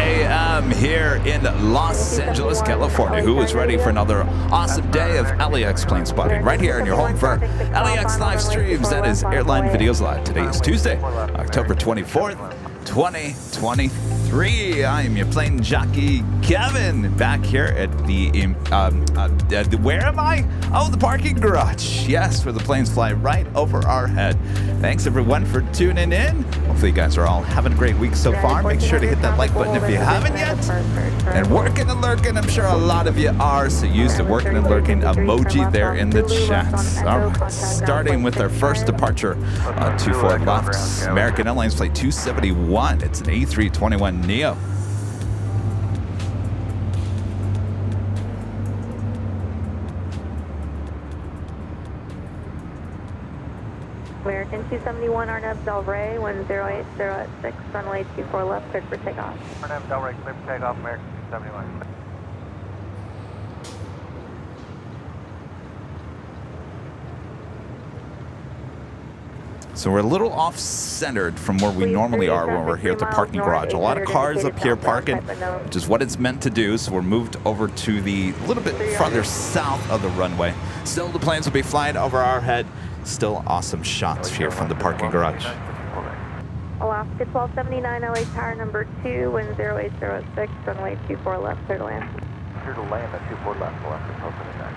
mayhem here in Los Angeles, California. Who is ready for another awesome day of LAX plane spotting right here in your home for LAX live streams? That is Airline Videos Live. Today is Tuesday, October 24th, 2023. I am your plane jockey Kevin, back here at the where am I? Oh, the parking garage. Yes, where the planes fly right over our head. Thanks everyone for tuning in. Hopefully you guys are all having a great week so far. Make sure to hit that like button if you haven't yet. And working and lurking, I'm sure a lot of you are, so use the working and lurking emoji there in the chats. All right, starting with our first departure, 24 left. American Airlines flight 271. It's an A321neo. American 271, Arnab Del Rey, 10806, runway 24 left, cleared for takeoff. Arnab Del Rey, cleared for takeoff, American 271. So we're a little off-centered from where we normally are when we're here at the parking garage. A lot of cars up here parking, which is what it's meant to do. So we're moved over to the little bit farther south of the runway. Still, the planes will be flying over our head. Still awesome shots here from the parking garage. Alaska 1279, LA Tower number 2, wind 0806, runway 24 left, clear to land. Clear to land at 24 left, Alaska 1279.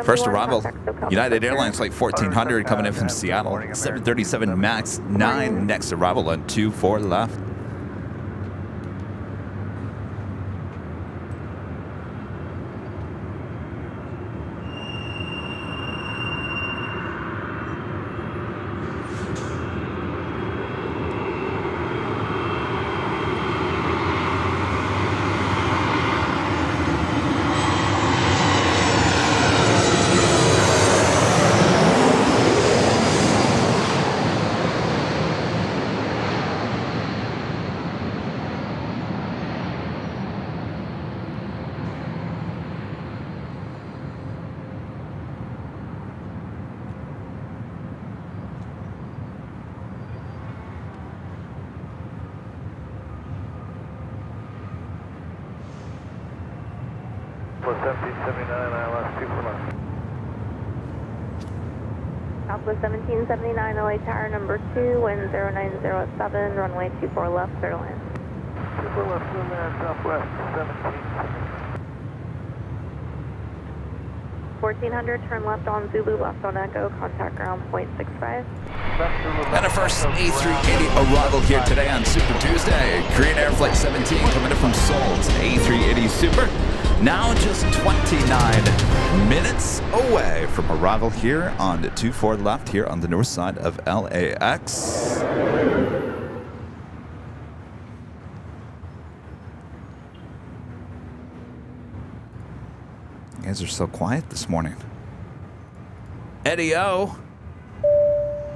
First arrival, United Airlines flight 1400 coming in from Seattle, 737 MAX 9. Next arrival on 24 left. Southwest 1779, LA Tower number 2, wind 0907, runway 24 left, clear to land. 24 left, clear to land, Southwest 1400, turn left on Zulu, left on Echo, contact ground .65. And a first A380 arrival here today on Super Tuesday. Korean Air Flight 17 coming in from Seoul. It's an A380 Super. Now just 29 minutes away from arrival here on the 24 left here on the north side of LAX. You guys are so quiet this morning. Eddie O,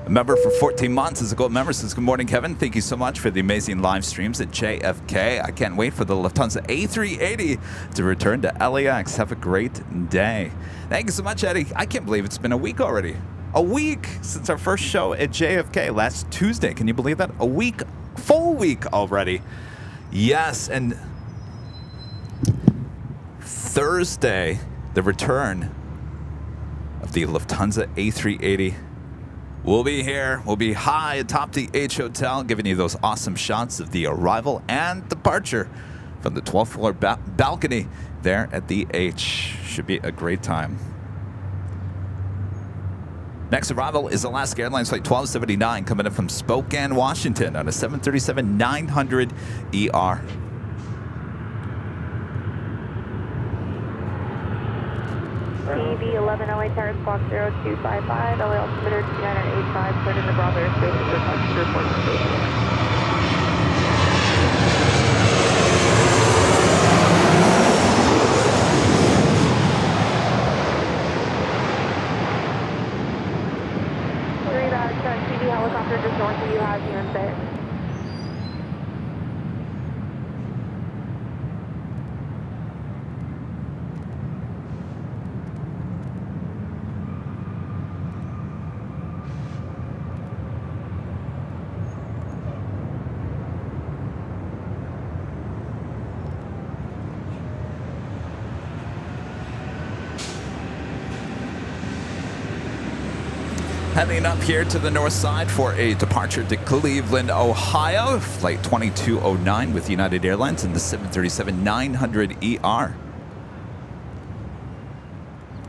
a member for 14 months, as a gold member, says, good morning, Kevin. Thank you so much for the amazing live streams at JFK. I can't wait for the Lufthansa A380 to return to LAX. Have a great day. Thank you so much, Eddie. I can't believe it's been a week already. A week since our first show at JFK last Tuesday. Can you believe that? A week, full week already. Yes, and Thursday, the return of the Lufthansa A380. We'll be here. We'll be high atop the H Hotel, giving you those awesome shots of the arrival and departure from the 12th floor balcony there at the H. Should be a great time. Next arrival is Alaska Airlines flight 1279 coming in from Spokane, Washington on a 737-900 ER. TV 211 LA Tower, squawk 0255, LA altimeter 2985, cleared in the Bravo airspace for passenger report station. TV helicopter just north of you has you in sight. Heading up here to the north side for a departure to Cleveland, Ohio. Flight 2209 with United Airlines in the 737-900ER.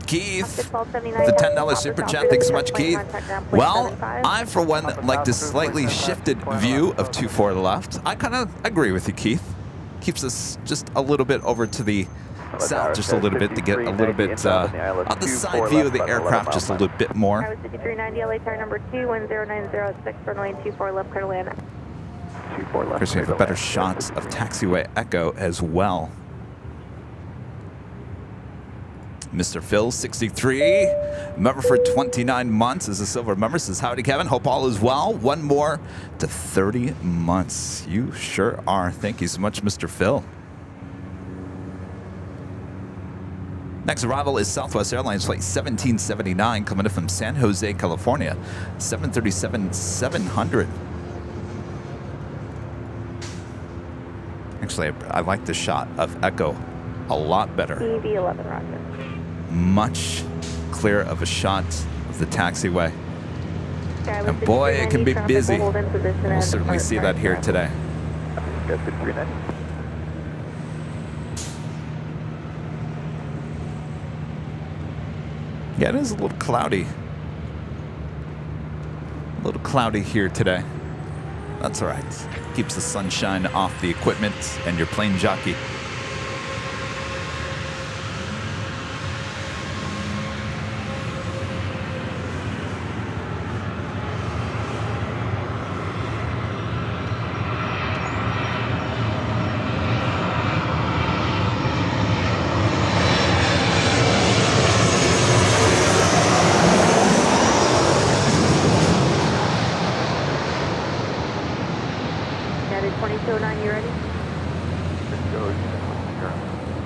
Keith, the $10 super chat. Thanks so much, Keith. Well, I, for one, like this slightly shifted view of 24 left. I kind of agree with you, Keith. Keeps us just a little bit over to the south, just a little bit, to get a little bit on the side view of the aircraft, just a little bit more. I was 5390 LA Tower number 2, 10906, runway 24 left, clear to land. Of course, we have a better shots of taxiway echo as well. Mr. Phil, 63, member for 29 months, is a silver member, says, howdy, Kevin. Hope all is well. One more to 30 months. You sure are. Thank you so much, Mr. Phil. Next arrival is Southwest Airlines Flight 1779, coming in from San Jose, California, 737-700. Actually, I like the shot of Echo a lot better. EV11 rocket. Much clearer of a shot of the taxiway. And boy, it can be busy. We'll certainly see that here today. Yeah, it is a little cloudy. A little cloudy here today. That's all right. Keeps the sunshine off the equipment and your plane jockey. United 2209, you ready?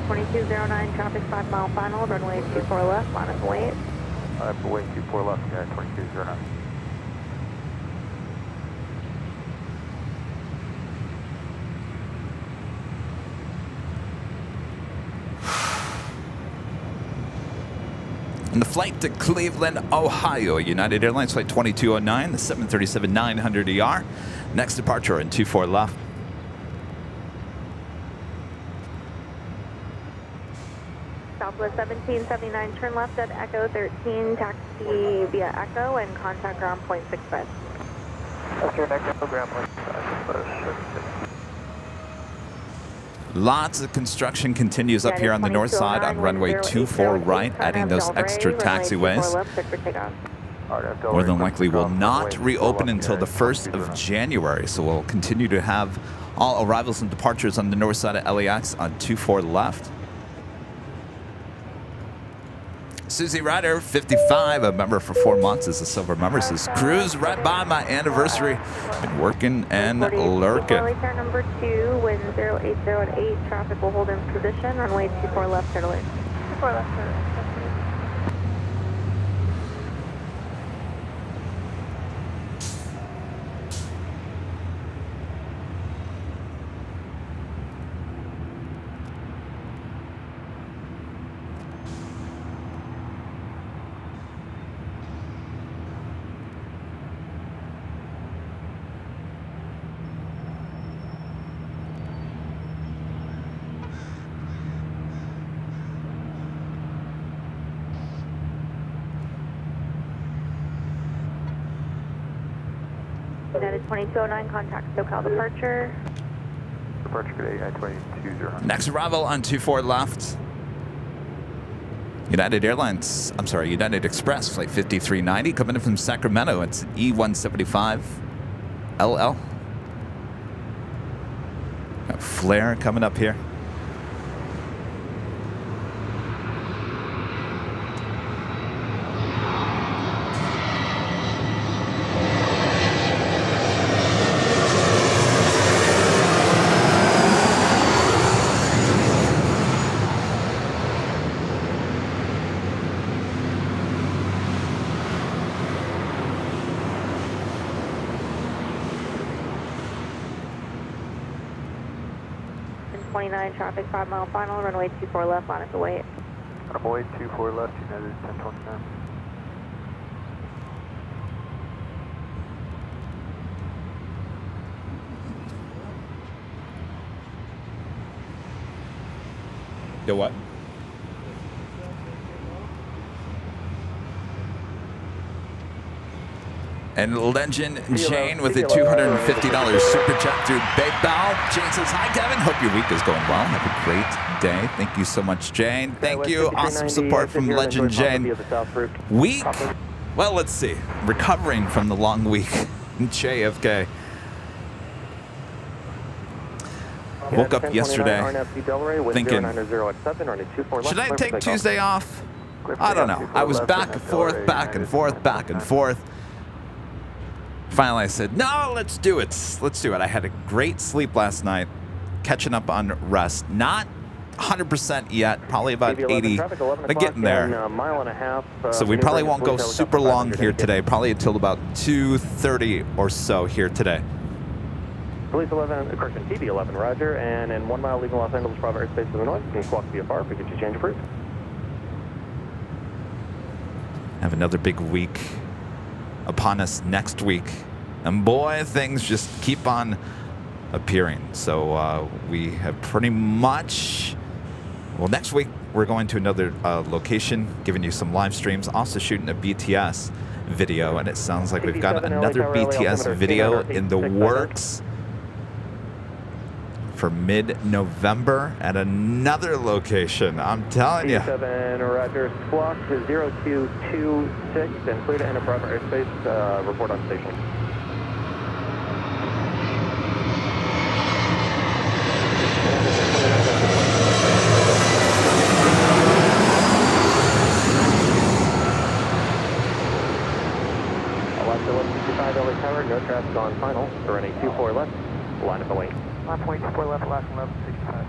2209, traffic 5 mile final, runway 24 left, line up and wait. Line up and wait, 24 left, United 2209. And the flight to Cleveland, Ohio, United Airlines Flight 2209, the 737-900ER. Next departure in 24 left. Southwest 1779, turn left at Echo 13, taxi via Echo and contact ground point 65. After Echo, ground point 65. Lots of construction continues up here on the north side on runway 24 right, adding those extra taxiways. More than likely will not reopen until the 1st of January, so we'll continue to have all arrivals and departures on the north side of LAX on 24 left. Susie Ryder, 55, a member for 4 months, is a silver member, says, cruise right by my anniversary. Been working and lurking. Car number 2, wind 080 at 8, traffic will hold in position, runway 24 left, clear to land. 24 left, clear to land. United 2209, contact SoCal departure. Departure today, United 2209. Next arrival on 24 left. United Airlines, I'm sorry, United Express, flight 5390, coming in from Sacramento. It's E175 LL. Got flare coming up here. Traffic 5 mile final, runway 24 left, line at the wait. Runway 24 left, United 1029. Do what? And Legend Jane with a $250 super chat through PayPal. Jane says, hi, Kevin. Hope your week is going well. Have a great day. Thank you so much, Jane. Thank you. Awesome support from Legend Jane. Week? Well, let's see. Recovering from the long week in JFK. Woke up yesterday thinking, should I take Tuesday off? I don't know. I was back and forth, back and forth, back and forth. Finally, I said, no, let's do it. Let's do it. I had a great sleep last night, catching up on rest. Not 100% yet, probably about 80, but getting there. So we probably won't go super long here today, probably until about 2:30 or so here today. Police 11, correction, TV 11, roger, and in 1 mile leaving Los Angeles, Bravo airspace to the north, you can squawk VFR if we get you change approved. Have another big week upon us next week, and boy, things just keep on appearing. So we have pretty much, well, next week we're going to another location, giving you some live streams, also shooting a BTS video, and it sounds like we've got another BTS video in the works for mid-November at another location. I'm telling you. 7 roger, squawk 0226 and clear to enter private airspace, report on station. Alaska 1165 LA Tower, no traffic on final, running 24 left, line up away. 9.24 left, Alaska 1165.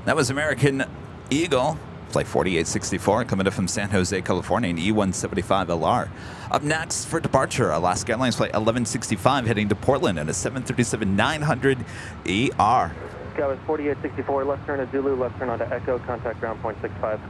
That was American Eagle, flight 4864, coming in from San Jose, California, in E175 LR. Up next for departure, Alaska Airlines flight 1165 heading to Portland at a 737-900 ER. Sky 4864, left turn to Zulu, left turn onto Echo, contact ground point 65.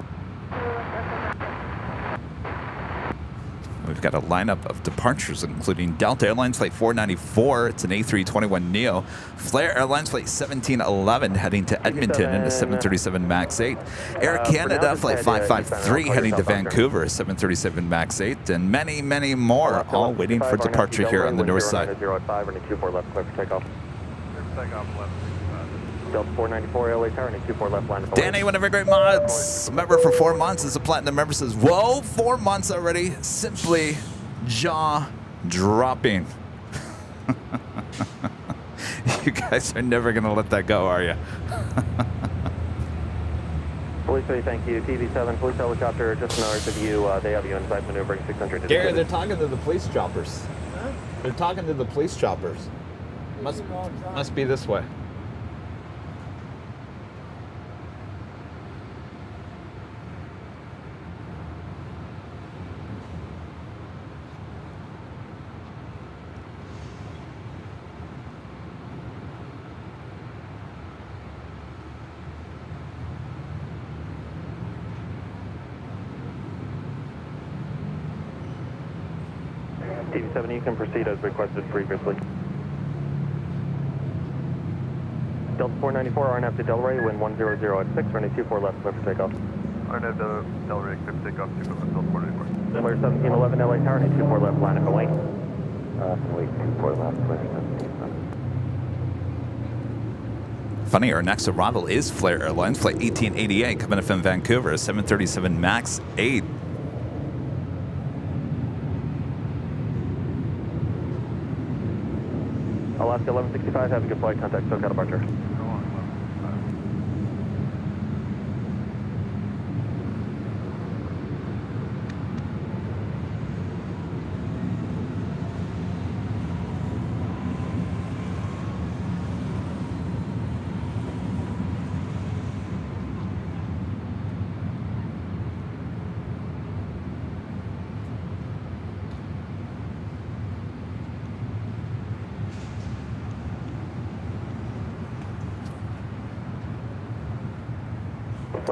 We've got a lineup of departures, including Delta Airlines flight 494. It's an A321neo. Flair Airlines flight 1711 heading to Edmonton in a 737 MAX 8. Air Canada flight 553 heading to Vancouver, 737 MAX 8, and many, many more, all waiting for departure here on the north side. Delta 494 LA Tower, and 24 left line. Danny, one of our great mods, member for 4 months, is a platinum member, says, whoa, 4 months already, simply jaw-dropping. You guys are never going to let that go, are you? Police 3, thank you. TV7, police helicopter just north of you. They have you inside maneuvering 600. Gary, they're talking to the police choppers. Huh? They're talking to the police choppers. Must be this way. TV7, you can proceed as requested previously. Delta 494, RNAV to Delray, wind 100 at 6, runway 24 left, clear for takeoff. RNAV to Delray, clear for takeoff, 2 Delta 494. Clear 1711 LA Tower, 24 left, line up and wait. Wait, 24 left, clear 17. Funny, our next arrival is Flair Airlines, flight 1888, coming in from Vancouver, 737 MAX 8. Alaska 1165, have a good flight, contact SoCal departure.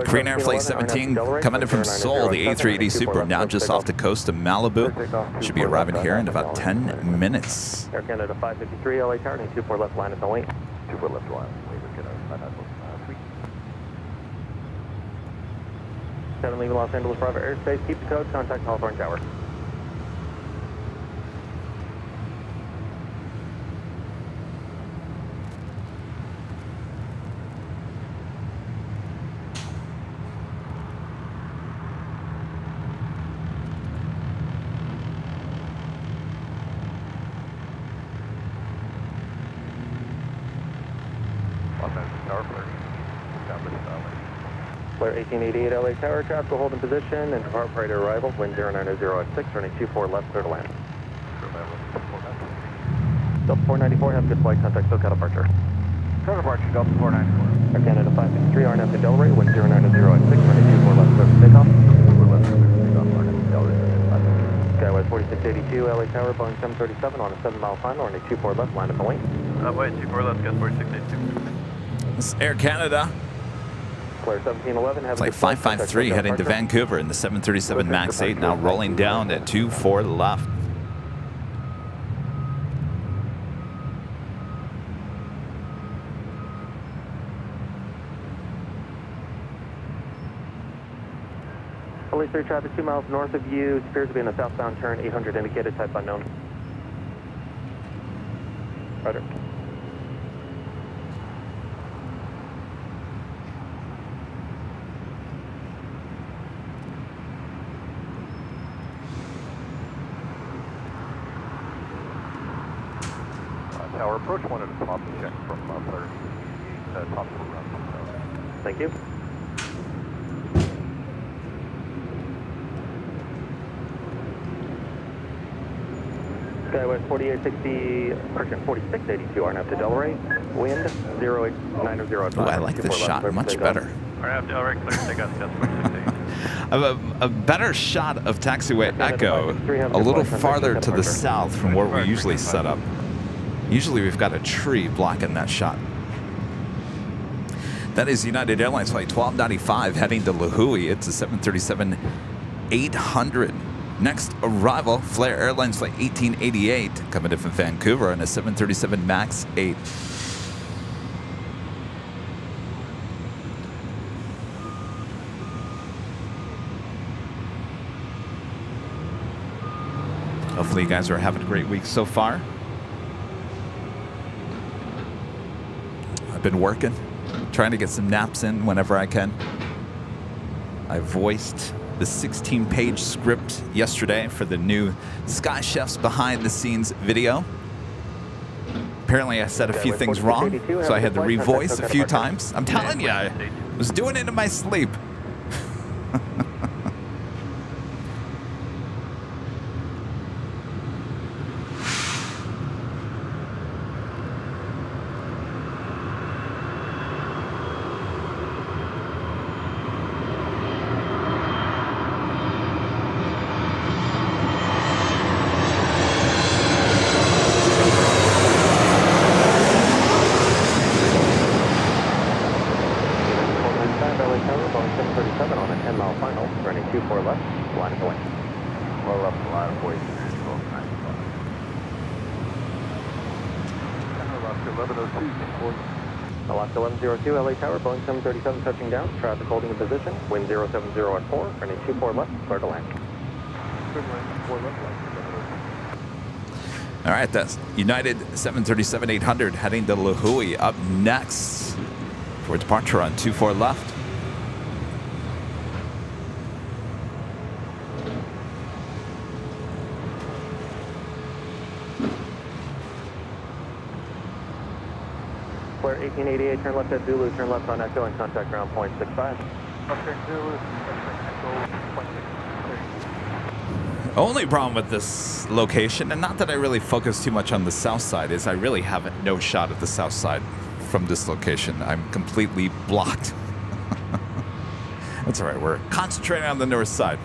Green Air Flight 17 coming in from Seoul, the A380 Super, now just off the coast of Malibu. Should be arriving here in about 10 minutes. Air Canada 553 LA Tower, 24 left, line up and wait. 24 left, line. Wait, let's get our 7 leaving Los Angeles private airspace, keep the code, contact Hawthorne Tower. Flare 1888 LA Tower, traffic will hold in position and depart prior to arrival, wind 090 at 6, running 24 left, clear to land. Delta 494, have a good flight, contact SoCal departure. Clear departure, Delta 494. Air Canada 553, RNAV to Delray, wind 090 at 6, running 24 left, clear for takeoff. 24 left, clear for takeoff, RNAV to Delray. Skywise 4682 LA Tower, Boeing 737 on a 7-mile final, running 24 left, line up and wait. Wait, 24 left, gas 4682. This is Air Canada. Flare 1711, have a Flight good flight, 553 contact heading to departure. Vancouver in the 737 MAX 8, now rolling down at 24 left. Police 3 traffic 2 miles north of you, appears to be in a southbound turn, 800 indicated, type unknown. Roger. Tower approach, one at a top check from Flare top of the run. Thank you. Skywest 4860, correction, 4682, RNAV to Delray, wind 0890 at 5. Ooh, I like this shot much better. RNAV Delray, clear to take us, gas 4682. A better shot of taxiway Echo, a little farther to the south from where we usually set up. Usually we've got a tree blocking that shot. That is United Airlines Flight 1295 heading to Lihue. It's a 737-800. Next arrival, Flair Airlines Flight 1888 coming in from Vancouver on a 737 MAX 8. Hopefully you guys are having a great week so far. I've been working, trying to get some naps in whenever I can. I voiced the 16-page script yesterday for the new Sky Chefs behind the scenes video. Apparently I said a few things wrong, so I had to revoice a few times. I'm telling you, I was doing it in my sleep. Alaska 1102, LA Tower, Boeing 737 touching down, traffic holding in position, wind 070 at 4, running 24 left, clear to land. All right, that's United 737-800 heading to La Hui up next for departure on 24 left. Clear 1888, turn left at Zulu, turn left on Echo and contact ground point 65. Only problem with this location, and not that I really focus too much on the south side, is I really have no shot at the south side from this location. I'm completely blocked. That's all right. We're concentrating on the north side.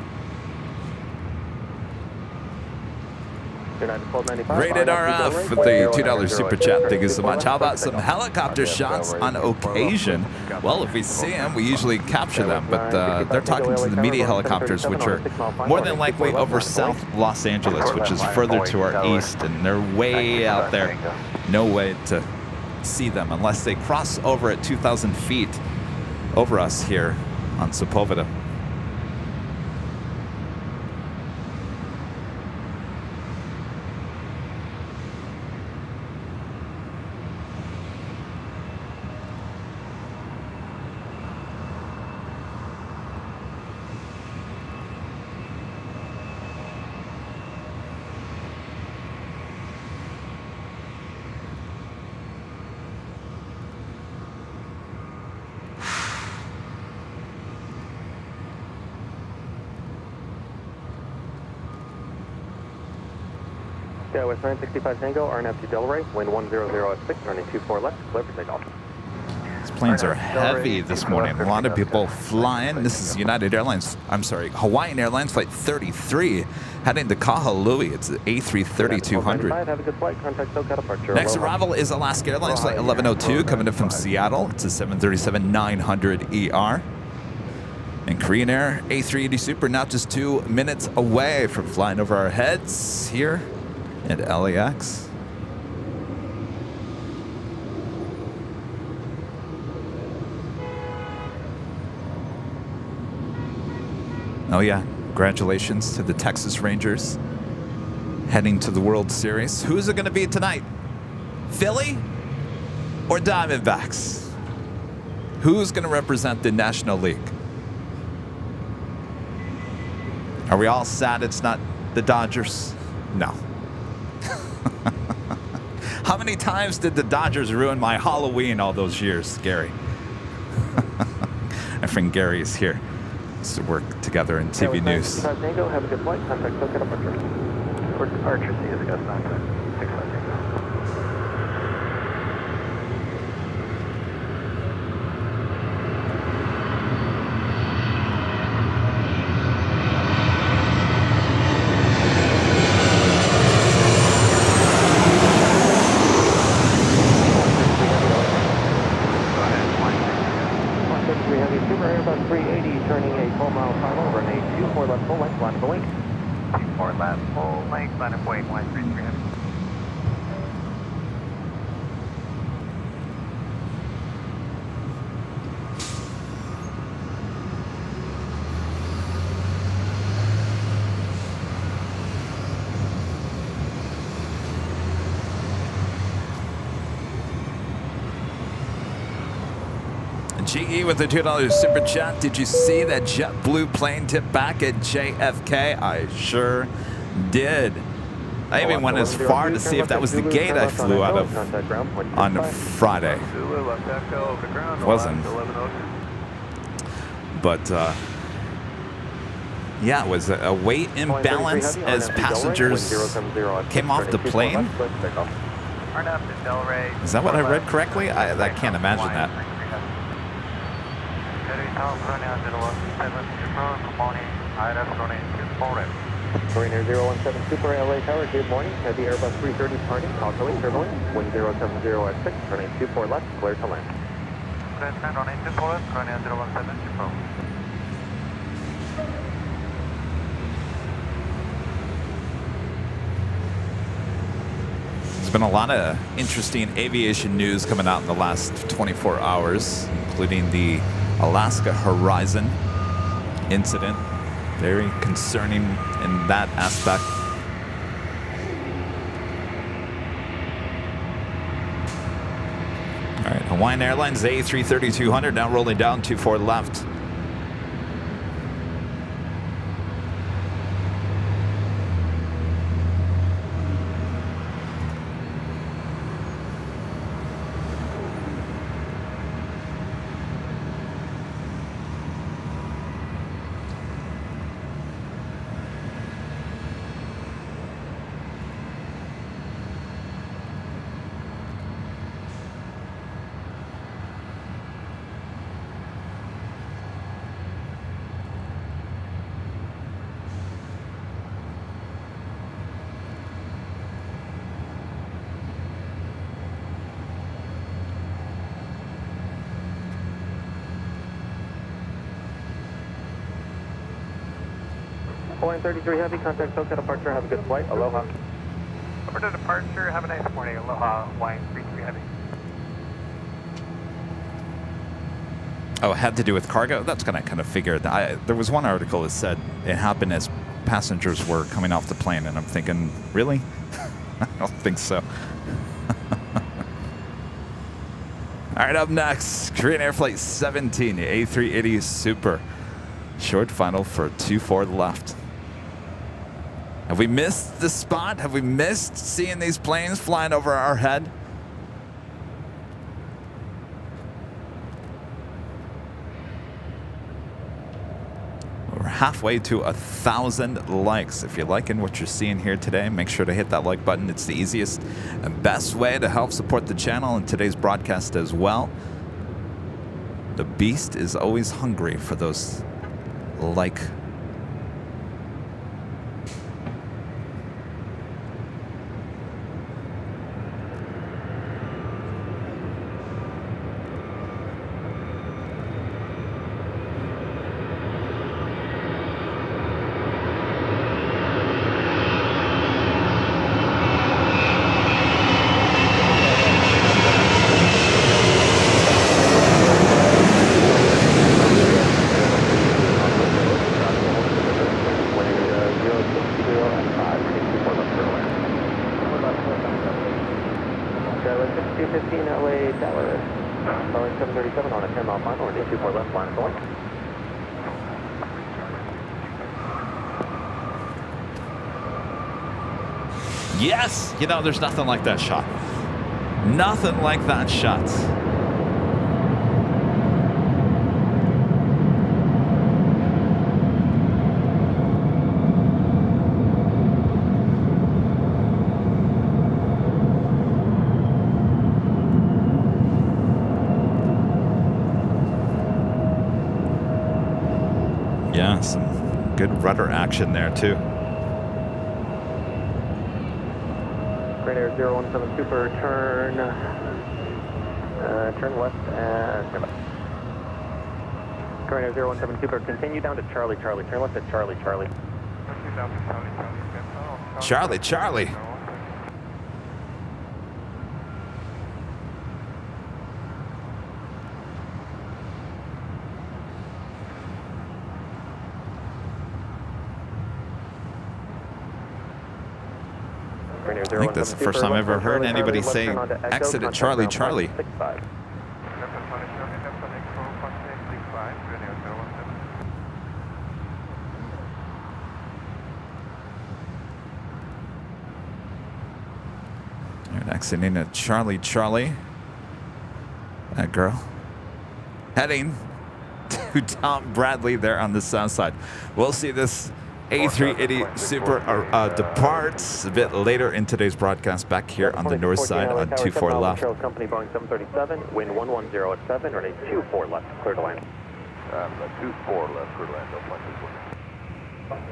Rated RF with the $2 super chat. Thank you so much. How about some helicopter shots on occasion? Well, if we see them, we usually capture them, but they're talking to the media helicopters, which are more than likely over South Los Angeles, which is further to our east, and they're way out there. No way to see them unless they cross over at 2,000 feet over us here on Sepulveda. West 965 Tango, RNF to Delray, wind 100 at 6, running 24 left, clear for takeoff. These planes are heavy this morning. A lot of people flying. This is Hawaiian Airlines Flight 33 heading to Kahului. It's the A330-200. Have a good flight. Contact SoCal departure. Next arrival is Alaska Airlines Flight 1102 coming in from Seattle. It's a 737-900ER. And Korean Air A380 Super now just 2 minutes away from flying over our heads here at LAX. Oh yeah, congratulations to the Texas Rangers heading to the World Series. Who's it going to be tonight? Philly or Diamondbacks? Who's going to represent the National League? Are we all sad it's not the Dodgers? No. How many times did the Dodgers ruin my Halloween all those years, Gary? My friend Gary is here. Used to work together in TV news. Have a good flight. Contact SoCal departure. For departure, see you at 965 Tango. GE with the $2 super chat. Did you see that JetBlue plane tip back at JFK? I sure did. I even went as far to see if that was the gate I flew out of on Friday. It wasn't. But yeah, it was a weight imbalance as passengers came off the plane. Is that what I read correctly? I can't imagine that. Marine Air 017 Super LA Tower, good morning. Heavy Airbus 330 departing, Calculate turbulence, wind 070 at 6, running 24 left, clear to land. Running 24 left, running 017 Super. Been a lot of interesting aviation news coming out in the last 24 hours, including the Alaska Horizon incident. Very concerning in that aspect. All right, Hawaiian Airlines A330-200 now rolling down 24 left. Hawaiian 33 Heavy, contact SoCal departure, have a good flight, aloha. Over to departure, have a nice morning, aloha, Hawaiian 33 Heavy. Oh, it had to do with cargo? That's going to kind of figure. There was one article that said it happened as passengers were coming off the plane, and I'm thinking, really? I don't think so. All right, up next, Korean Air Flight 17, the A380 Super. Short final for 24 left. Have we missed the spot? Have we missed seeing these planes flying over our head? We're halfway to 1,000 likes. If you're liking what you're seeing here today, make sure to hit that like button. It's the easiest and best way to help support the channel and today's broadcast as well. The beast is always hungry for those like. Yes! You know, there's nothing like that shot. Nothing like that shot. Yeah, some good rudder action there, too. Air 017 Super, turn left and turn left. Current Air 017 Super, continue down to Charlie, turn left at Charlie. Charlie. I think that's the first time I've ever heard anybody say exit at Charlie. Alright, exiting at Charlie. That girl. Heading to Tom Bradley there on the south side. We'll see this A380 Super departs a bit later in today's broadcast back here on the north side on 24 left. Company Boeing 737, wind 110 at 7, runway 24 left, clear to land. 24 left, clear to land,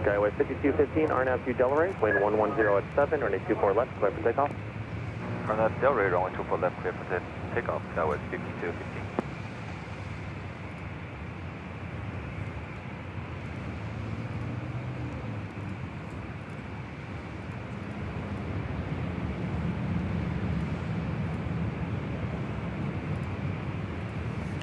Skyway 5215, RNAV to Delray, wind 110 at 7, runway 24 left, clear for takeoff. RNAV Delray, runway 24 left, clear for takeoff, Skyway 5215.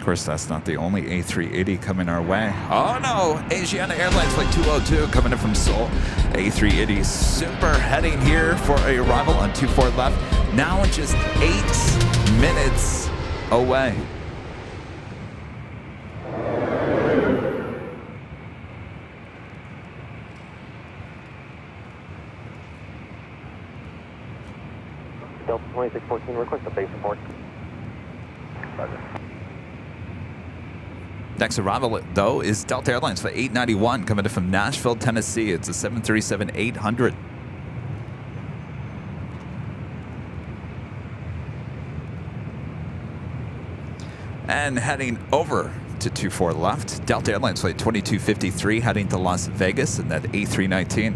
course, that's not the only A380 coming our way. Oh no, Asiana Airlines Flight 202 coming in from Seoul. A380 Super heading here for a arrival on 24 left. Now just 8 minutes away. Delta 2614, request a base support. Next arrival, though, is Delta Airlines Flight 891 coming in from Nashville, Tennessee. It's a 737-800. And heading over to 24 left, Delta Airlines Flight 2253 heading to Las Vegas in that A319.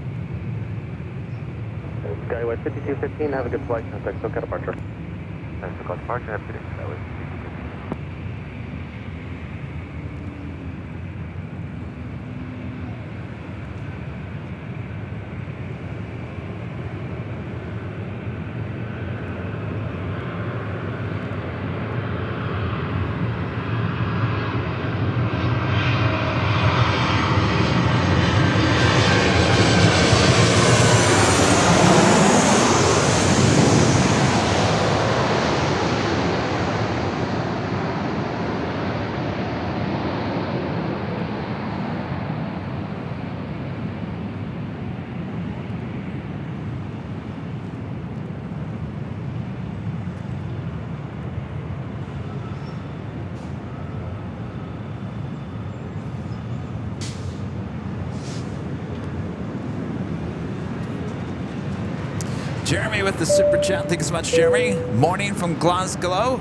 Skywest 5215, have a good flight. Contact SoCal departure. SoCal departure, have a good day. Skywest 5215. Jeremy with the super chat. Thank you so much, Jeremy. Morning from Glasgow.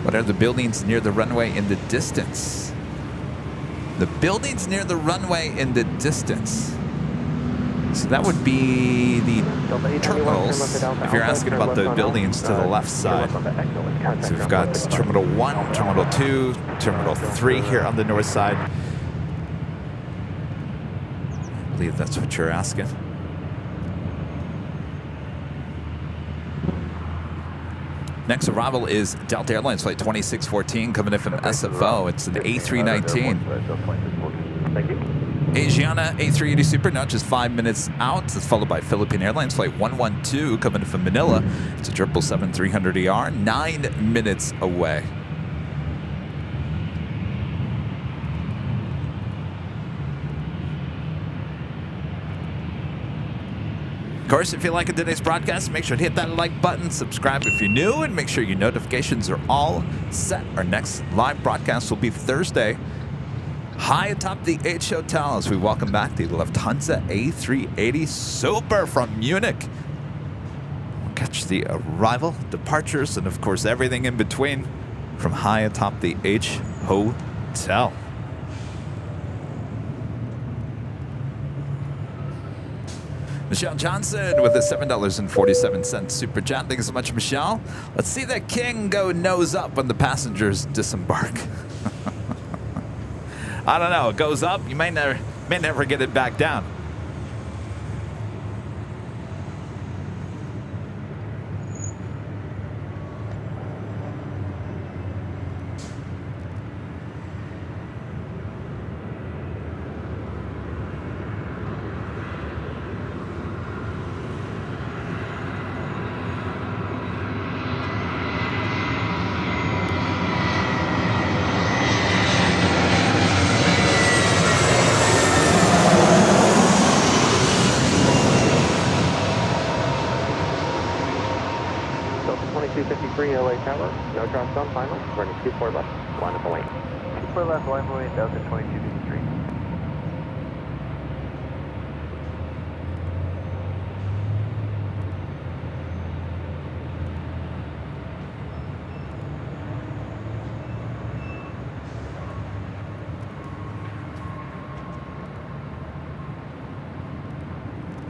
What are the buildings near the runway in the distance? The buildings near the runway in the distance. So that would be the terminals, if you're asking about the buildings to the left side. So we've got Terminal 1, Terminal 2, Terminal 3 here on the north side. I believe that's what you're asking. Next arrival is Delta Airlines Flight 2614 coming in from SFO. It's an A319. Thank you. Asiana A380 Super, now just 5 minutes out. It's followed by Philippine Airlines Flight 112 coming in from Manila. It's a 777-300ER, 9 minutes away. Of course, if you like today's broadcast, make sure to hit that like button, subscribe if you're new, and make sure your notifications are all set. Our next live broadcast will be Thursday, high atop the H Hotel, as we welcome back the Lufthansa A380 Super from Munich. We'll catch the arrival, departures, and of course everything in between from high atop the H Hotel. Michelle Johnson with a $7.47 super chat. Thank you so much, Michelle. Let's see that king go nose up when the passengers disembark. I don't know. It goes up. You may never get it back down. LA Tower, no drops on final, running 24 left, line up the lane. 24 left, line away, Delta 2253.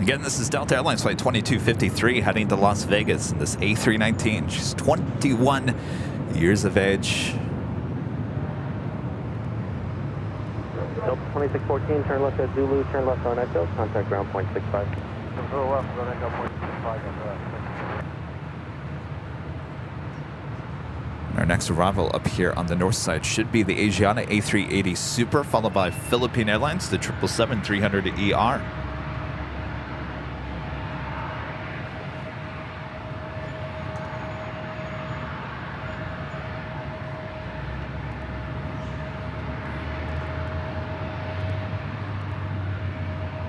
Again, this is Delta Airlines Flight 2253 heading to Las Vegas in this A319. She's 21 years of age. Delta 2614, turn left at Zulu, turn left on Echo, contact ground point 65. Go left, on Echo point 65. Our next arrival up here on the north side should be the Asiana A380 Super, followed by Philippine Airlines, the 777-300ER.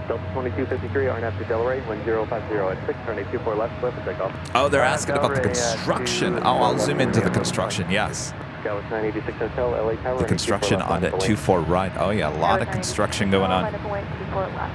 Delta 2253, RNAV to Delray, 1050 at 6, turn 824 left, clear for takeoff. Oh, they're asking about the construction. Oh, I'll zoom into the construction, yes. Dallas 986 Hotel, LA Tower. The construction on that 24 right. Oh, yeah, a lot of construction going on. 24 left.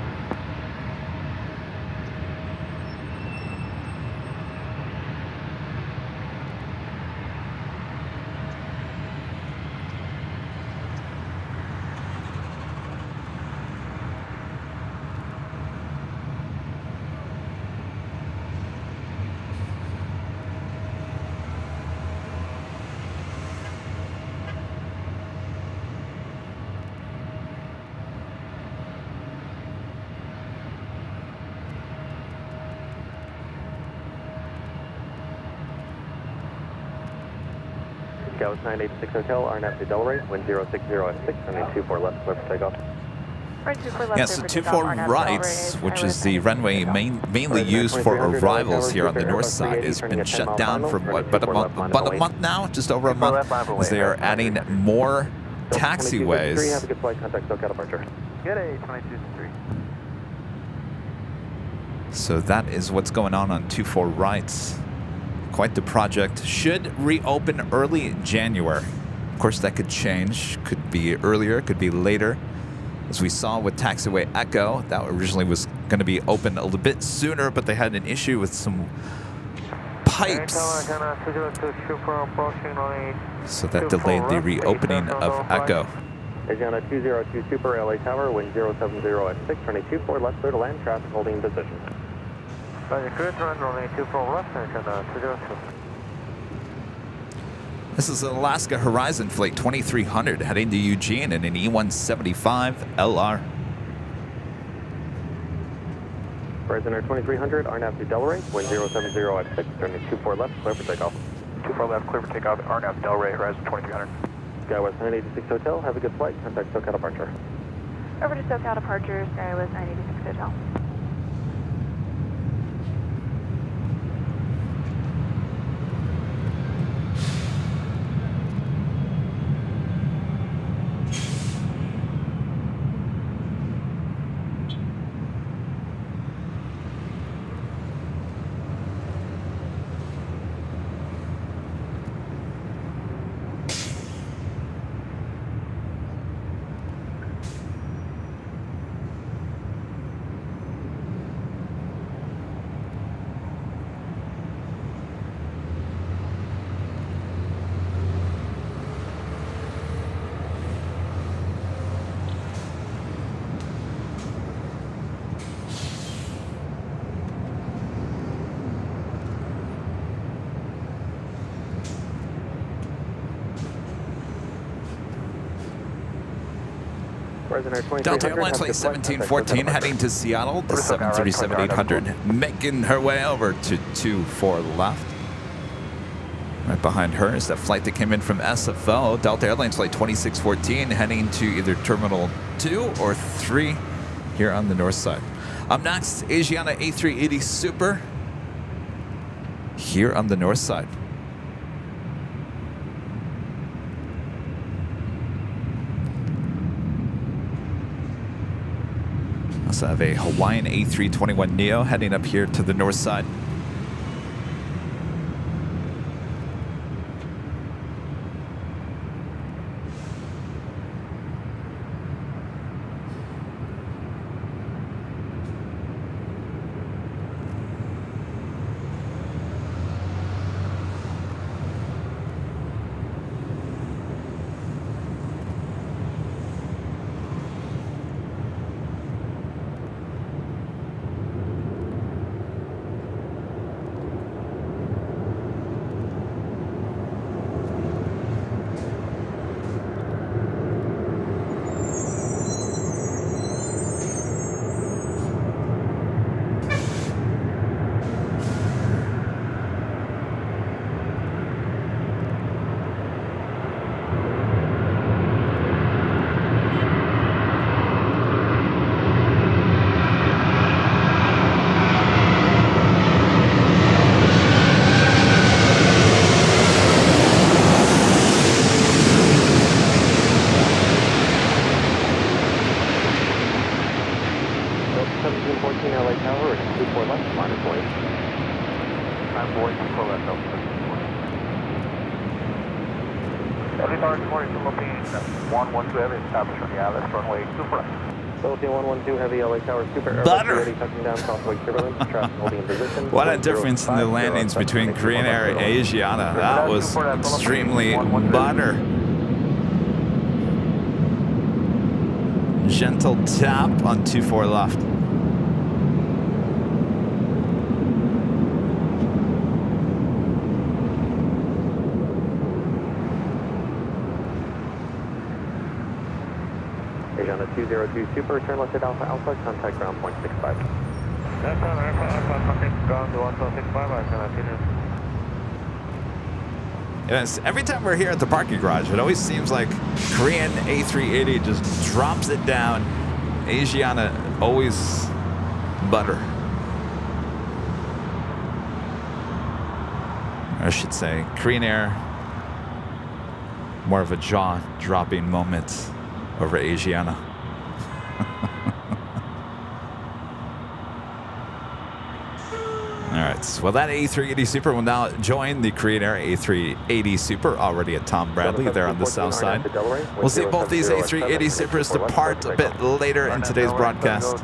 Dallas 986 Hotel, RNAV to Delray, 1060 at 6, turn 824 left, clear for takeoff. Yes, the 24 rights, which is the runway mainly used for arrivals here on the north side, has been shut down for what, about a month now, just over a month, as they are adding more taxiways. Have a good flight, contact SoCal departure. Get a 223. So that is what's going on 24 rights. Quite the project. Should reopen early January. Of course, that could change. Could be earlier, could be later. As we saw with Taxiway Echo, that originally was going to be open a little bit sooner, but they had an issue with some pipes. So that delayed the reopening of Echo. Asiana 202 Super, LA Tower, wind 070 at 6, turn 824 left, clear to land, traffic holding in position. This is an Alaska Horizon Flight 2300 heading to Eugene in an E175 LR. Horizon Air 2300, RNAV to Delray, wind 070 at 6, turn 824 left, clear for takeoff. 24 left, clear for takeoff, RNAV Delray, Horizon 2300. Skywest 986 Hotel, have a good flight, contact SoCal departure. Over to SoCal departure, Skywest 986 Hotel. Delta Airlines Flight 1714 heading to Seattle, the 737-800, making her way over to 24 left. Right behind her is that flight that came in from SFO, Delta Airlines Flight 2614 heading to either Terminal 2 or 3 here on the north side. Up next, Asiana A380 Super here on the north side. Also have a Hawaiian A321neo heading up here to the north side. 1714 LA Tower, and 24 left, minus 1. I'm going to pull that up. LA Tower 42, Philippine 112 heavy, establish on the LS runway 24. Philippine 112 heavy LA Tower, super Butter. Airbus ready, touching down, crossway turbulence, traffic holding in position. What a difference in the landings between Korean Air and Asiana. That was extremely butter. Gentle tap on 24 left. Asiana 202 Super, turn left at Alpha Alpha, contact ground point 65. That's on Alpha, contact ground 165, I can continue. Yes, every time we're here at the parking garage, it always seems like Korean A380 just drops it down. Asiana always butter. I should say, Korean Air, more of a jaw-dropping moment over Asiana. All right, well, that A380 Super will now join the Korean Air A380 Super already at Tom Bradley there on the south side. We'll see both these A380 Supers depart a bit later in today's broadcast.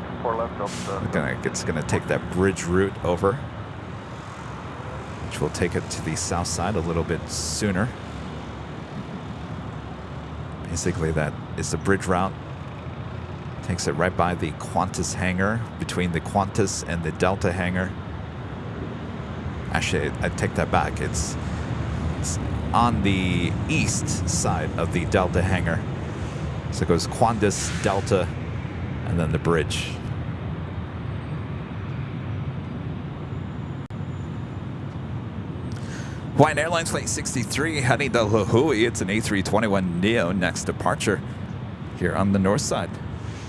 It's going to take that bridge route over, which will take it to the south side a little bit sooner. Basically, that is the bridge route. Takes it right by the Qantas hangar, between the Qantas and the Delta hangar. Actually, I take that back. It's on the east side of the Delta hangar. So it goes Qantas, Delta, and then the bridge. Hawaiian Airlines Flight 63 heading to Lahui. It's an A321neo next departure here on the north side.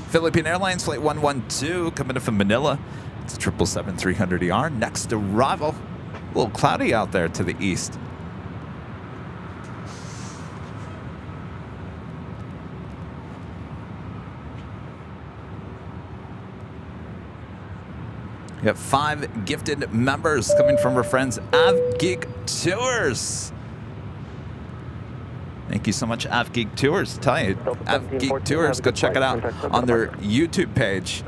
Philippine Airlines Flight 112 coming in from Manila. It's a 777-300ER next arrival. A little cloudy out there to the east. We have 5 gifted members coming from our friends AvGeek Tours. Thank you so much, AvGeek Tours. Tell you, AvGeek Tours, go check it out on their YouTube page.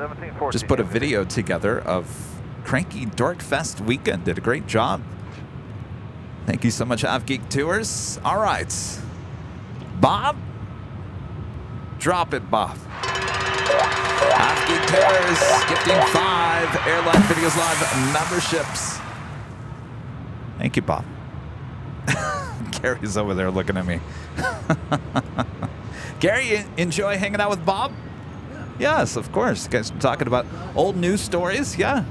Just put a video together of Cranky Dork Fest weekend. Did a great job. Thank you so much, AvGeek Tours. All right. Bob? Drop it, Bob. AvGeek Tours gifting 5 Airline Videos Live memberships. Thank you, Bob. Gary's over there looking at me. Gary, you enjoy hanging out with Bob? Yes, of course. You guys been talking about old news stories? Yeah.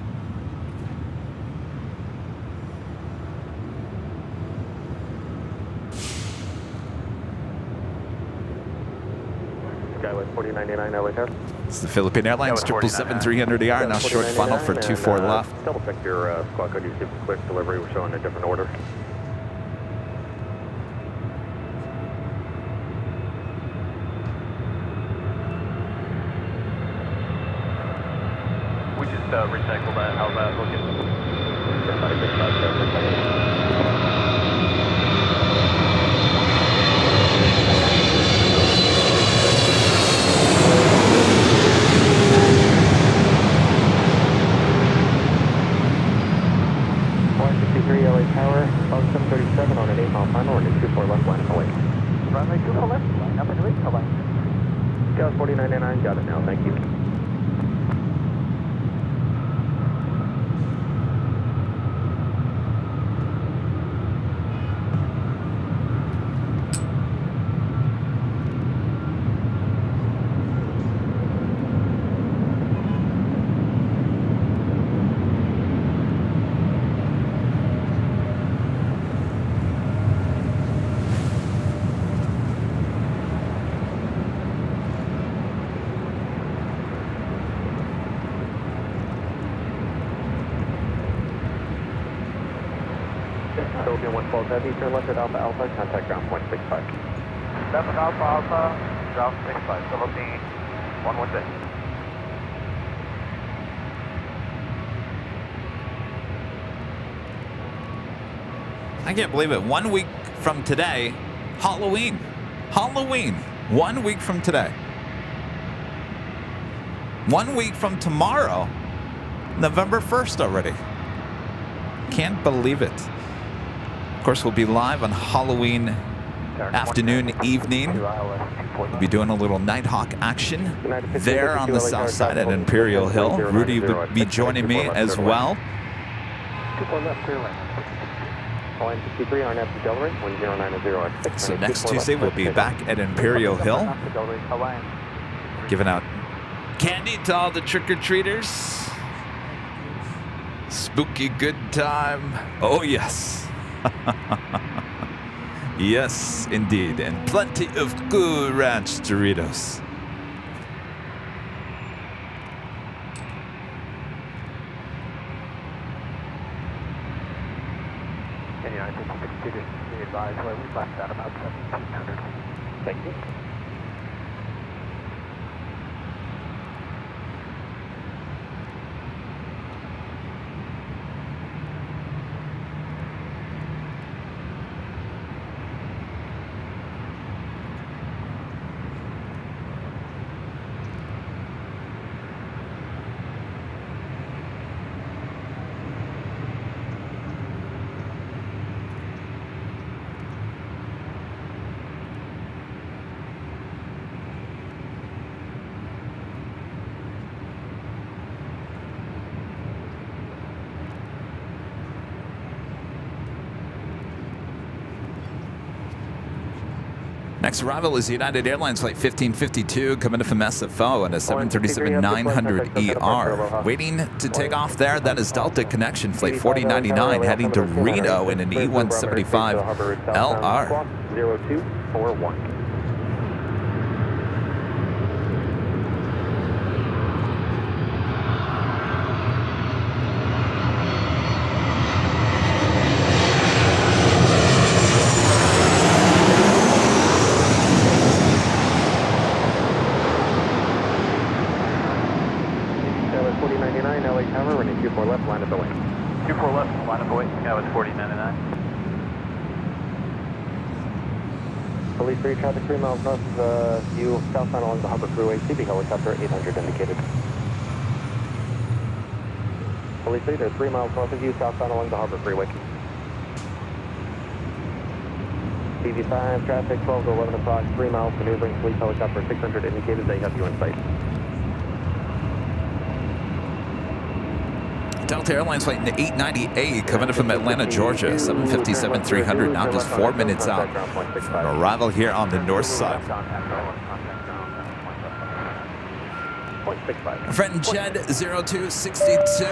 Skyway 4099 LA Tower. It's the Philippine Airlines 777-300ER, now short funnel for 24 left. Double check your squawk code, you super quick delivery, we're showing a different order. We just recycle that. How's that looking? LA Tower, about 737 on an 8-mile final, and 24 left line away. Runway 24 left, line up and away, line. Gauss 4099, got it now, thank you. Philippine 112 Heavy, turn left at Alpha Alpha, contact ground point 65. Left at Alpha Alpha, ground 65, Philippine 116. I can't believe it. 1 week from today, Halloween. Halloween. 1 week from today. 1 week from tomorrow, November 1st already. Can't believe it. Of course, we'll be live on Halloween afternoon, evening. We'll be doing a little Nighthawk action there on the south side at Imperial Hill. Rudy will be joining me as well. 24 left, clear land. Line 63 on F Delray, 1090 So next Tuesday, we'll be back at Imperial Hill, giving out candy to all the trick-or-treaters. Spooky good time. Oh, yes. Yes, indeed. And plenty of Cool Ranch Doritos. I think you could be advised where we left at about 1700. Thank you. Next arrival is United Airlines Flight 1552 coming in from SFO and a 737-900ER. Waiting to take off there, that is Delta Connection Flight 4099 heading to Reno in an E175 LR. 0241. Police 3, traffic 3 miles north of you, southbound along the Harbor Freeway, CB helicopter 800 indicated. Police 3, they're 3 miles north of you, southbound along the Harbor Freeway. CB5, traffic 12 to 11 o'clock, 3 miles, maneuvering, police helicopter 600 indicated, they have you in sight. Delta Airlines Flight 890A coming in from Atlanta, Georgia, 757-300, now just 4 minutes out from arrival here on the north side. My friend Jed0262,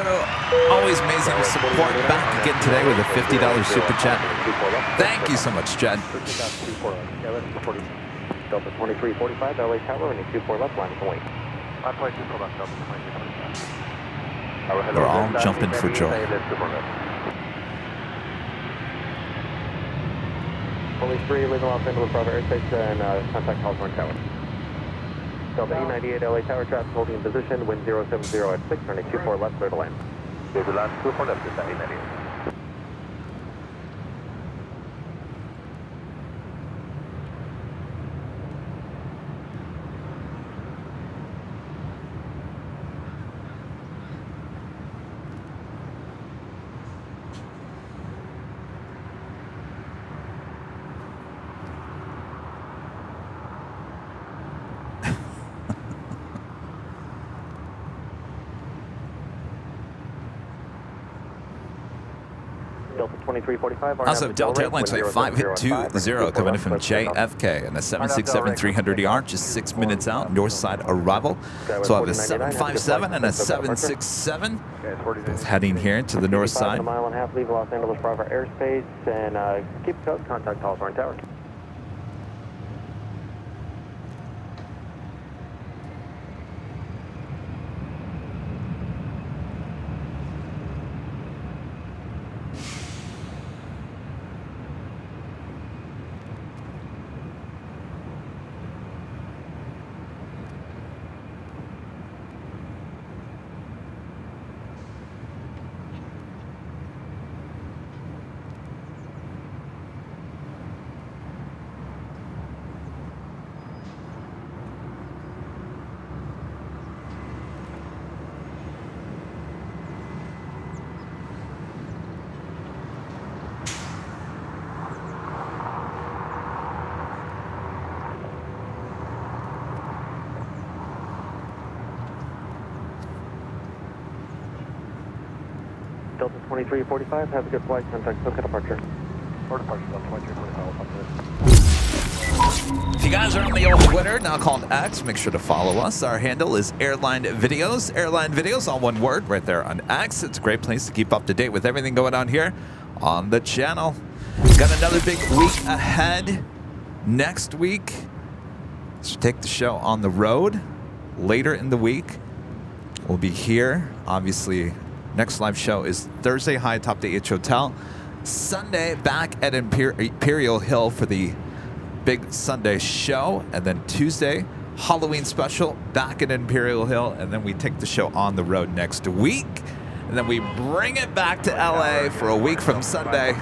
always amazing support. Back again today with a $50 super chat. Thank you so much, Jed. Delta 2345, LA Tower, and 24 left, line of wait. We're all jumping for joy. Police 3, leaving Los Angeles Bravo airspace and contact Hawthorne Tower. Delta E98 LA Tower, traffic holding in position, wind 070 at 6, running 24 left, clear to land. There's a last 24 left, is that E98? Delta 2345. Also, Delta Airlines Flight 520 coming in from JFK and a 767-300ER, just 6 minutes out, north side arrival. So I have a 757 and a 767, both heading here to the north side. A mile and a half, leave Los Angeles Bravo airspace and keep code, contact Hawthorne Tower. Delta 2345, have a good flight, contact SoCal departure. Or departure, Delta 2345, If you guys are on the old Twitter, now called X, make sure to follow us. Our handle is Airline Videos. Airline Videos, all one word, right there on X. It's a great place to keep up to date with everything going on here on the channel. Got another big week ahead. Next week, let's take the show on the road. Later in the week, we'll be here. Obviously, next live show is Thursday, high atop the H Hotel. Sunday, back at Imperial Hill for the big Sunday show. And then Tuesday, Halloween special, back at Imperial Hill. And then we take the show on the road next week. And then we bring it back to LA for a week from Sunday.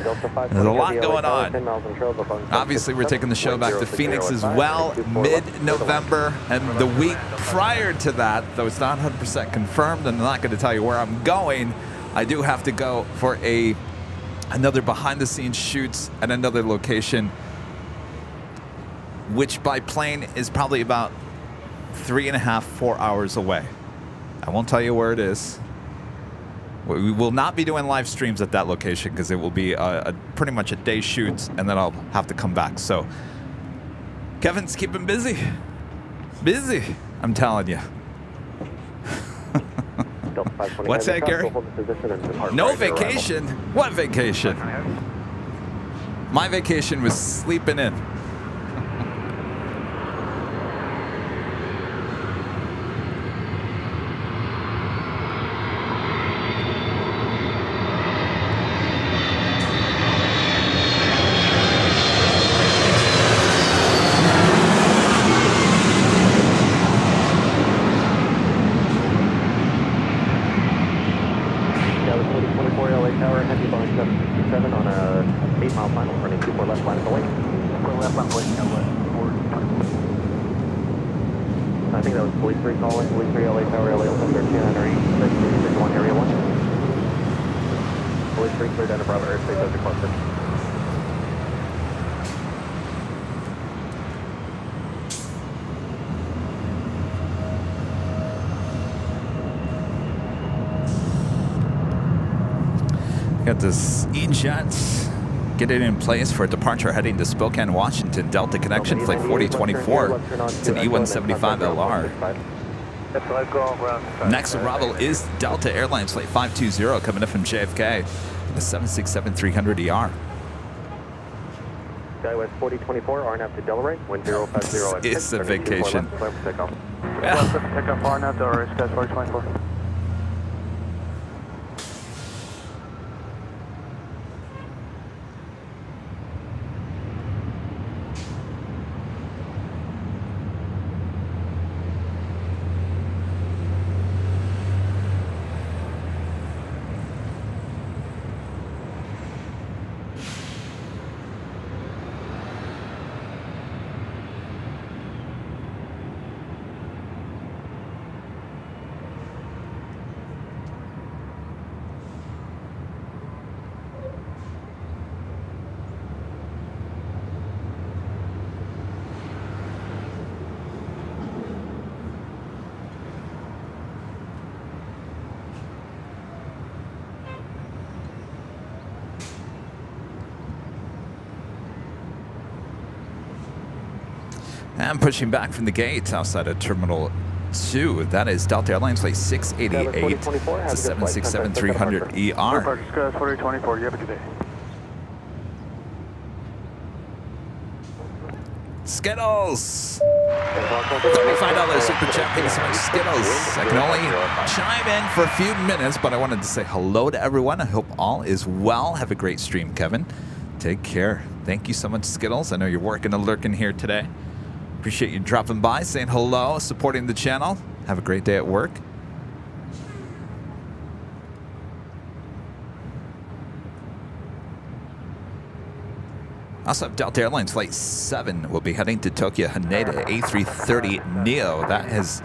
There's a lot going on. Obviously, we're taking the show back to Phoenix as well, mid-November. And the week prior to that, though it's not 100% confirmed, and I'm not going to tell you where I'm going, I do have to go for another behind-the-scenes shoots at another location, which by plane is probably about 3.5, 4 hours away. I won't tell you where it is. We will not be doing live streams at that location because it will be pretty much a day shoot, and then I'll have to come back. So Kevin's keeping busy. Busy, I'm telling you. What's that, Gary? No vacation? What vacation? My vacation was sleeping in. I think that was Police 3 calling, Police 3 LA Tower, LA 1361 Area 1. Police 3 cleared down to Bravo airspace as requested. Got this E-Jet. Get it in place for a departure heading to Spokane, Washington. Delta connection, flight 4024. It's an E175LR. Next arrival is Delta Airlines, flight 520, coming in from JFK. The 767-300ER. Skywest 4024, RNAV to Delray, 1050. It's a vacation. Yeah. Takeoff RNAV to RS, Skywest 4024. And pushing back from the gate outside of Terminal 2. That is Delta Airlines flight 688. It's a 767-300ER. Skywest 4024, you have a good day. Skittles! $25 super chat. Thank you so much, Skittles. I can only chime in for a few minutes, but I wanted to say hello to everyone. I hope all is well. Have a great stream, Kevin. Take care. Thank you so much, Skittles. I know you're working and lurking here today. Appreciate you dropping by, saying hello, supporting the channel. Have a great day at work. Also have Delta Airlines Flight 7 will be heading to Tokyo Haneda A330neo. That has,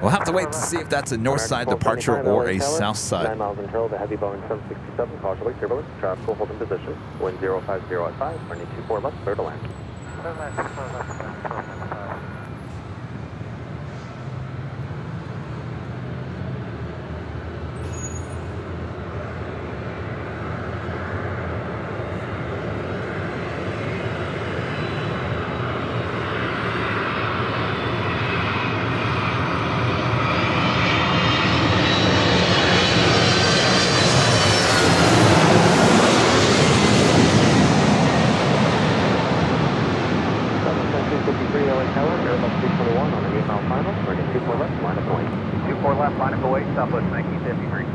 we'll have to wait to see if that's a north side departure or a south side. 9 miles until the heavy Boeing 767, caution turbulence, traffic will hold in position. Wind 050 at 5, running 24 left, clear to land. 24 left, line up away. 24 left, line up away, Southwest 1953.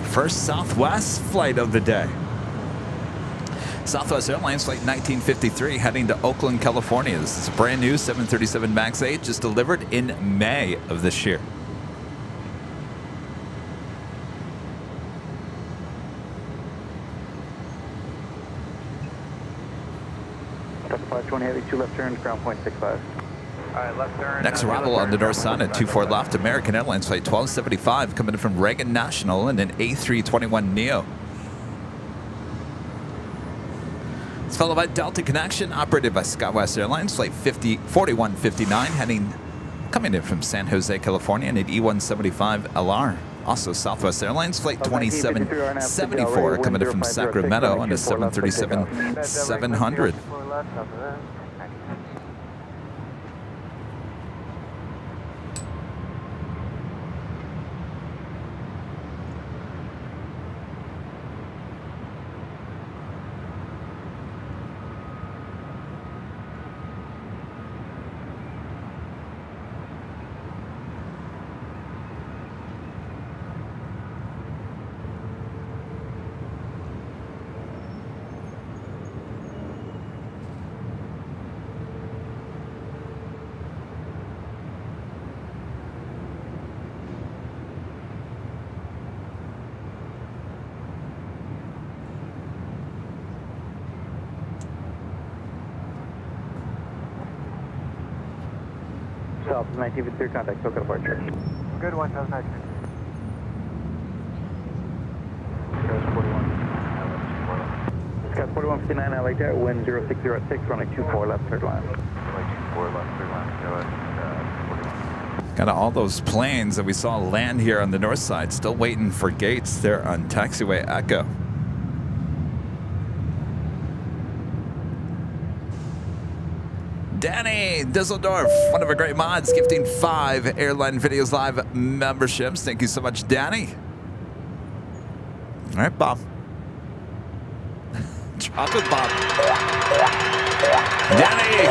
First Southwest flight of the day. Southwest Airlines Flight 1953 heading to Oakland, California. This is a brand new 737 MAX 8 just delivered in May of this year. Delta 520 Heavy, 2 left turns, ground point 65. Alright, left turn. Next arrival on the north side at 24 left, American Airlines Flight 1275 coming in from Reagan National in an A321neo. It's followed by Delta Connection operated by SkyWest Airlines Flight 4159 coming in from San Jose, California in an E175 LR. Also Southwest Airlines Flight 2774 coming in from Sacramento on a 737-700. South 1953, contact SoCal departure. Good one, that was nice. Scott 4159, I like that, wind 060 at 6, runway 24 left, third line. Runway 24 left, third line, go ahead, 41. Kind of all those planes that we saw land here on the north side still waiting for gates there on taxiway Echo. Danny Disseldorf, one of our great mods, gifting 5 Airline Videos Live memberships. Thank you so much, Danny. All right, Bob. Chocolate Bob. Danny,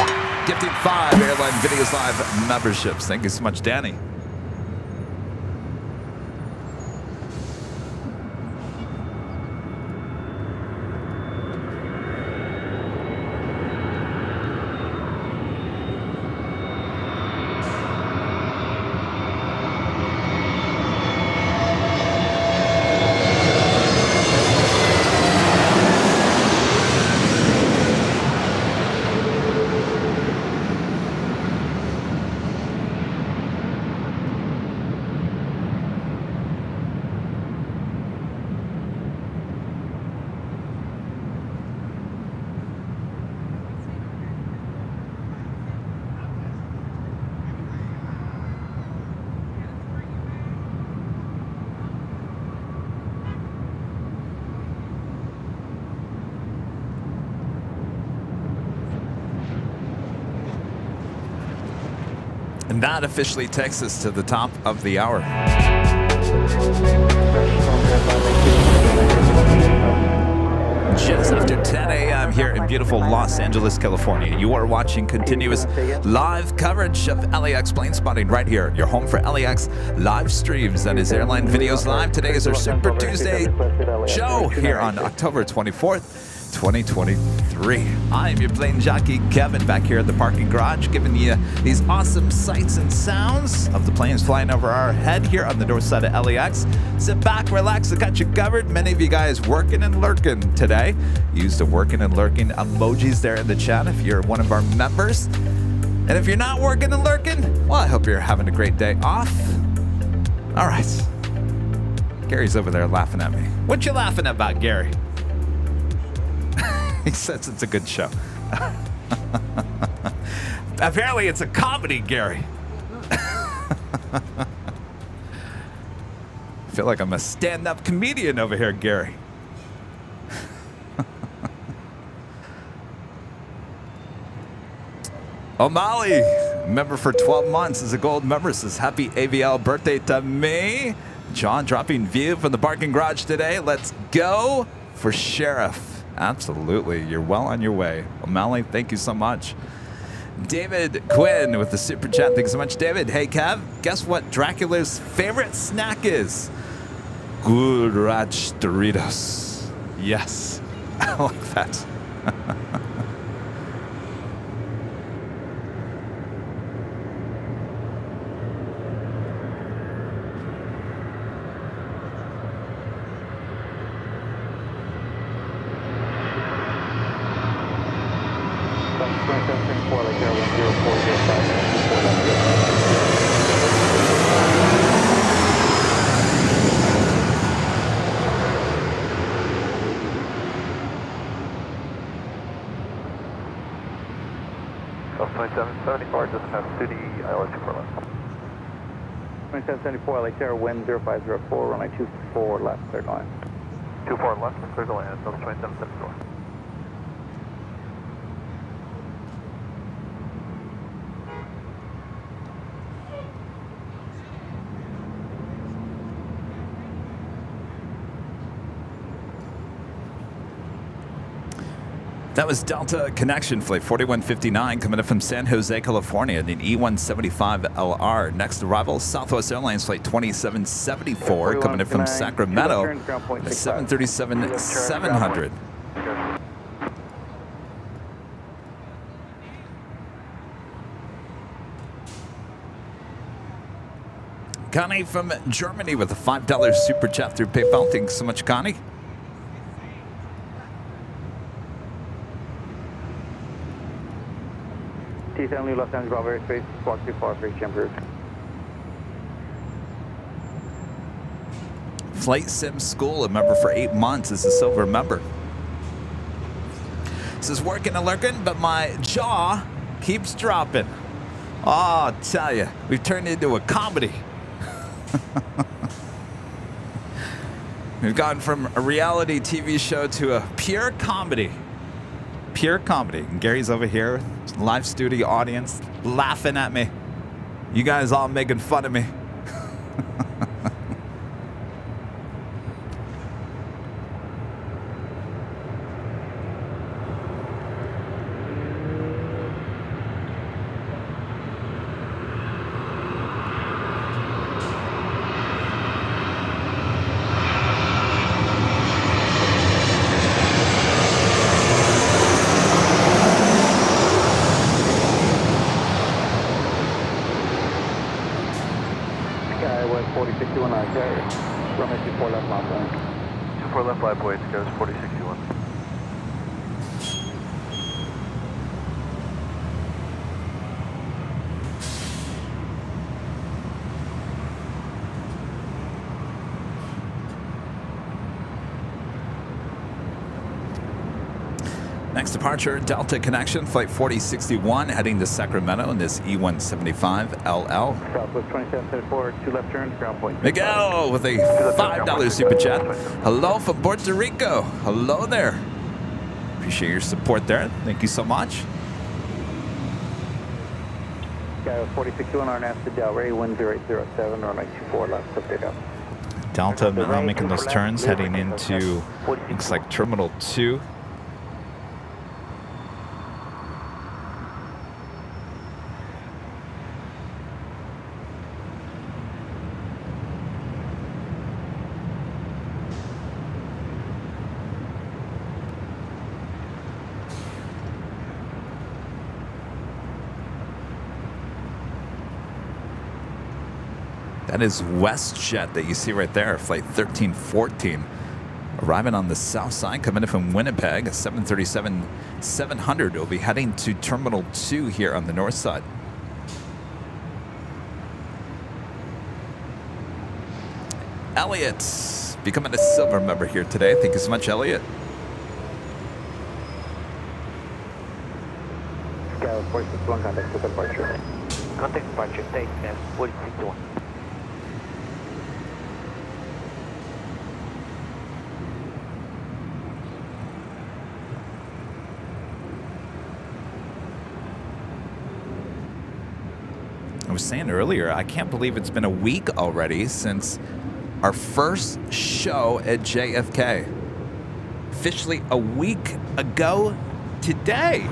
gifting 5 Airline Videos Live memberships. Thank you so much, Danny. And that officially takes us to the top of the hour. Just after 10 a.m. here in beautiful Los Angeles, California. You are watching continuous live coverage of LAX plane spotting right here. Your home for LAX live streams. That is Airline Videos Live. Today is our Super Tuesday show here on October 24th. 2023. I am your plane jockey, Kevin, back here at the parking garage, giving you these awesome sights and sounds of the planes flying over our head here on the north side of LAX. Sit back, relax, I got you covered. Many of you guys working and lurking today. Use the working and lurking emojis there in the chat if you're one of our members. And if you're not working and lurking, well, I hope you're having a great day off. All right. Gary's over there laughing at me. What you laughing about, Gary? He says it's a good show. Apparently it's a comedy, Gary. I feel like I'm a stand-up comedian over here, Gary. Oh, Molly. Member for 12 months is a gold member. Says happy AVL birthday to me. John dropping view from the parking garage today. Let's go for Sheriff. Absolutely. You're well on your way. O'Malley, thank you so much. David Quinn with the super chat. Thanks so much, David. Hey, Kev, guess what Dracula's favorite snack is? Good Raj Doritos. Yes. I like that. South 2774, just pass to the ILS 24 left. 2774, LA Tower, wind 0504, runway 24 left, clear to land. 24 left, clear to land, South 2774. That was Delta Connection Flight 4159 coming up from San Jose, California in an E175LR. Next arrival, Southwest Airlines Flight 2774 coming in from Sacramento, a 737-700. Connie from Germany with a $5 super chat through PayPal. Thanks so much, Connie. T7 Los Angeles Bravo airspace, squawk 24 for Chamber. Flight Sim School, a member for 8 months, is a silver member. Says working and lurking, but my jaw keeps dropping. Oh, I'll tell you, we've turned into a comedy. We've gone from a reality TV show to a pure comedy. Pure comedy. And Gary's over here, live studio audience, laughing at me. You guys all making fun of me. Next departure, Delta Connection, Flight 4061, heading to Sacramento in this E175LL. Southwest 2774, 2 left turns, ground point. Miguel with a $5 super chat. Hello from Puerto Rico. Hello there. Appreciate your support there. Thank you so much. Sky 4061, RNAV to Delray, wind 0807, runway 24 left, update up. Delta now making those turns, heading into, looks like Terminal 2. That is WestJet that you see right there, Flight 1314. Arriving on the south side, coming in from Winnipeg, a 737-700 will be heading to Terminal 2 here on the north side. Elliot, becoming a silver member here today. Thank you so much, Elliot. Sky 461, contact with departure. Contact departure, take 4061. was saying earlier, I can't believe it's been a week already since our first show at JFK. Officially a week ago today.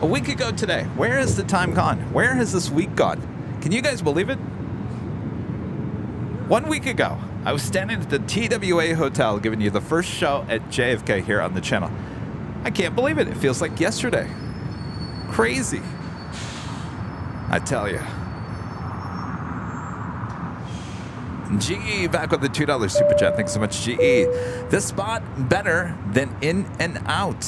A week ago today. Where has the time gone? Where has this week gone? Can you guys believe it? 1 week ago, I was standing at the TWA Hotel giving you the first show at JFK here on the channel. I can't believe it. It feels like yesterday. Crazy. I tell you. GE back with the $2 super chat. Thanks so much, GE. This spot better than in and out.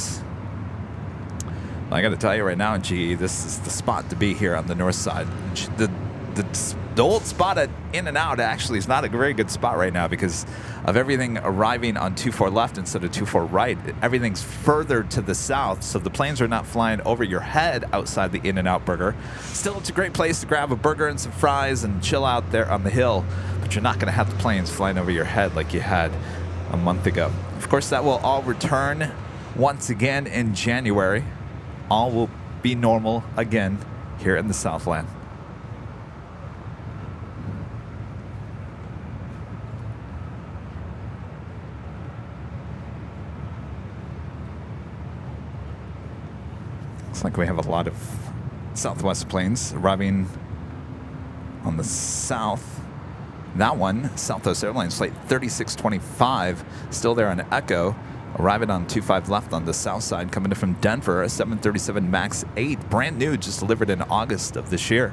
I got to tell you right now, GE, this is the spot to be here on the north side. The old spot at in and out actually is not a very good spot right now because of everything arriving on 24 left instead of 24 right. Everything's further to the south, so the planes are not flying over your head outside the In-N-Out Burger. Still, it's a great place to grab a burger and some fries and chill out there on the hill, but you're not going to have the planes flying over your head like you had a month ago. Of course, that will all return once again in January. All will be normal again here in the Southland. Looks like we have a lot of Southwest planes arriving on the south. That one, Southwest Airlines flight 3625, still there on Echo, arriving on 25 left on the south side, coming in from Denver, a 737 MAX 8, brand new, just delivered in August of this year.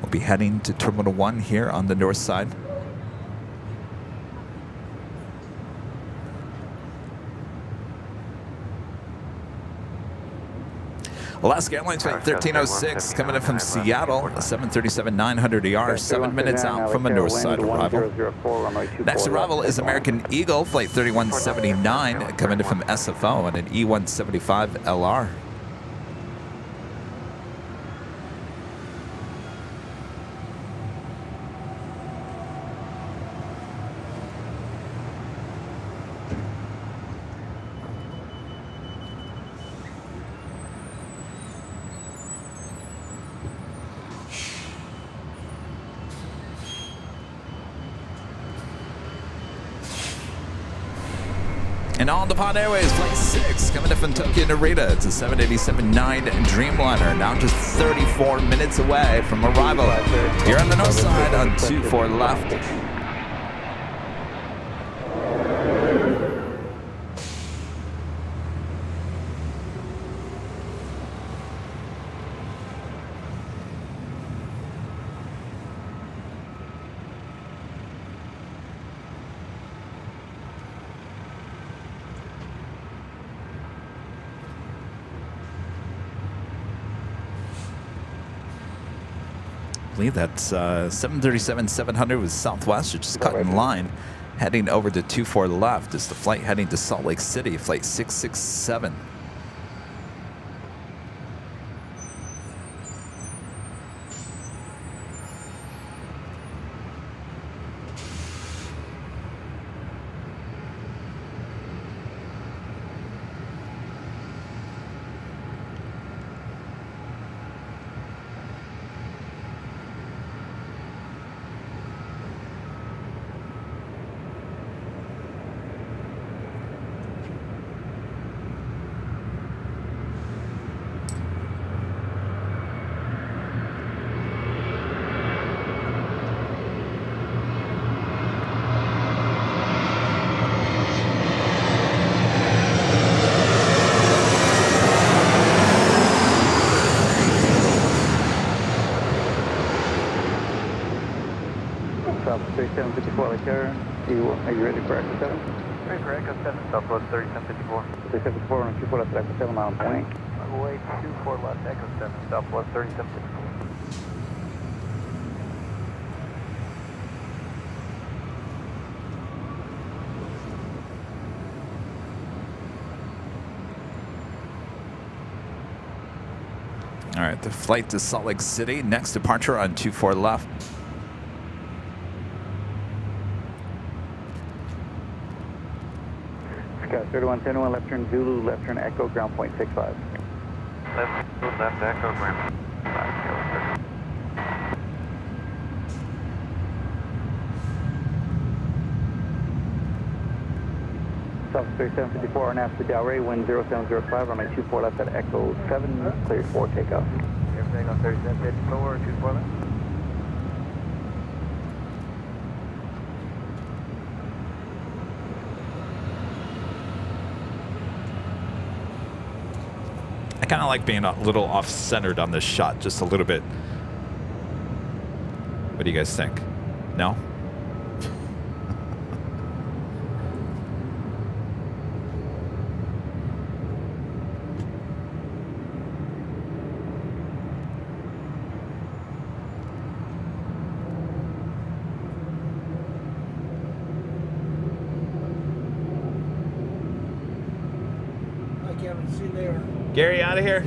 We'll be heading to Terminal 1 here on the north side. Alaska Airlines flight 1306 coming in from Seattle, a 737-900ER, 7 minutes out from a north side arrival. Next arrival is American Eagle flight 3179 coming in from SFO on an E175 LR. And on the Pod Airways, flight 6, coming in from Tokyo Narita. It's a 787-9 Dreamliner, now just 34 minutes away from arrival. Here on the north side on 24 left. I believe that's 737-700 with Southwest, which is cut in line, heading over to 24 left. Is the flight heading to Salt Lake City, flight 667. South 3754 Lake Terror. Are you ready for Echo 7? Ready for Echo 7, Southwest 3754. 3754 on 24 left, Echo 7, mile point. Runway 24 left, Echo 7, Southwest 3754. All right, the flight to Salt Lake City. Next departure on 24 left. Scott 3171, left turn Zulu, left turn Echo, ground point 65. Left echo, ground 5 Kilo. South 3754, RNAV to Delray, wind 0705, runway 24 left at Echo 7, cleared for takeoff. Everything on 3754, 24 left. I kind of like being a little off-centered on this shot, just a little bit. What do you guys think? No? Gary, out of here?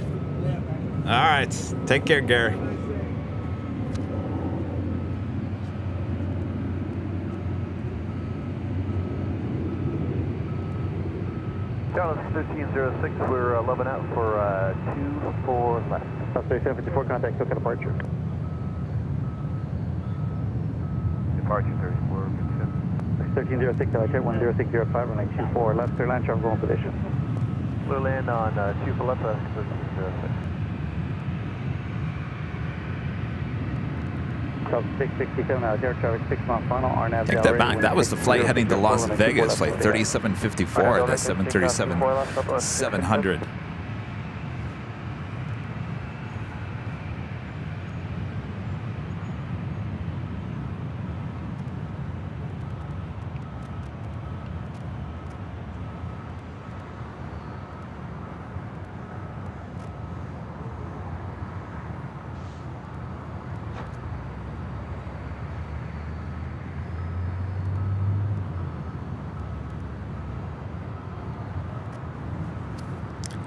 All right. Take care, Gary. Dallas 1306, we're 11 out for 24 left. South 3754, contact Cook at departure. Departure 34, good ship. 1306, check 10605, runway 24 left, clear land, travel position. Clear land on 24 left, 1306. South 667, air traffic 6 mile final, RNAV. Take that back. That was the flight heading to Las Vegas, flight 3754, that's 737-700.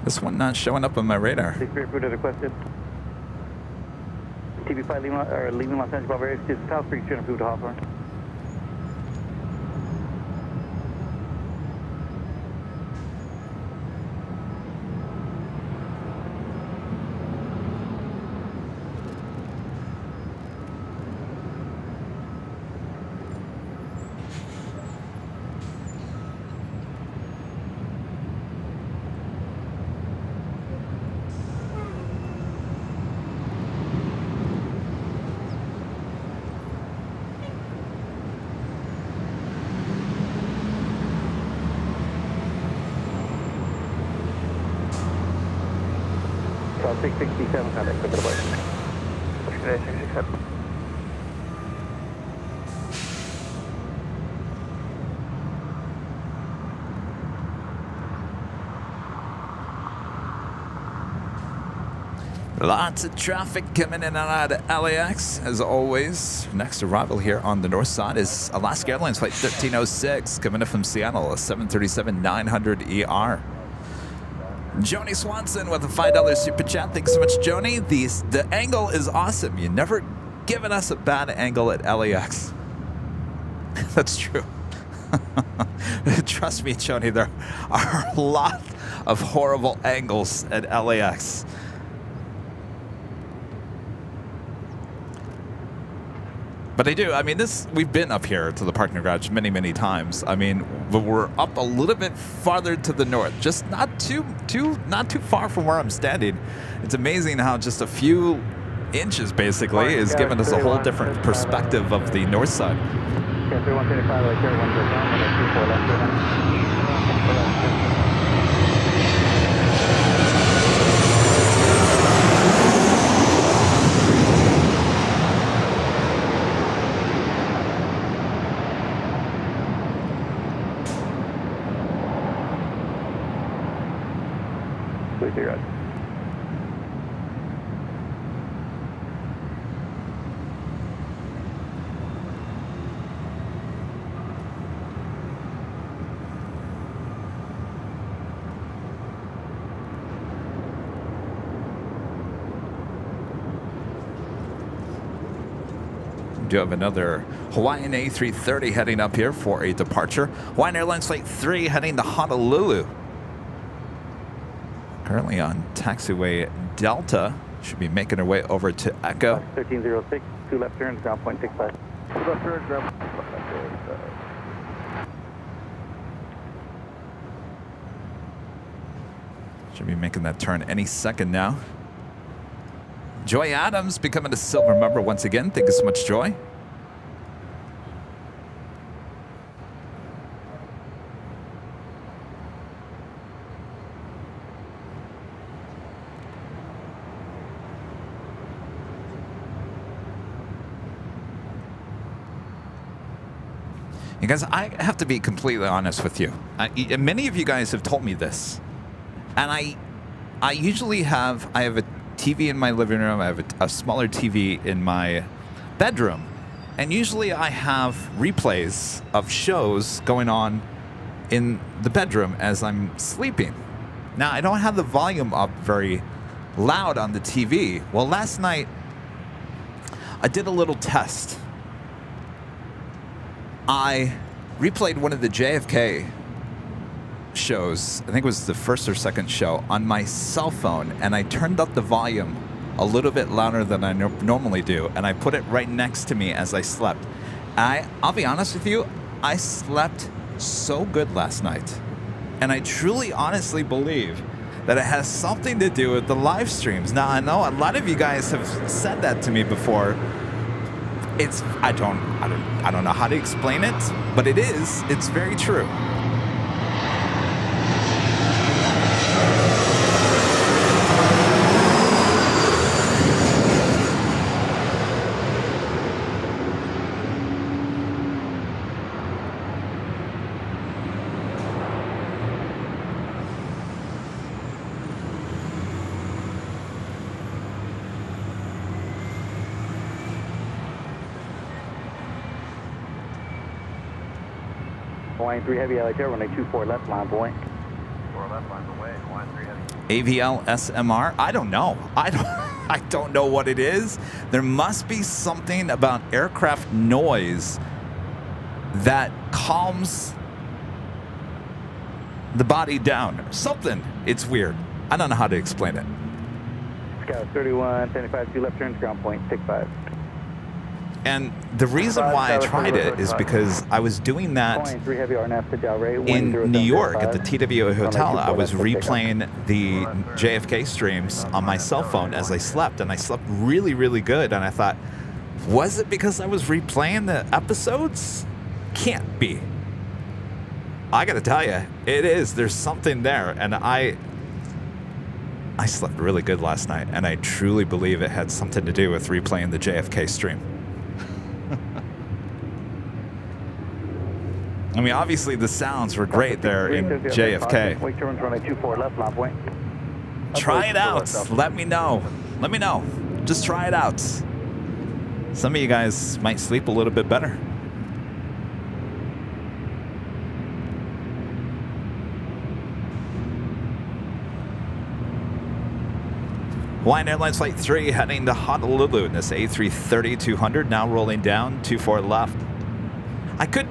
This one not showing up on my radar. Spirit Buddha requested. TV5 leaving Los Angeles, Bavaria, to South Street, Street, Food Hawthorne. South 667, contact Cook at departure. Today 667. Lots of traffic coming in and out of LAX, as always. Next arrival here on the north side is Alaska Airlines flight 1306, coming in from Seattle, a 737-900ER. Joni Swanson with a $5 super chat. Thanks so much, Joni. The angle is awesome. You've never given us a bad angle at LAX. That's true. Trust me, Joni, there are a lot of horrible angles at LAX. But I do. I mean, we've been up here to the parking garage many, many times. I mean, but we're up a little bit farther to the north, just not too far from where I'm standing. It's amazing how just a few inches, basically, is giving us a whole different perspective of the north side. Yeah, 3135, right there, 1 left. Right. do have another Hawaiian A330 heading up here for a departure. Hawaiian Airlines Flight 3 heading to Honolulu. Currently on taxiway Delta. Should be making our way over to Echo. 1306, 2 left turns, ground point 65. 2 left turns, ground. Should be making that turn any second now. Joy Adams becoming a silver member once again. Thank you so much, Joy. You guys, I have to be completely honest with you. Many of you guys have told me this, and I usually have a TV in my living room. I have a smaller TV in my bedroom, and usually I have replays of shows going on in the bedroom as I'm sleeping. Now, I don't have the volume up very loud on the TV. Well, last night I did a little test. I replayed one of the JFK shows, I think it was the first or second show, on my cell phone, and I turned up the volume a little bit louder than I normally do, and I put it right next to me as I slept. I'll be honest with you, I slept so good last night, and I truly honestly believe that it has something to do with the live streams. Now, I know a lot of you guys have said that to me before. I don't know how to explain it, but it's very true. Hawaiian 3 Heavy LA Tower, runway 24 left, line point. 4 left, lines away. Hawaiian 3 Heavy. AVL SMR? I don't know. I don't know what it is. There must be something about aircraft noise that calms the body down. Something. It's weird. I don't know how to explain it. Scout 31, 75, 2 left turns, ground point 65. And the reason why I tried it is because I was doing that in New York at the TWA Hotel. I was replaying the JFK streams on my cell phone as I slept, and I slept really, really good. And I thought, was it because I was replaying the episodes? Can't be. I got to tell you, it is. There's something there. And I slept really good last night, and I truly believe it had something to do with replaying the JFK stream. I mean, obviously the sounds were great there in JFK. Try it out. Let me know. Let me know. Just try it out. Some of you guys might sleep a little bit better. Hawaiian Airlines Flight 3 heading to Honolulu in this A330-200, now rolling down, 24 left. I could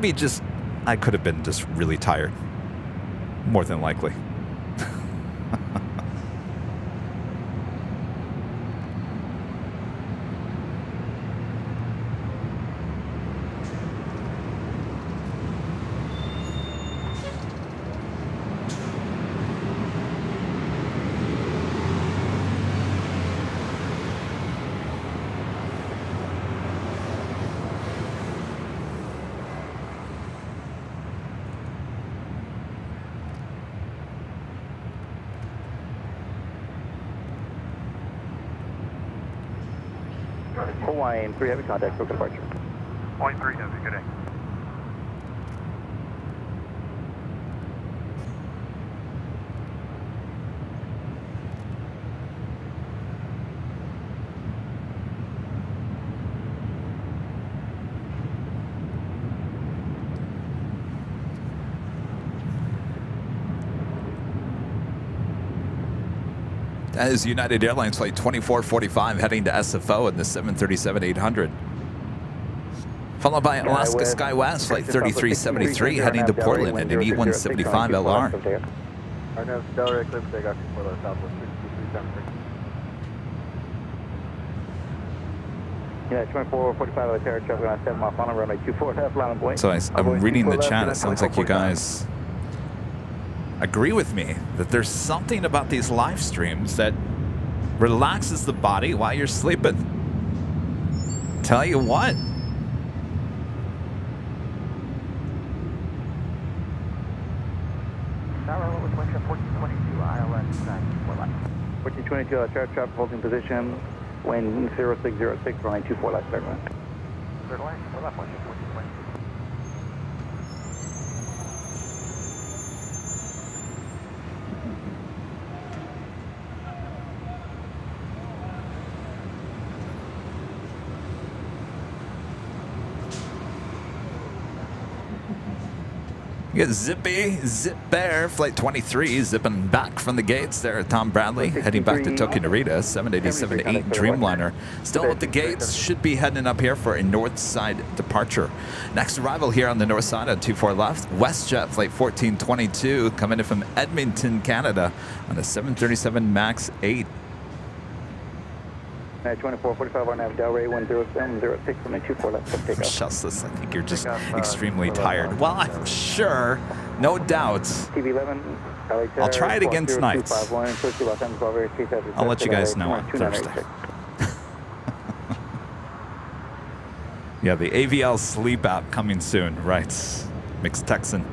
have been just really tired, more than likely. Hawaiian 3 Heavy, contact for departure. Hawaiian 3 Heavy, good day. That is United Airlines Flight 2445 heading to SFO in the 737-800. Followed by Alaska SkyWest, flight 3373, heading to Portland at an E175 LR. RNAV Delray, clear for takeoff, 24 left, Southwest 6373. Yeah, 2445 of the terror traffic on 7 off on runway 24 left, line of point. So I'm reading the chat. It sounds like you guys agree with me that there's something about these live streams that relaxes the body while you're sleeping. Tell you what. Tower, what was wind chill 1422, ILS 94 left. 1422, terror traffic holding position, wind 0606, runway 24 left, clear to land. Clear to land, 4 left, wind chill 1422. You got Zippy, Zip Bear, flight 23, zipping back from the gates there. Tom Bradley heading back to Tokyo Narita, 787-8 Dreamliner. Still at the gates, should be heading up here for a north side departure. Next arrival here on the north side on 24 left, WestJet flight 1422 coming in from Edmonton, Canada on a 737 MAX 8. 2445 RNAV Delray 10706 runway 24 left, takeoff. Shustless, I think you're just extremely tired. Well, I'm sure, no doubt. TV11, I'll try it again tonight. I'll let you guys know on Thursday. Yeah, the AVL sleep app coming soon, right? Mixed Texan.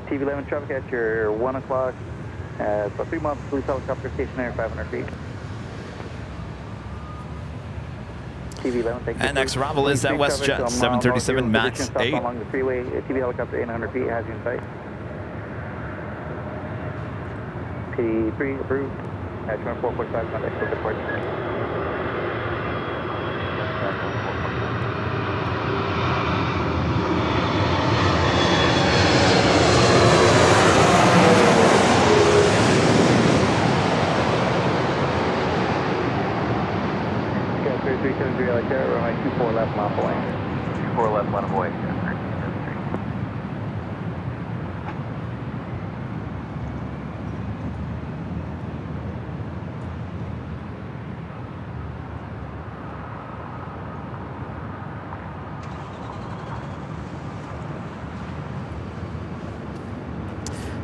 TV11 traffic at your 1 o'clock. For 3 months, police helicopter stationary 500 feet. TV11, thank you. And next arrival is that WestJet 737 MAX 8. Along the freeway, TV helicopter 800 feet has you in sight. P3 approved. At 2445 contact with the port. Runway 24 left, mile away. 24 left, line of way.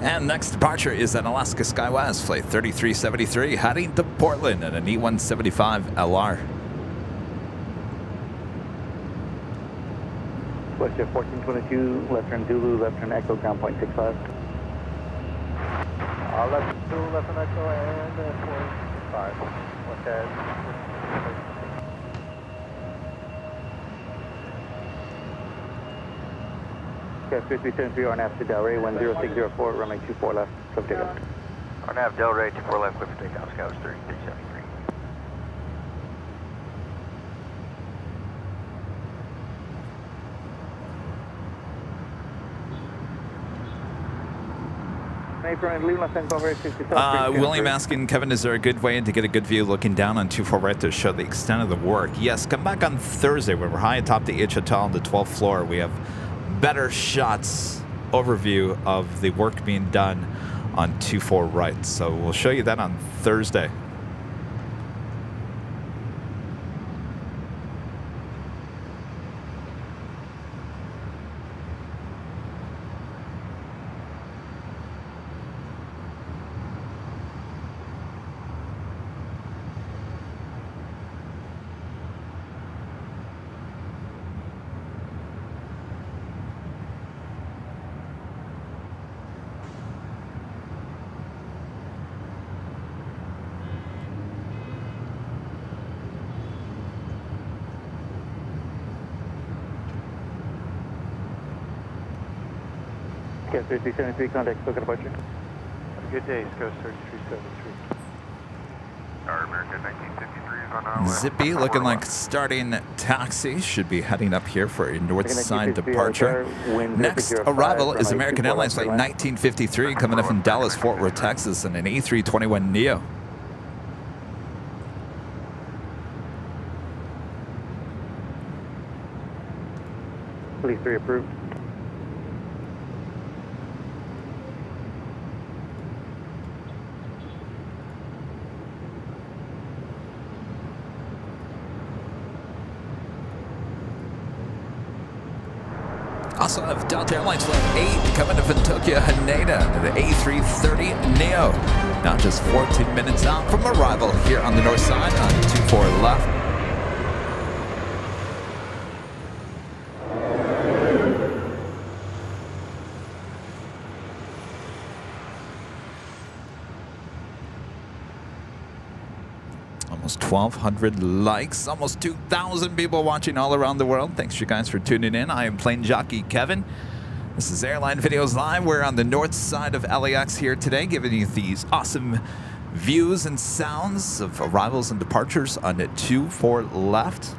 And next departure is an Alaska SkyWest flight 3373 heading to Portland at an E175 LR. WestJet 1422, left turn Zulu, left turn Echo, ground point 65. Left Zulu, left turn Echo, and 45. WestJet. Okay, 5373 RNAV to Delray 10604, runway 24 left, clear for takeoff. RNAV Delray 24 left, clear for takeoff, Scout 3373. William asking, Kevin, is there a good way to get a good view looking down on 24 right to show the extent of the work? Yes, come back on Thursday when we're high atop the H Hotel on the 12th floor. We have better shots, overview of the work being done on 24 right. So we'll show you that on Thursday. Yes, 3373, contact Spoken departure. Have a good day, East Coast 3373. Our American 1953 is on our way. Zippy looking like starting taxi. Should be heading up here for a north side departure. Next arrival is American Airlines flight 1953 coming in from Dallas, Fort Worth, Texas, and an A321neo. Police 3 approved. Also have Delta Airlines Flight 8 coming in from Tokyo, Haneda, the A330neo. Now just 14 minutes out from arrival here on the north side on 24 left. Almost 1,200 likes, almost 2,000 people watching all around the world. Thanks you guys for tuning in. I am Plane Jockey Kevin. This is Airline Videos Live. We're on the north side of LAX here today, giving you these awesome views and sounds of arrivals and departures on the 24 left.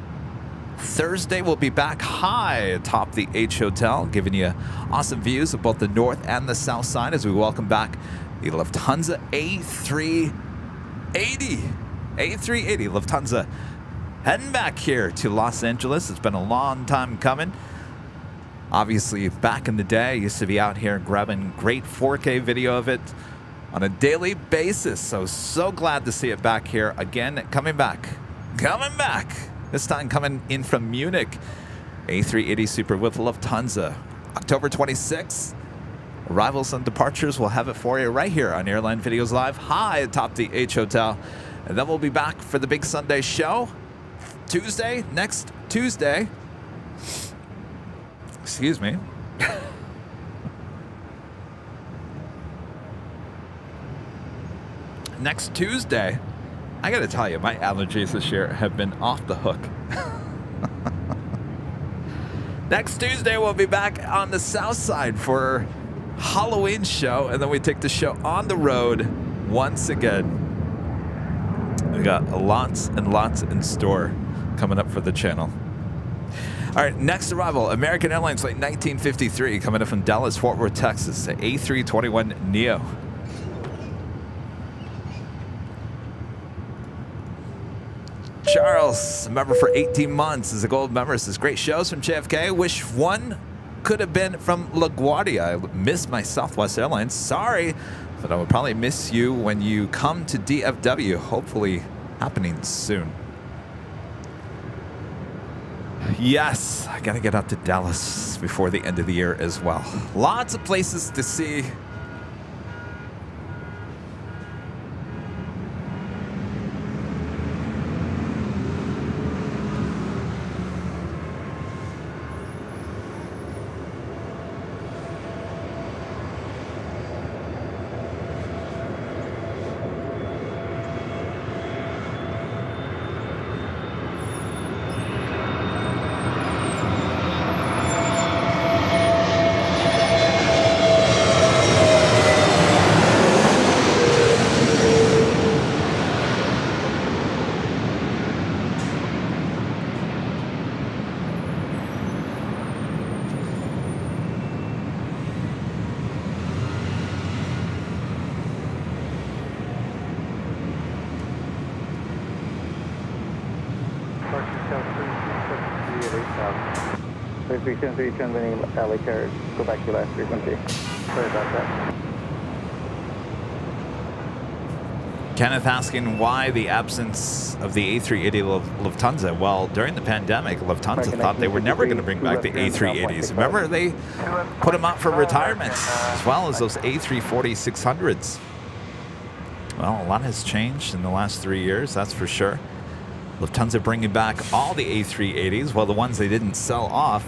Thursday we'll be back high atop the H Hotel, giving you awesome views of both the north and the south side as we welcome back the Lufthansa A380. A380 Lufthansa heading back here to Los Angeles. It's been a long time coming. Obviously, back in the day, I used to be out here grabbing great 4K video of it on a daily basis. So glad to see it back here again. Coming back. This time coming in from Munich. A380 Super with Lufthansa. October 26th. Arrivals and departures, we'll have it for you right here on Airline Videos Live, high atop the H Hotel. And then we'll be back for the big Sunday show. Next Tuesday. Excuse me. Next Tuesday. I gotta tell you, my allergies this year have been off the hook. Next Tuesday, we'll be back on the south side for Halloween show. And then we take the show on the road once again. We got lots and lots in store coming up for the channel. All right, next arrival, American Airlines flight 1953 coming up from Dallas, Fort Worth, Texas, the A321neo. Charles, a member for 18 months, is a gold member. Says great shows from JFK. Wish one could have been from LaGuardia. I miss my Southwest Airlines. Sorry. But I will probably miss you when you come to DFW, hopefully happening soon. Yes, I gotta get out to Dallas before the end of the year as well. Lots of places to see. Transmitting LA carriage. Go back to your last frequency. Sorry about that. Kenneth asking why the absence of the A380 Lufthansa. Well, during the pandemic, Lufthansa thought they were never going to bring back the A380s. Remember, they put them up for retirement, as well as those A340-600s. Well, a lot has changed in the last 3 years, that's for sure. Lufthansa bringing back all the A380s, well, the ones they didn't sell off.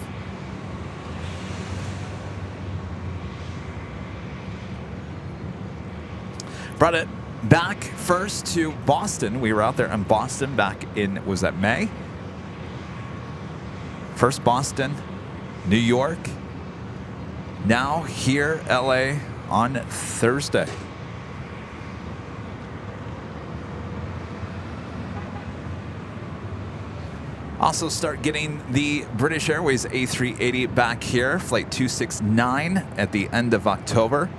Brought it back first to Boston. We were out there in Boston back in, was that May? First Boston, New York, Now here, LA, on Thursday. Also start getting the British Airways A380 back here, flight 269 at the end of October.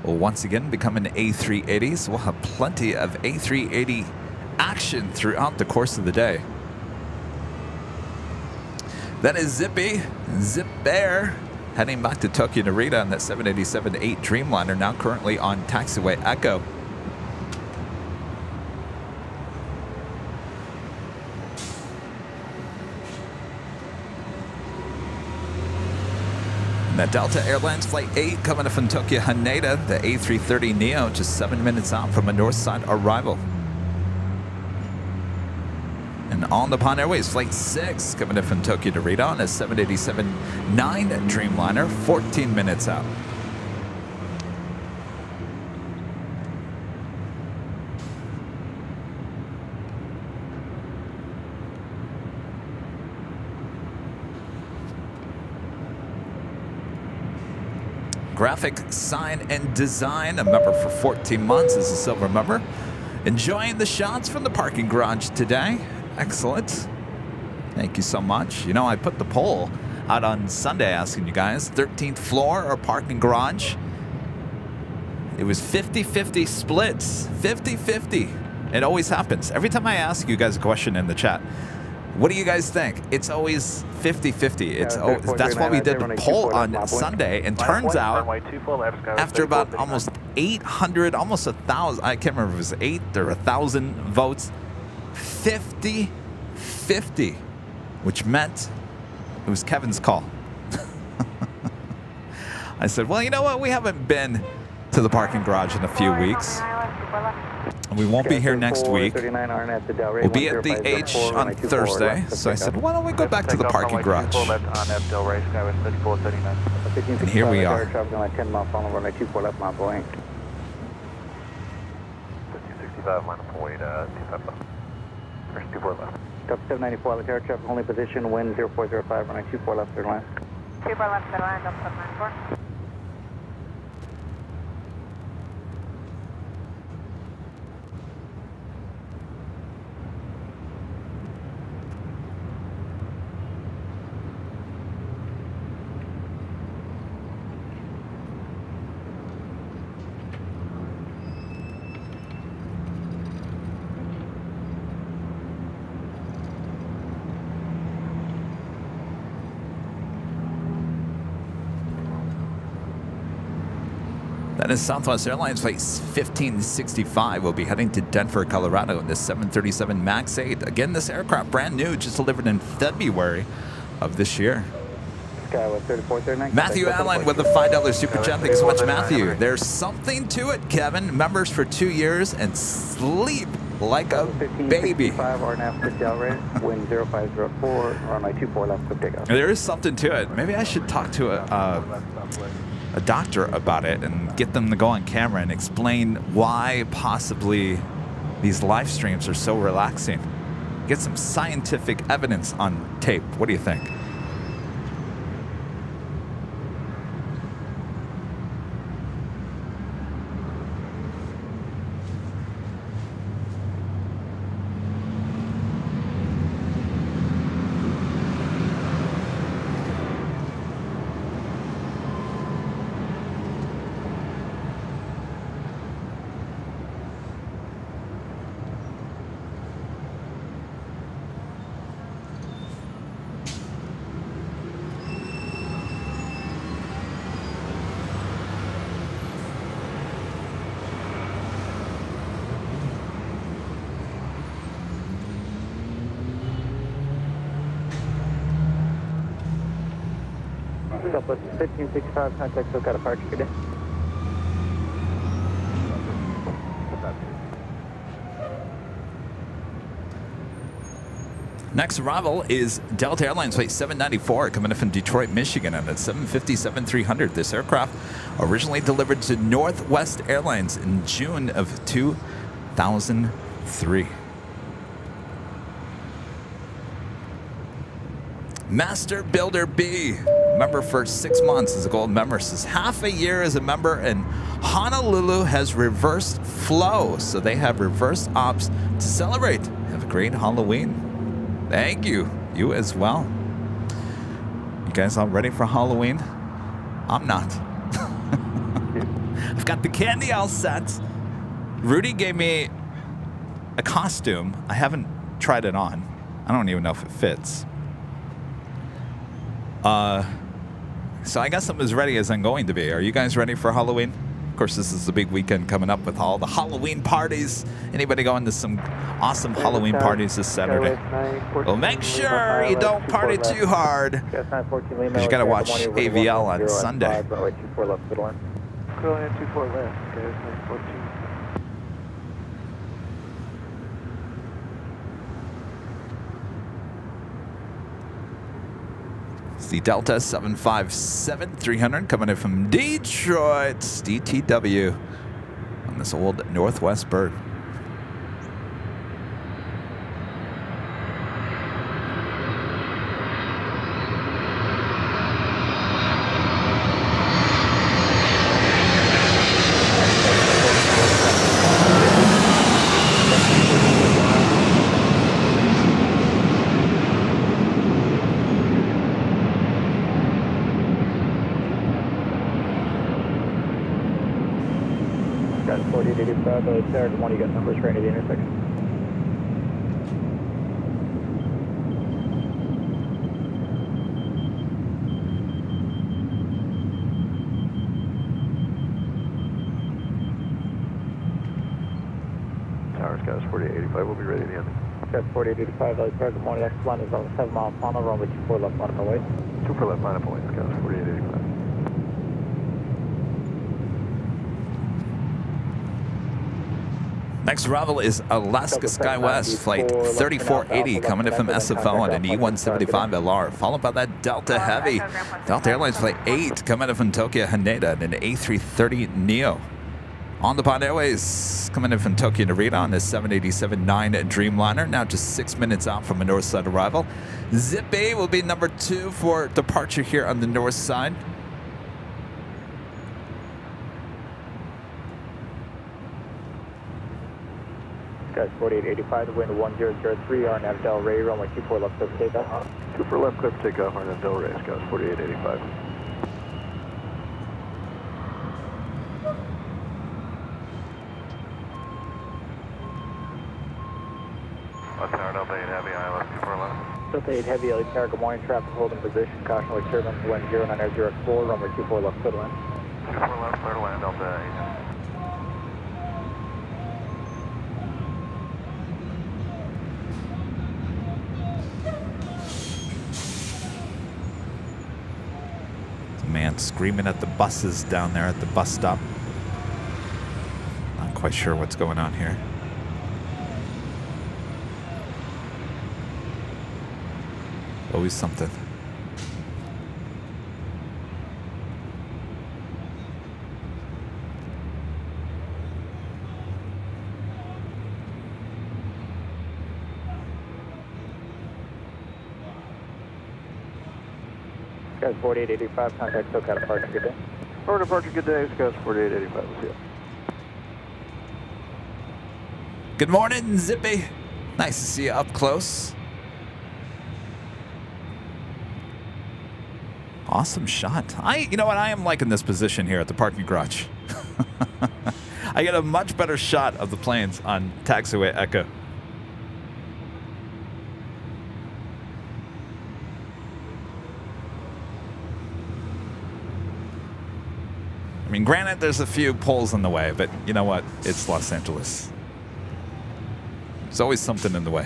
Will once again become an A380, so we'll have plenty of A380 action throughout the course of the day. That is Zippy, Zip Bear, heading back to Tokyo Narita on that 787-8 Dreamliner, now currently on taxiway Echo. And that Delta Airlines Flight 8 coming up from Tokyo Haneda, the A330neo, just 7 minutes out from a north side arrival. And All Nippon Airways Flight 6 coming in from Tokyo Narita on a 787-9 Dreamliner, 14 minutes out. Graphic Sign and Design, a member for 14 months, is a silver member. Enjoying the shots from the parking garage today. Excellent. Thank you so much. You know, I put the poll out on Sunday asking you guys, 13th floor or parking garage? It was 50-50 splits. 50-50. It always happens. Every time I ask you guys a question in the chat, what do you guys think? It's always 50-50. That's why we did the poll on Sunday, and turns out after about almost 800, almost 1,000, I can't remember if it was 8 or 1,000 votes, 50-50, which meant it was Kevin's call. I said, well, you know what? We haven't been to the parking garage in a few weeks. We won't be here next week. We'll be at the H on Thursday. So I said, why don't we go back to the parking garage? And here we are. 794 left air traffic, only position, wind 0405, runway 24 left, third line. 24 left, third line, 794. That is Southwest Airlines Flight 1565. We'll be heading to Denver, Colorado in the 737 MAX 8. Again, this aircraft brand new, just delivered in February of this year. Matthew Allen with a $5 super chat. Thanks so much, Matthew. There's something to it, Kevin. Members for 2 years and sleep like a baby. There is something to it. Maybe I should talk to a doctor about it and get them to go on camera and explain why possibly these live streams are so relaxing. Get some scientific evidence on tape. What do you think? Southwest 1565, contact SoCal departure, good day. Next arrival is Delta Airlines Flight 794 coming in from Detroit, Michigan on a 757-300. This aircraft originally delivered to Northwest Airlines in June of 2003. Master Builder B. Member for 6 months as a gold member. Says half a year as a member, and Honolulu has reversed flow. So they have reverse ops to celebrate. Have a great Halloween. Thank you. You as well. You guys all ready for Halloween? I'm not. I've got the candy all set. Rudy gave me a costume. I haven't tried it on. I don't even know if it fits. So I guess I'm as ready as I'm going to be. Are you guys ready for Halloween? Of course, this is the big weekend coming up with all the Halloween parties. Anybody going to some awesome Halloween parties this Saturday? Well, make sure you don't party too hard, because you got to watch AVL on Sunday. Curling 24 left, guys, 914. It's the Delta 757-300 coming in from Detroit, DTW, on this old Northwest bird. Good morning, you got numbers for any of the intersection. Towers, guys, 4885, we'll be ready at the end. Got 4885, good morning, next line is on the 7 mile final, runway 24 left, line up away. 24 left, line up away, guys, 4885. Next arrival is Alaska SkyWest Flight 3480 coming in from SFO on an E175LR, followed by that Delta Heavy. Delta Airlines Flight 8 coming in from Tokyo Haneda and an A330neo. On the Pod Airways coming in from Tokyo Narita on a 787-9 Dreamliner, now just 6 minutes out from a north side arrival. Zippy will be number 2 for departure here on the north side. Guys, 4885, wind 1003, RNAV Del Rey, runway 24 left, clear for takeoff. 24 left, clear for takeoff, RNAV Del Rey, guys, 4885. Tower Delta 8 Heavy, ILS 24 left. Delta 8 Heavy, LA Tower, good morning, traffic holding position, caution with turbulence, wind 0904, runway 24 left, clear to land. 24 left, clear to land, Delta 8. Man screaming at the buses down there at the bus stop. Not quite sure what's going on here. Always something. Guys, 4885, contact SoCal departure, good day. Forward departure, good day, guys, 4885, we'll see you. Good morning, Zippy. Nice to see you up close. Awesome shot. You know what? I am liking this position here at the parking garage. I get a much better shot of the planes on taxiway Echo. I mean, granted, there's a few poles in the way, but you know what? It's Los Angeles. There's always something in the way.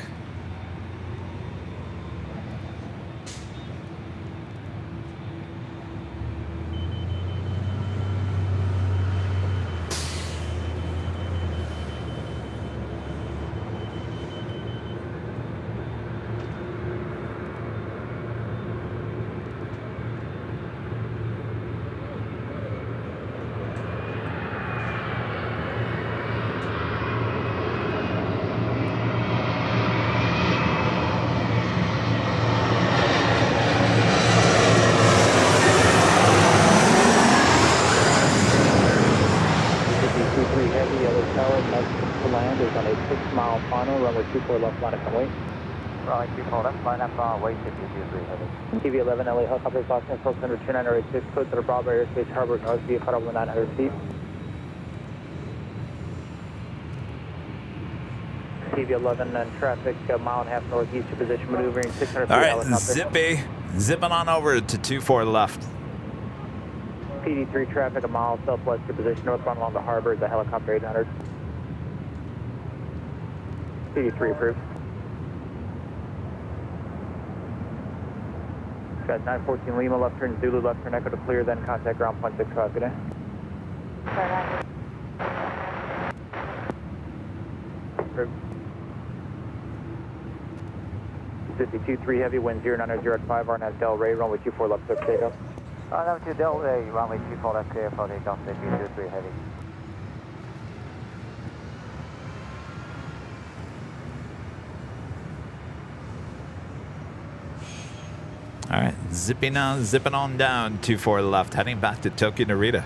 53 Heavy, LA Tower, next to land is on a 6-mile final, runway 24 left, line up and wait. Runway 24 left, line up, wait, 53 Heavy. TV 11, LA helicopter, Boston, approach under 2986, code to the Bravo airspace, harbor north, via cut over 900 feet. TV 11 and traffic, a mile and a half northeast to position, maneuvering 600 feet. All right, helicopter. zipping on over to 24 left. PD3 traffic, a mile southwest to position, northbound along the harbor, the helicopter 800. PD3 approved. Got 914 Lima, left turn Zulu, left turn Echo to clear, then contact ground point 65 today. 52-3 Heavy, wind 090 at 5, RNAV Del Rey, runway 24 left, clear for takeoff. Runway 2 Del Rey, runway 24 left, clear for takeoff, 53 Heavy. All right, zipping on down 24 left, heading back to Tokyo Narita.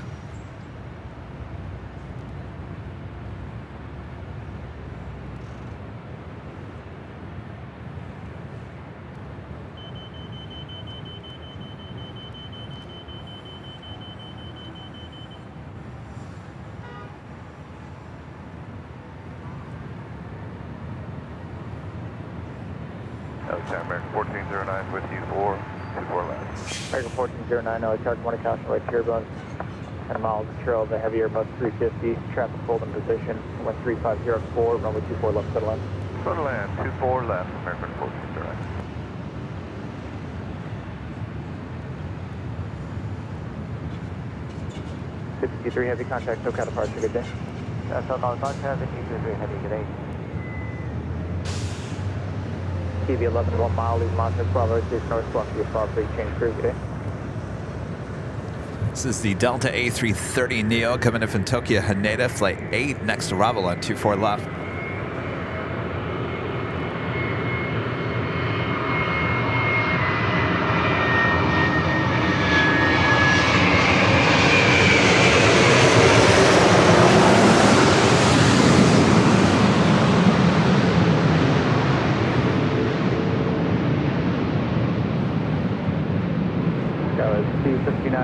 American 1409 with you for 24 left. American 1409, no, charge 1 caution right turbulence. And a mile of the trail of the heavy Airbus 350, traffic hold in position, 13504, runway 24 left, clear to land. Clear to land, 24 left, American 1409. Fifty-three Heavy, contact SoCal departure, good day. SoCal departure, 53 Heavy, good day. TV 11, 1 mile, leave Montes Bravo, station north, block via Bravo, please change crew, good day. This is the Delta A330 Neo coming in from Tokyo Haneda, flight 8, next arrival on 24 left.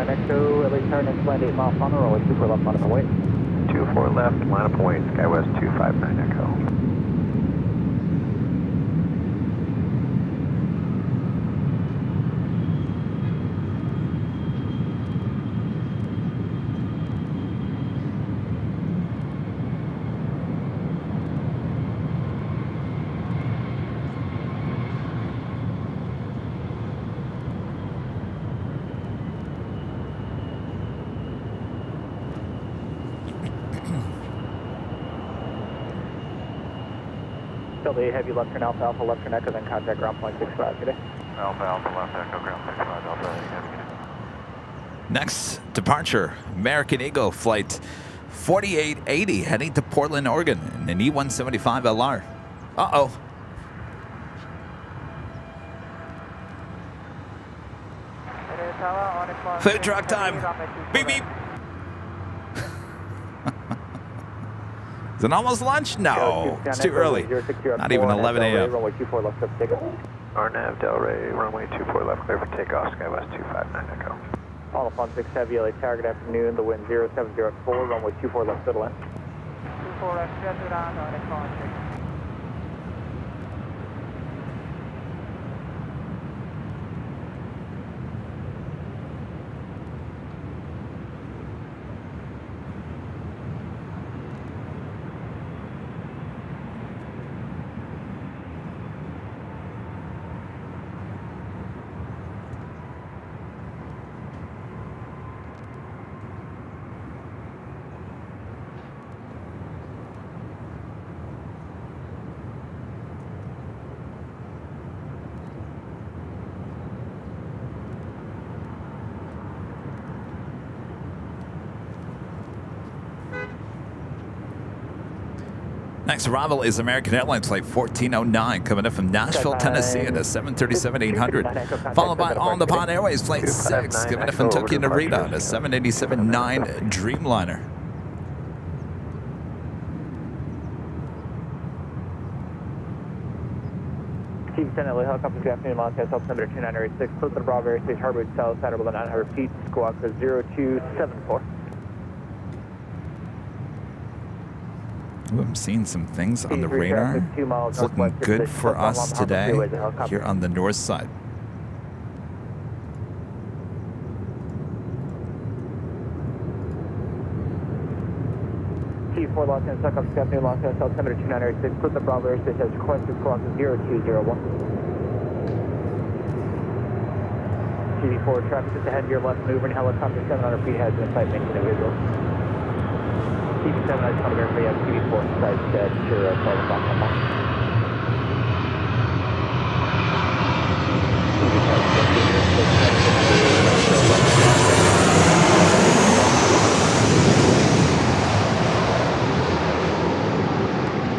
Echo, LA Tower, next land 8 mile final, runway 24 left, line up and wait. 24 left, line up and wait, Skywest 259 Echo. Delta Heavy, left turn Alpha Alpha, left turn Echo, then contact ground point 65 today. Alpha Alpha left Echo, ground 65, Delta Heavy. Next departure, American Eagle flight 4880 heading to Portland, Oregon in an E175 LR. Uh-oh. Food truck time. Beep, beep. Is it almost lunch? No, it's too early. Not even 11 a.m. Runway 24 left, clear for takeoff. RNAV Del Rey, runway 24 left, clear for takeoff, Skywest 259 Echo. All up on 6 Heavy, LA Tower, good afternoon, the wind 070 at 4, runway 24 left, clear to land. 24 left, clear to land, on departure. Next arrival is American Airlines flight 1409 coming in from Nashville, Tennessee at a 737-800, followed by On the Pond Airways flight 6 coming in from Tokyo Narita at a 787-9 Dreamliner. TV10 LA helicopter, good afternoon, Montana, altimeter 2986, close to the Bravo Airspace, Harbor South, Saturday below 900 feet, squawk 0274. Ooh, I'm seeing some things on the radar. It's looking good for us today here on the north side. T4 Los Angeles, helicopter, good afternoon, Los Angeles, altimeter 2986, close to the Bravo Airspace, has requested squawk 0201. TV4 traffic just ahead of your left, maneuvering helicopter 700 feet, has been sight, making a visual. TV7, I just want to verify you have TV4 in sight, sure, 12 o'clock on mark.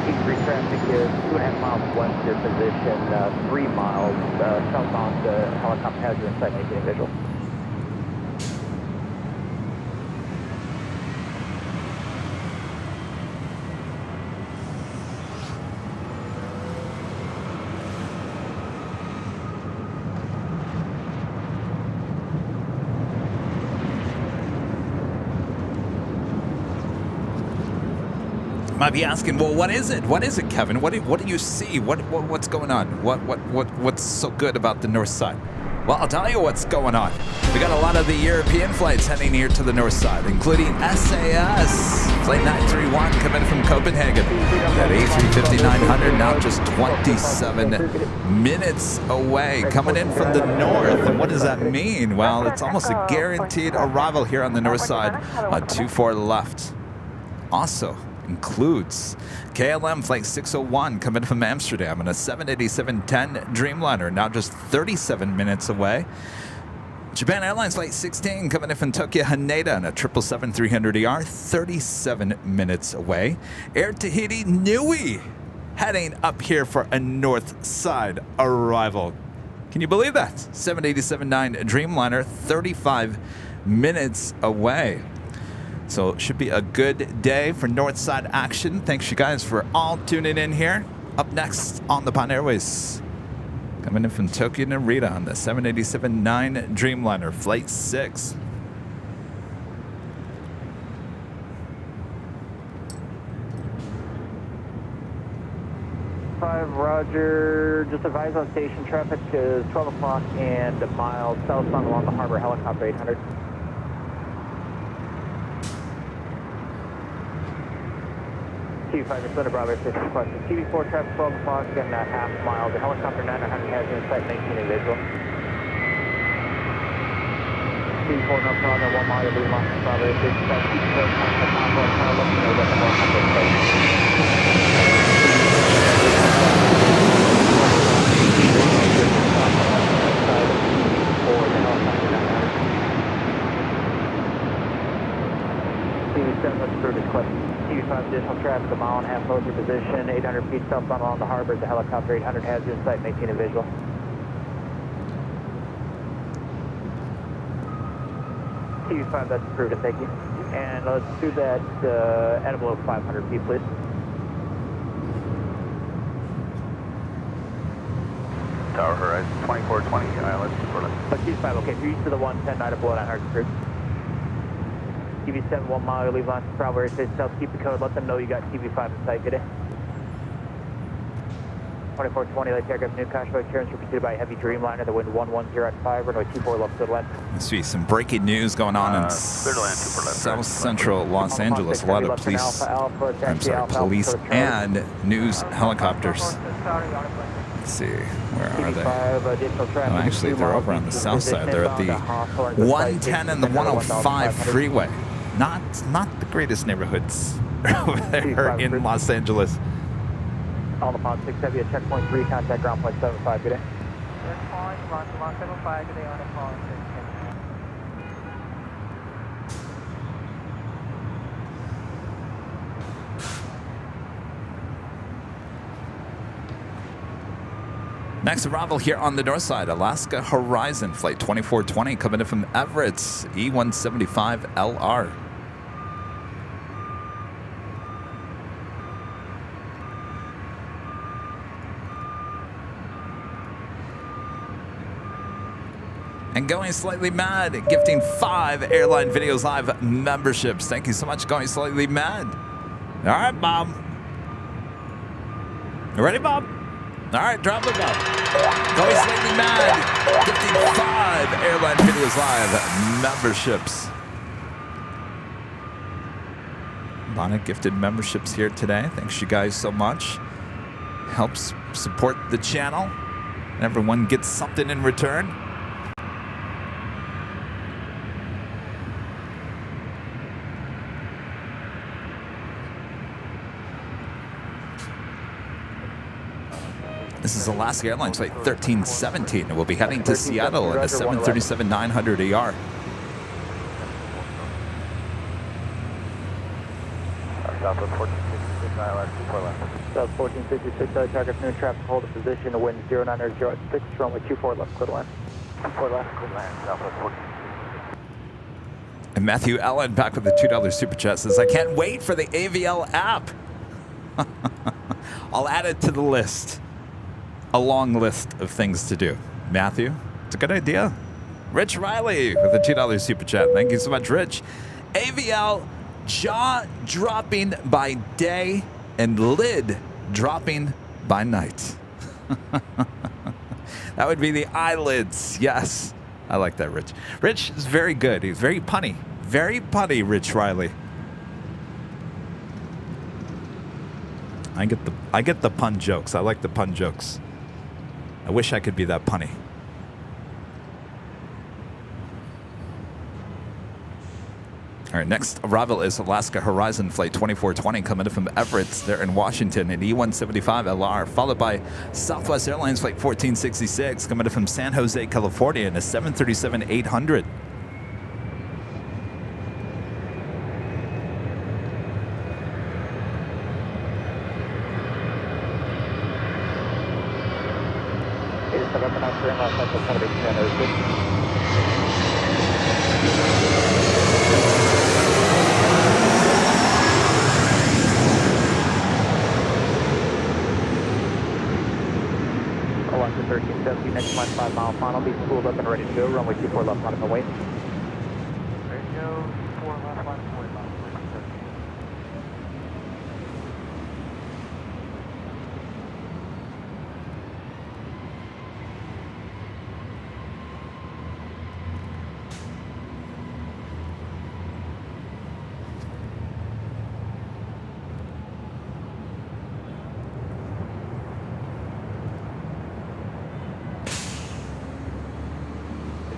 T3 traffic is 2.5 miles west of your position, 3 miles southbound, helicopter has you in sight, making a visual. Might be asking, well, what is it? What is it, Kevin? What do you see? What's going on? What's so good about the north side? Well, I'll tell you what's going on. We got a lot of the European flights heading here to the north side, including SAS Flight 931 coming from Copenhagen. That A350-900 now just 27 minutes away, coming in from the north. And what does that mean? Well, it's almost a guaranteed arrival here on the north side on 24 left. Also includes KLM Flight 601 coming from Amsterdam and a 787-10 Dreamliner, now just 37 minutes away. Japan Airlines Flight 16 coming in from Tokyo Haneda and a 777-300ER, 37 minutes away. Air Tahiti Nui heading up here for a north side arrival. Can you believe that? 787-9 Dreamliner, 35 minutes away. So it should be a good day for Northside action. Thanks you guys for all tuning in here. Up next on the Pan Airways, coming in from Tokyo Narita on the 787-9 Dreamliner Flight 6. Roger, just advise on station traffic is 12 o'clock and miles southbound along the harbor, helicopter 800. TV5, Minnesota Bravo Station requested. TV4 traffic 12 o'clock and half mile. The helicopter 900 has you in sight, maintaining visual. TV4 no problem, 1 mile, you'll be lost in Bravo Station. TV4 contact convoy, let me know that the helicopter is safe. TV7, let's approve this question. TV5 additional traffic, a mile and a half over your position, 800 feet southbound along the harbor. The helicopter 800 has you in sight, maintaining visual. TV5, that's approved, thank you. And let's do that at below 500 feet, please. Tower Horizon 2420, ILS Portland. TV5, okay, for east to the 110, not below 900, approved. TV7, 1 mile, leave launch Bravo Airspace South, keep the code, let them know you got TV5 in sight, good day. 2420, light aircraft, new Koshbo clearance were preceded by a heavy Dreamliner, the wind 110 at 5, runway 24 left to the left. I see some breaking news going on in South Central Los Angeles. A lot of police and news helicopters. Let's see, where are they? Oh, actually, they're over on the south side. They're at the 110 and the 105 freeway. Not the greatest neighborhoods over there in Los Angeles. On the pod 6 heavy at checkpoint 3, contact ground point 75, good day. Checkpoint 175, good day on the pod 6. Next arrival here on the north side, Alaska Horizon Flight 2420 coming in from Everett, E175LR. And Going Slightly Mad, gifting 5 Airline Videos Live memberships. Thank you so much, Going Slightly Mad. All right, Bob. You ready, Bob? All right, drop it, Bob. Going Slightly Mad, gifting 5 Airline Videos Live memberships. A lot of gifted memberships here today. Thanks you guys so much. Helps support the channel. And everyone gets something in return. This is Alaska Airlines flight 1317, and we'll be heading to Seattle in a 737-900 ER. Southwest 1466, ILS 24 left. South 1466, target noon traffic, hold a position, wind 090 at 6, runway 24 left, clear to land. 24 left, clear to land, Southwest 1466. And Matthew Allen back with the $2 super chat says, I can't wait for the AVL app. I'll add it to the list. A long list of things to do. Matthew, it's a good idea. Rich Riley with the $2 super chat. Thank you so much, Rich. AVL jaw dropping by day and lid dropping by night. That would be the eyelids. Yes. I like that, Rich. Rich is very good. He's very punny. Very punny, Rich Riley. I get the pun jokes. I like the pun jokes. I wish I could be that punny. All right, next arrival is Alaska Horizon Flight 2420 coming in from Everett. They're in Washington in E175 LR, followed by Southwest Airlines Flight 1466 coming in from San Jose, California in a 737-800. Alaska 1370, next line 5 mile final, be spooled up and ready to go, runway 24 left, line up and wait. Radio 4 left, line up and wait,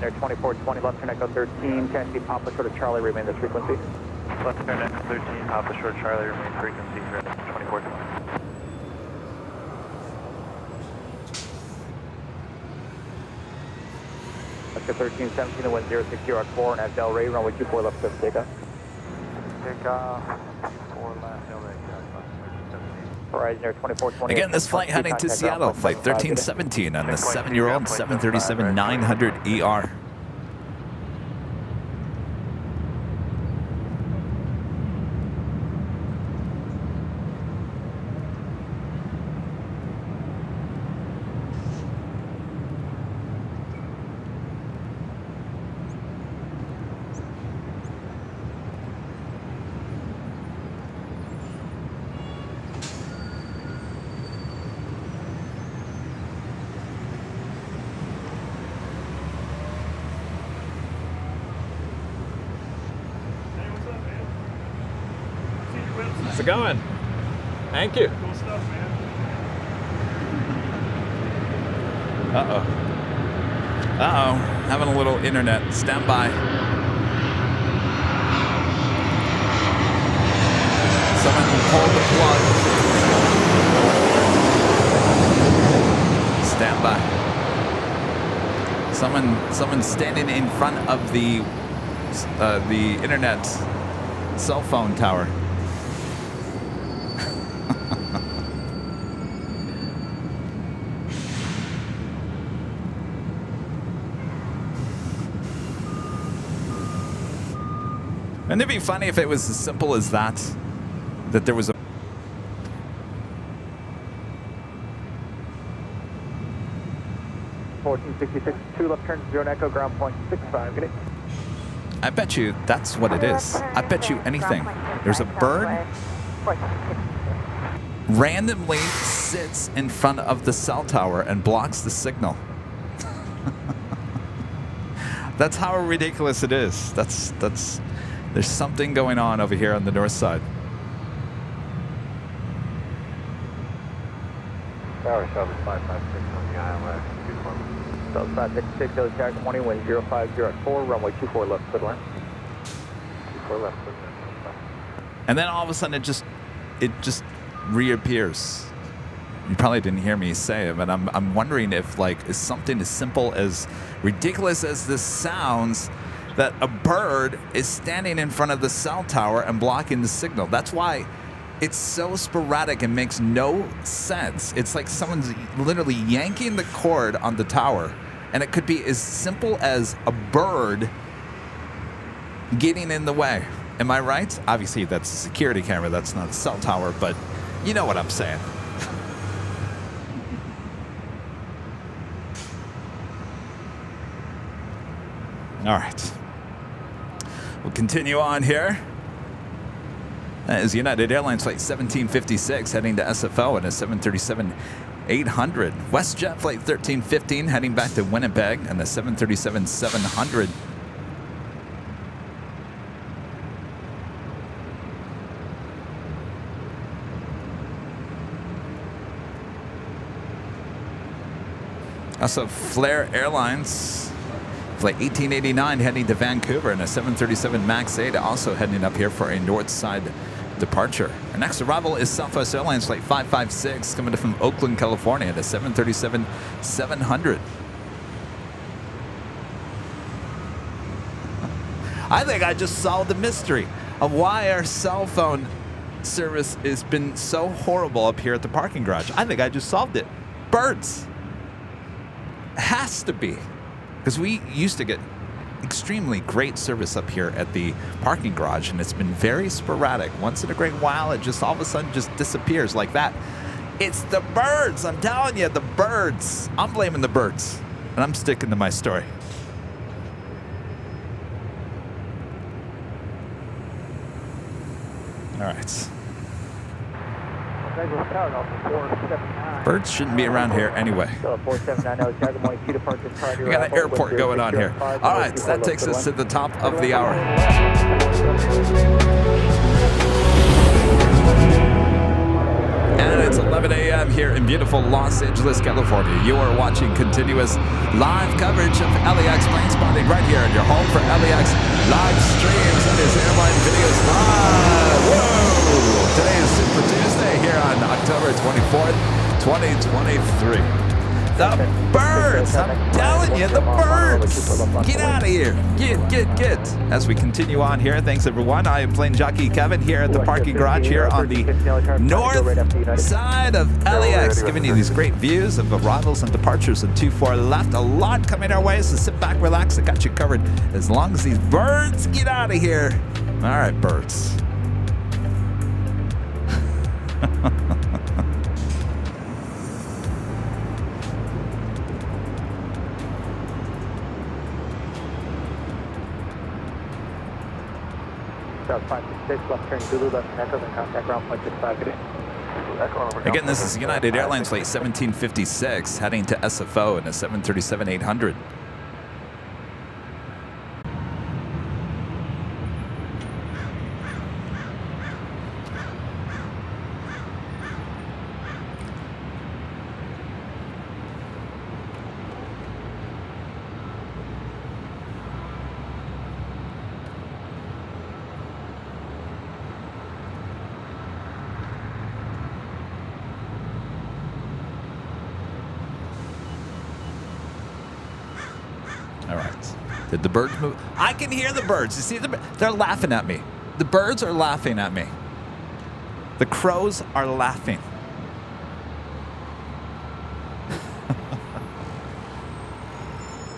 Air 2420, left turn echo 13, taxi Papa short of Charlie, remain this frequency. Left turn echo 13, Papa short Charlie, remain frequency, 2420. Alaska 1317, the wind 060 at 4, and at Del Rey, runway 24 left, cliff takeoff. Takeoff, 4 left, Del Rey, Horizon Air 2420. Again, this flight heading to Seattle, flight 1317 on the 7-year-old 737-900 ER. How's it going? Thank you. Cool stuff, man. Uh-oh. Uh-oh. Having a little internet. Stand by. Someone pull the plug. Stand by. Someone standing in front of the internet cell phone tower. Wouldn't it be funny if it was as simple as that? That there was a... 1466, 2 left turn, 0 echo, ground point 65. Good day. I bet you that's what it is. I bet you anything. There's a bird randomly sits in front of the cell tower and blocks the signal. That's how ridiculous it is. There's something going on over here on the north side. Tower 7556 on the ILS. 556, tag 20, wind 050 at 4, runway 24 left, clear to land. 24 left, clear to land. And then all of a sudden it just reappears. You probably didn't hear me say it, but I'm wondering if is something as simple as ridiculous as this sounds, that a bird is standing in front of the cell tower and blocking the signal. That's why it's so sporadic and makes no sense. It's like someone's literally yanking the cord on the tower, and it could be as simple as a bird getting in the way. Am I right? Obviously, that's a security camera. That's not a cell tower, but you know what I'm saying. All right. We'll continue on here. That is United Airlines flight 1756 heading to SFO and a 737-800. WestJet flight 1315 heading back to Winnipeg and the 737-700. Also, Flair Airlines flight 1889 heading to Vancouver and a 737 MAX 8 also heading up here for a north side departure. Our next arrival is Southwest Airlines flight 556 coming from Oakland, California at a 737-700. I think I just solved the mystery of why our cell phone service has been so horrible up here at the parking garage. I think I just solved it. Birds. Has to be. Because we used to get extremely great service up here at the parking garage, and it's been very sporadic. Once in a great while, it just all of a sudden just disappears like that. It's the birds. I'm telling you, the birds. I'm blaming the birds. And I'm sticking to my story. All right. Birds shouldn't be around here anyway. We got an airport going on here. All right, so that takes us to the top of the hour. And it's 11 a.m. here in beautiful Los Angeles, California. You are watching continuous live coverage of LAX plane spotting right here at your home for LAX live streams. That is Airline Videos Live. Whoa! Today is Super Tuesday here on October 24th, 2023. The birds! I'm telling you, the birds! Get out of here! Get! As we continue on here, thanks everyone. I am Plane Jockey Kevin here at the parking garage here on the north side of LAX, giving you these great views of arrivals and departures in 24 left. A lot coming our way, so sit back, relax. I got you covered as long as these birds get out of here. All right, birds. South 566, left turn Zulu, left echo, then contact ground point 65. Good day. Again, this is United Airlines flight 1756 heading to SFO in a 737-800. All right. Did the birds move? I can hear the birds. You see, they're laughing at me. The birds are laughing at me. The crows are laughing.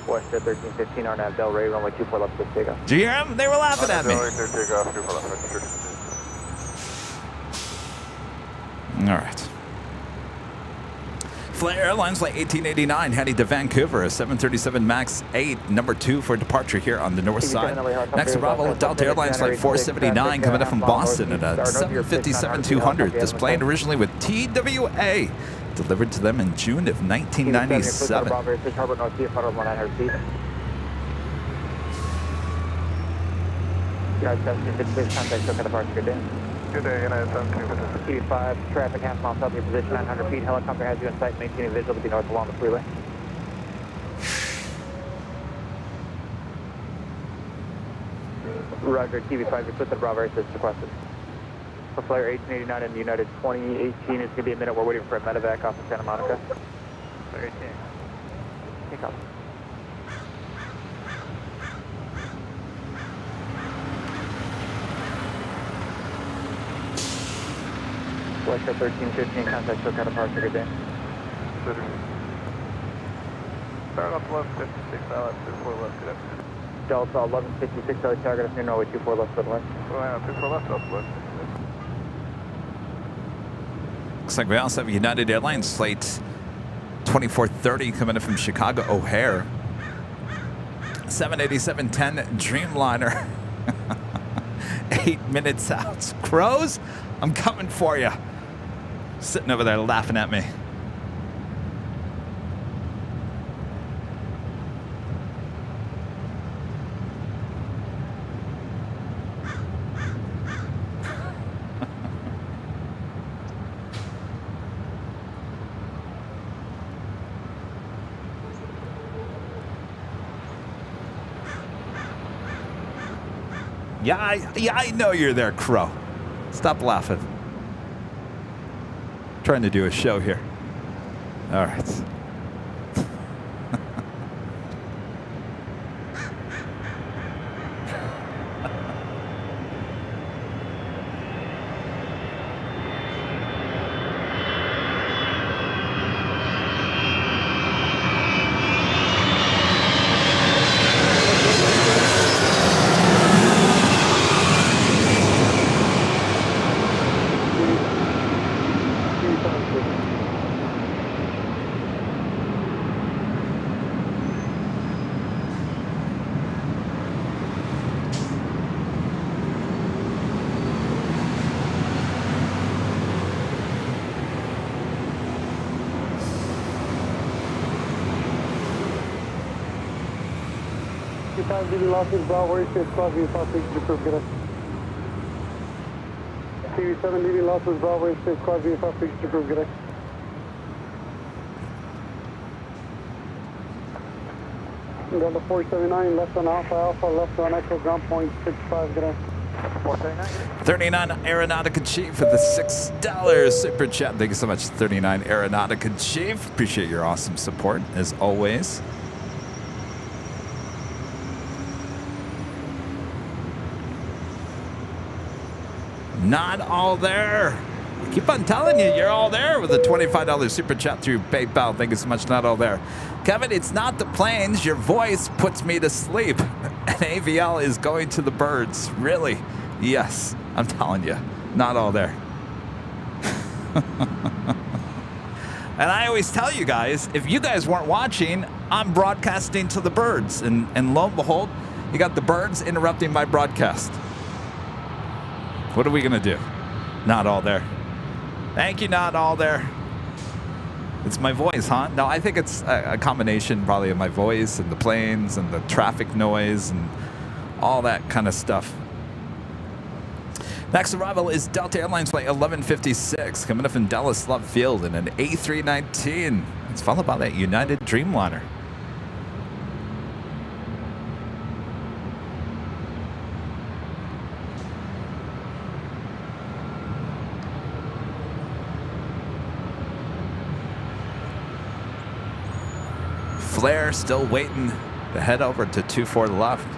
West 1315, RNAV Del Rey, runway 24 left, good takeoff. Did you hear them? They were laughing at me. All right. Flair Airlines Flight 1889 heading to Vancouver, a 737 MAX 8, number 2 for departure here on the north side. Next arrival, Delta Airlines Flight 479 coming up from Boston at a 757-200. This plane originally with TWA, delivered to them in June of 1997. Good day, United 72. T5, traffic half mile south of your position, 900 feet. Helicopter has you in sight, maintaining visual to be north along the freeway. Roger, TV5, you're with the Bravo assist requested. For Flyer 1889 and United 2018, it's going to be a minute. We're waiting for a medevac off of Santa Monica. Flyer 18. Take off. Western 1315, contact SoCal departure, good day. Start off 1156, left, 24 left, good afternoon. Delta 1156, LA Tower, good afternoon, Norway 24 left, good left. 24 left, southwest. Looks like we also have United Airlines Flight 2430 coming in from Chicago O'Hare. 787-10 Dreamliner. 8 minutes out. Crows, I'm coming for you. Sitting over there laughing at me. Yeah, I know you're there, Crow. Stop laughing. Trying to do a show here. All right. TV losses, Bravo, safe cross view, fast to prove, get us. TV7 DD losses, Bravo, safe cross view, fast to prove, get us. Delta 479, left on Alpha, Alpha, left on Echo, ground point 65, get us. 39 Aeronautica Chief for the $6 super chat. Thank you so much, 39 Aeronautica Chief. Appreciate your awesome support, as always. Not all there. I keep on telling you, you're all there with a $25 super chat through PayPal. Thank you so much, not all there. Kevin, it's not the planes. Your voice puts me to sleep. And AVL is going to the birds. Really? Yes, I'm telling you, not all there. And I always tell you guys, if you guys weren't watching, I'm broadcasting to the birds. And lo and behold, you got the birds interrupting my broadcast. What are we going to do? Not all there. Thank you, not all there. It's my voice, huh? No, I think it's a combination probably of my voice and the planes and the traffic noise and all that kind of stuff. Next arrival is Delta Airlines Flight 1156 coming up from Dallas Love Field in an A319. It's followed by that United Dreamliner. Flair still waiting to head over to 24 left.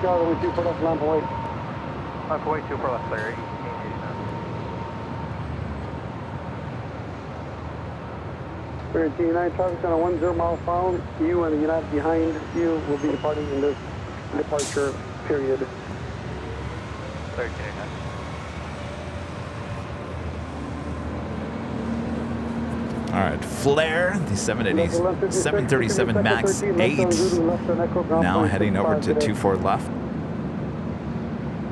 Tower, runway 24 left, lamp away. Lamp away, 24 left, clear. 1889, traffic on a 10 mile found. You and the United behind you will be departing in this departure period. 1389. All right, flare, the 737 MAX 8. Now heading over to 24 left.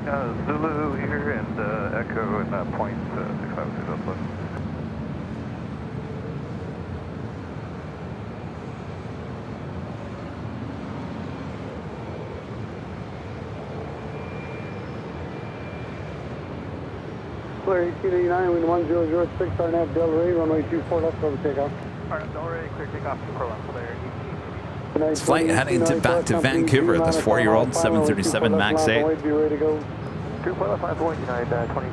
Zulu here and Echo and point 652 left. Flare 1889, wind 1006, RNAV Del Rey, runway 24 left, over takeoff. Alright, Del Rey, clear takeoff, 24 left, clear. This flight heading back to Vancouver, this 4-year-old 737 MAX 8. Be ready to go. 24 left, 5 United 20.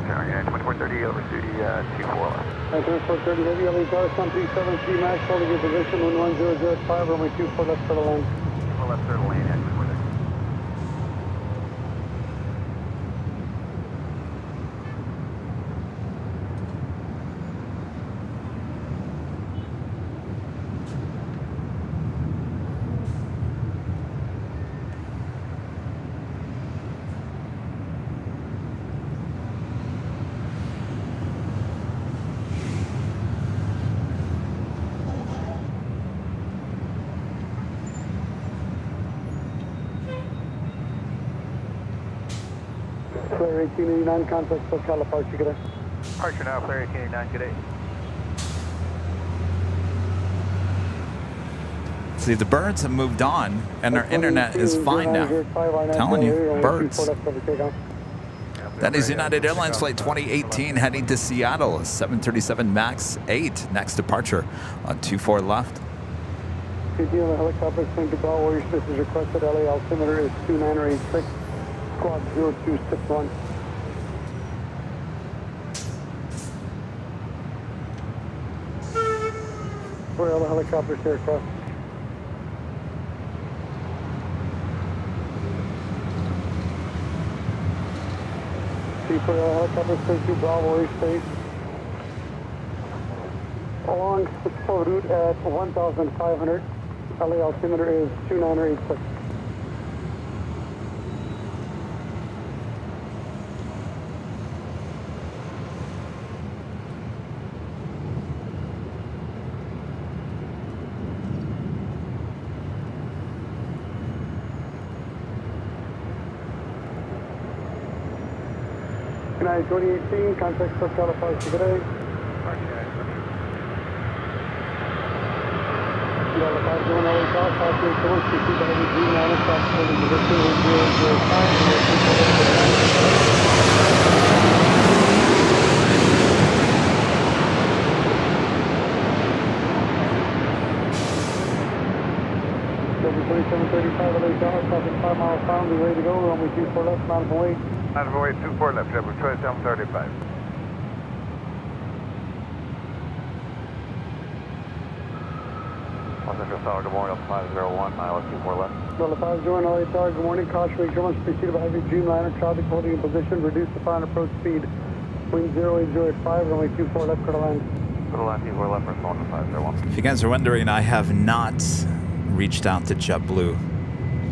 United 2430 over duty 24 left. 2430 heavy, LA Tower, Sun 373 MAX, holding your position, wind 1005, runway 24 left for the land. 24 left for the lane, at 2430. Flare 1889, contact SoCal departure, good day. Departure now, clear 1889, good day. See, the birds have moved on, and our internet is fine now. Telling you, birds. That is United Airlines Flight 2018 heading to Seattle, 737 MAX 8. Next departure on 24 left. CT on the helicopter, Plane to Bell, Warriors, this is requested. LA altimeter is 2986, squad 0261. For all the helicopters here across. For all helicopters, Plane to Bravo, Warriors, space. Along full route at 1,500. LA altimeter is 2986. United 2018, contact SoCal departure today. $2735 miles pound, be ready to go. Runway 24 left, mountain away. Mountain away 24 left, Rebel 2735. Central Tower, good morning, 501, ILS 24 left. Delta 501, LA Tower, good morning. Caution, make sure once preceded by heavy Dreamliner traffic holding in position. Reduce the final approach speed. Wind 08085, runway 24 left, clear to land. Clear to land, 24 left, respond to 501. If you guys are wondering, I have not reached out to JetBlue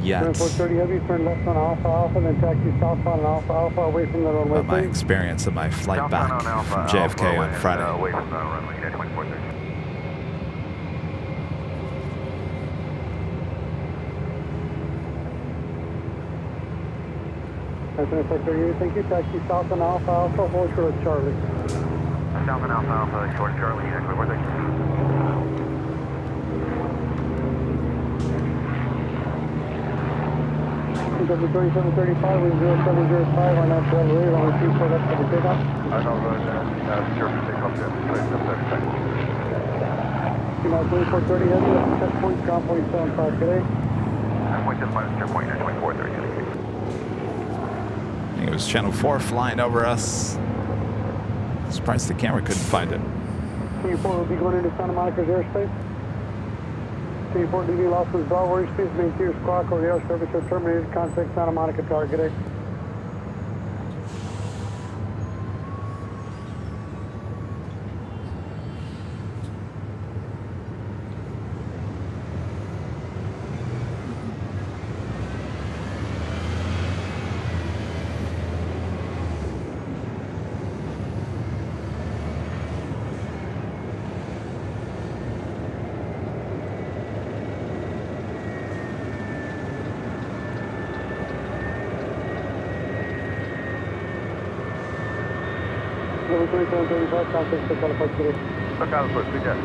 yet. Turn 430 heavy, turn left on Alpha Alpha, then taxi southbound on Alpha Alpha away from the runway. About my experience of my flight back from JFK on Friday. Away from the runway, 2430. Thank you. Taxi south on Alpha Alpha, hold short of Charlie. South on Alpha Alpha, short Charlie, 2430. 2735, wind 0705, on that Del Rey, runway 24 left for the takeoff. I know, sure for takeoff, yeah, 2735. United 2430 heavy, checkpoint, ground point 75 today. Point 75, checkpoint, 2430. I think it was Channel 4 flying over us. Surprised the camera couldn't find it. 24 will be going into Santa Monica's airspace. 84 leaving Los Angeles Bravo, speeds maintain squawk or the air service are terminated, contact Santa Monica target X. Level 2735, contact Santa Monica City. Socado, foi, obrigado.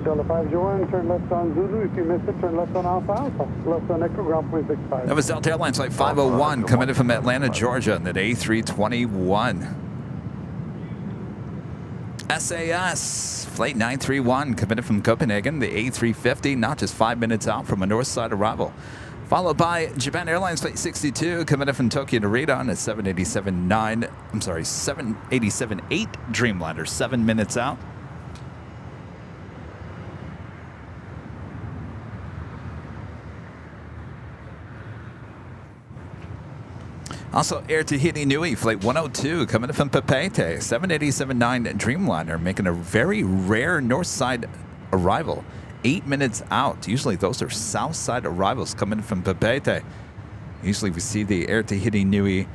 Delta 501, turn left on Zulu. If you miss it, turn left on Alpha Alpha. Left on Echo, ground point 65. That was Delta Airlines Flight 501 coming in from Atlanta, Georgia, on that A321. SAS Flight 931 coming in from Copenhagen, the A350, not just 5 minutes out from a north side arrival. Followed by Japan Airlines Flight 62 coming in from Tokyo Narita on a 787-8 Dreamliner, 7 minutes out. Also, Air Tahiti Nui Flight 102 coming in from Papeete, 787-9 Dreamliner, making a very rare north side arrival, 8 minutes out. Usually those are south side arrivals coming in from Papeete. Usually we see the Air Tahiti Nui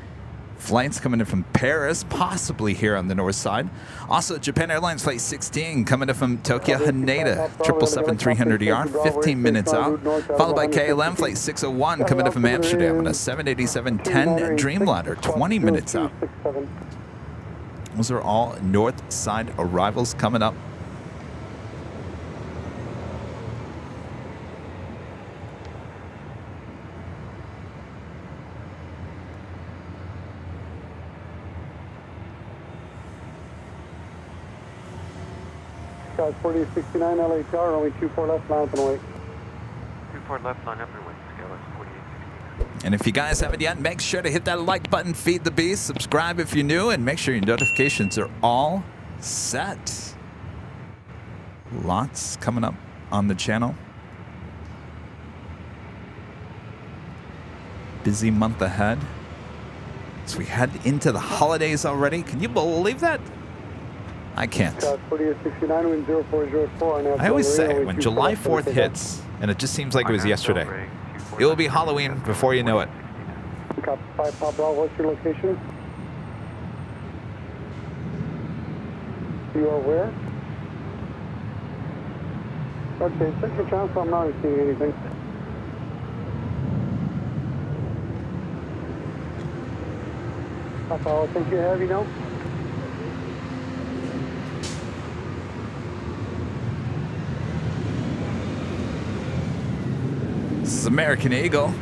flights coming in from Paris, possibly here on the north side. Also, Japan Airlines Flight 16 coming in from Tokyo Haneda, 777-300ER, 15 minutes out. Followed by KLM Flight 601 coming in from Amsterdam on a 787-10 Dreamliner, 20 minutes out. Those are all north side arrivals coming up. Scott 4869 LA Tower, only 24 left, line up and away. 24 left, line up and away. Scale is 4869. And if you guys haven't yet, make sure to hit that like button, feed the beast, subscribe if you're new, and make sure your notifications are all set. Lots coming up on the channel. Busy month ahead. So we head into the holidays already. Can you believe that? I can't. Scott 4869, wind 0404. I always say, when July 4th hits, and it just seems like it was yesterday, it will be Halloween before you know it. Copy 5 Pop Bravo, what's your location? You are where? Okay, check your channel, so I'm not seeing anything. Papa, I think you have, you know? This is American Eagle.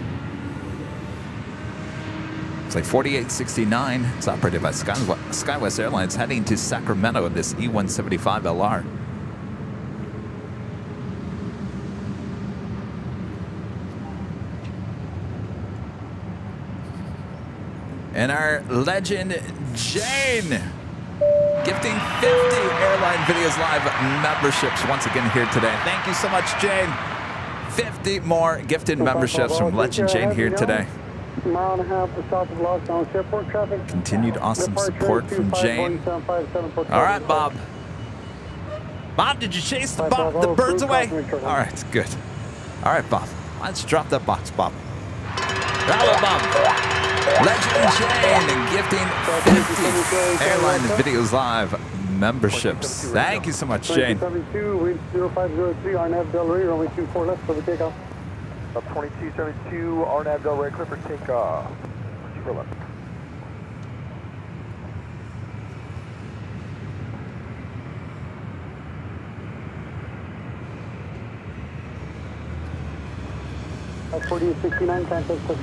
It's like 4869. It's operated by SkyWest Airlines heading to Sacramento in this E175LR. And our legend, Jane, gifting 50 Airline Videos Live memberships once again here today. Thank you so much, Jane. 50 more gifted memberships from Legend Jane here today. Mile and a half south of Los Angeles Airport traffic. Continued awesome support from Jane. All right, Bob. Bob, did you chase the birds away? All right, good. All right, Bob. Let's drop that box, Bob. Bravo, Bob. Legend Jane gifting 50 Airline Videos Live memberships. Thank you so much, Jane. 72, wind 0503, RNAV Del Rio, only 24 left for the takeoff. Up 2272, RNAV Del Rey, clear for takeoff. Super left.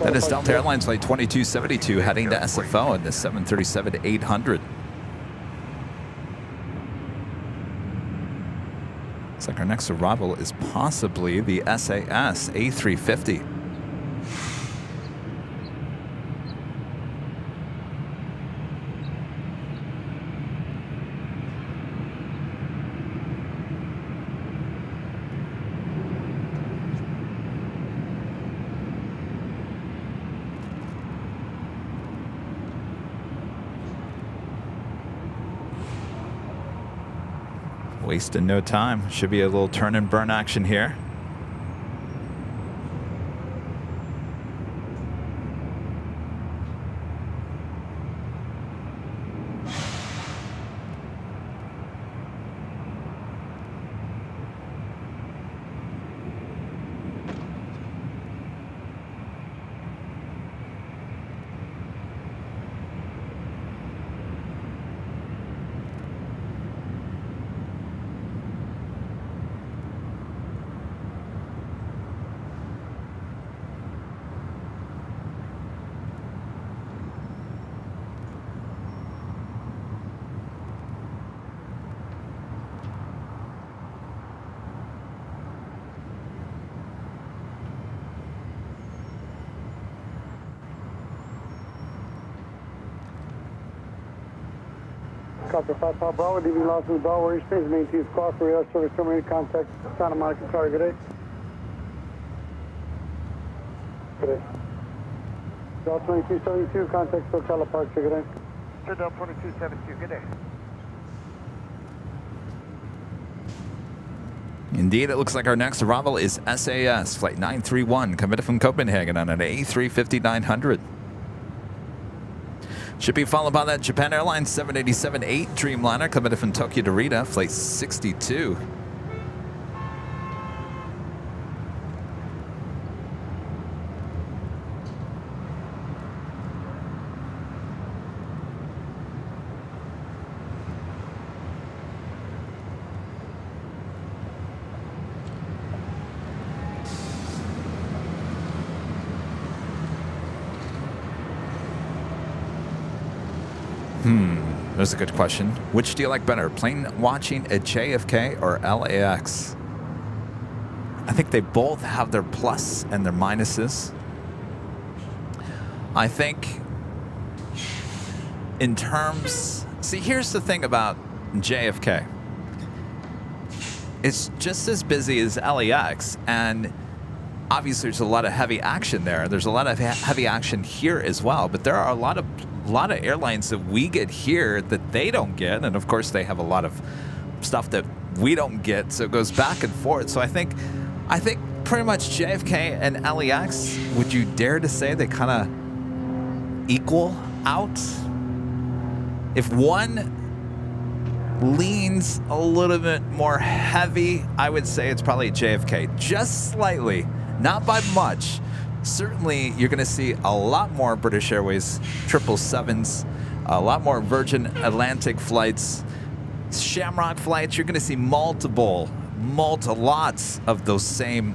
That is Delta Airlines Flight 2272 heading to SFO in the 737-800. Looks like our next arrival is possibly the SAS A350. Wasting no time. Should be a little turn and burn action here. Copy 5 Pop Bravo, DB lost in the bell, where you maintain squawk for radar service terminated contact Santa Monica Tower. Good day. Good day. Delta 2272, contact Sotel Departure. Good day. Sir, Delta 2272, good day. Indeed, it looks like our next arrival is SAS Flight 931 coming from Copenhagen on an A350-900. Should be followed by that Japan Airlines 787-8 Dreamliner coming from Tokyo to Narita, Flight 62. There's a good question. Which do you like better, plane watching at JFK or LAX? I think they both have their plus and their minuses. I think in terms... See, here's the thing about JFK. It's just as busy as LAX, and obviously there's a lot of heavy action there. There's a lot of heavy action here as well, but there are a lot of airlines that we get here that they don't get, and of course they have a lot of stuff that we don't get, so it goes back and forth. So I think pretty much JFK and LAX, would you dare to say they kind of equal out? If one leans a little bit more heavy, I would say it's probably JFK, just slightly, not by much. Certainly, you're going to see a lot more British Airways 777s, a lot more Virgin Atlantic flights, Shamrock flights. You're going to see lots of those same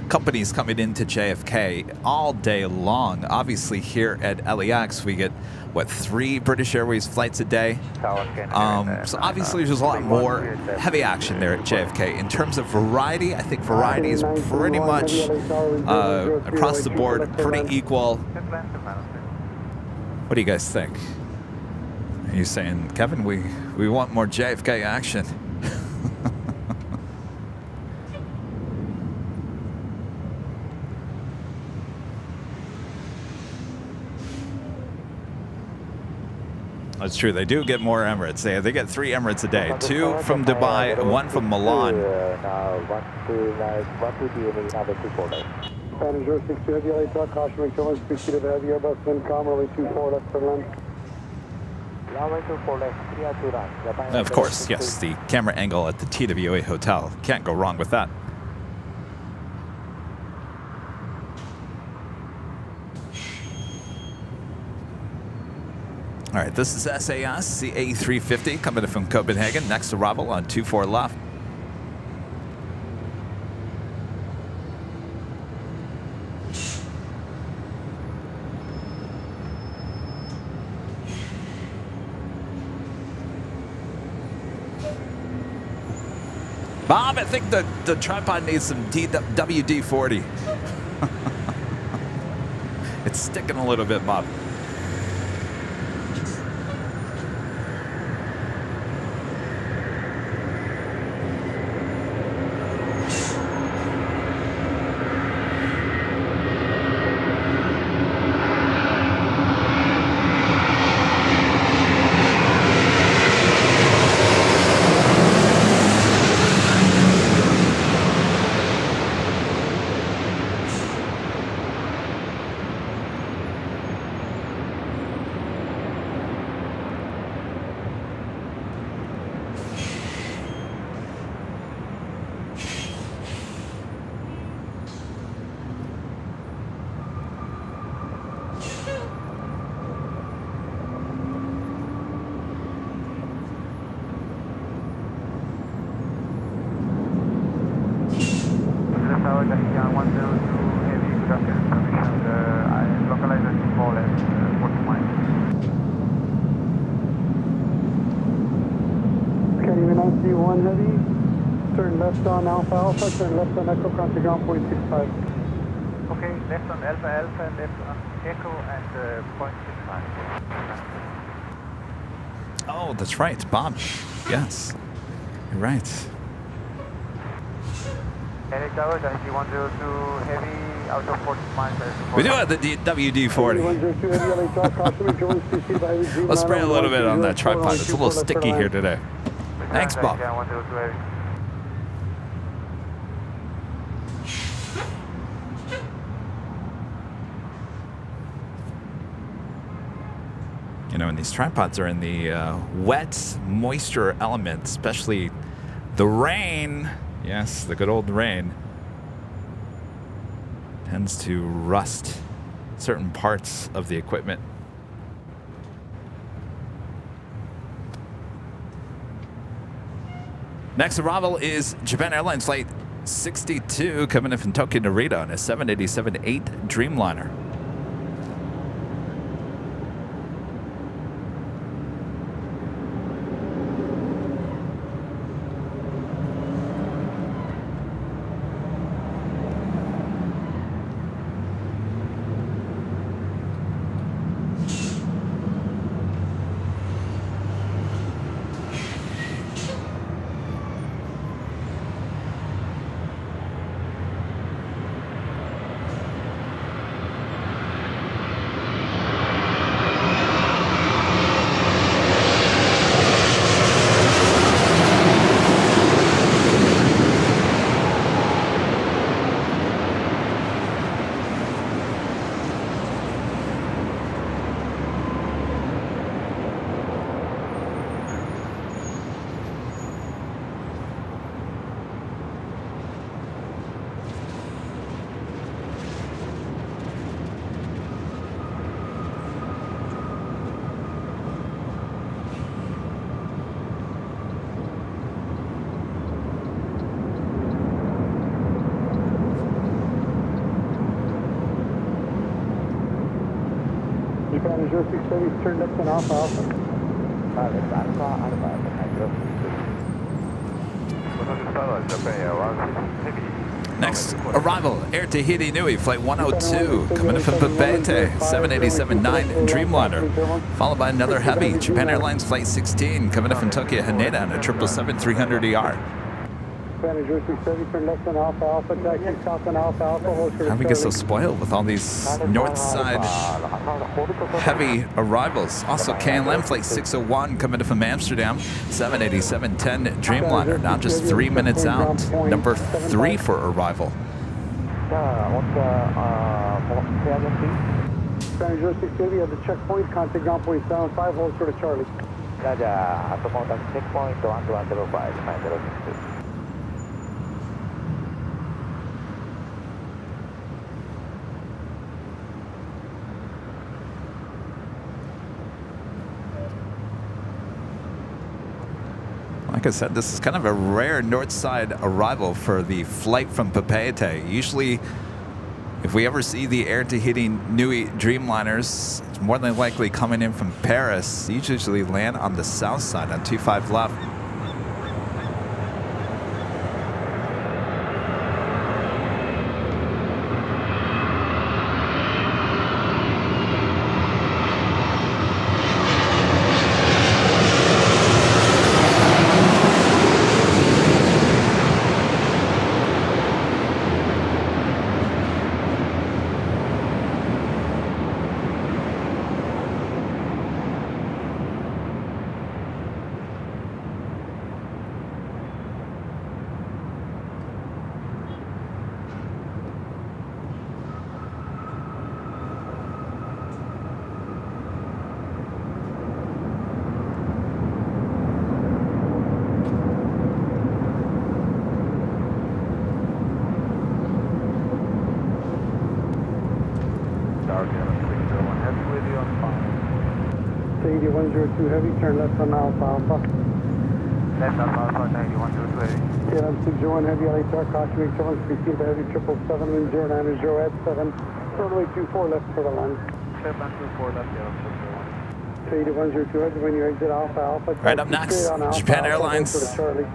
companies coming into JFK all day long. Obviously, here at LAX, we get, 3 British Airways flights a day? So obviously, there's a lot more heavy action there at JFK. In terms of variety, I think variety is pretty much across the board, pretty equal. What do you guys think? Are you saying, Kevin, we want more JFK action? That's true. They do get more Emirates. They get 3 Emirates a day. 2 from Dubai, 1 from Milan. Of course, yes, the camera angle at the TWA hotel. Can't go wrong with that. All right, this is SAS CA350 coming in from Copenhagen. Next arrival on 24 left. Bob, I think the tripod needs some WD-40. It's sticking a little bit, Bob. On Alpha Alpha, turn left on Echo, contact ground point 65. Okay, left on Alpha Alpha, left on Echo and point 65. Oh, that's right, Bob. Yes, you're right. LA Tower, Dynasty 102 heavy, out of 40 miles. We do have the WD-40. Let's spray a little bit on that tripod. It's a little sticky here today. Thanks, Bob. You know, and these tripods are in the wet, moisture element, especially the rain. Yes, the good old rain tends to rust certain parts of the equipment. Next arrival is Japan Airlines Flight 62 coming in from Tokyo Narita on a 787-8 Dreamliner. Japan is 0630, turn left on Alpha Alpha. Next arrival, Air Tahiti Nui, Flight 102, coming in from Papeete, 787-9 Dreamliner, followed by another heavy, Japan Airlines Flight 16, coming in from Tokyo Haneda on a 777-300ER. Turn left on Alpha Alpha, taxi south on Alpha Alpha. How do we get so spoiled with all these north side heavy arrivals? Also, KLM Flight 601 coming in from Amsterdam, 787-10 Dreamliner, now just 3 minutes out. Number 3 for arrival. Spanish 0630 at the checkpoint, contact ground point 75, hold short of Charlie. At the contact checkpoint 1105, 9062. Like I said, this is kind of a rare north side arrival for the flight from Papeete. Usually, if we ever see the Air Tahiti Nui Dreamliners, it's more than likely coming in from Paris. These usually land on the south side on 25 left. Tahiti 102 heavy, turn left on Alpha Alpha. Left on Alpha, 9122 heavy. KLM 601 heavy, LHR, caution, wake 7, speed to heavy, 777, wind 090 at 7. Runway 24 left for the line. 724 left, 0601. Tahiti 102 heavy, when you exit Alpha Alpha. Right up next, Japan Airlines. Charlie.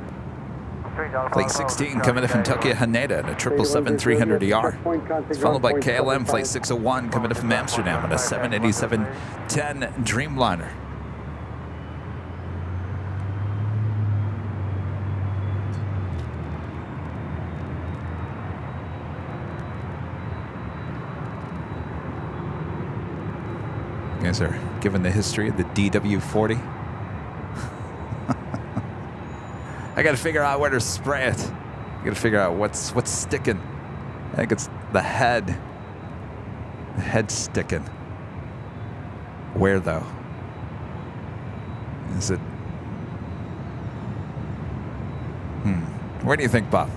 Flight 16 coming in from Tokyo Haneda at a 777-300ER. It's followed by KLM Flight 601 coming in from Amsterdam at a 787-10 Dreamliner. You guys are given the history of the DW40. I gotta figure out where to spray it. I gotta figure out what's sticking. I think it's the head. The head's sticking. Where though? Is it? Where do you think, Bob?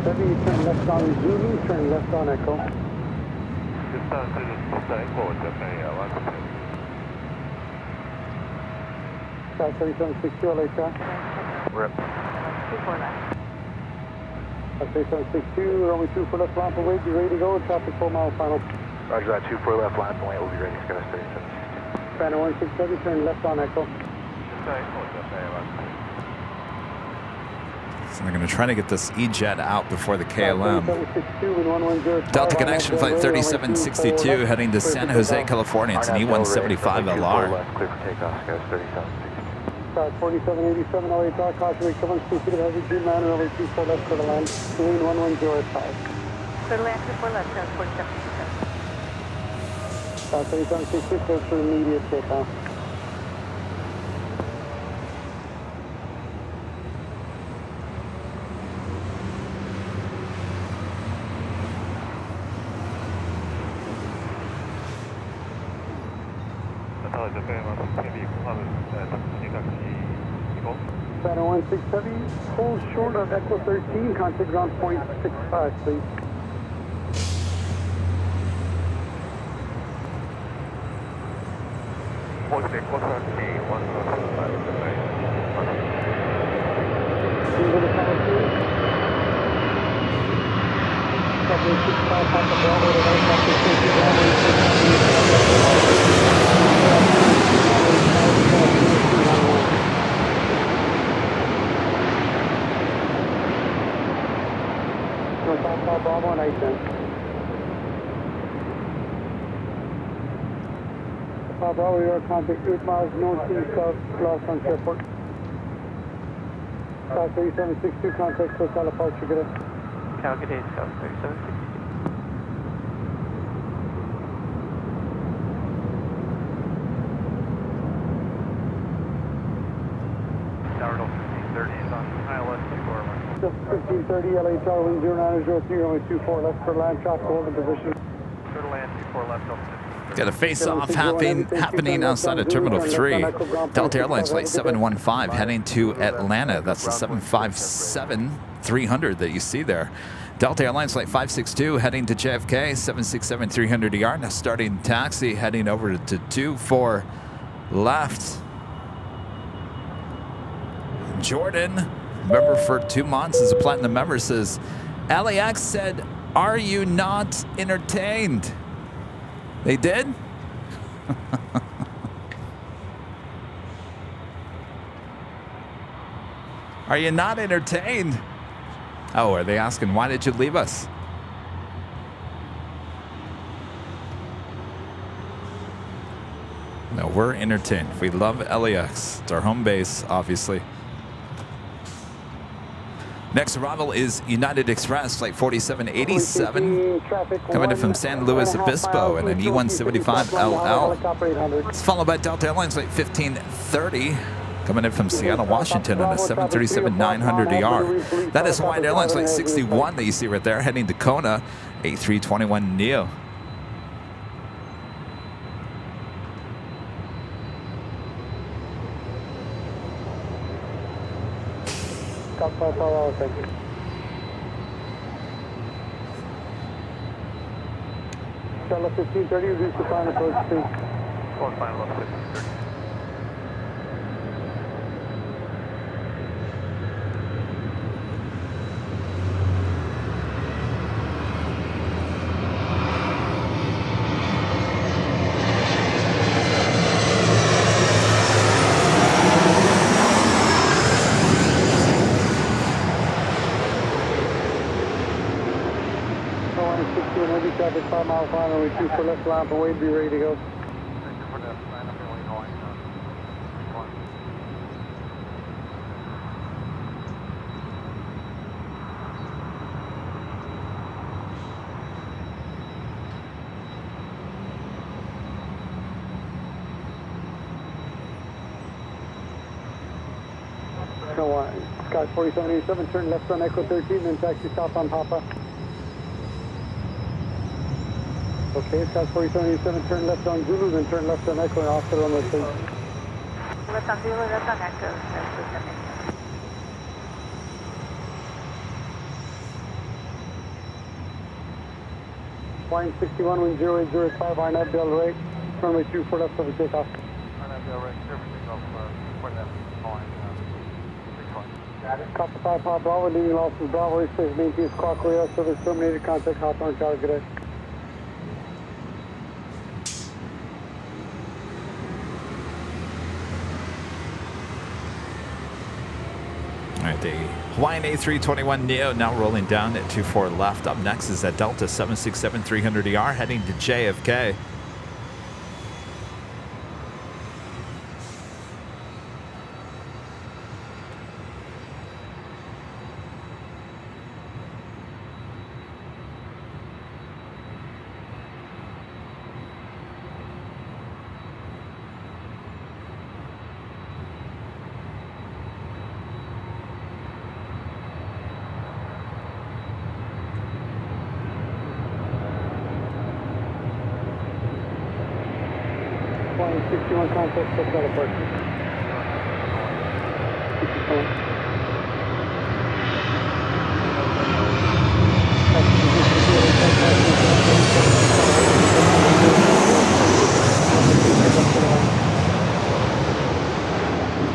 Turn left on Zulu, turn left on Echo. South 3762 LHR. Rip. 24 left. 3762, runway 24 left, lamp away, be ready to go, traffic 4 mile final. Roger that, 24 left, lamp away, we'll be ready, Sky 3762. Banner 167, turn left on Echo. So they're going to try to get this E-Jet out before the KLM. Delta Connection Flight 3762 heading to San Jose, California. It's an E-175 LR. Clear for takeoff, Sky 3762. 4787 LHR, caution, wake 7, speed to the heavy Dreamliner, runway 24 left for the land, Marine 110 at 5. Runway exit 4 left, 4727. South 3762, clear for immediate takeoff. Banner 167, hold short of Echo 13, contact ground point 65, please. Into the tower, please. Subway 65, Papa Bravo, to right, Papa 60, Papa Bravo, nice then. Papa Bravo, your contact 8 miles northeast of Los Angeles Airport. 3762, contact for California, good day. Calgary, South 3762. Tower 1530 is on ILS 241. 1530, LA Tower, wind 0903, runway 24 left for land, traffic hold in position. Turtle land 24 left, Delta 1530. Got a face-off happening outside of Terminal 3. Delta Airlines Flight 715 heading to Atlanta. That's the 757-300 that you see there. Delta Airlines Flight 562 heading to JFK, 767-300ER. Now starting taxi, heading over to 24 left. Jordan, member for 2 months, is a platinum member, says, LAX said, are you not entertained? They did? Are you not entertained? Oh, are they asking, why did you leave us? No, we're entertained. We love LAX. It's our home base, obviously. Next arrival is United Express, Flight 4787, coming in from San Luis Obispo in an E175LL. It's followed by Delta Airlines Flight 1530, coming in from Seattle, Washington in a 737-900ER. That is Hawaiian Airlines Flight 61 that you see right there, heading to Kona, A321neo. Thank you. Charlotte 1530, reduce the final approach speed. Close final up 1530. Traffic 5 miles on runway 24 left, lamp away, be ready to go. No, Sky 4787, turn left on Echo 13, then taxi south on Papa. Okay, Sky 4787, turn left on Zulu, then turn left on Echo and offset on the thing. Left on Zulu, left on Echo. Flying 61, wind 0805, RNAV Del Rey, runway 24 left over takeoff. RNAV Del Rey, everything off for that flying. Copy 5 Pop Bravo, leading losses Bravo, airspace maintains clock radar, service terminated, contact Hawthorne Tower, good day. All right, the Hawaiian A321neo now rolling down at 24 left. Up next is that Delta 767-300ER heading to JFK. Flying 61 contact, that's not a part.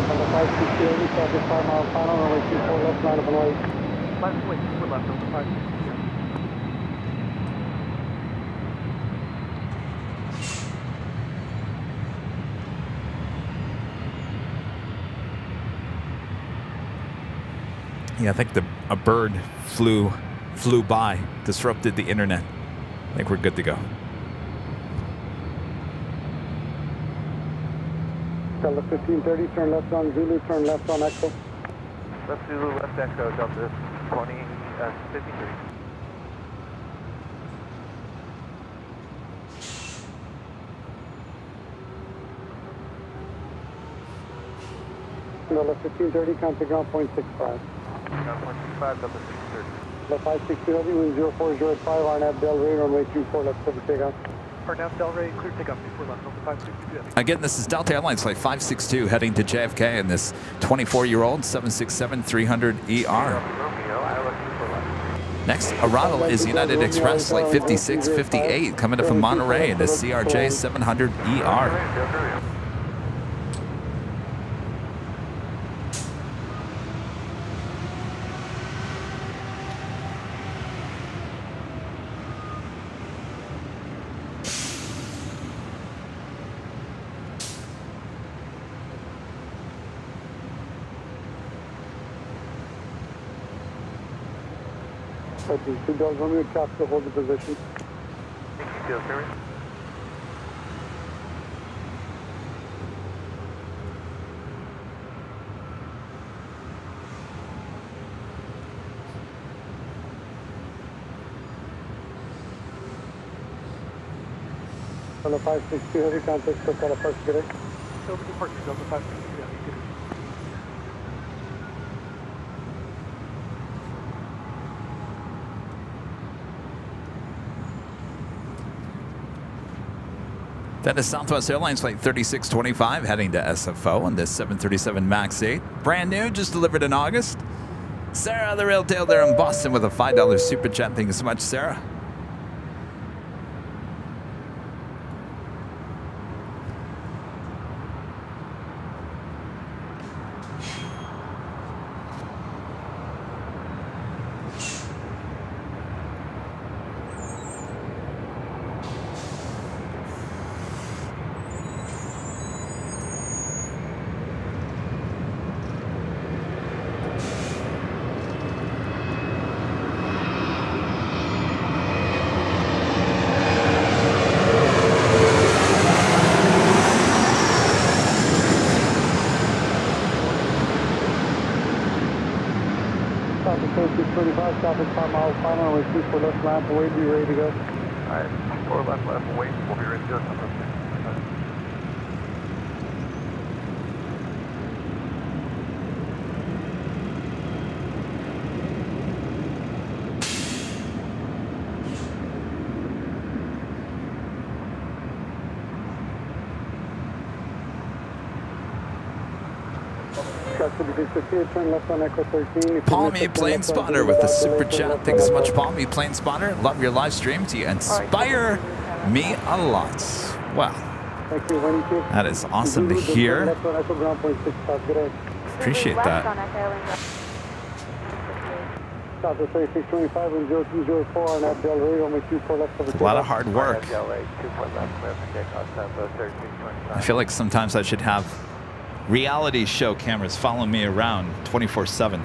On the 560, traffic 5 mile final, runway 24 left, line of Hawaii. Wait, we're left over 560. Yeah, I think a bird flew flew by, disrupted the internet. I think we're good to go. Delta 1530, turn left on Zulu, turn left on Echo. Left Zulu, left Echo, Delta 53. Delta 1530, contact ground point 65. Ground point 65, Delta 1530. Left 560 heavy, wind 0405, RNAV Del Rey, runway 24 left, clear for takeoff. Arnav Del Rey, clear takeoff, 24 left, Delta 562 heavy. Again, this is Delta Airlines Flight 562 heading to JFK in this 24-year-old 767-300ER. Next arrival is United Express Flight 5658 coming in from Monterey in the CRJ 700ER. Two Delta Romeo, chop to hold the position. Thank you, Ferry. Delta 562 heavy, contact for Delta Park today. Over departure, Delta 562 heavy. That is Southwest Airlines Flight 3625 heading to SFO on this 737 MAX 8. Brand new, just delivered in August. Sarah, the real deal there in Boston with a $5 super chat. Thank you so much, Sarah. Traffic 5 miles final, runway 24 left, lamp away, be ready to go. Alright, 4 left, wait, we'll be ready to go. Turn left on Echo 13. Palmy Plane Spotter with the super chat. Thanks so much, Palmy Plane Spotter. Love your live streams. You inspire me a lot. Wow. That is awesome to hear. Appreciate that. A lot of hard work. I feel like sometimes I should have reality show cameras follow me around 24/7.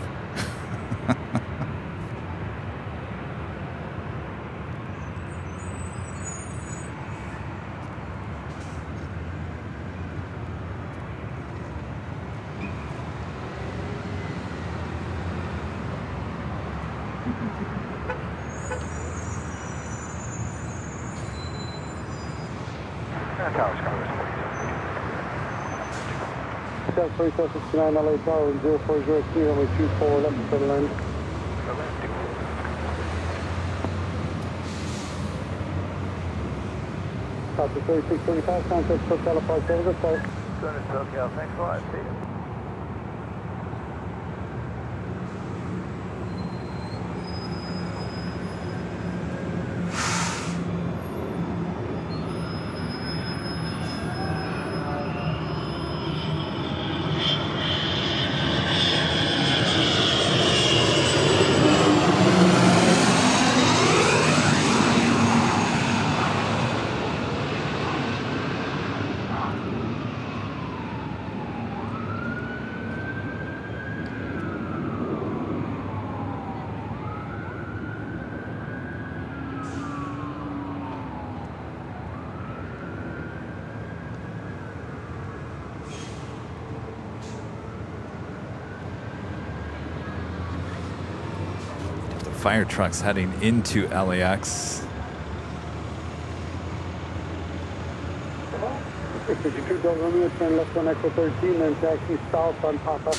South 69 LA Tower, 0403, runway 24 left for the land. South 3625, contact for California, over the site. Good, SoCal, thanks a lot, see you. fire trucks heading into LAX. 52 Del Romeo, turn left on Echo 13, then taxi south on Papa.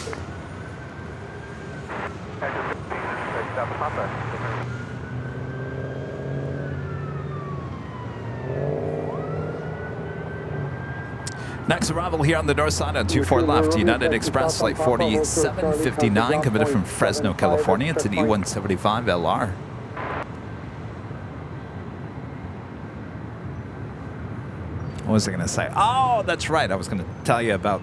Next arrival here on the north side on 24 left, United Express Flight 4759, committed from Fresno, California to the E175 LR. What was I going to say? Oh, that's right. I was going to tell you about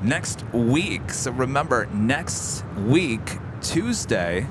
next week. So remember, next week, Tuesday,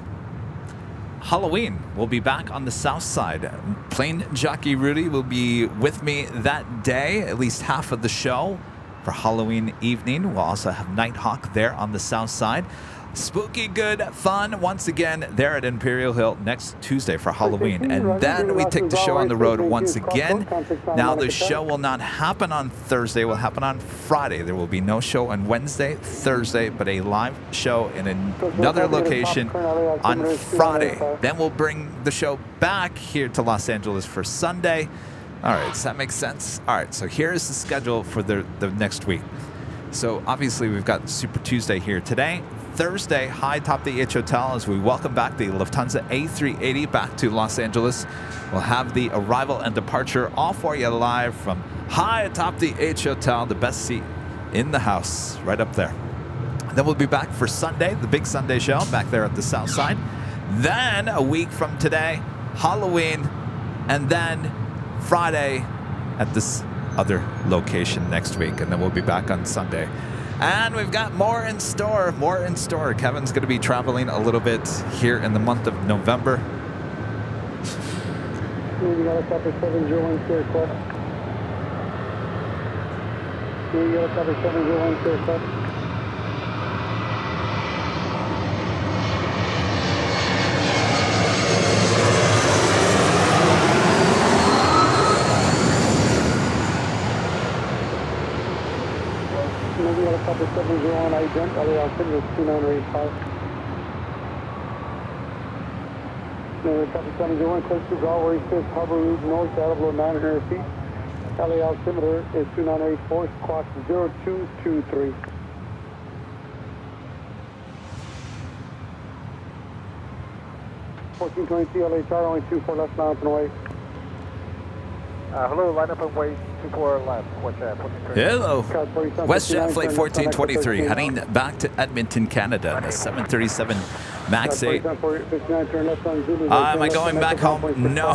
Halloween. We'll be back on the south side. Plane Jockey Rudy will be with me that day, at least half of the show for Halloween evening. We'll also have Nighthawk there on the south side. Spooky good fun once again there at Imperial Hill next Tuesday for Halloween. And then we take the show on the road once again. Now the show will not happen on Thursday, it will happen on Friday. There will be no show on Wednesday, Thursday, but a live show in another location on Friday. Then we'll bring the show back here to Los Angeles for Sunday. All right, does that make sense? All right, so here's the schedule for the next week. So obviously we've got Super Tuesday here today. Thursday, high atop the H Hotel as we welcome back the Lufthansa A380 back to Los Angeles. We'll have the arrival and departure all for you live from high atop the H Hotel, the best seat in the house, right up there. Then we'll be back for Sunday, the big Sunday show, back there at the south side. Then a week from today, Halloween, and then Friday at this other location next week, and then we'll be back on Sunday. And we've got more in store, more in store. Kevin's going to be traveling a little bit here in the month of November. You got a copy 701 clear cut. You got a copy 701 clear cut. Maybe you got a copy 701 ident, LAX 2985. Maybe a copy 701 close to Galway, 5th Harbor Route North, Attleboro 900 feet. LA altimeter is 2984, squawk 0223. LA chart, only 24 left now and away. Hello, line up and wait, 24 left. Watch out, Hello. WestJet Flight 1423 heading back to Edmonton, Canada. A 737 MAX 8. Am I going back home? No.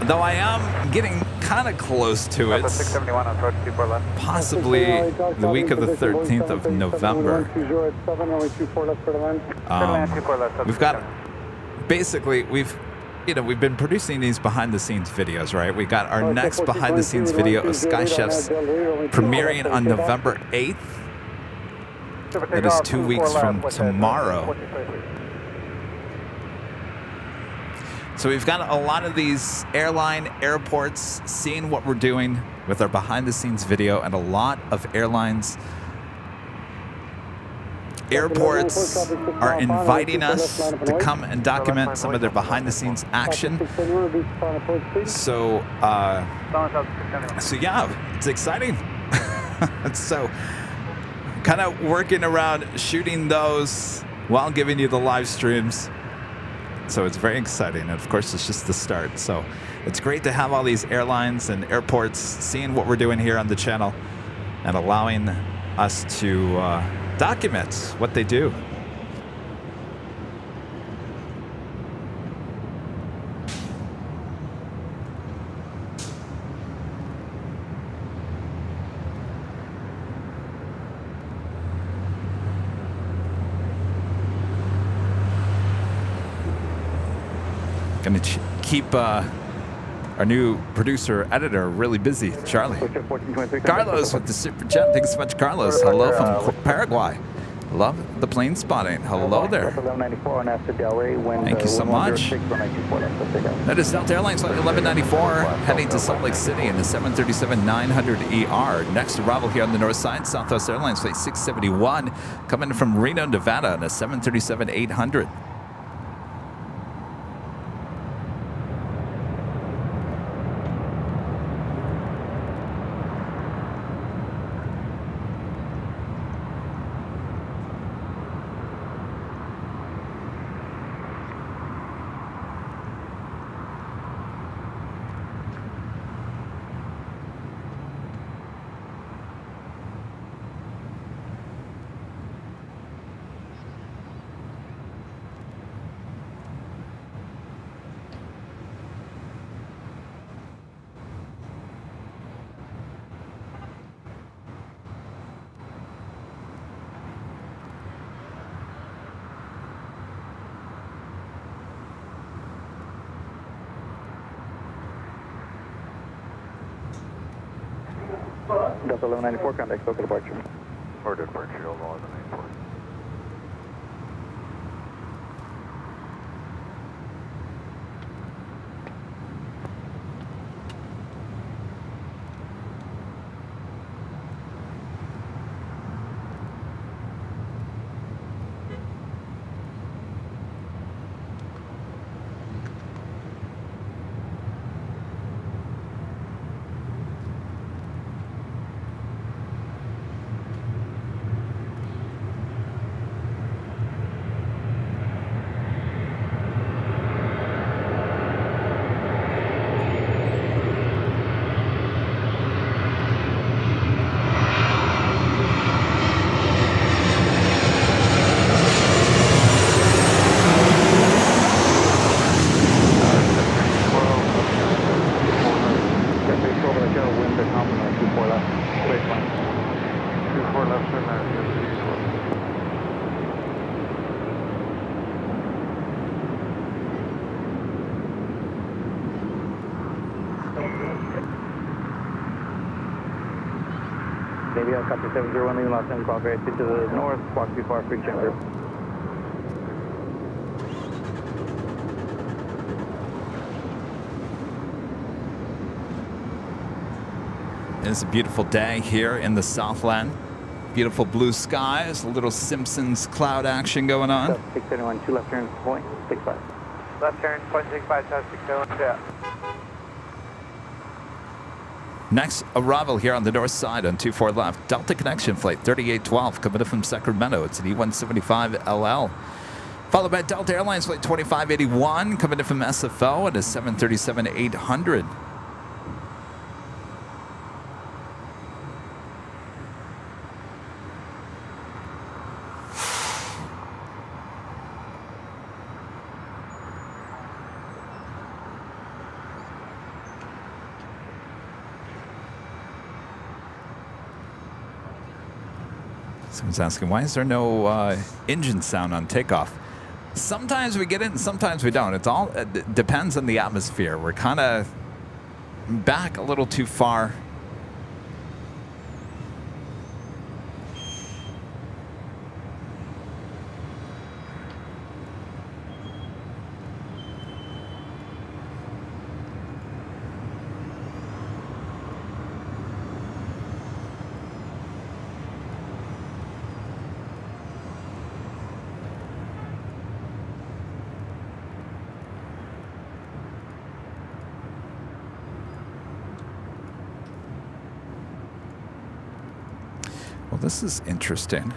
Though I am getting kind of close to it. Possibly the week of the 13th of November. We've got, basically, we've been producing these behind-the-scenes videos, right? We got our next behind-the-scenes video of Sky Chefs premiering on November 8th. That is 2 weeks from tomorrow. So we've got a lot of these airline airports seeing what we're doing with our behind-the-scenes video, and a lot of airports are inviting us to come and document some of their behind-the-scenes action. So yeah, it's exciting. So kind of working around shooting those while giving you the live streams. So it's very exciting, and of course it's just the start. So it's great to have all these airlines and airports seeing what we're doing here on the channel and allowing us to document what they do. Gonna keep our new producer editor really busy, Charlie. Carlos with the super chat. Thanks so much, Carlos. Hello from Paraguay. Love the plane spotting. Hello there. 1194 on after Delray. Thank you so much. That is Delta Airlines Flight 1194 heading to Salt Lake City in the 737-900ER. Next arrival here on the north side, Southwest Airlines Flight 671 coming from Reno, Nevada on a 737-800. Delta 1194, contact local departure. Or departure, 1194. Navy copy 701, leaving Los Angeles, clock right to the north, walk too far, free chamber. It's a beautiful day here in the Southland. Beautiful blue skies, a little Simpsons cloud action going on. 671, 2 left turn, point 65. Left turn, 0.65, touch 601, yeah. Next arrival here on the north side on 24 left, Delta Connection Flight 3812 coming in from Sacramento. It's an E175LL. Followed by Delta Airlines Flight 2581 coming in from SFO at a 737-800. Someone's asking, why is there no engine sound on takeoff? Sometimes we get it and sometimes we don't. It all depends on the atmosphere. We're kind of back a little too far. Well, this is interesting.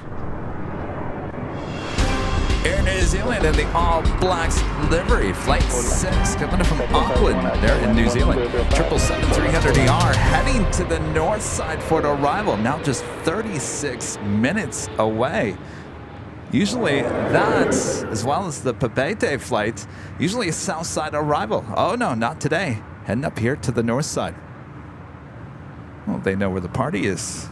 Air New Zealand in the All Blacks livery, Flight 6, coming from Auckland, there in New Zealand. 777-300ER heading to the north side for an arrival, now just 36 minutes away. Usually that, as well as the Papeete flight, usually a south side arrival. Oh no, not today. Heading up here to the north side. Well, they know where the party is.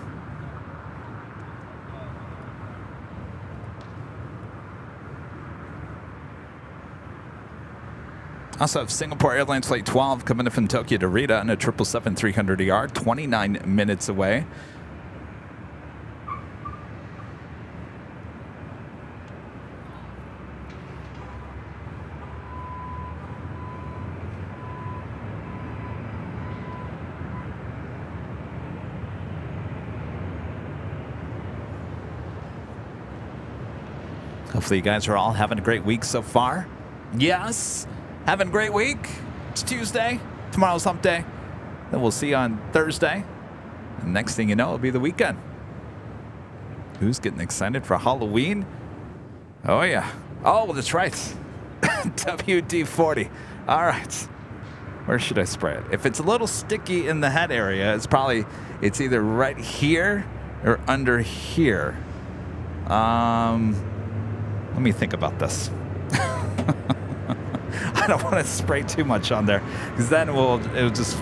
Also have Singapore Airlines Flight 12 coming in from Tokyo to Rita on a 777-300ER, 29 minutes away. Hopefully you guys are all having a great week so far. Yes, having a great week. It's Tuesday. Tomorrow's hump day. Then we'll see you on Thursday. And next thing you know, it'll be the weekend. Who's getting excited for Halloween? Oh, yeah. Oh, that's right. WD-40. All right. Where should I spray it? If it's a little sticky in the head area, it's either right here or under here. Let me think about this. I don't want to spray too much on there because then it'll just.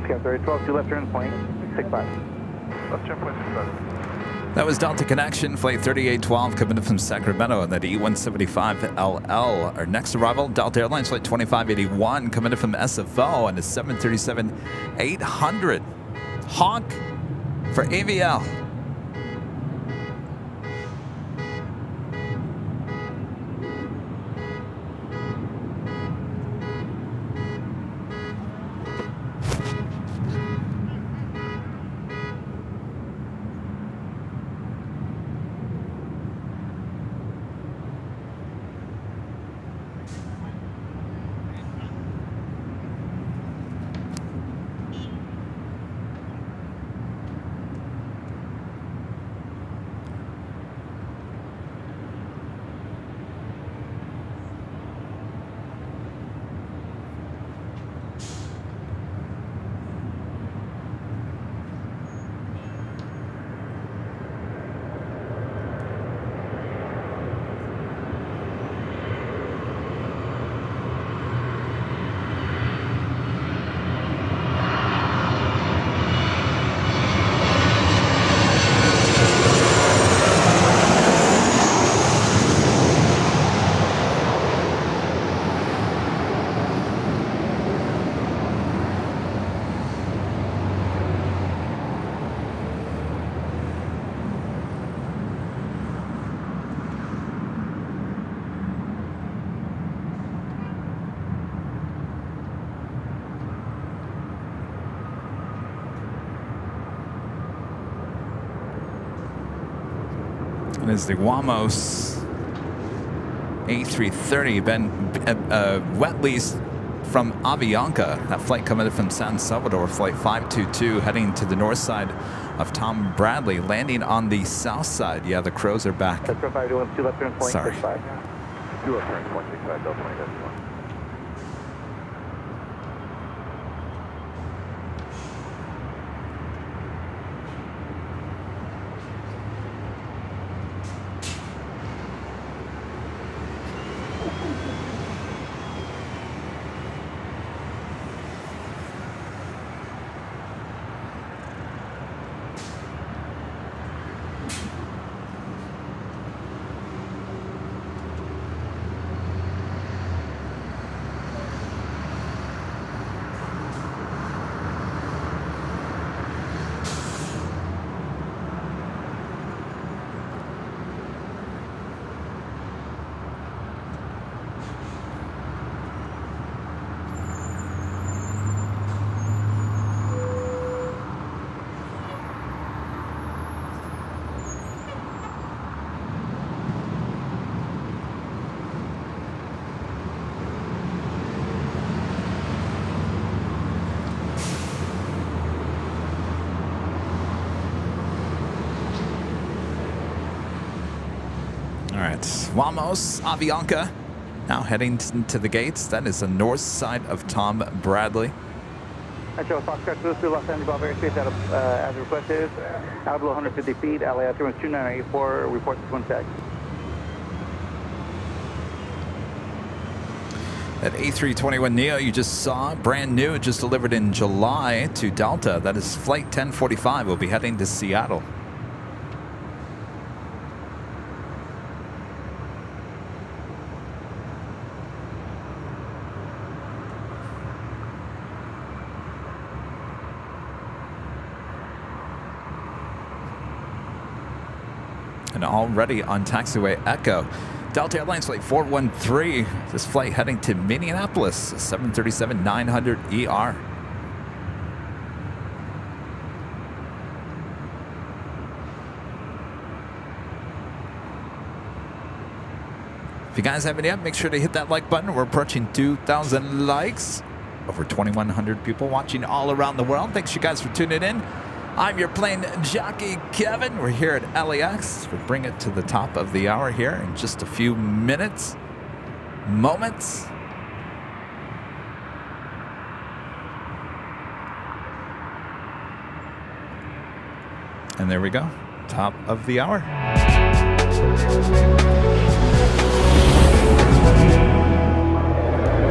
Scout 12, 2 left turn, point 65. Left turn, point 65. That was Delta Connection, Flight 3812, coming in from Sacramento, and that E175LL. Our next arrival, Delta Airlines, Flight 2581, coming in from SFO, and a 737-800. Honk for AVL. And is the Wamos A330 been wet leased from Avianca. That flight coming in from San Salvador, flight 522, heading to the north side of Tom Bradley, landing on the south side. Yeah, the crows are back. That's 521, 2 left turn, point Sorry. 65. 2 left turn, point 65, Delta 20, that's 1. All right, Wamos, Avianca, Now heading to the gates. That is the north side of Tom Bradley. Metro Foxtrot goes to Los Angeles Bellevue airspace out of, as requested. Out below 150 feet. LA altitude 2984. Report to twin tag. That A321neo you just saw, brand new, just delivered in July to Delta. That is flight 1045. We'll be heading to Seattle. And already on taxiway Echo. Delta Airlines flight 413. This flight heading to Minneapolis, 737-900 ER. If you guys haven't yet, make sure to hit that like button. We're approaching 2,000 likes. Over 2,100 people watching all around the world. Thanks you guys for tuning in. I'm your plane jockey, Kevin. We're here at LAX. We'll bring it to the top of the hour here in just a few moments. And there we go. Top of the hour.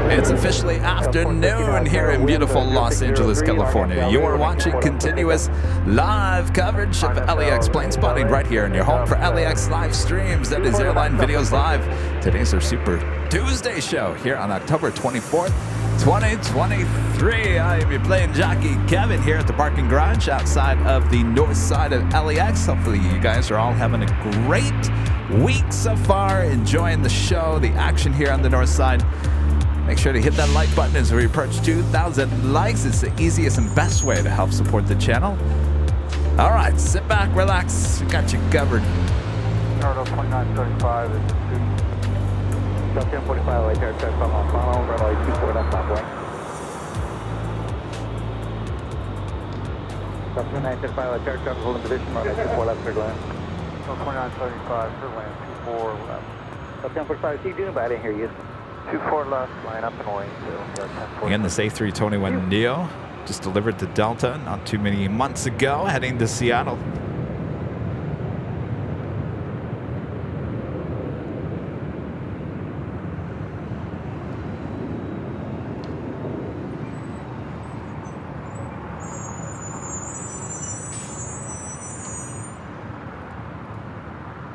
It's officially afternoon here in beautiful Los Angeles, California. You are watching continuous live coverage of LAX plane spotting right here in your home for LAX live streams. That is Airline Videos Live. Today's our Super Tuesday show here on October 24th, 2023. I am your plane jockey, Kevin, here at the parking garage outside of the north side of LAX. Hopefully you guys are all having a great week so far, enjoying the show, the action here on the north side. Make sure to hit that like button as we approach 2,000 likes. It's the easiest and best way to help support the channel. All right, sit back, relax. We got you covered. Nardo 2935 is 2. Delta 1045, LA Tower, check from Montano, runway 24 left halfway. Delta 935, LA Tower, check holding position, runway 24 left, clear land. 2975, clear land, 24 left. Delta 1045, see you doing, but I didn't hear you. 24 left, line up and away. Again, this A321neo just delivered to Delta not too many months ago, heading to Seattle.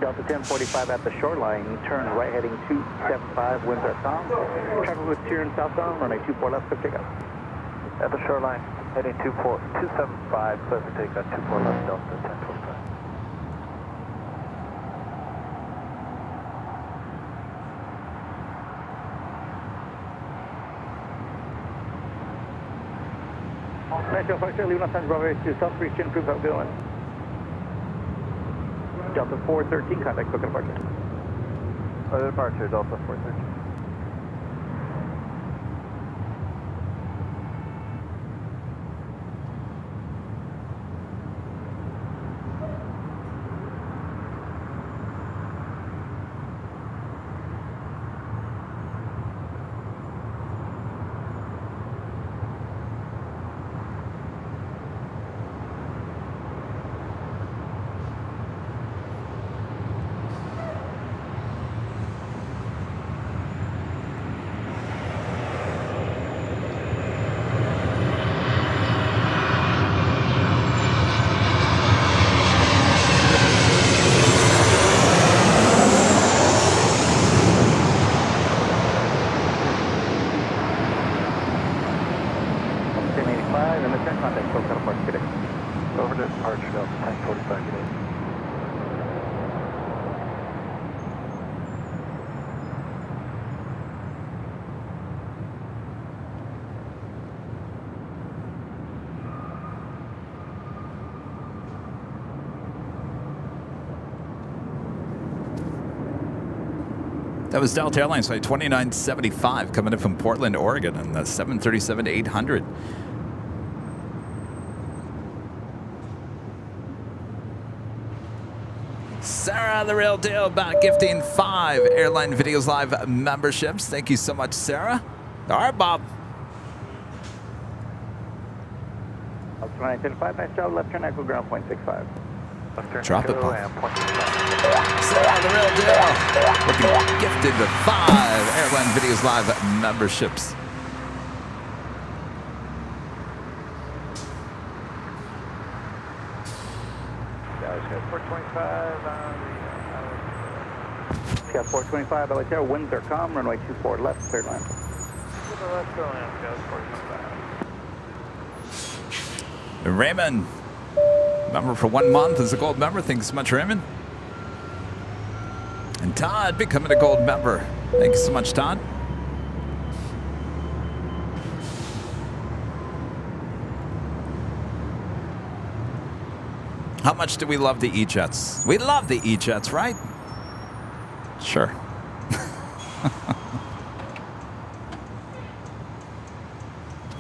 Delta 1045 at the shoreline, turn right heading 275, winds are south. Traffic with steering southbound, runway 24 left, clear takeoff. At the shoreline, heading 275, clear for takeoff, 24 left, Delta 1045. Metro Foxtrot, leaving Los Angeles Bravo to South Breach, improve, how going? Delta 413, contact quick departure. Departure, Delta 413. Over to departure, Delta 1045, good day. That was Delta Airlines flight 2975 coming in from Portland, Oregon on the 737-800. Sarah Sarah, the real deal, back gifting 5 Airline Videos Live memberships. Thank you so much, Sarah. All right, Bob. Runway 25, nice job. Left turn, echo ground, 0.65. Drop it, Bob. Sarah, the real deal. Looking gifted with 5 Airline Videos Live memberships. Got 425, LA Tower, winds are calm, runway 24 left, cleared land. Raymond, member for 1 month as a gold member. Thanks so much, Raymond. And Todd becoming a gold member. Thank you so much, Todd. How much do we love the E-Jets? We love the E-Jets, right? Sure.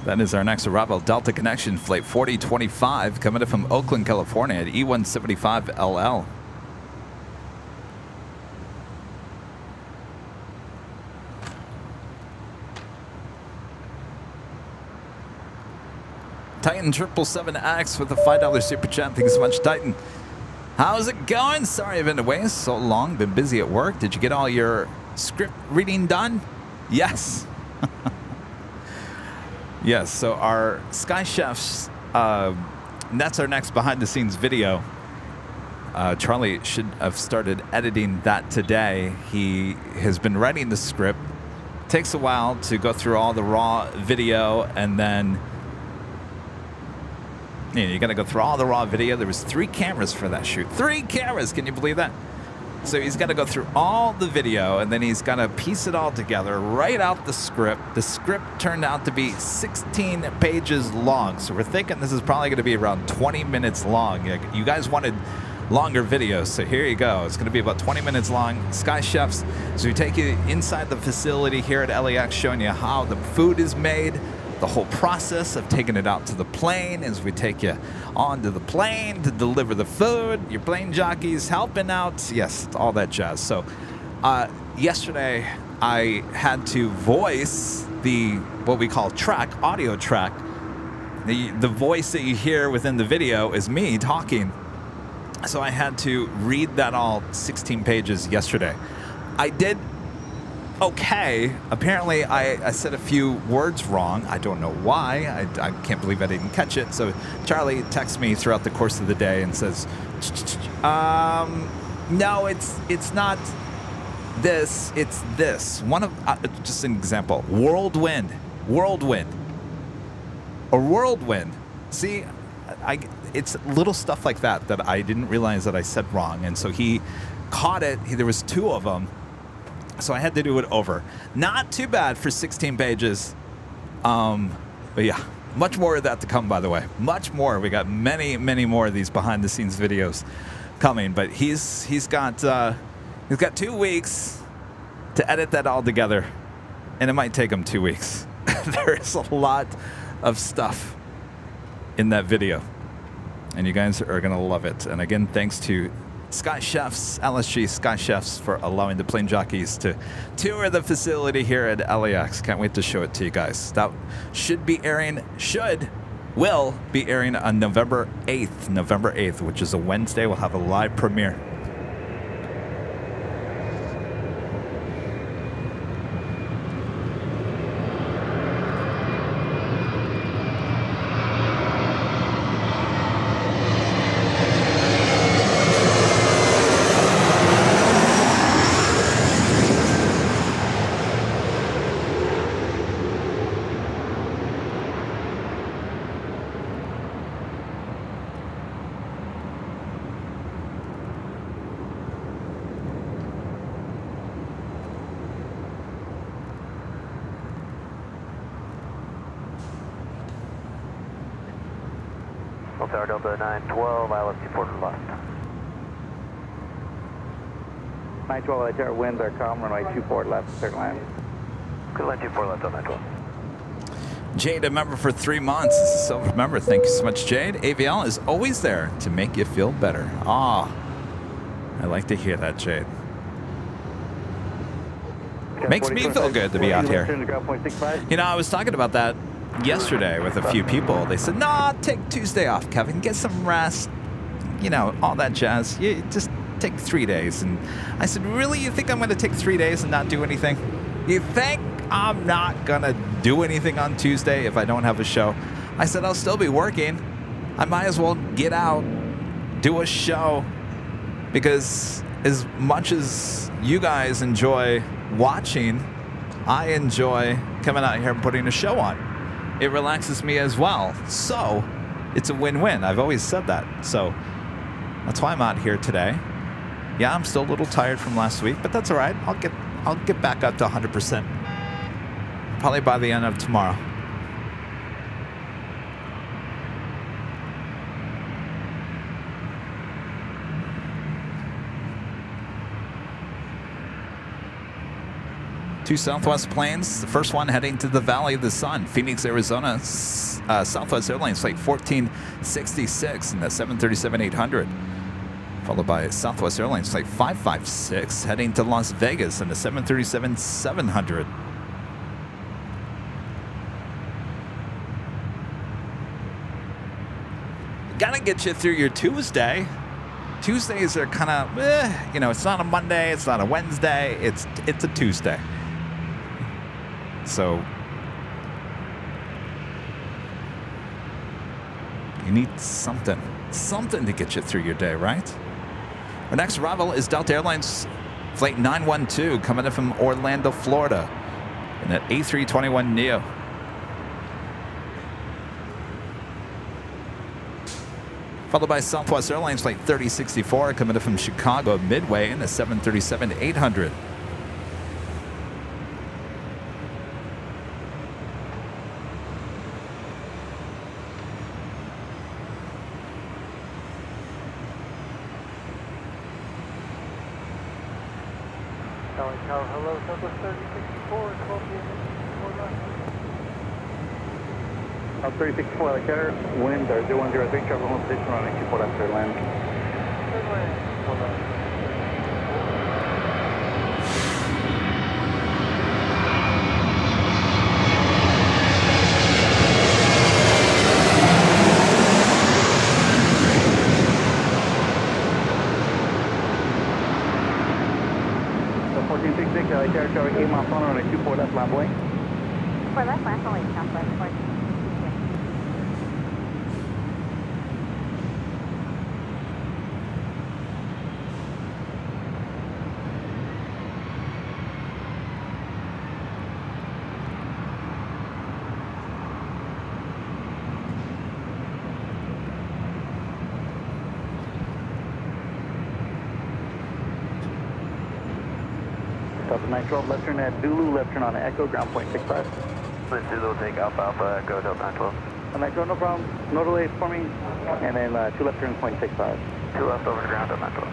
That is our next arrival. Delta Connection Flight 4025 coming in from Oakland, California at E175LL. Titan 777X with a $5 super chat. Thank you so much, Titan. How's it going? Sorry I've been away so long. Been busy at work. Did you get all your script reading done? Yes. Yes, so our Sky Chefs, that's our next behind-the-scenes video. Charlie should have started editing that today. He has been writing the script. Takes a while to go through all the raw video, and then you got to go through all the raw video. There was 3 cameras for that shoot. 3 cameras! Can you believe that? So he's got to go through all the video, and then he's got to piece it all together, write out the script. The script turned out to be 16 pages long, so we're thinking this is probably going to be around 20 minutes long. You guys wanted longer videos, so here you go. It's going to be about 20 minutes long. Sky Chefs, so we take you inside the facility here at LAX, showing you how the food is made, the whole process of taking it out to the plane as we take you onto the plane to deliver the food, your plane jockeys helping out, yes, all that jazz. So yesterday I had to voice the what we call track, audio track. The voice that you hear within the video is me talking. So I had to read that all 16 pages yesterday. I did okay. Apparently, I said a few words wrong. I don't know why. I can't believe I didn't catch it. So Charlie texts me throughout the course of the day and says, no, it's not this. It's this. One of just an example. Whirlwind. A whirlwind. See, it's little stuff like that that I didn't realize that I said wrong. And so he caught it. There was 2 of them. So I had to do it over. Not too bad for 16 pages. But yeah, much more of that to come, by the way. Much more. We got many, many more of these behind-the-scenes videos coming. But he's got 2 weeks to edit that all together, and it might take him 2 weeks. There is a lot of stuff in that video, and you guys are gonna love it. And again, thanks to Sky Chefs, LSG Sky Chefs, for allowing the plane jockeys to tour the facility here at LAX. Can't wait to show it to you guys. That will be airing on November 8th, which is a Wednesday. We'll have a live premiere. Tower Delta 912, ILFC Porter left. 912, LA Tower, winds are calm, runway 24 left, clear land. Good line 24 left on 912. Jade, a member for 3 months. This is a silver member. Thank you so much, Jade. AVL is always there to make you feel better. I like to hear that, Jade. Makes me feel good to be out here. You know, I was talking about that yesterday with a few people. They said, "Nah, take Tuesday off, Kevin. Get some rest. You know, all that jazz. You just take 3 days." And I said, "Really? You think I'm going to take 3 days and not do anything? You think I'm not going to do anything on Tuesday if I don't have a show?" I said, "I'll still be working. I might as well get out, do a show, because as much as you guys enjoy watching, I enjoy coming out here and putting a show on. It relaxes me as well. So it's a win-win. I've always said that. So that's why I'm out here today. Yeah, I'm still a little tired from last week, but that's all right. I'll get back up to 100%. Probably by the end of tomorrow. Two Southwest planes. The first one heading to the Valley of the Sun, Phoenix, Arizona. Southwest Airlines flight 1466 in the 737-800. Followed by Southwest Airlines flight 556 heading to Las Vegas in the 737-700. Gotta get you through your Tuesday. Tuesdays are kind of, you know, it's not a Monday, it's not a Wednesday, it's a Tuesday. So you need something to get you through your day, right? Our next arrival is Delta Airlines flight 912 coming in from Orlando, Florida in an A321neo. Followed by Southwest Airlines flight 3064 coming in from Chicago Midway in a 737-800. Hello, Southwest 3064, 12 p.m. 3064, like there, wind are 0103, travel home position running 24 left, clear land. So 1466, like there, travel 8 miles on running 24 left, land way. For left, last only Southwest 14. Delta 912, left turn at Zulu, left turn on Echo, ground point 65. Zulu, take Alpha Alpha, Echo, Delta 912. 912, no problem. No delays for me. And then 2 left turn, point 65. 2 left over the ground, Delta 912.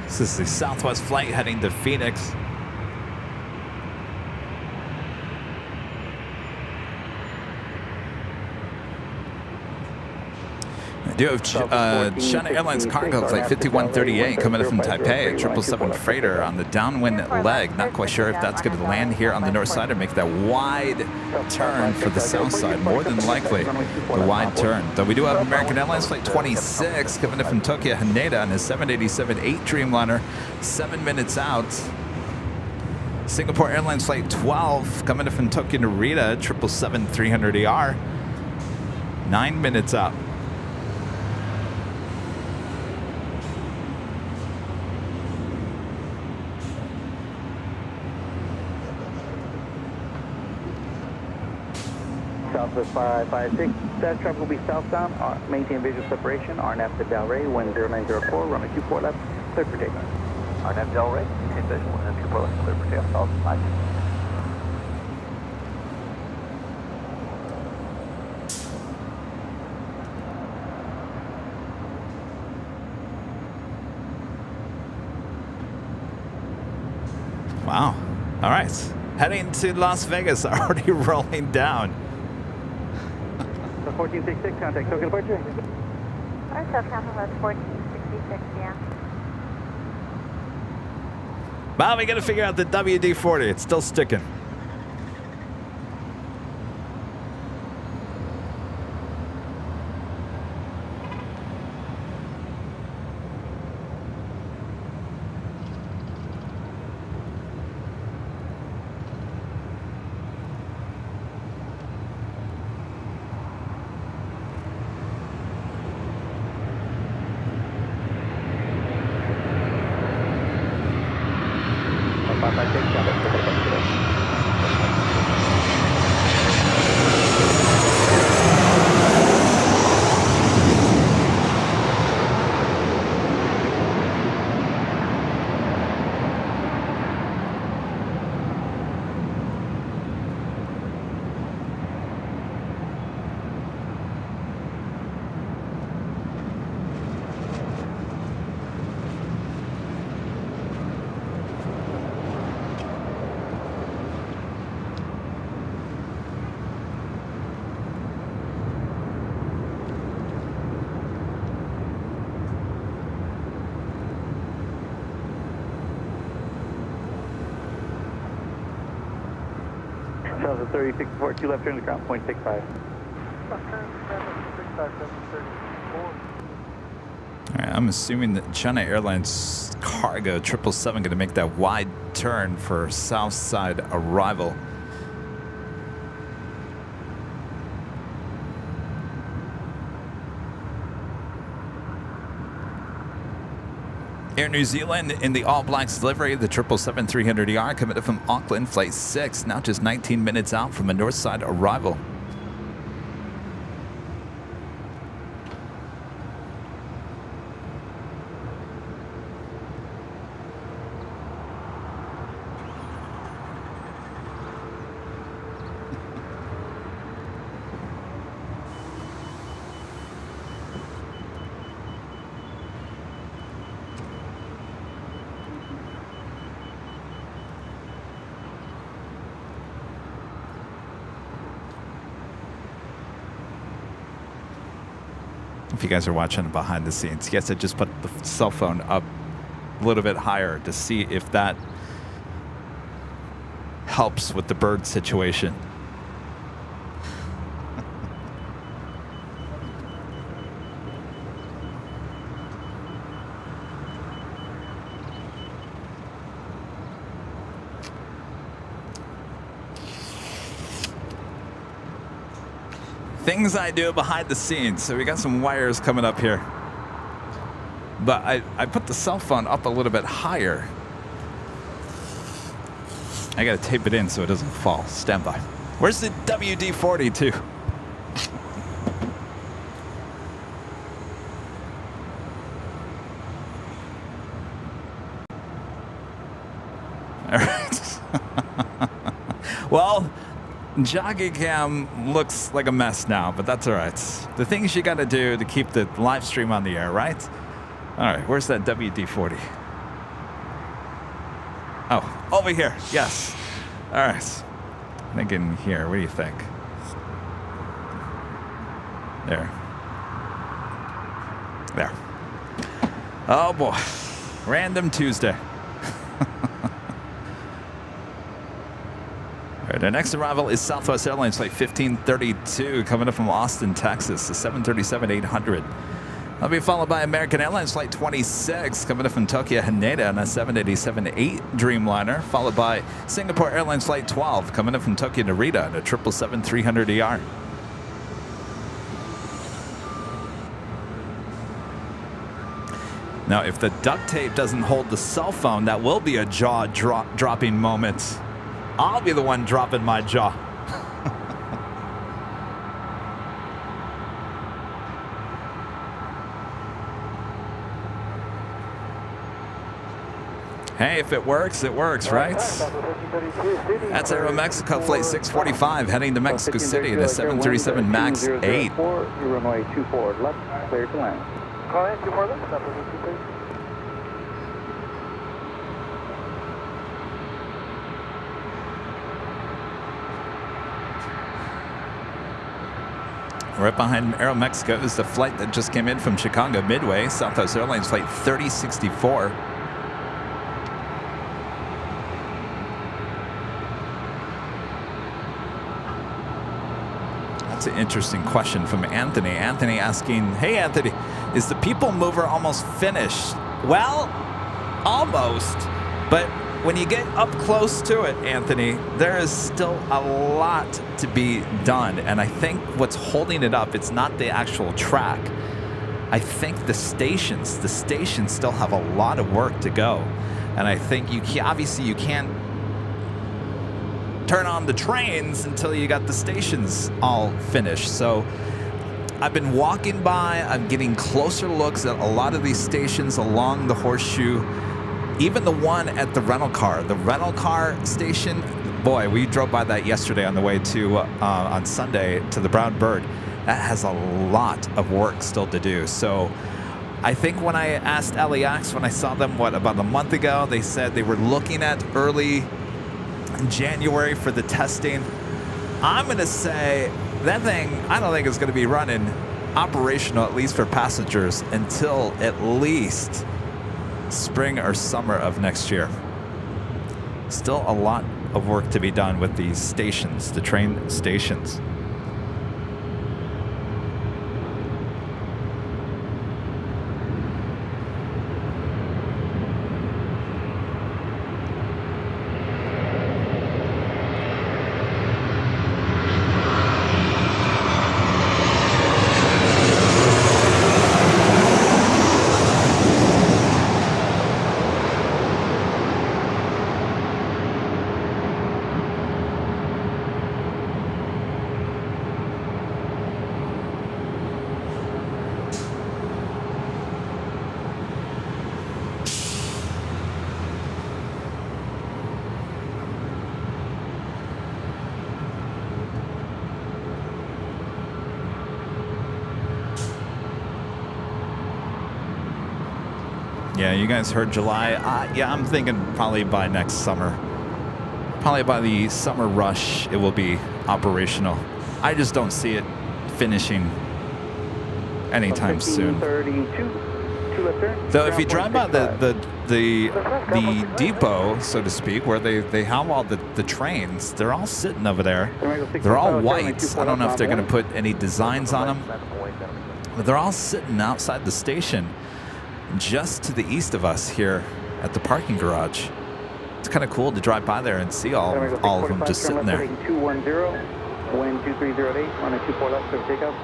This is the Southwest flight heading to Phoenix. I do have China Airlines cargo flight 5138 coming in from Taipei, a 777 freighter on the downwind leg. Not quite sure if that's going to land here on the north side or make that wide turn for the south side. More than likely, the wide turn. Though we do have American Airlines flight 26 coming in from Tokyo Haneda on a 787-8 Dreamliner, 7 minutes out. Singapore Airlines flight 12 coming in from Tokyo Narita, 777-300ER, 9 minutes out. Southwest 556, that traffic will be southbound, maintain visual separation, RNAV to Delray, wind 0904, runway 24 left, clear for takeoff. RNAV Delray, maintain visual, wind 24 left, clear for takeoff, all 5. Wow. All right. Heading to Las Vegas, already rolling down. 1466, contact Tokyo departure. Our Captain was 1466, yeah. Well, we got to figure out the WD-40. It's still sticking. South of 36-4, 2 left turn to ground, 0.65. Left turn, 765, All right, I'm assuming that China Airlines cargo 777 going to make that wide turn for south side arrival. Air New Zealand in the All Blacks delivery, the 777-300ER committed from Auckland, flight 6, now just 19 minutes out from a north side arrival. If you guys are watching behind the scenes, yes, I just put the cell phone up a little bit higher to see if that helps with the bird situation. Things I do behind the scenes. So we got some wires coming up here. But I put the cell phone up a little bit higher. I gotta tape it in so it doesn't fall. Stand by. Where's the WD-40 too? All right. Well, Jockey Cam looks like a mess now, but that's all right. The things you got to do to keep the live stream on the air, right? All right, where's that WD-40? Oh, over here. Yes. All right. I think in here. What do you think? There. There. Oh, boy. Random Tuesday. Our next arrival is Southwest Airlines flight 1532 coming up from Austin, Texas, the 737-800. That'll be followed by American Airlines flight 26 coming up from Tokyo, Haneda on a 787-8 Dreamliner, followed by Singapore Airlines flight 12 coming up from Tokyo, Narita on a 777-300ER. Now, if the duct tape doesn't hold the cell phone, that will be a jaw-dropping moment. I'll be the one dropping my jaw. Hey, if it works, right? That's Aeromexico flight 645 heading to Mexico City, the 737 MAX 8. Runway 24 left, clear to land. Call in 24 left, Southwest 230. Right behind Aeromexico is the flight that just came in from Chicago Midway, Southwest Airlines flight 3064. That's an interesting question from Anthony. Anthony asking, hey Anthony, is the people mover almost finished? Well, almost, but when you get up close to it, Anthony, there is still a lot to be done. And I think what's holding it up, it's not the actual track. I think the stations still have a lot of work to go. And I think obviously you can't turn on the trains until you got the stations all finished. So I've been walking by, I'm getting closer looks at a lot of these stations along the horseshoe. Even the one at the rental car station, boy, we drove by that yesterday on the way to, on Sunday, to the Brown Bird. That has a lot of work still to do. So I think when I asked LAX, when I saw them, about a month ago, they said they were looking at early January for the testing. I'm going to say that thing, I don't think it's going to be running operational, at least for passengers, until at least spring or summer of next year. Still a lot of work to be done with these stations, the train stations. Yeah, you guys heard July. Yeah, I'm thinking probably by next summer. Probably by the summer rush, it will be operational. I just don't see it finishing anytime soon. So if you drive by the depot, so to speak, where they have all the trains, they're all sitting over there. They're all white. I don't know if they're going to put any designs on them, but they're all sitting outside the station, just to the east of us here at the parking garage. It's kind of cool to drive by there and see all of them just sitting there. 210, wind 2308, on a 24 left, clear takeoff.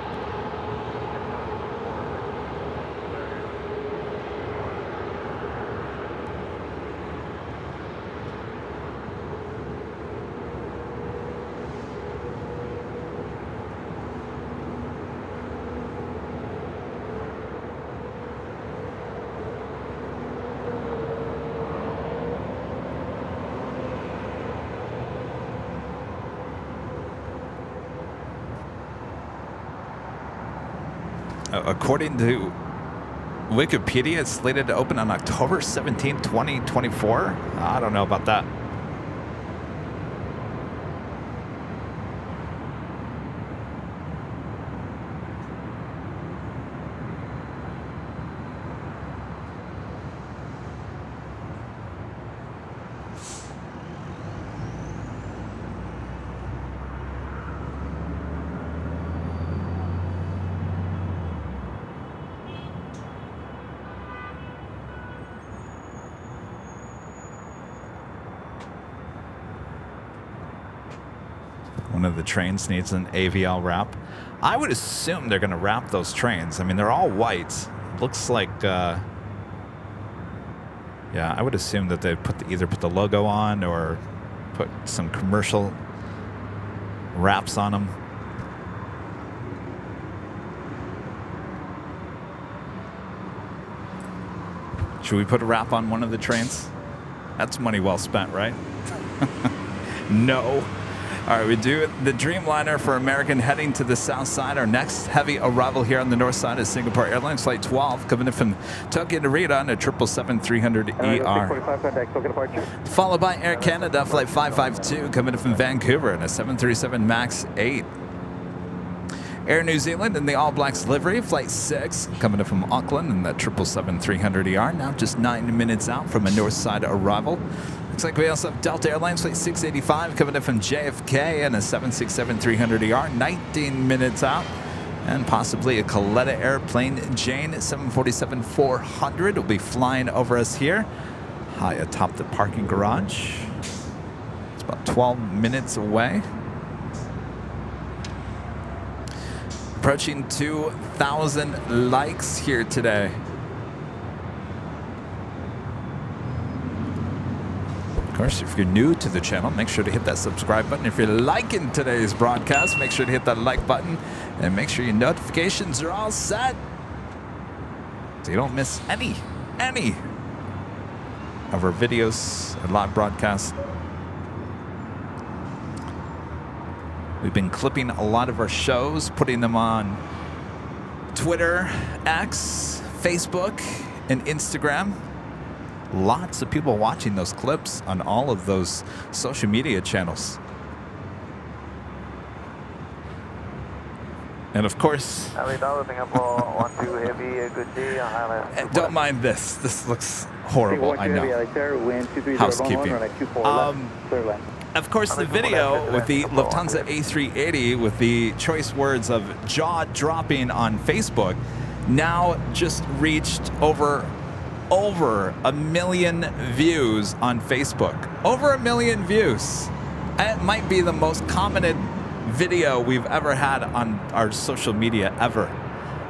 According to Wikipedia, it's slated to open on October 17, 2024. I don't know about that. One of the trains needs an AVL wrap. I would assume they're going to wrap those trains. I mean, they're all white. Looks like, yeah, I would assume that they'd either put the logo on or put some commercial wraps on them. Should we put a wrap on one of the trains? That's money well spent, right? No. All right, we do the Dreamliner for American heading to the south side. Our next heavy arrival here on the north side is Singapore Airlines Flight 12, coming in from Tokyo to Rita on a 777-300ER. Followed by Air Canada Flight 552, coming in from Vancouver on a 737 MAX 8. Air New Zealand in the All Blacks livery, Flight 6, coming in from Auckland in that 777-300ER, now just 9 minutes out from a north side arrival. Looks like we also have Delta Airlines Flight 685 coming in from JFK and a 767-300ER, 19 minutes out. And possibly a Coletta Airplane Jane 747-400 will be flying over us here, high atop the parking garage. It's about 12 minutes away. Approaching 2,000 likes here today. Of course, if you're new to the channel, make sure to hit that subscribe button. If you're liking today's broadcast, make sure to hit that like button and make sure your notifications are all set so you don't miss any of our videos and live broadcasts. We've been clipping a lot of our shows, putting them on Twitter, X, Facebook, and Instagram. Lots of people watching those clips on all of those social media channels. And of course, don't mind this. This looks horrible, I know. Housekeeping. Of course, the video with the Lufthansa A380 with the choice words of jaw-dropping on Facebook now just reached over 1 million views on Facebook. Over 1 million views. It might be the most commented video we've ever had on our social media ever.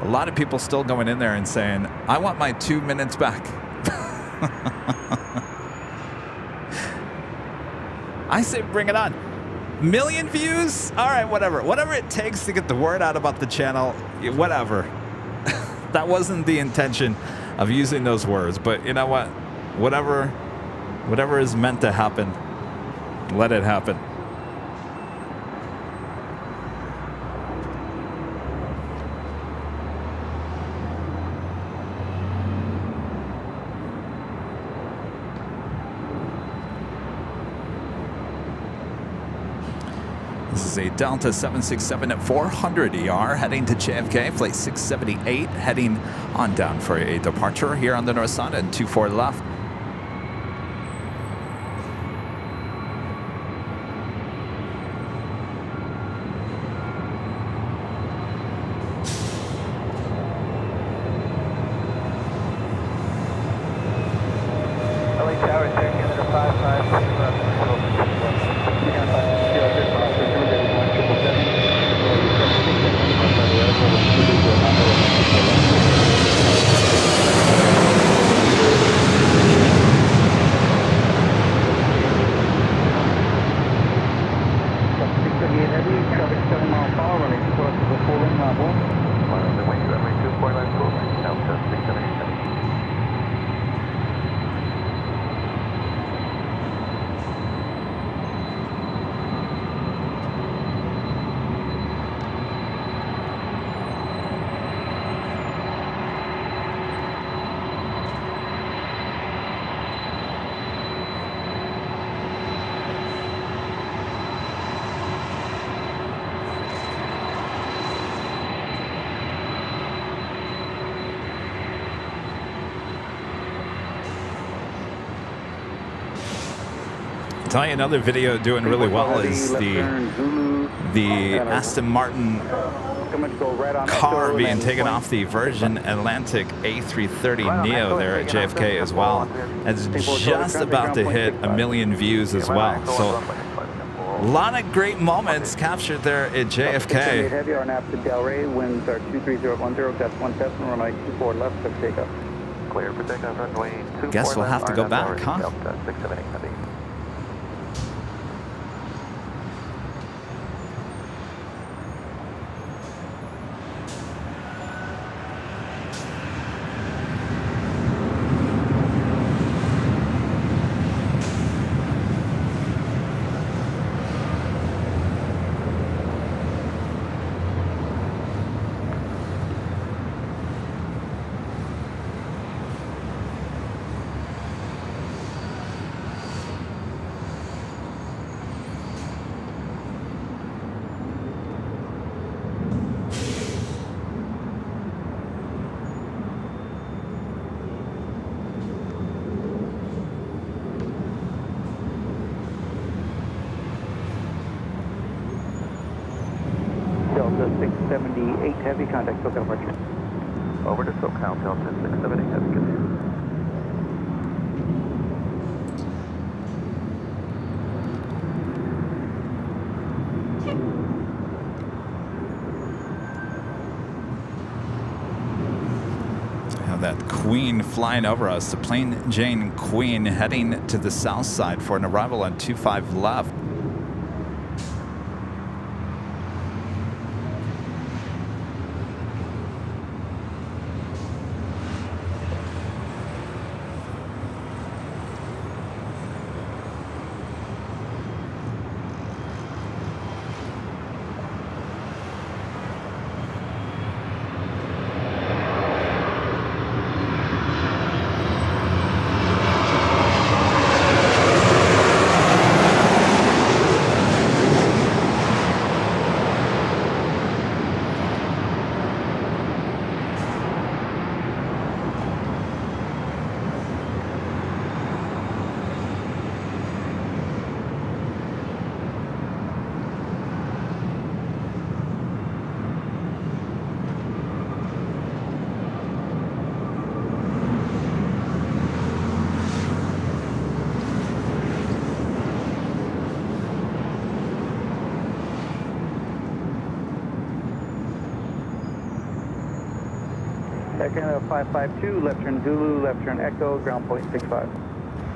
A lot of people still going in there and saying, I want my 2 minutes back. I say bring it on. 1 million views? All right, whatever. Whatever it takes to get the word out about the channel, whatever. That wasn't the intention of using those words, but you know what? Whatever is meant to happen, let it happen. This is a Delta 767-400ER heading to JFK, flight 678, heading on down for a departure here on the north side and 24 left. I'll tell you another video doing really well is the Aston Martin car being taken off the Virgin Atlantic A330neo there at JFK as well. It's just about to hit 1 million views as well. So a lot of great moments captured there at JFK. Heavy on app to Delray, winds are 23010, gust 17, runway 24 left, for takeoff. Clear for takeoff, runway 24 Guess we'll have to go back, huh? Delta 678 heavy. Delta 678 Heavy, contact SoCal departure. Over to SoCal, Delta 678 Heavy, good day. That Queen flying over us, the Plane Jane Queen heading to the south side for an arrival on 25 left. Air Canada 552, left turn Zulu, left turn Echo, ground point 65.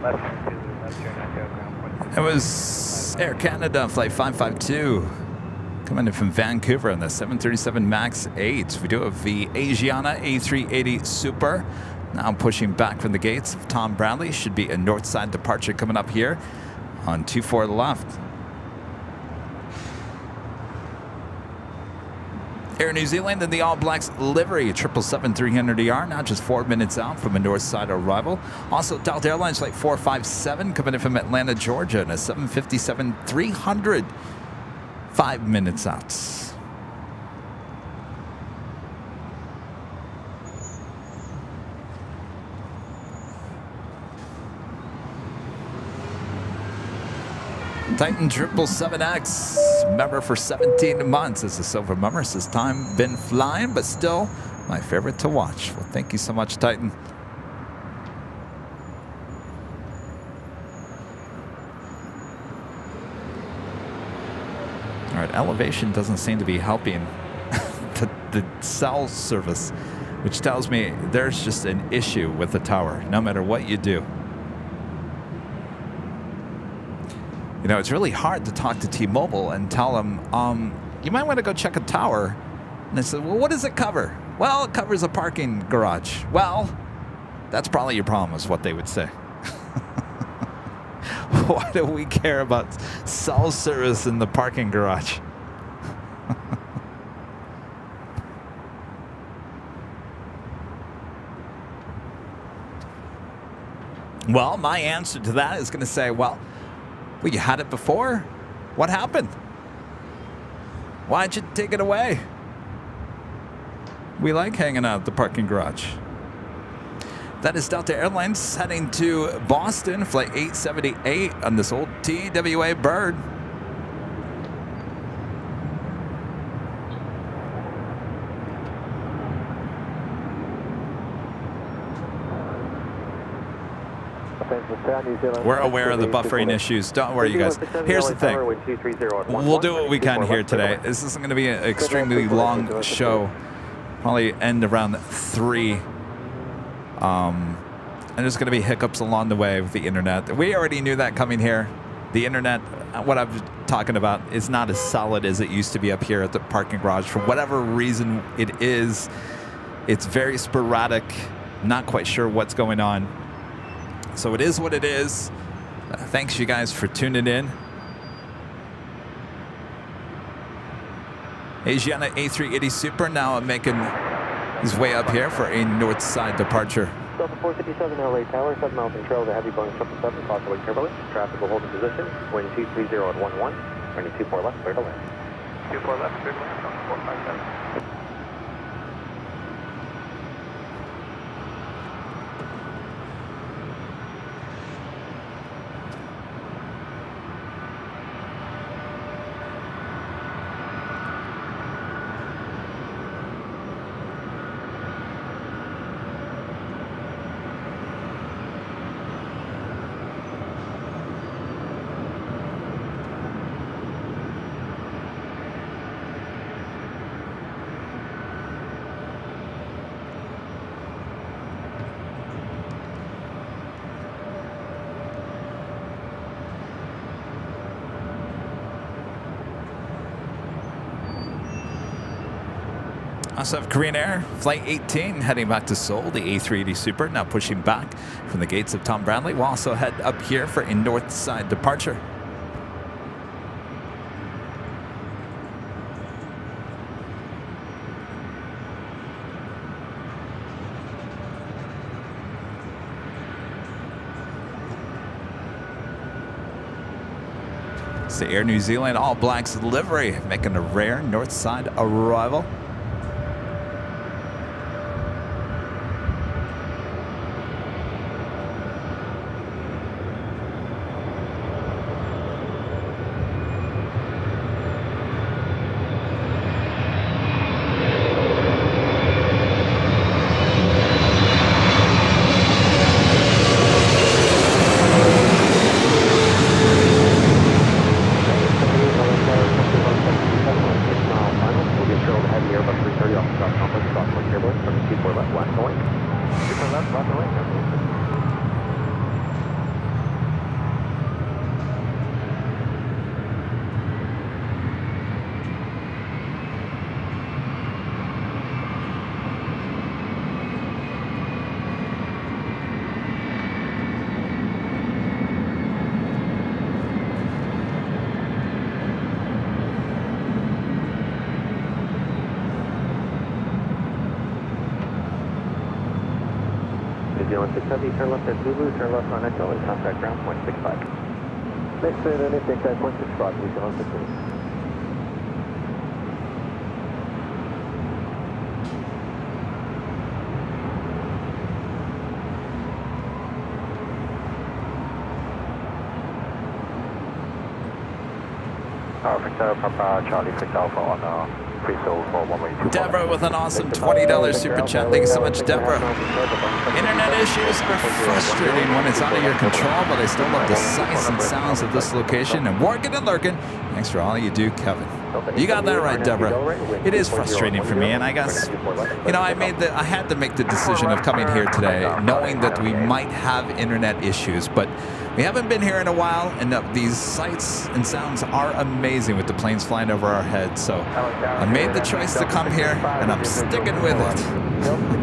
Left turn Zulu, left turn Echo, ground point 65. It was Air Canada Flight 552 coming in from Vancouver on the 737 MAX 8. We do have the Asiana A380 Super now pushing back from the gates of Tom Bradley. Should be a north side departure coming up here on 24 left. Air New Zealand in the All Blacks livery, 777-300ER, now just 4 minutes out from a north side arrival. Also, Delta Airlines Flight 457 coming in from Atlanta, Georgia, and a 757-300, 5 minutes out. Titan 777X, member for 17 months as a silver member. Says time been flying, but still my favorite to watch. Well, thank you so much, Titan. All right, elevation doesn't seem to be helping the cell service, which tells me there's just an issue with the tower, no matter what you do. You know, it's really hard to talk to T-Mobile and tell them, you might want to go check a tower. And they said, well, what does it cover? Well, it covers a parking garage. Well, that's probably your problem, is what they would say. Why do we care about cell service in the parking garage? Well, my answer to that is going to say, well, you had it before? What happened? Why'd you take it away? We like hanging out at the parking garage. That is Delta Airlines heading to Boston, Flight 878 on this old TWA bird. We're aware of the buffering issues. Don't worry, you guys. Here's the thing. We'll do what we can here today. This isn't going to be an extremely long show. Probably end around 3. And there's going to be hiccups along the way with the internet. We already knew that coming here. The internet, what I'm talking about, is not as solid as it used to be up here at the parking garage. For whatever reason it is, it's very sporadic. Not quite sure what's going on. So it is what it is. Thanks, you guys, for tuning in. Asiana A380 Super now making his way up here for a north side departure. Delta 457 LA Tower, 7 miles in trail to heavy Boeing 777, possibly turbulence. Traffic will hold in position. Wind 230 at 11. Running 24 left, clear to land. 24 left, clear to land, Delta 457. Also have Korean Air, Flight 18 heading back to Seoul, the A380 Super now pushing back from the gates of Tom Bradley. We'll also head up here for a north side departure. It's the Air New Zealand All Blacks livery making a rare north side arrival. New Zealand 670, turn left at Zulu, turn left on Echo, and contact ground point 65. Next turn on contact point 65, New Zealand 670. Victor, Papa, Charlie, 6 Alpha on pre-sold for one-way 2. Deborah with an awesome $20 super chat. Thank you so much, Deborah. Internet issues are frustrating when it's out of your control, but I still love the sights and sounds of this location. And working and lurking. Thanks for all you do, Kevin. You got that right, Deborah. It is frustrating for me, and I guess, you know, I had to make the decision of coming here today, knowing that we might have internet issues, but we haven't been here in a while, and these sights and sounds are amazing with the planes flying over our heads. So I made the choice to come here, and I'm sticking with it.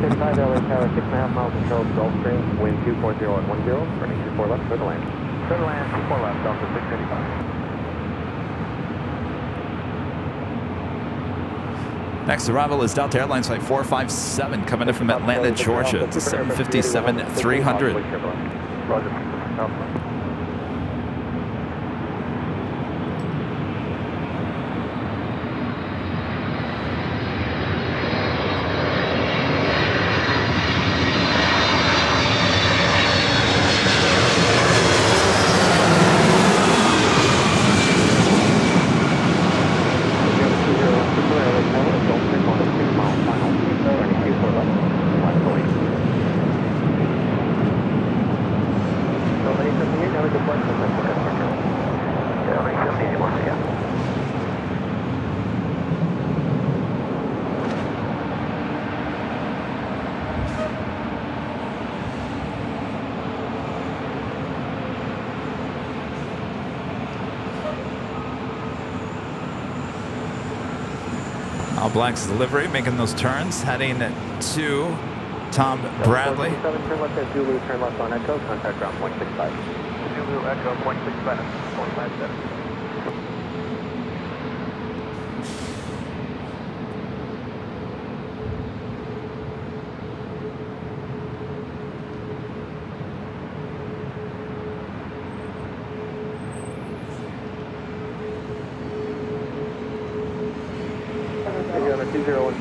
65 LA Tower, 6.5 miles in Charles Gulf Stream, wind 240 at 10, running 24 left, clear to land. Clear to land, 24 left, Delta 635. Next arrival is Delta Airlines Flight 457 coming in from Atlanta, Georgia. It's a 757-300. Roger. All Blacks delivery, making those turns, heading to Tom Bradley. 7, turn left at Zulu, turn left on Echo, contact ground point 65. Zulu, Echo, point 65, 457.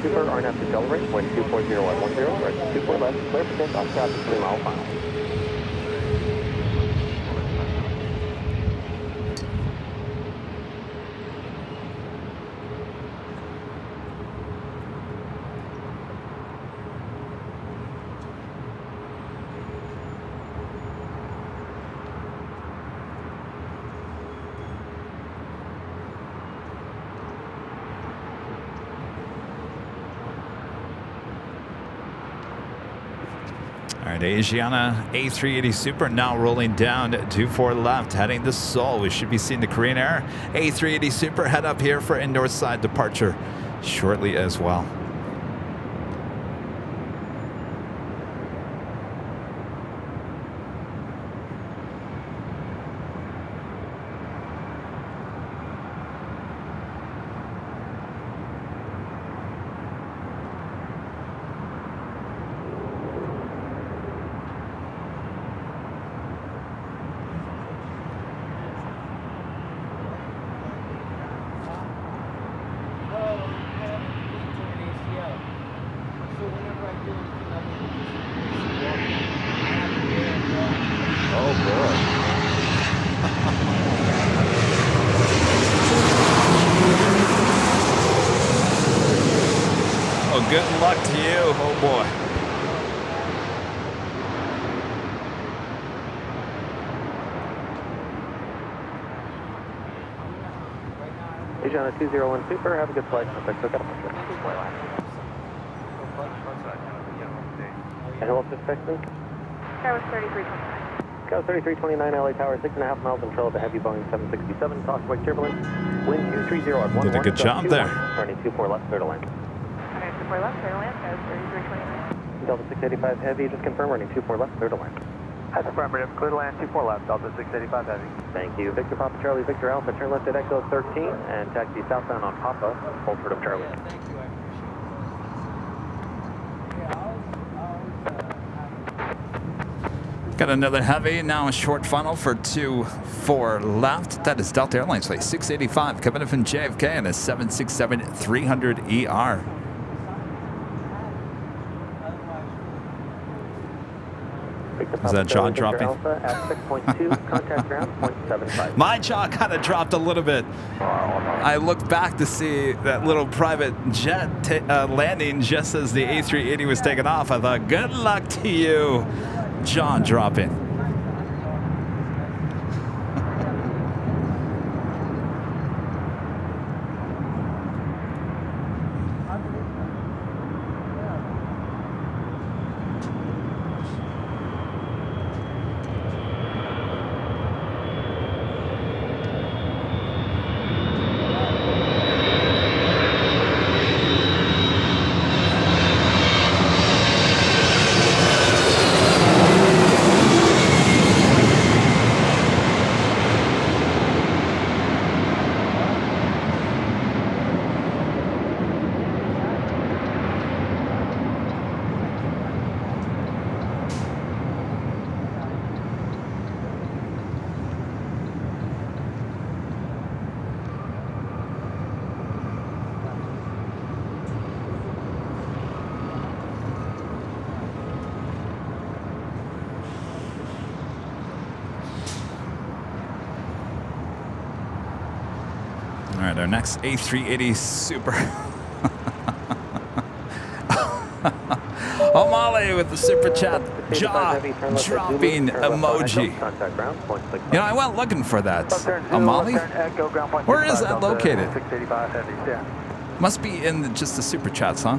Super, RNAV to accelerate, wind 240 at 10, right 24 left, clear for takeoff, traffic 3 mile final. All right, Asiana A380 Super now rolling down 24 left, heading to Seoul. We should be seeing the Korean Air A380 Super head up here for a north side departure shortly as well. Well, good luck to you. Oh, boy. Agent on a 201 Super, have a good flight. Thanks for coming. And hello, suspected? Tower 3329. Tower 3329, LA Tower, 6.5 miles until the heavy Boeing 767, crossway turbulence, wind 230 at 11. Did a good job there. Running 24 left, clear to land. Okay, 24 left, clear to land, Tower 3329. Delta 685 Heavy, just confirm, running 24 left, clear to land. That's affirmative. Clear to land 24 left, Delta 685 Heavy. Thank you. Victor Papa Charlie, Victor Alpha, turn left at Echo 13 and taxi southbound on Papa, hold short of Charlie. Got another heavy, now a short funnel for 24 left. That is Delta Airlines flight 685 coming in from JFK and a 767-300ER. Is that jaw dropping? Alpha at 6.2, contact ground 0.75. My jaw kind of dropped a little bit. I looked back to see that little private jet landing just as the A380 was taking off. I thought, good luck to you. Jaw dropping. All right, our next A380 Super. Oh, Molly with the super chat, jaw-dropping emoji. You know, I went looking for that. Molly? Where is that located? Must be in just the super chats, huh?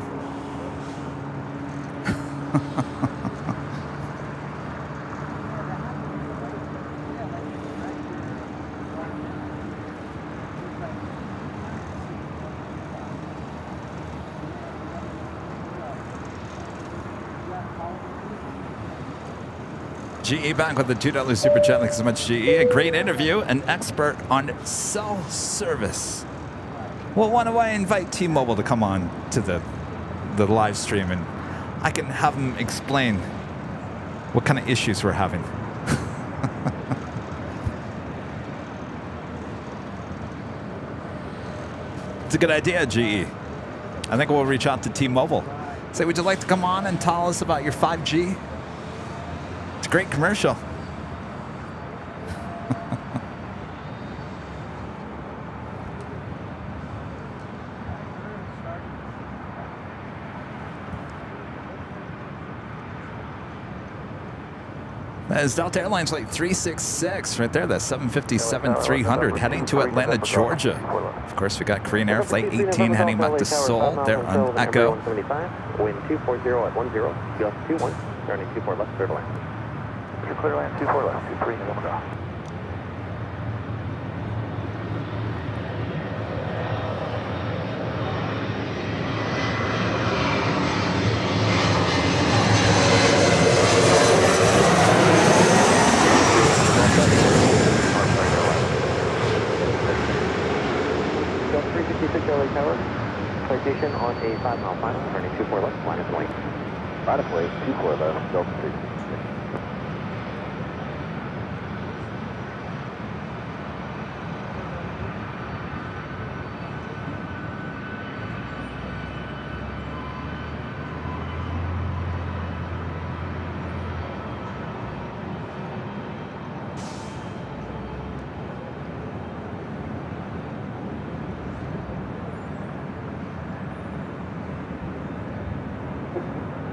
GE back with the $2 super chat. Thanks so much, GE. A great interview. An expert on cell service. Well, why don't I invite T-Mobile to come on to the live stream and I can have them explain what kind of issues we're having. It's a good idea, GE. I think we'll reach out to T-Mobile. Say, would you like to come on and tell us about your 5G? It's a great commercial. That is Delta Airlines flight 366 right there. That's 757-300 heading to Atlanta, Georgia. Of course, we got Korean Air flight 18 heading back to Seoul. They're on Echo. Wind 240 at 10, gust 21, turning 24 left, clear to land. Clear land 24 left, 23, November. Citation on a 5-mile final, turning 24 left, line is lane. Right of way, 24 left, Delta 366.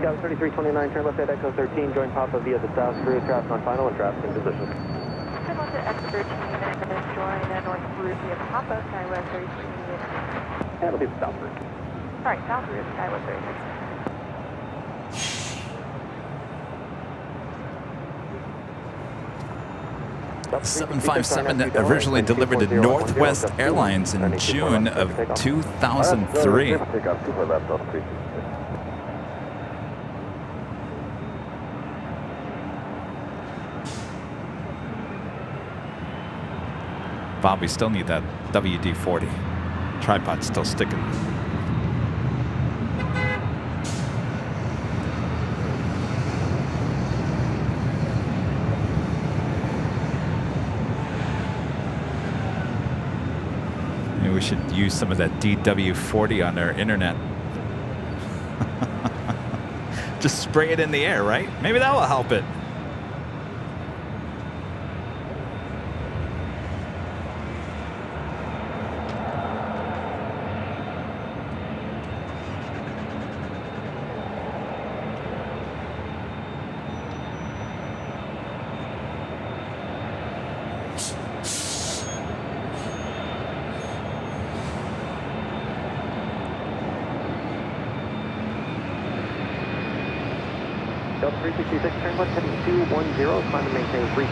Scout 3329, turn left at Echo 13, join Papa via the south route, traffic on final and traffic in position. Turn left at Echo 13 and then join north route via Papa, Skywest 33. That'll be the south route. Sorry, south route, Skywest 33. 757 originally delivered to Northwest Airlines in June of 2003. Bob, we still need that WD-40. Tripod's still sticking. Maybe we should use some of that DW-40 on our internet. Just spray it in the air, right? Maybe that will help it. Delta 366, turn left heading 210, climb and maintain 3000.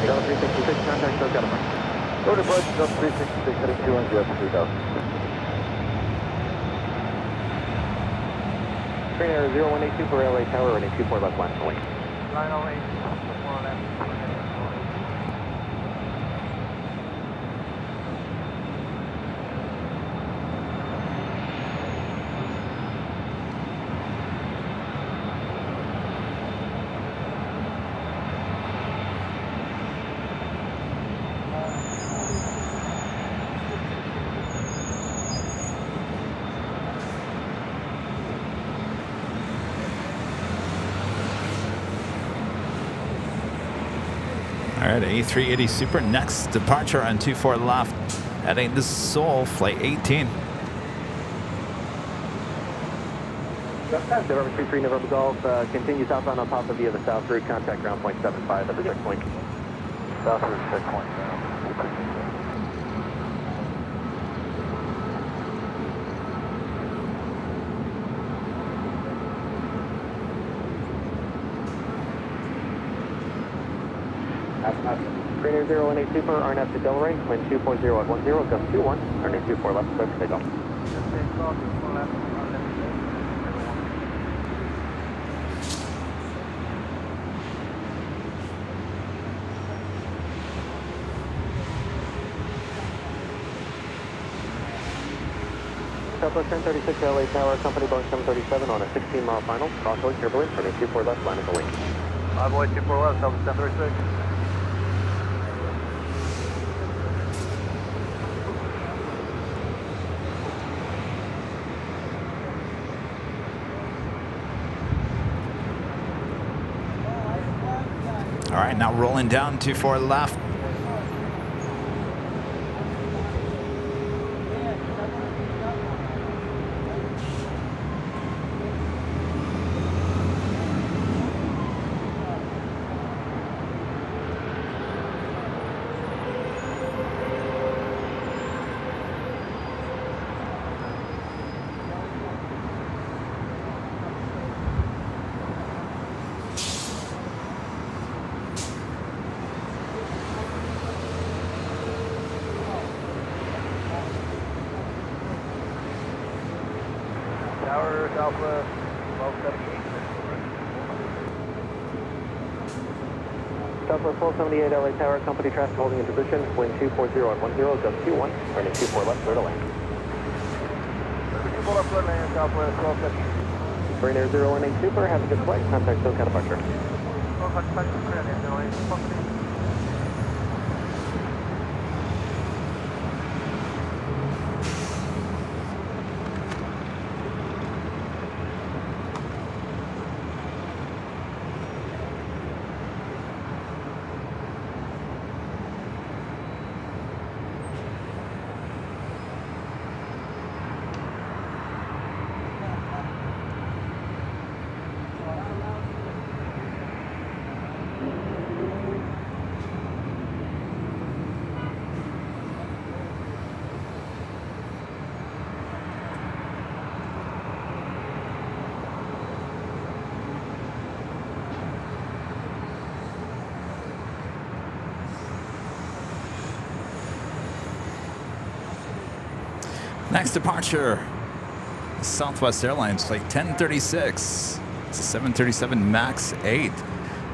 Delta 366, contact SoCal approach. Go to approach, Delta 366, heading 210 to 3000. Train error 0182 for LA Tower, running 24 left line for link. Line 08, 4 left. All right, A380 Super. Next departure on 24 left, heading to Seoul, flight 18. November 33, November Golf, continue southbound on Papa via the south route, contact ground point 75 at the checkpoint. South route checkpoint. Train air 018 Super, RNF to Delray, wind 240 at 10, gust 21, running 24 left, clear for takeoff. Southwest 1036 LA Tower, company Boeing 737 on a 16-mile final, crosswind turbulence, running 24 left, line of the link. 5 boy 24 left, Southwest 1036. All right, now rolling down 24 left. Tower, Southwest, 1278. Southwest 1278 LA Tower, company traffic holding in position, wind 240 at 10, gust 21, running 24 left, clear to land. 24 left, clear to land, Southwest 1278. Train air 018 Super, have a good flight, contact SoCal departure. Next departure, Southwest Airlines flight 1036. It's a 737 MAX 8.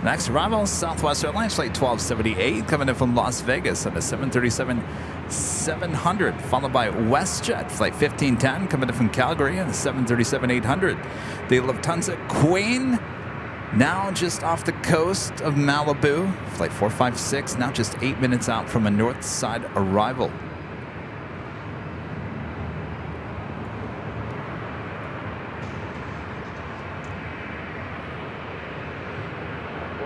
Next arrival, Southwest Airlines flight 1278, coming in from Las Vegas on a 737-700, followed by WestJet flight 1510, coming in from Calgary on a 737-800. The Lufthansa Queen, now just off the coast of Malibu, flight 456, now just 8 minutes out from a north side arrival.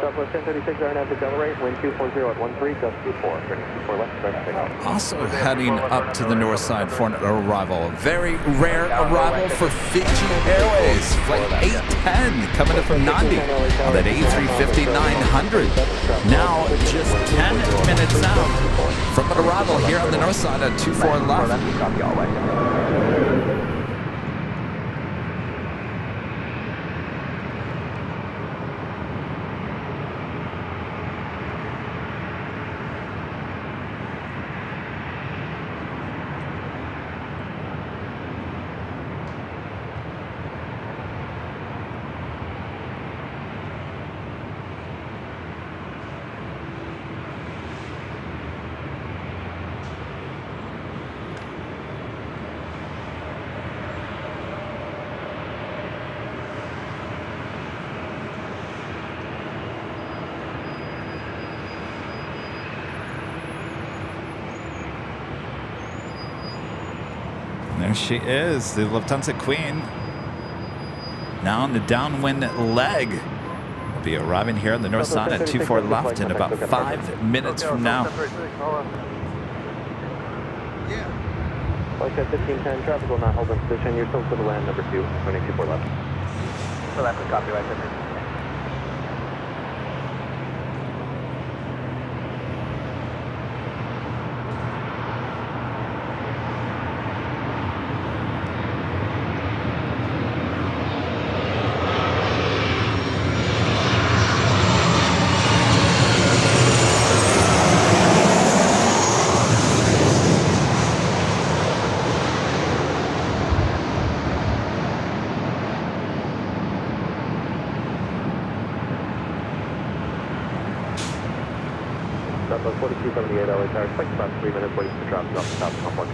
Southwest 1036, RNAV decelerate, wind 240 at 13, gust 24, turning 24 left, start to take off. Also heading up to the north side for an arrival. A very rare arrival for Fiji Airways. Flight 810 coming in from Nandi on that A350-900. Now just 10 minutes out from an arrival here on the north side at 24 left. There she is, the Lufthansa Queen. Now on the downwind leg. Will be arriving here on the north side at 24 left in about 5 minutes from now. Flight 1510, traffic will not hold in position. You're still to the land, number 2, 24 left. So that's a copy, right there. Southwest 4278 LA Tower, expect about 3 minutes waiting for traffic off the top of Complex.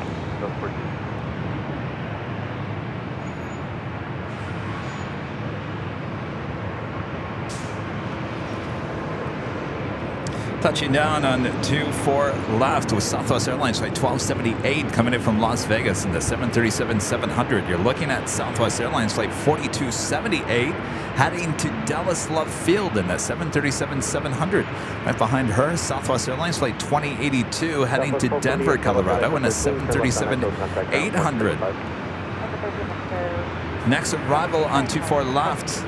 Touching down on 24 left with Southwest Airlines flight 1278 coming in from Las Vegas in the 737-700. You're looking at Southwest Airlines flight 4278 heading to Dallas Love Field in the 737-700. Right behind her, Southwest Airlines flight 2082 heading to Denver, Colorado in a 737-800. Next arrival on 24 left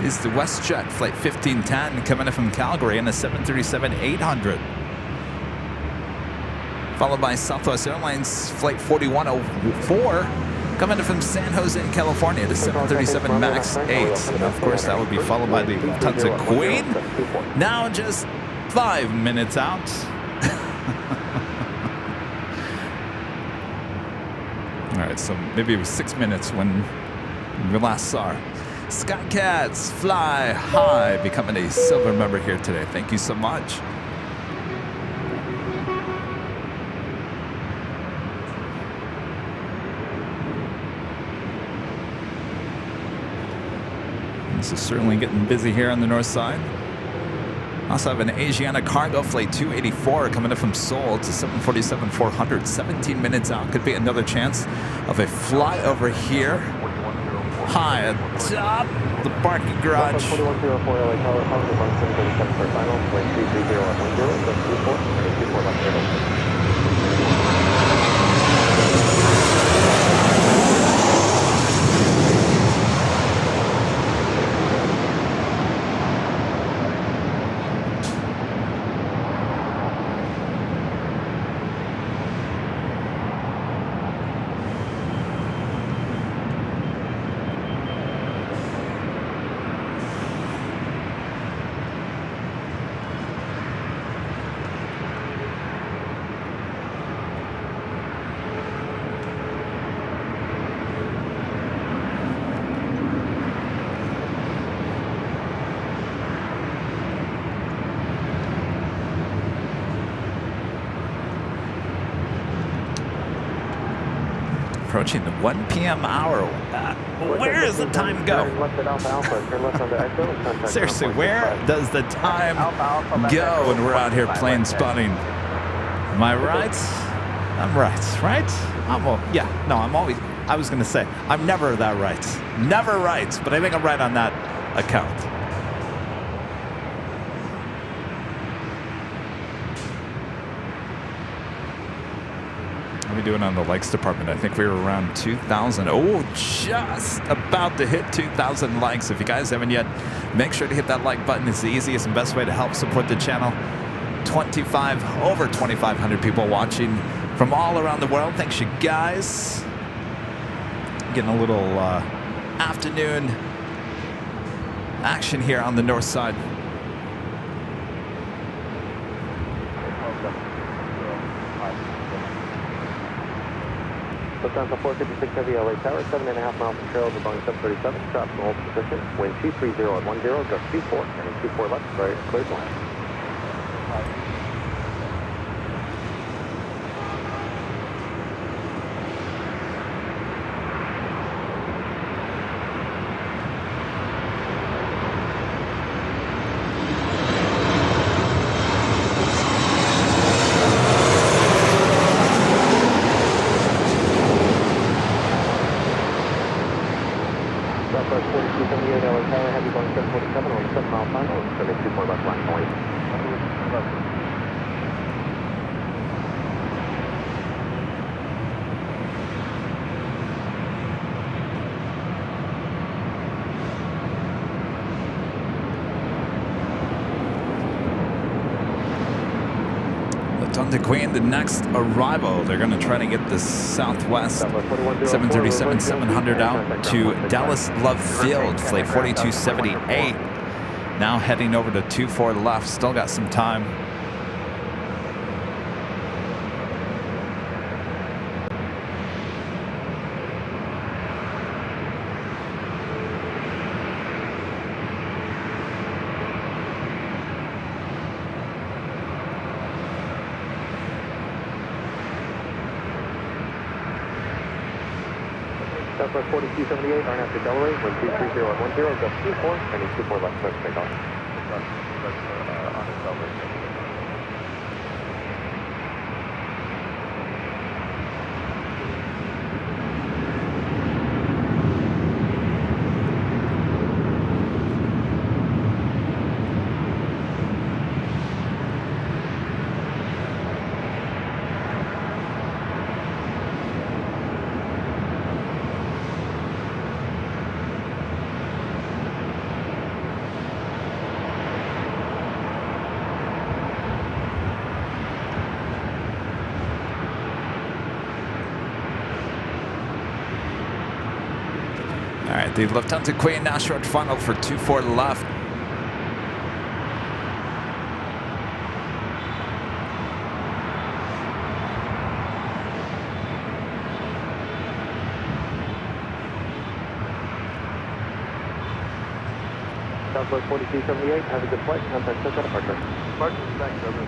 is the WestJet flight 1510 coming in from Calgary in a 737-800. Followed by Southwest Airlines flight 4104 coming in from San Jose, California, the 737 MAX 8. And of course, that would be followed by the Lufthansa Queen. Now just 5 minutes out. All right, so maybe it was 6 minutes when we last saw her. Skycats fly high, becoming a silver member here today. Thank you so much. This is certainly getting busy here on the north side. Also have an Asiana cargo flight 284 coming in from Seoul. It's a 747-400, 17 minutes out. Could be another chance of a flyover here. High atop the parking garage. 4104 LA Tower, positive 1737 for final, flight 330 at 10, just 24, 24 left turtle. approaching the 1 p.m. hour. Where does the time go? Seriously, where does the time go when we're out here plane spotting? Am I right? I'm right? I was going to say, I'm never that right. Never right, but I think I'm right on that account. How are we doing on the likes department? I think we were around 2,000. Oh, just about to hit 2,000 likes. If you guys haven't yet, make sure to hit that like button. It's the easiest and best way to help support the channel. Over 2,500 people watching from all around the world. Thanks, you guys. Getting a little afternoon action here on the north side. Lufthansa 456 Heavy LA Tower, 7.5 miles from trail over Boeing 737, stop from hold position, wind 230 at 10, gust 24, heading 24 left, right, clear to land. On the Queen, the next arrival. They're going to try to get the Southwest 737-700 out to Dallas Love Field, flight 4278. Now heading over to 24 left. Still got some time. Southwest 4278, on after Delaware, wind 230 at 10, gust 24, heading 24 left, clear to take off. All right, the Lufthansa Queen now short funnel for 24 left. Southwest 4278, have a good flight, contact check out departure. Departure, thanks, over.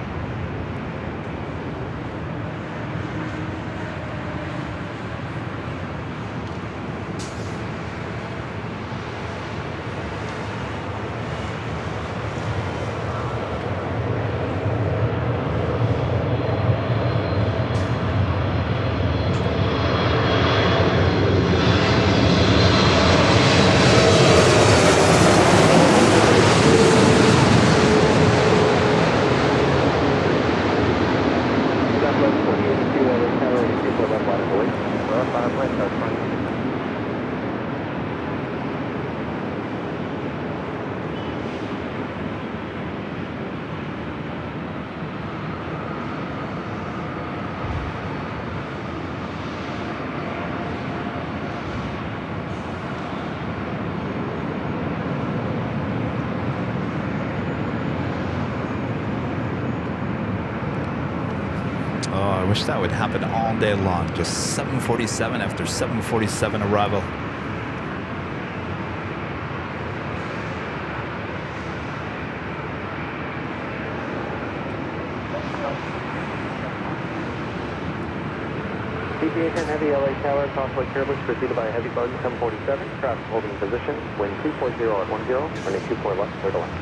I wish that would happen all day long. Just 747 after 747 arrival. CPA-10 Heavy, LA Tower, Crossway Careless, preceded by a heavy bug, 747, traffic holding position, wind 240 at 10, running 24 left, clear to land.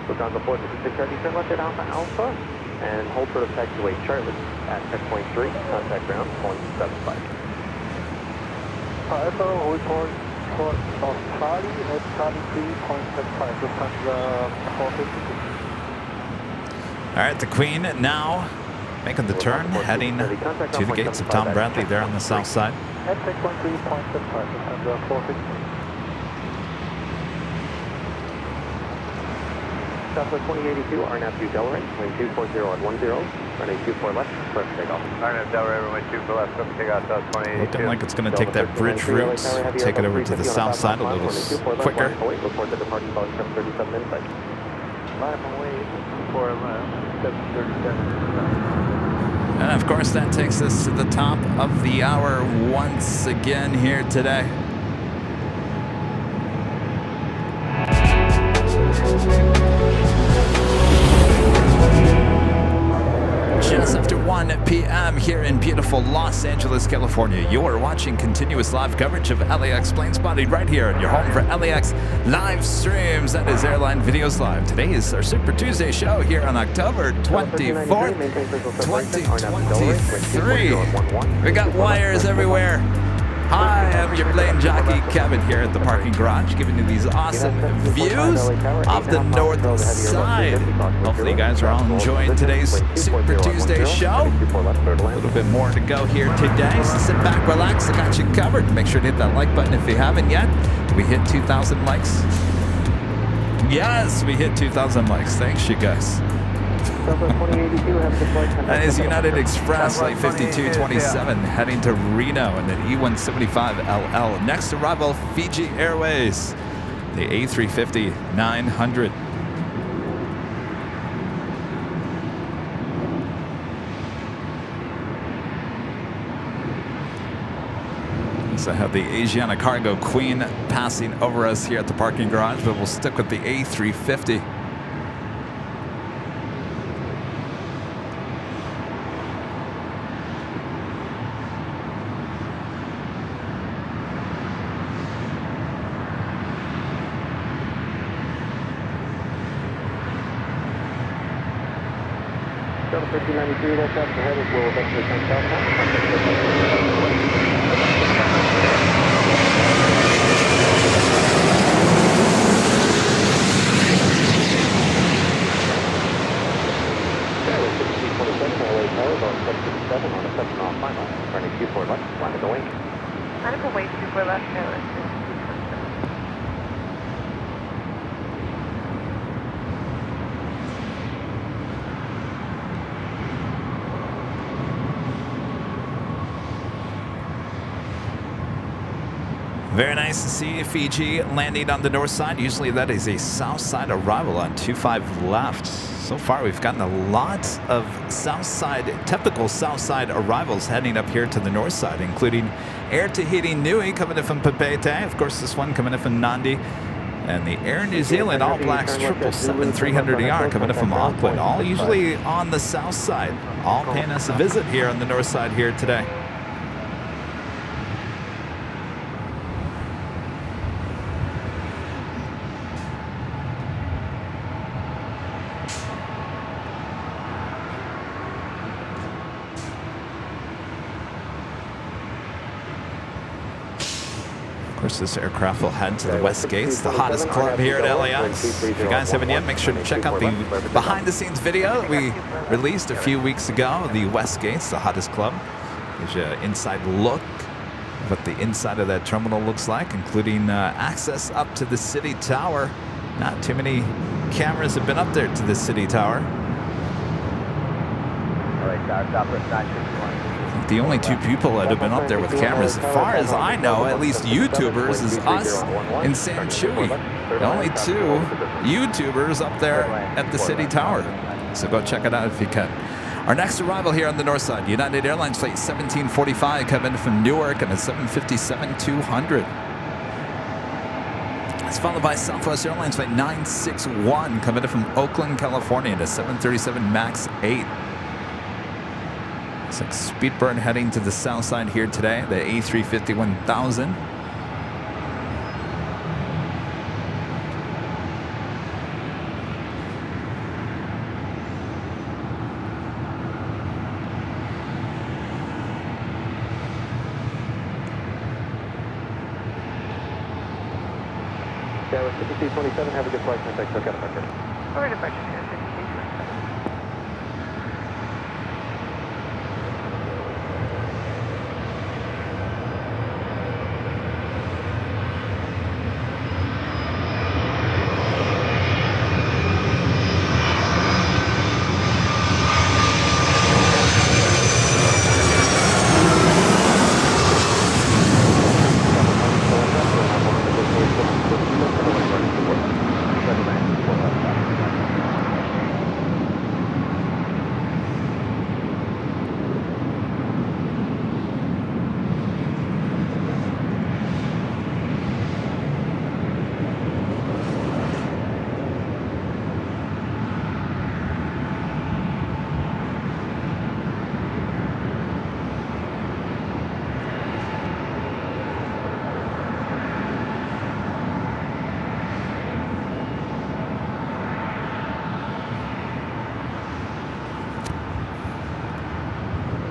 Lufthansa 456 RD, turn left at Alpha Alpha, and hold for the taxiway Charlie at checkpoint 3, contact ground, 0.75. Alpha, hold for Charlie at Charlie 3.75, Lufthansa 456. All right, the Queen now making the turn, heading to the gates of Tom Bradley there on the south side. At checkpoint 3.75, Lufthansa 456. Southwest 2082, RNAV to Delray, wind 240 at 10, running 24 left, clear for takeoff. RNAV Delray, runway 24 left, clear for takeoff, South 2082. Looking like it's going to take that bridge route, take it over to the south side a little quicker. Report the departing bus 737 inside. Line away, 24 left, 737. And of course, that takes us to the top of the hour once again here today. Just after 1 p.m. here in beautiful Los Angeles, California, you are watching continuous live coverage of LAX Plane Spotting right here on your home for LAX live streams. That is Airline Videos Live. Today is our Super Tuesday show here on October 24th, 2023. We got wires everywhere. Hi, I'm your Plane Jockey Kevin here at the parking garage, giving you these awesome views of the north side. Hopefully you guys are all enjoying today's Super Tuesday show. A little bit more to go here today, so sit back, relax, I got you covered. Make sure to hit that like button if you haven't yet. We hit 2,000 likes. Yes, we hit 2,000 likes. Thanks, you guys. That is United Express, Flight 5227, heading to Reno in the E175LL. Next arrival, Fiji Airways, the A350-900. So I have the Asiana Cargo Queen passing over us here at the parking garage, but we'll stick with the A350. Delta 1393, left up ahead, will eventually come southbound. Skyway 5327, LA Tower, about 767 on a 7 off final. Running 24 left, line of the wing. Line of the wing, 24 left, Skyway. Very nice to see Fiji landing on the north side. Usually that is a south side arrival on 25 left. So far we've gotten a lot of south side, typical south side arrivals heading up here to the north side, including Air Tahiti Nui coming in from Papeete. Of course, this one coming in from Nandi. And the Air New Zealand All Blacks 777-300ER coming in from Auckland. All usually on the south side. All paying us a visit here on the north side here today. Of course, this aircraft will head to the West Gates, the hottest club here at LAX. If you guys haven't yet, make sure to check out the behind-the-scenes video that we released a few weeks ago. The West Gates, the hottest club. Gives you an inside look of what the inside of that terminal looks like, including access up to the city tower. Not too many cameras have been up there to the city tower. The only two people that have been up there with cameras, as far as I know, at least YouTubers, is us and Sam Chewy. The only two YouTubers up there at the city tower. So go check it out if you can. Our next arrival here on the north side, United Airlines Flight 1745 coming from Newark and a 757-200. It's followed by Southwest Airlines Flight 961 coming in from Oakland, California, and a 737 MAX 8. Looks like Speedbird heading to the south side here today, the A350-1000. Yeah, with 5227, have a good flight. Thanks, okay, departure. All right, departure here, 5227.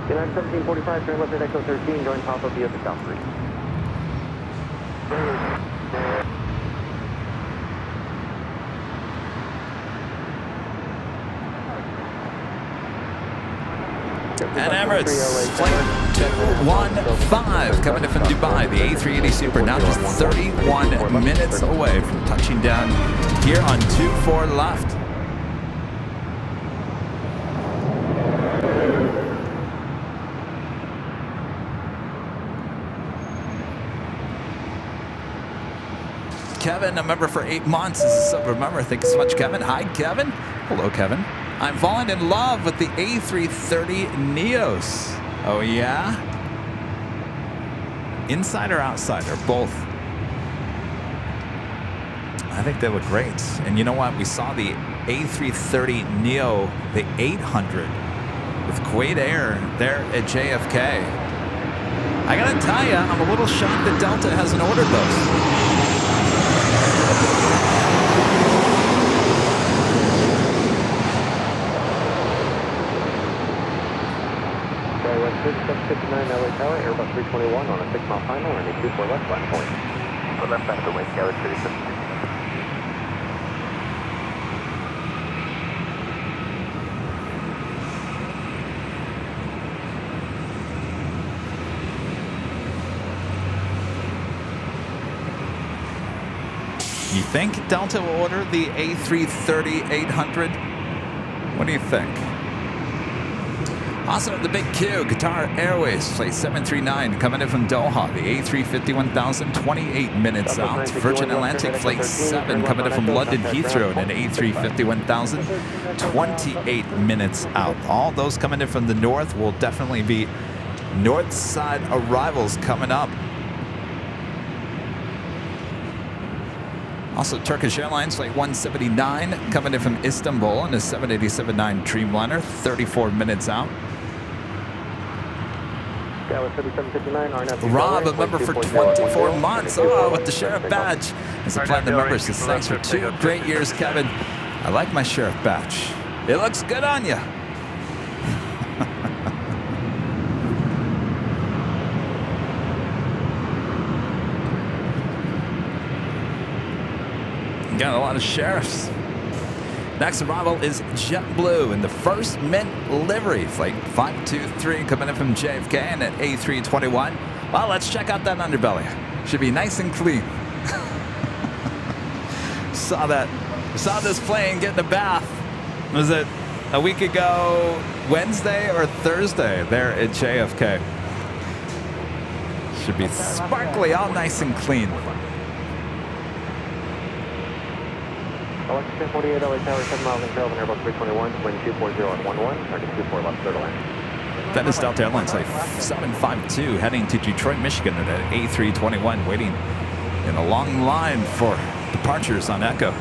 United 1745, turn left at Echo 13, join Papa via the South 3. And Emirates, flight 215, coming in from Dubai, the A380 Super, now just 31 minutes away from touching down here on 24 left. Kevin, a member for 8 months, is a silver member. Thank you so much, Kevin. Hi, Kevin. Hello, Kevin. I'm falling in love with the A330 Neos. Oh, yeah? Inside or outside, or both? I think they look great. And you know what? We saw the A330 Neo, the 800, with Kuwait Air there at JFK. I gotta tell you, I'm a little shocked that Delta hasn't ordered those. Skywest 759 LA Tower, Airbus 321 on a 6-mile final, and a 24 left line point. For left after wind, Skywest 37. You think Delta will order the A330-800? What do you think? Also, the big Q, Qatar Airways, flight 739, coming in from Doha, the A350-1000, 28 minutes out. Virgin Atlantic, flight 7, coming in from London Heathrow, and an A350-1000, 28 minutes out. All those coming in from the north will definitely be north side arrivals coming up. Also, Turkish Airlines Flight 179 coming in from Istanbul in a 787-9 Dreamliner, 34 minutes out. Rob, a member for 24 months. Oh, with the Sheriff Badge. As a platinum member, says thanks for 2 great years, Kevin. I like my Sheriff Badge. It looks good on you. Got a lot of sheriffs. Next arrival is JetBlue in the first mint livery, flight 523 coming in from JFK and at A321. Well, let's check out that underbelly. Should be nice and clean. Saw this plane getting a bath. Was it a week ago, Wednesday or Thursday there at JFK? Should be sparkly, all nice and clean. LAX 1048 LA Tower, 7 miles in trail, Airbus 321, wind 240 on 11, target 24 left, third line. That is Delta Airlines Flight 752 heading to Detroit, Michigan at an A321, waiting in a long line for departures on Echo.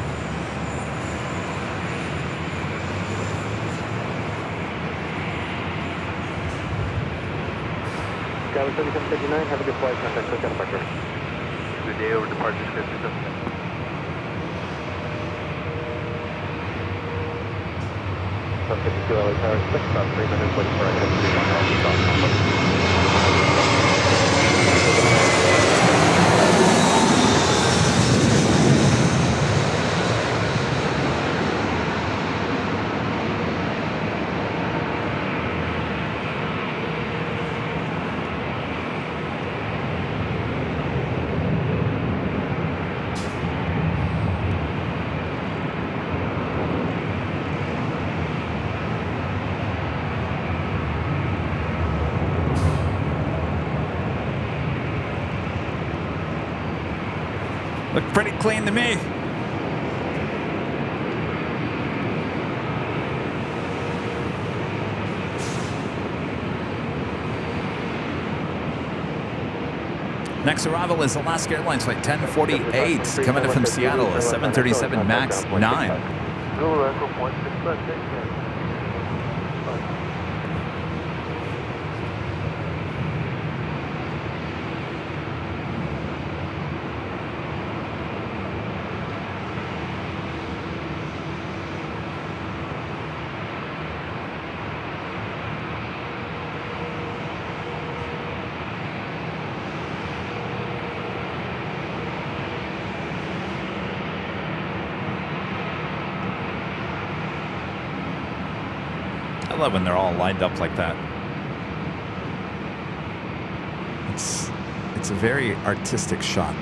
Skyway 3759, have a good flight. Contact Coast departure. Good day, over departure, Sky 37. 752 LA Tower 6, about 3 minutes waiting for our next 31 Look pretty clean to me. Next arrival is Alaska Airlines flight 1048, coming in from Seattle, a 737 MAX 9. Zulu Echo Point 656. I love when they're all lined up like that. It's a very artistic shot.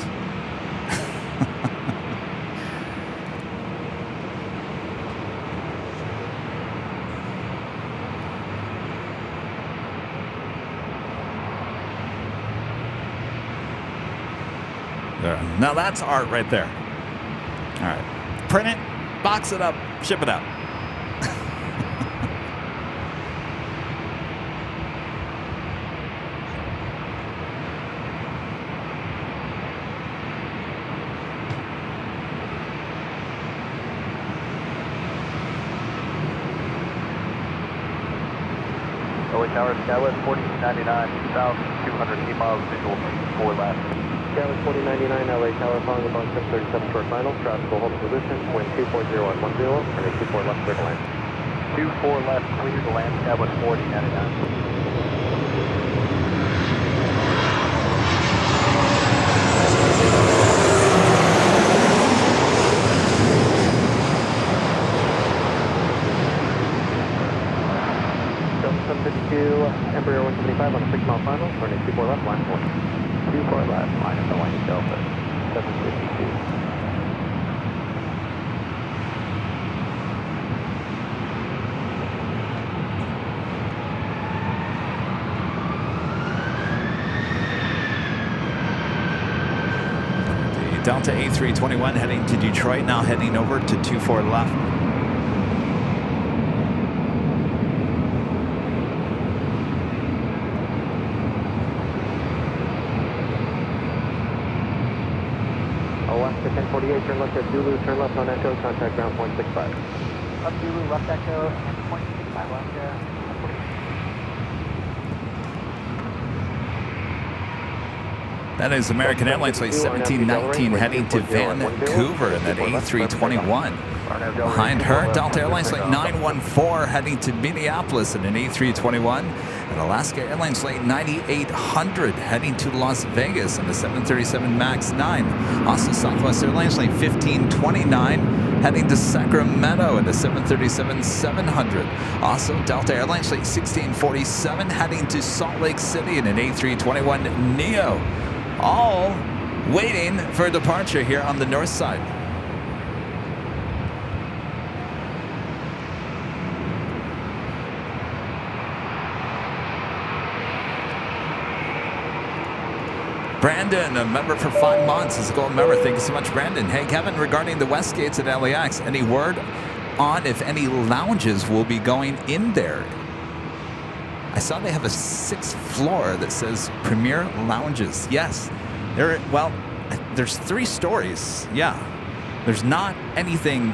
There. Now that's art right there. All right. Print it, box it up, ship it out. LA Tower, Skywest 1499, 2,208 miles visual, 4 left. Skywest 1499, LA Tower, following upon 737 short final, traffic will hold position, wind 240 at 10, runway 24 left, clear to land. 24 left, clear to land, Skywest 1499. Embraer 175 on a 6-mile final, running 24 left, line 1. 24 left, line of the line Delta, 752. The Delta A321 heading to Detroit, now heading over to 24 left. Alaska 1048, turn left at Zulu, turn left on Echo, contact ground point 65. Up Zulu, left Echo, and point 65 left there. That is American Airlines flight 1719 heading to Vancouver in that A321. Behind her, Delta Airlines flight 914 heading to Minneapolis in an A321. And Alaska Airlines flight 9800 heading to Las Vegas in the 737 MAX 9. Also Southwest Airlines flight 1529 heading to Sacramento in the 737-700. Also Delta Airlines flight 1647 heading to Salt Lake City in an A321neo. All waiting for departure here on the north side. Brandon, a member for 5 months, is a gold member. Thank you so much, Brandon. Hey, Kevin, regarding the West Gates at LAX, any word on if any lounges will be going in there? I saw they have a 6th floor that says Premier Lounges. Yes, there's 3 stories. Yeah, there's not anything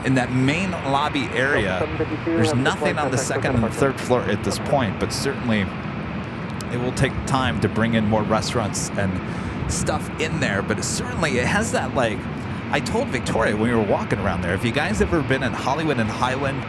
in that main lobby area. There's nothing on the 2nd and 3rd floor at this point, but certainly it will take time to bring in more restaurants and stuff in there, but certainly it has that, like, I told Victoria when we were walking around there, if you guys ever been in Hollywood and Highland,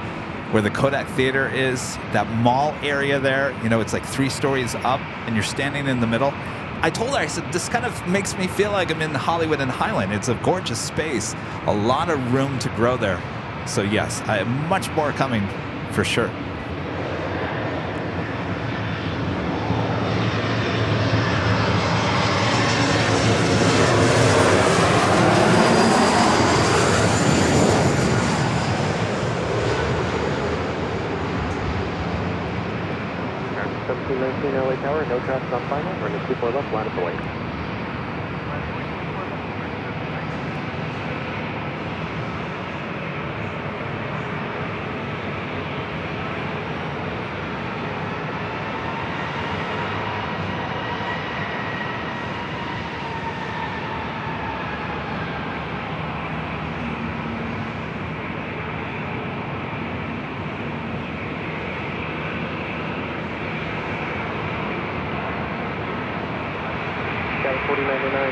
where the Kodak Theater is, that mall area there, you know, it's like 3 stories up and you're standing in the middle. I told her, I said, this kind of makes me feel like I'm in Hollywood and Highland. It's a gorgeous space, a lot of room to grow there. So yes, I have much more coming for sure. LA Tower, no traffic on final, running 24 left, line up the way.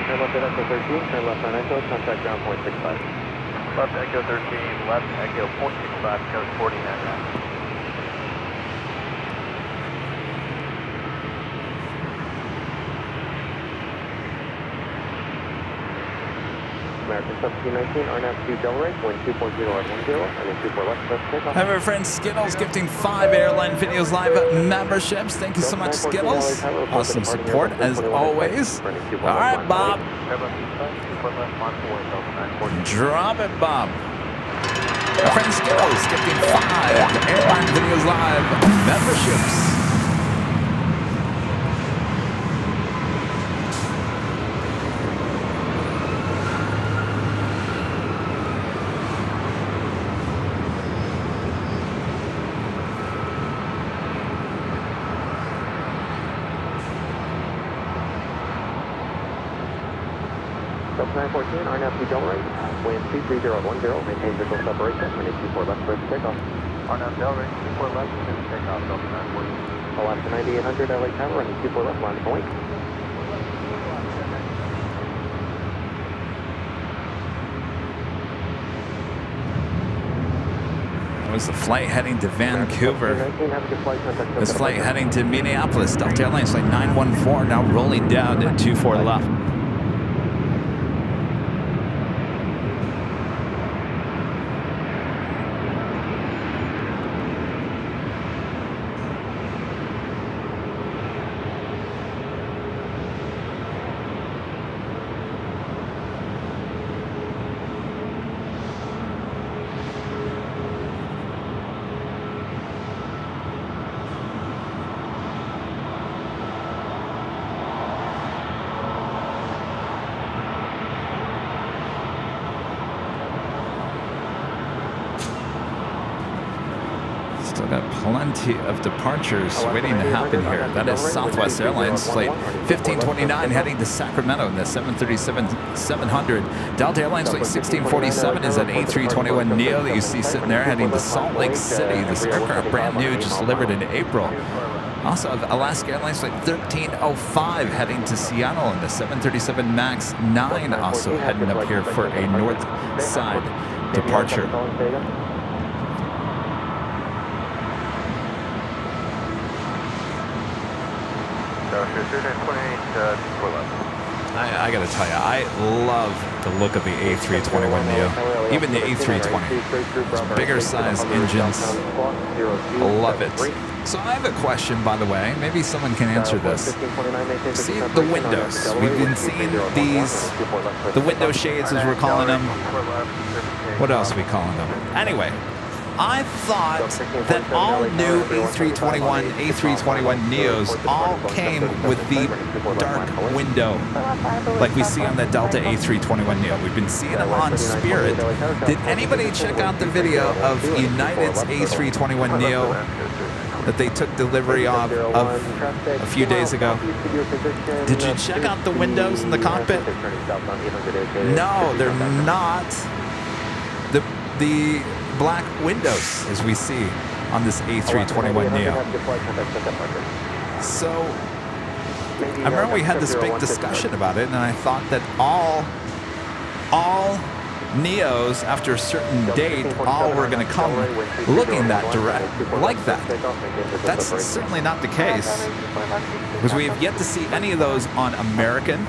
Turn left at Echo 13, turn left on Echo, contact ground point 65. Left Echo 13, left Echo point 65, code 49. American 1719, RNAV 2 Delray, wind 2.0 at 10, and then 24 left, press takeoff. Hi, my friend Skittles, gifting 5 Airline Videos Live memberships. Thank you so much, Skittles. Awesome support, as always. All right, Bob. Drop it, Bob. My friend Skittles, gifting 5 Airline Videos Live memberships. Delta 914, RNAV 2 Delray, wind 230 at 10, maintain visual separation, running 24 left, clear for takeoff. RNAV Delray, 24 left, clear for takeoff, Delta 914. Alaska 9800, LA Tower, running 24 left, line up wing. Was the flight heading to Vancouver. This flight heading to Minneapolis. Delta Airlines flight 914 now rolling down to 24 left. Still got plenty of departures waiting to happen here. That is Southwest Airlines flight 1529 heading to Sacramento in the 737-700. Delta Airlines flight 1647 is an A321neo that you see sitting there heading to Salt Lake City. This aircraft brand new, just delivered in April. Also have Alaska Airlines flight 1305 heading to Seattle in the 737 MAX 9 also heading up here for a north side departure. I gotta tell you, I love the look of the A321neo, even the A320. Those bigger size engines, love it. So I have a question, by the way, maybe someone can answer this. See the windows, we've been seeing these, the window shades as we're calling them. What else are we calling them? Anyway, I thought that all new A321, A321neos all came with the dark window, like we see on the Delta A321neo. We've been seeing them on Spirit. Did anybody check out the video of United's A321neo that they took delivery of a few days ago? Did you check out the windows in the cockpit? No, they're not. The black windows as we see on this A321neo. So I remember we had this big discussion about it, and I thought that all Neos after a certain date, all were going to come looking that direct, like that. That's certainly not the case, because we have yet to see any of those on American,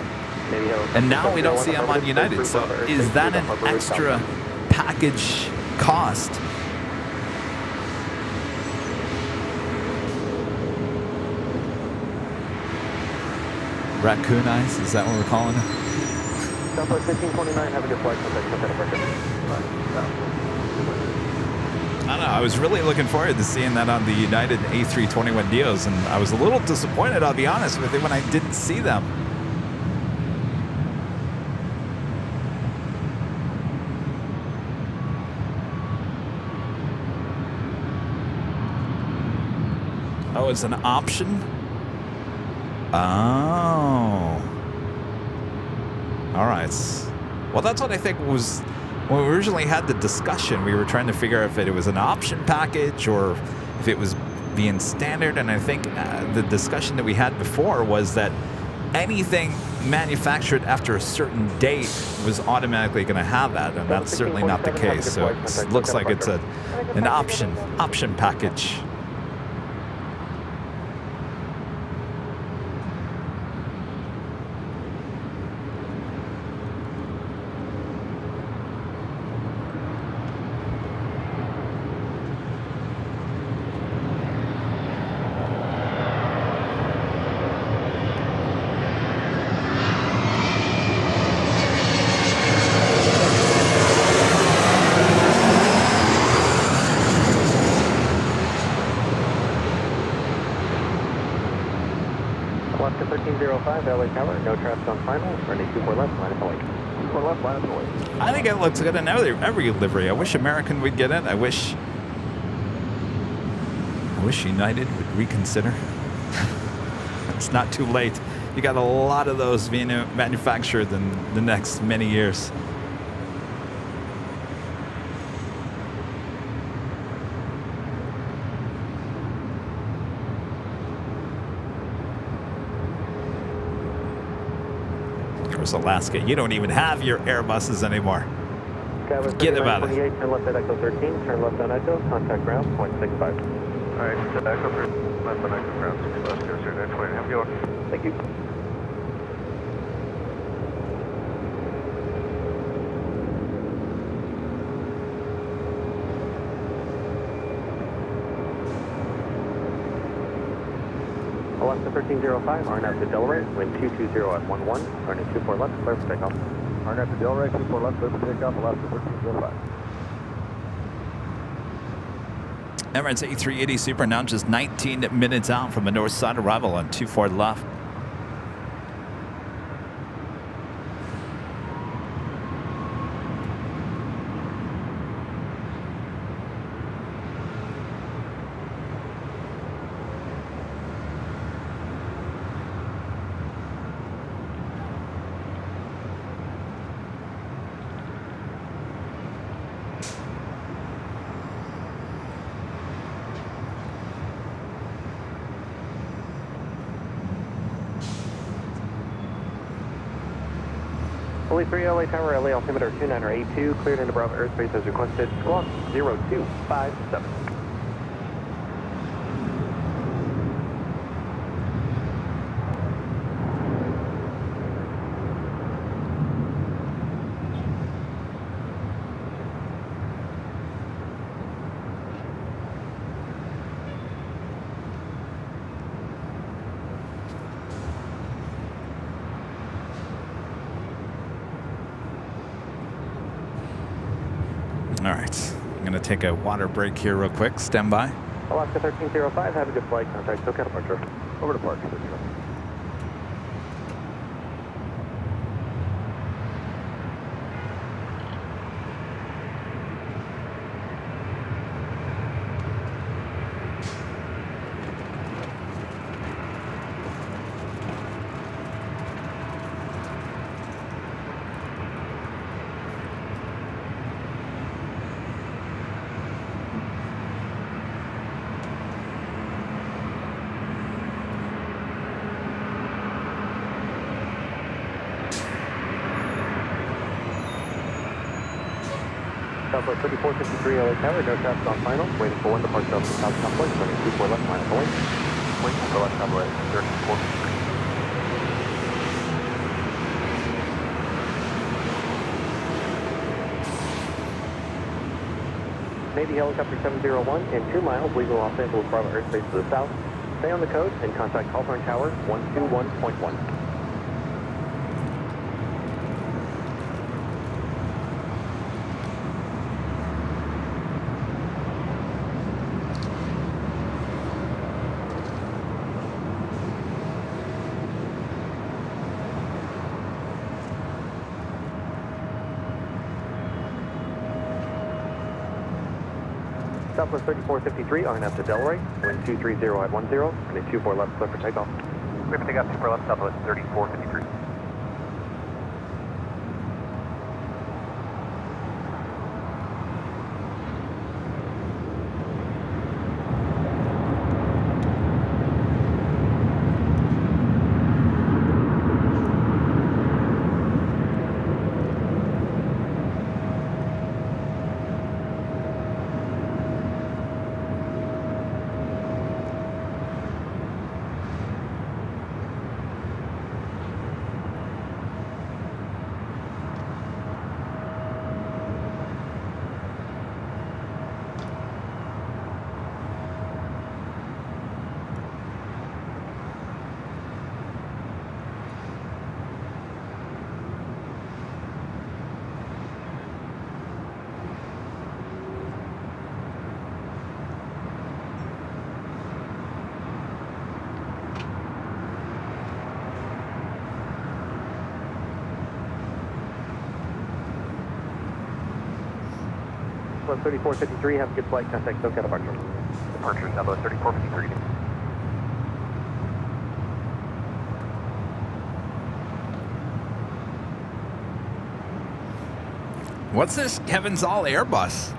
and now we don't see them on United. So is that an extra package cost? Raccoon eyes, is that what we're calling it? Southwest 1529, have a good flight. I don't know, I was really looking forward to seeing that on the United A321neos, and I was a little disappointed, I'll be honest with you, when I didn't see them. Oh, it's an option? Oh. All right. Well, that's what I think was when we originally had the discussion. We were trying to figure out if it was an option package or if it was being standard. And I think the discussion that we had before was that anything manufactured after a certain date was automatically going to have that, and that's certainly not the case. So it looks like it's an option package. Alaska 1305, LA Tower, no traps on final, running 24 left, line of away. 24 left, line of away. I think it looks good in every livery. I wish American would get it. I wish United would reconsider. It's not too late. You got a lot of those being manufactured in the next many years. Alaska, you don't even have your Airbuses anymore. Forget about it. Turn left at Echo 13, turn left on Echo, contact ground, 0.65. All right, Echo 13, left on Echo ground, 6 left, 0920. Have a good one. Thank you. Alaska 1305, RNAV to Delaware, wind 220 at 11, running 24 left, clear for takeoff. RNAV to Delaware, 24 left, clear for takeoff, Alaska 1305. Emirates A380 Super now just 19 minutes out from a north side arrival on 24 left. Fully 3 LA Tower, LA altimeter 2982, cleared into Bravo airspace as requested. Squawk 0257. All right, I'm going to take a water break here real quick. Stand by. Alaska 1305, have a good flight. Contact SoCal departure. Over to Park. Southwest 3453 LA Tower, no traffic on final. Waiting for one departure of the South Complex, running 24 left, minus point. Waiting for left Southwest 3453. Navy Helicopter 701 in 2 miles, legal Los Angeles Bravo airspace to the south. Stay on the code and contact Hawthorne Tower 121.1. Southwest 3453, RNF to Delray, wind 230 at 10, and a 24 left, clear for takeoff. Clear for takeoff, 24 left, Southwest 3453. Southwest 3453, have a good flight, contact SoCal departure. Departure, Southwest 3453. What's this Kevin's all Airbus?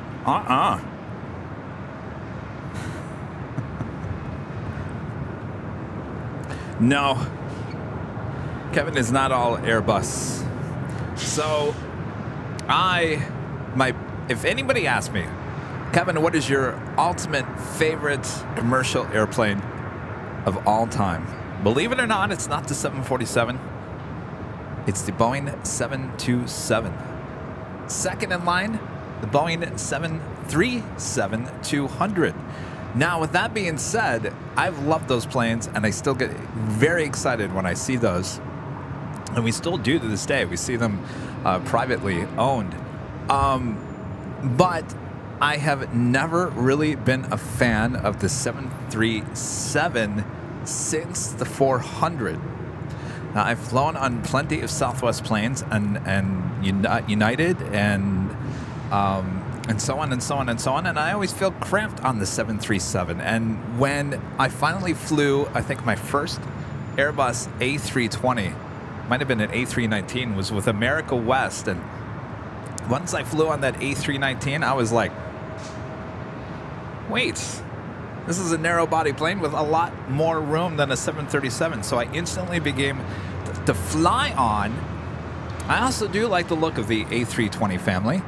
No. Kevin is not all Airbus. So, if anybody asks me, Kevin, what is your ultimate favorite commercial airplane of all time? Believe it or not, it's not the 747. It's the Boeing 727. Second in line, the Boeing 737-200. Now, with that being said, I've loved those planes, and I still get very excited when I see those. And we still do to this day. We see them privately owned. But I have never really been a fan of the 737 since the 400. Now, I've flown on plenty of Southwest planes and United and so on and so on and so on, and I always feel cramped on the 737. And when I finally flew, I think my first Airbus A320, might have been an A319, was with America West, and once I flew on that A319, I was like, wait, this is a narrow body plane with a lot more room than a 737. So I instantly began to fly on. I also do like the look of the A320 family.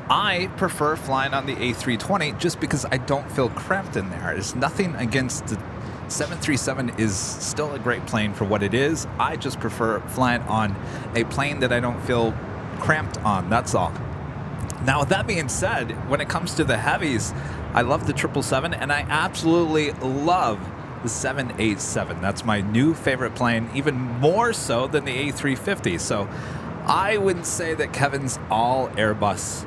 I prefer flying on the A320 just because I don't feel cramped in there. There's nothing against the 737 is still a great plane for what it is. I just prefer flying on a plane that I don't feel cramped on, that's all. Now, with that being said, when it comes to the heavies, I love the 777, and I absolutely love the 787. That's my new favorite plane, even more so than the A350. So I wouldn't say that Kevin's all Airbus.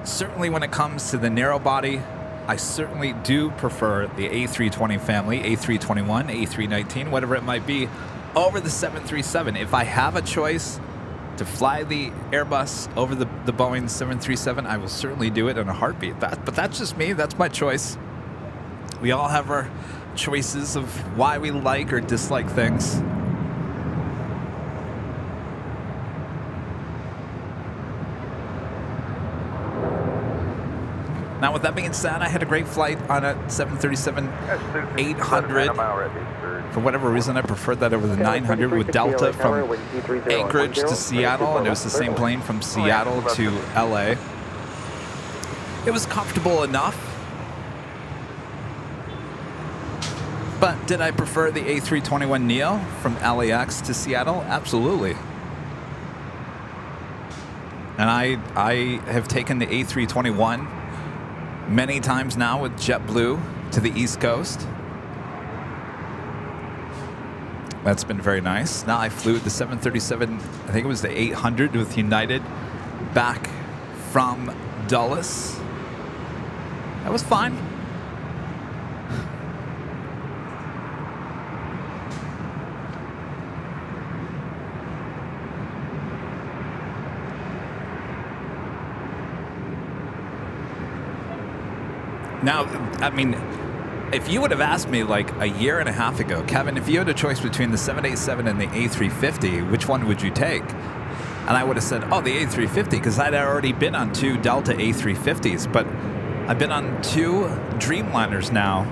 Certainly when it comes to the narrow body, I certainly do prefer the A320 family, A321, A319, whatever it might be, over the 737. If I have a choice to fly the Airbus over the Boeing 737, I will certainly do it in a heartbeat. But that's just me. That's my choice. We all have our choices of why we like or dislike things. Now, with that being said, I had a great flight on a 737-800. For whatever reason, I preferred that over the 900 with Delta from Anchorage to Seattle, and it was the same plane from Seattle to LA. It was comfortable enough. But did I prefer the A321neo from LAX to Seattle? Absolutely. And I have taken the A321 many times now with JetBlue to the East Coast. That's been very nice. Now I flew the 737, I think it was the 800 with United back from Dulles. That was fine. Now, I mean, if you would have asked me like a year and a half ago, Kevin, if you had a choice between the 787 and the A350, which one would you take? And I would have said, oh, the A350, because I'd already been on 2 Delta A350s, but I've been on 2 Dreamliners now,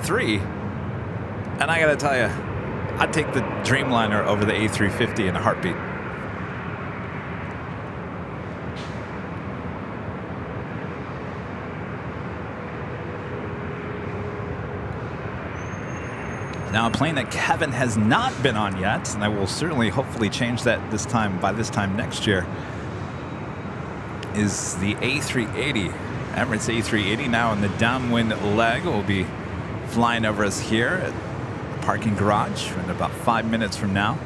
3, and I gotta tell you, I'd take the Dreamliner over the A350 in a heartbeat. Now, a plane that Kevin has not been on yet, and I will certainly hopefully change that by this time next year, is the A380. Emirates A380 now in the downwind leg will be flying over us here at the parking garage in about 5 minutes from now.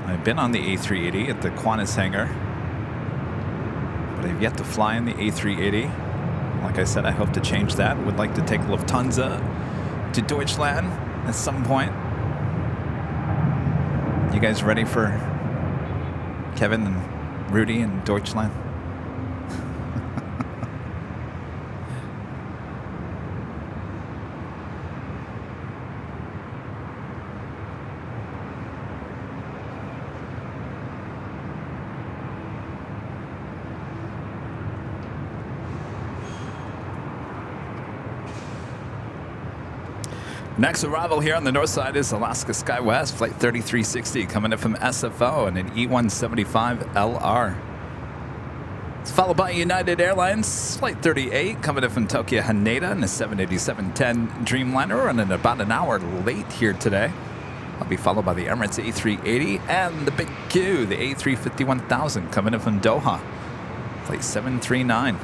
I've been on the A380 at the Qantas hangar, but I've yet to fly in the A380. Like I said, I hope to change that. Would like to take Lufthansa to Deutschland at some point. You guys ready for Kevin and Rudy in Deutschland? Next arrival here on the north side is Alaska SkyWest, flight 3360, coming in from SFO and an E175LR. It's followed by United Airlines, flight 38, coming in from Tokyo Haneda and a 787-10 Dreamliner, running about an hour late here today. I'll be followed by the Emirates A380 and the Big Q, the A350-1000, coming in from Doha, flight 739.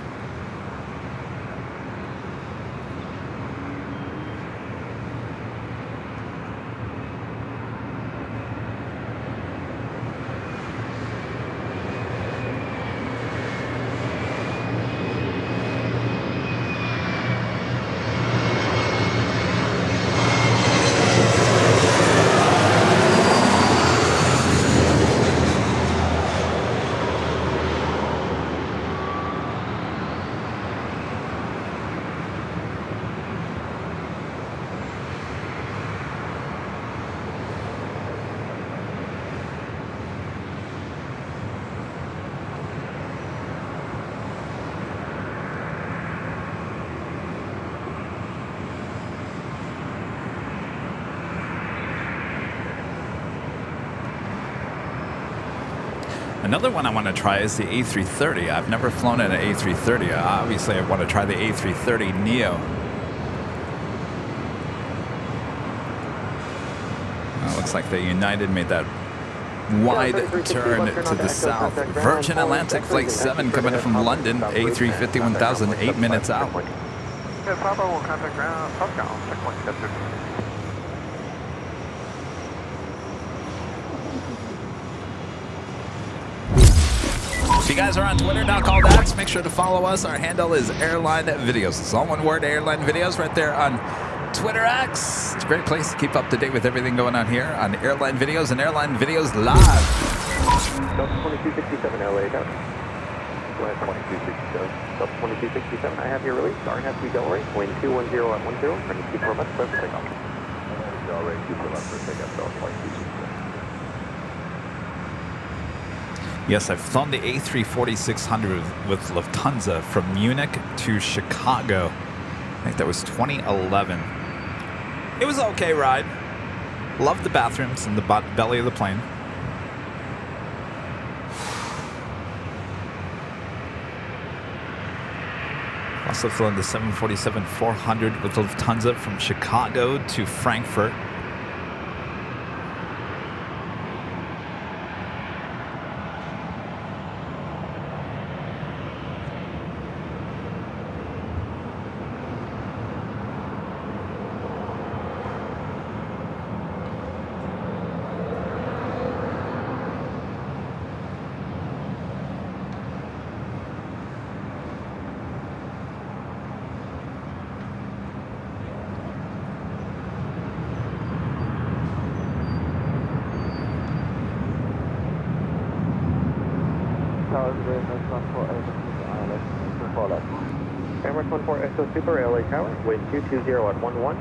Another one I want to try is the A330. I've never flown in an A330. Obviously, I want to try the A330neo. Looks like the United made that wide turn to the south. Virgin Atlantic Flight 7 coming in from London, A350-1000, 8 minutes out. Yeah, Papa will contact ground, southbound, checkpoint, that's it. If you guys are on Twitter, now called X, make sure to follow us. Our handle is Airline Videos. It's all one word, Airline Videos, right there on Twitter X. It's a great place to keep up to date with everything going on here on Airline Videos and Airline Videos Live. Delta 2267 LA, Delta 2267. Delta 2267, I have your release. RNSB Delray, wind 210 at 10, turning 24 left, clear for takeoff. Delray, 24 left for takeoff, Delta 2267. Yes, I've flown the A340-600 with Lufthansa from Munich to Chicago. I think that was 2011. It was an okay ride. Loved the bathrooms in the belly of the plane. Also flown the 747-400 with Lufthansa from Chicago to Frankfurt. Emirates 14 Echo Super, LA Tower, wind 220 at 11, runway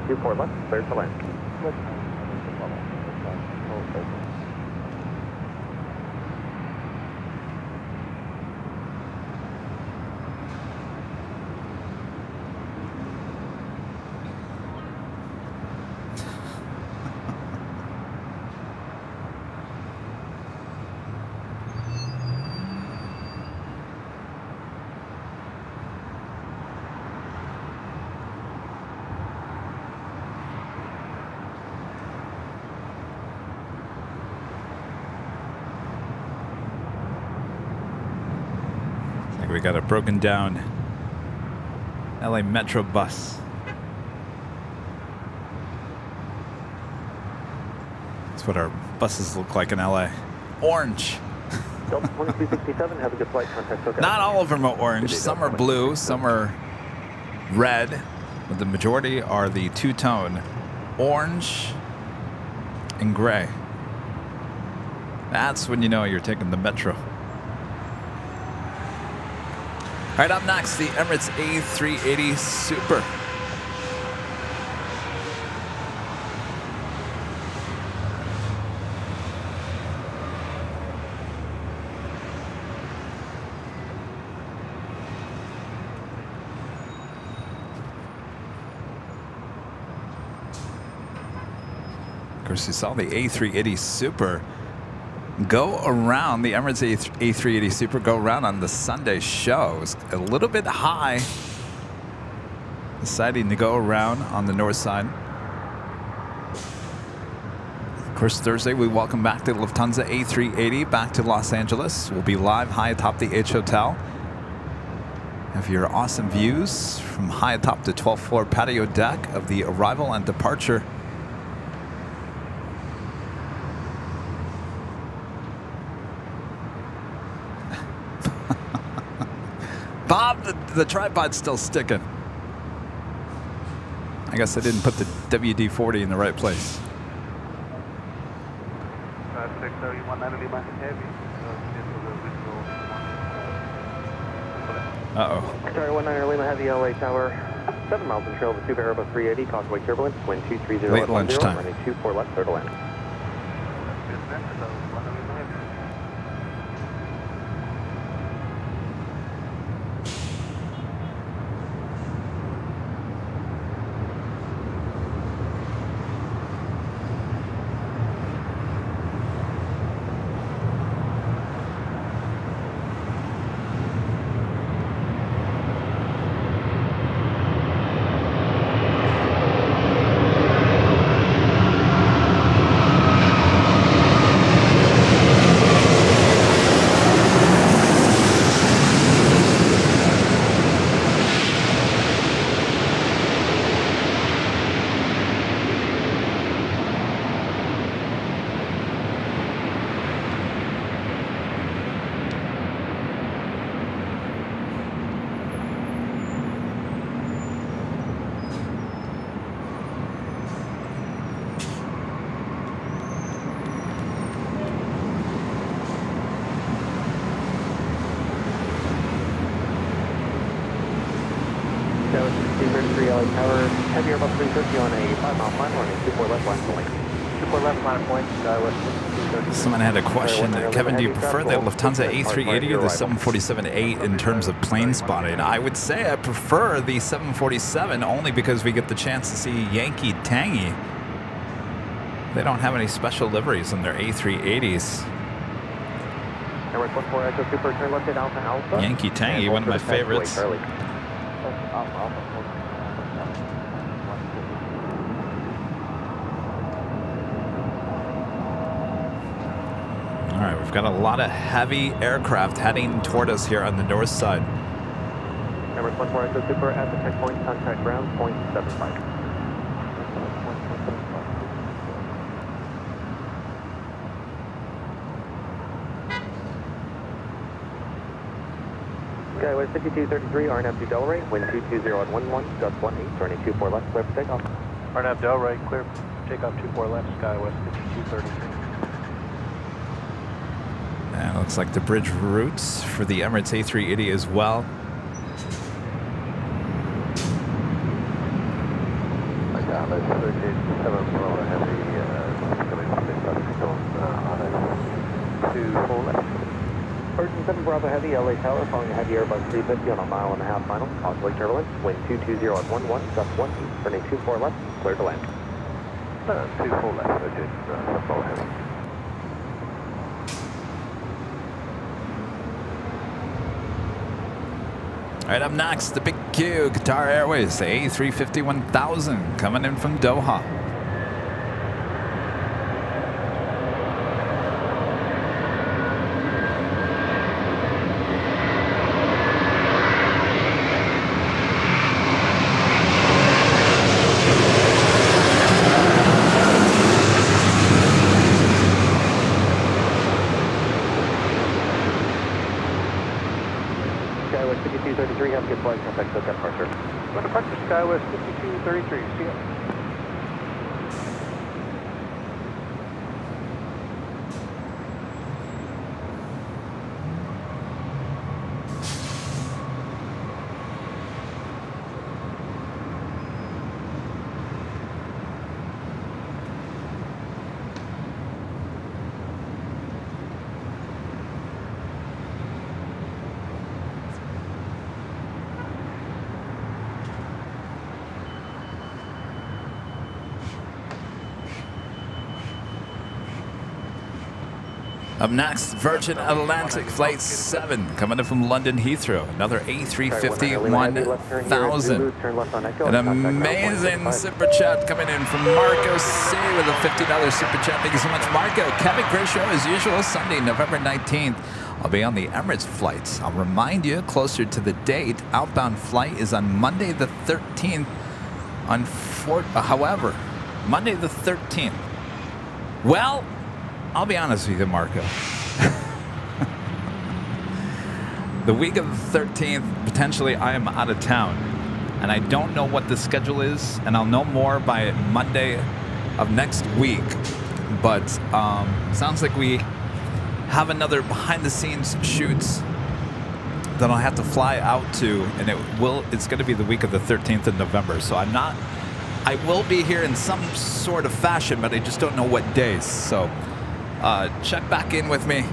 24 left, clear to land. We got a broken down LA Metro bus. That's what our buses look like in LA. Orange. Delta 2267, have a good flight, contact SoCal. Not all of them are orange. Some are blue, some are red, but the majority are the two-tone orange and gray. That's when you know you're taking the Metro. All right, up next, the Emirates A380 Super. Of course, you saw the A380 Super go around, the Emirates A380 Super go around on the Sunday show. It was a little bit high, deciding to go around on the north side. Of course, Thursday we welcome back the Lufthansa A380 back to Los Angeles. We'll be live high atop the H Hotel. Have your awesome views from high atop the 12th floor patio deck of the arrival and departure. Bob, the tripod's still sticking. I guess I didn't put the WD-40 in the right place. 631 heavy. Uh-oh. Sorry, 19 Lima Heavy, LA Tower, 7 miles in trail of the Super Airbus 380, causeway turbulence, wind 230 Late at 10, lunchtime. runway 24 left, clear to land. Tower, Heavy Airbus 350 on a 5-mile climb, running 24 left line point. 24 left line point, Someone had a question. Kevin, do you prefer the Lufthansa A380 or the 747-8 in terms of plane spotting? I would say I prefer the 747 only because we get the chance to see Yankee Tangy. They don't have any special liveries on their A380s. Emirates 14 Echo Super, turn left at Alpha Alpha. Yankee Tangy, one of my favorites. All right, we've got a lot of heavy aircraft heading toward us here on the north side. Emirates 14 Echo Super at the checkpoint, contact ground, 0.75. Skyway 5233, RNAV to Delray, wind 220 at 11, gust 18, turning 24 left, clear for takeoff. RNAV Delray, clear, takeoff 24 left, Skyway 5233. And it looks like the bridge routes for the Emirates A380 as well. Dallas 13-7 Bravo Heavy, coming from the on 2 left. Virgin 7 Bravo Heavy, LA Tower, following a heavy Airbus 350 on a 1.5 mile final, oscillate turbulence, wind 220 at 11, gust 20, turning 24 left, clear to land. 2 left, Virgin 7 Bravo Heavy. All right, up next, the big Q, Qatar Airways, the A350-1000, coming in from Doha. Skyway 5233, have a good flight, contact SoCal departure. Go to departure, Skyway 5233, see ya. Up next, Virgin Atlantic Flight 7, coming in from London Heathrow. Another A350-1000. An amazing super chat coming in from Marco C with a $50 super chat. Thank you so much, Marco. Kevin, great show as usual. Sunday, November 19th. I'll be on the Emirates flights. I'll remind you, closer to the date, outbound flight is on Monday the 13th. However, Monday the 13th. Well, I'll be honest with you, Marco. The week of the 13th, potentially I am out of town. And I don't know what the schedule is, and I'll know more by Monday of next week. But sounds like we have another behind-the-scenes shoots that I'll have to fly out to, and it's going to be the week of the 13th of November. So I will be here in some sort of fashion, but I just don't know what days. So check back in with me.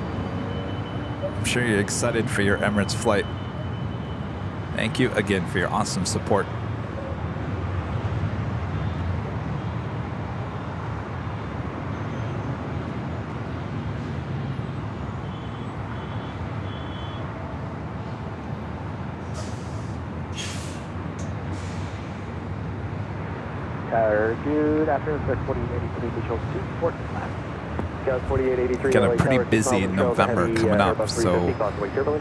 I'm sure you're excited for your Emirates flight. Thank you again for your awesome support. Good afternoon, sir. 4883, visual 2, left. 4883. Got a pretty busy November coming up. So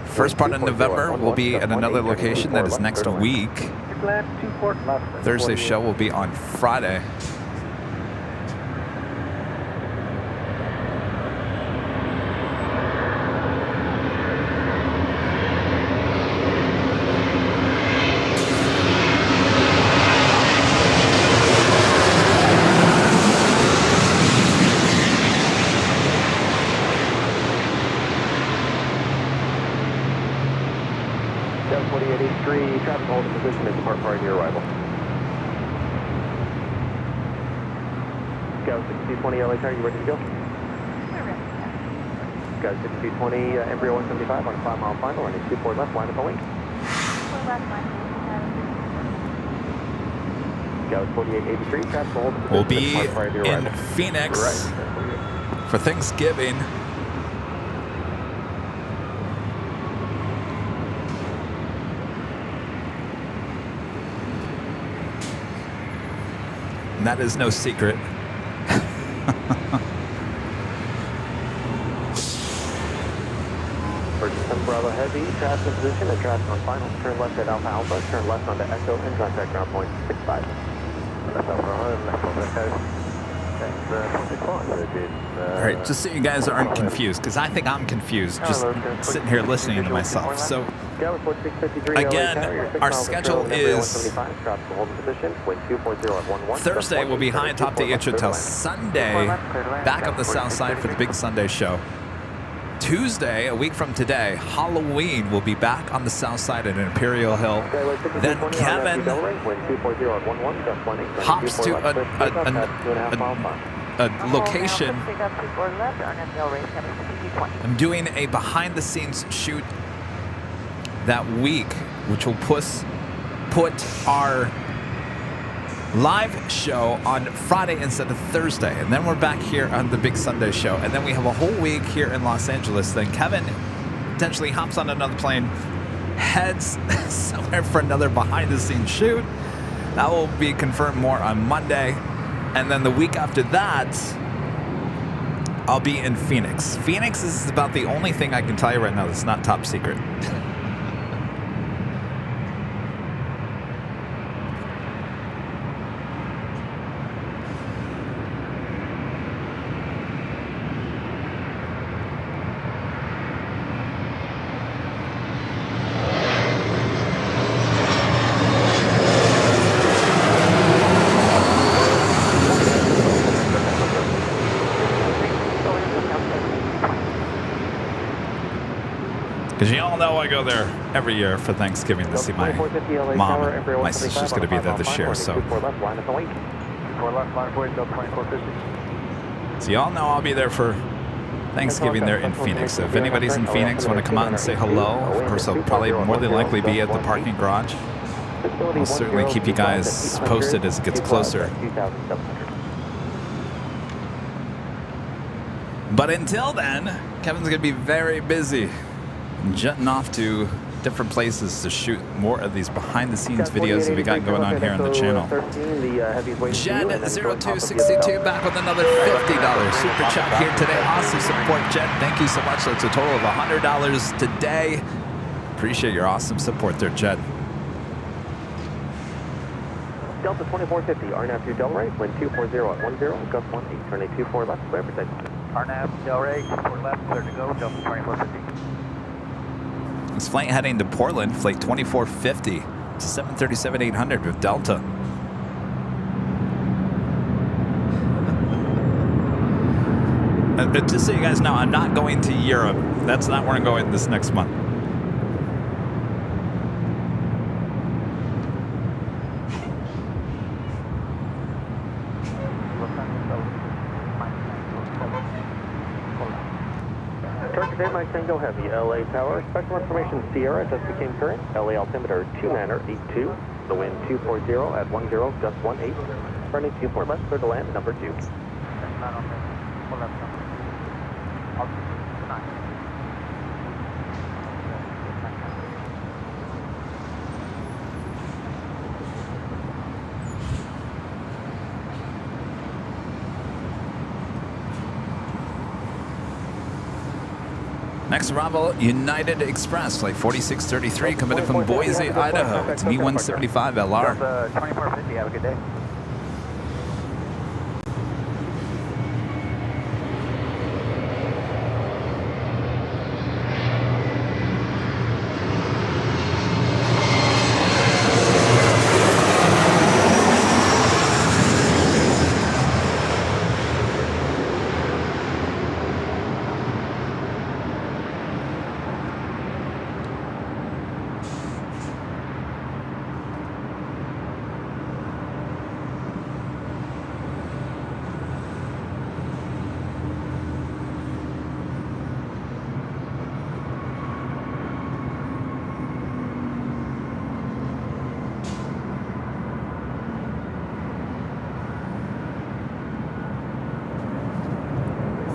first part of November will be at another location that is next week. Thursday show will be on Friday. Traffic hold in position and depart prior to your arrival. Scout 6220 LA Tower, you ready to go? Scout 6220 Embryo 175 on a 5-mile final, running 24 left, line up the link. Scout 4883, traffic hold in position We'll be and depart prior to your in arrival. Phoenix for Thanksgiving. And that is no secret. Purchase Bravo Heavy, traffic in position and traffic on final. Turn left at Alpha Alpha, turn left onto Echo and contact ground point 65. Left over home, left over Echo. All right, just so you guys aren't confused, because I think I'm confused just sitting here listening to myself. So, again, our schedule is Thursday will be high atop the intro till Sunday, back on the south side for the big Sunday show. Tuesday, a week from today, Halloween will be back on the south side at Imperial Hill. Then Kevin hops to a location. I'm doing a behind-the-scenes shoot that week, which will put our live show on Friday instead of Thursday. And then we're back here on the big Sunday show. And then we have a whole week here in Los Angeles. Then Kevin potentially hops on another plane, heads somewhere for another behind-the-scenes shoot. That will be confirmed more on Monday. And then the week after that, I'll be in Phoenix. Phoenix is about the only thing I can tell you right now that's not top secret. Because you all know I go there every year for Thanksgiving to see my mom. My sister's going to be there this year, so you all know I'll be there for Thanksgiving there in Phoenix. So if anybody's in Phoenix, want to come out and say hello, of course I'll probably more than likely be at the parking garage. I'll certainly keep you guys posted as it gets closer. But until then, Kevin's going to be very busy, jetting off to different places to shoot more of these behind-the-scenes videos that we got going on here on the channel. Jed0262 back with another $50 super chat here today. Awesome support, Jed. Thank you so much. That's a total of $100 today. Appreciate your awesome support there, Jed. Delta 2450, RNAV to Delray, wind 240 at 10, gust 18, turn 824 left, clear for takeoff. RNAV, Delray, 24 left, clear to go, Delta 2450. This flight heading to Portland, flight 2450 to 737-800 with Delta. Just so you guys know, I'm not going to Europe. That's not where I'm going this next month. Mike Tango Heavy, LA Tower, special information Sierra just became current, LA altimeter 2-manner 82, the wind 240 at 10, gust 18, running 24 left, clear to land, number 2. Next arrival, United Express, flight 4633, coming in from Boise, Idaho. It's Me-175 LR. 2450, have a good day.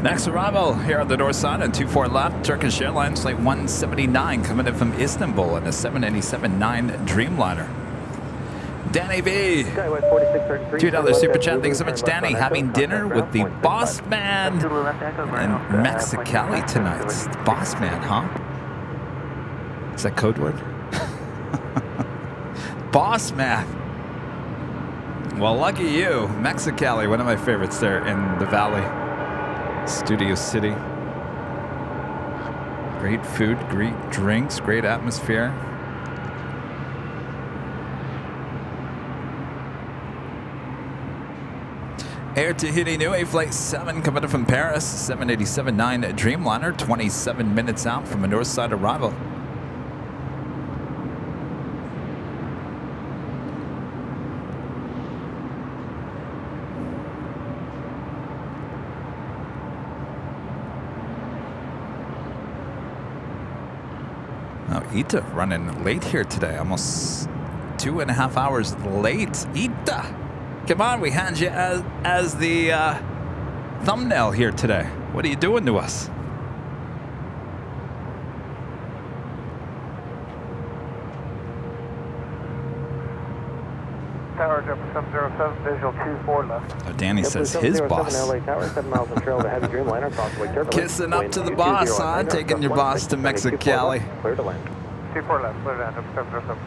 Next arrival here on the north side at 24 left, Turkish Airlines flight 179 coming in from Istanbul in a 787-9 Dreamliner. Danny B. Skyway 4633. $2 super chat. Thanks so much, Danny. Having dinner with the boss man in Mexicali tonight. The boss man, huh? Is that code word? Boss man. Well, lucky you. Mexicali, one of my favorites there in the valley. Studio City. Great food, great drinks, great atmosphere. Air Tahiti Nui, Flight 7 coming in from Paris, 787-9 Dreamliner, 27 minutes out from a north side arrival. Oh, Ita running late here today, almost 2.5 hours late. Ita! Come on, we hand you as the thumbnail here today. What are you doing to us? Tower, Jumper 707, visual 24 left. Oh, Danny says his boss. LA Tower, 7 miles from trail to heavy Dreamliner, crossway turbulence. Kissing up to the boss, huh? Taking your boss to Mexicali. Clear to land. 24 left, clear down, Jumper 707.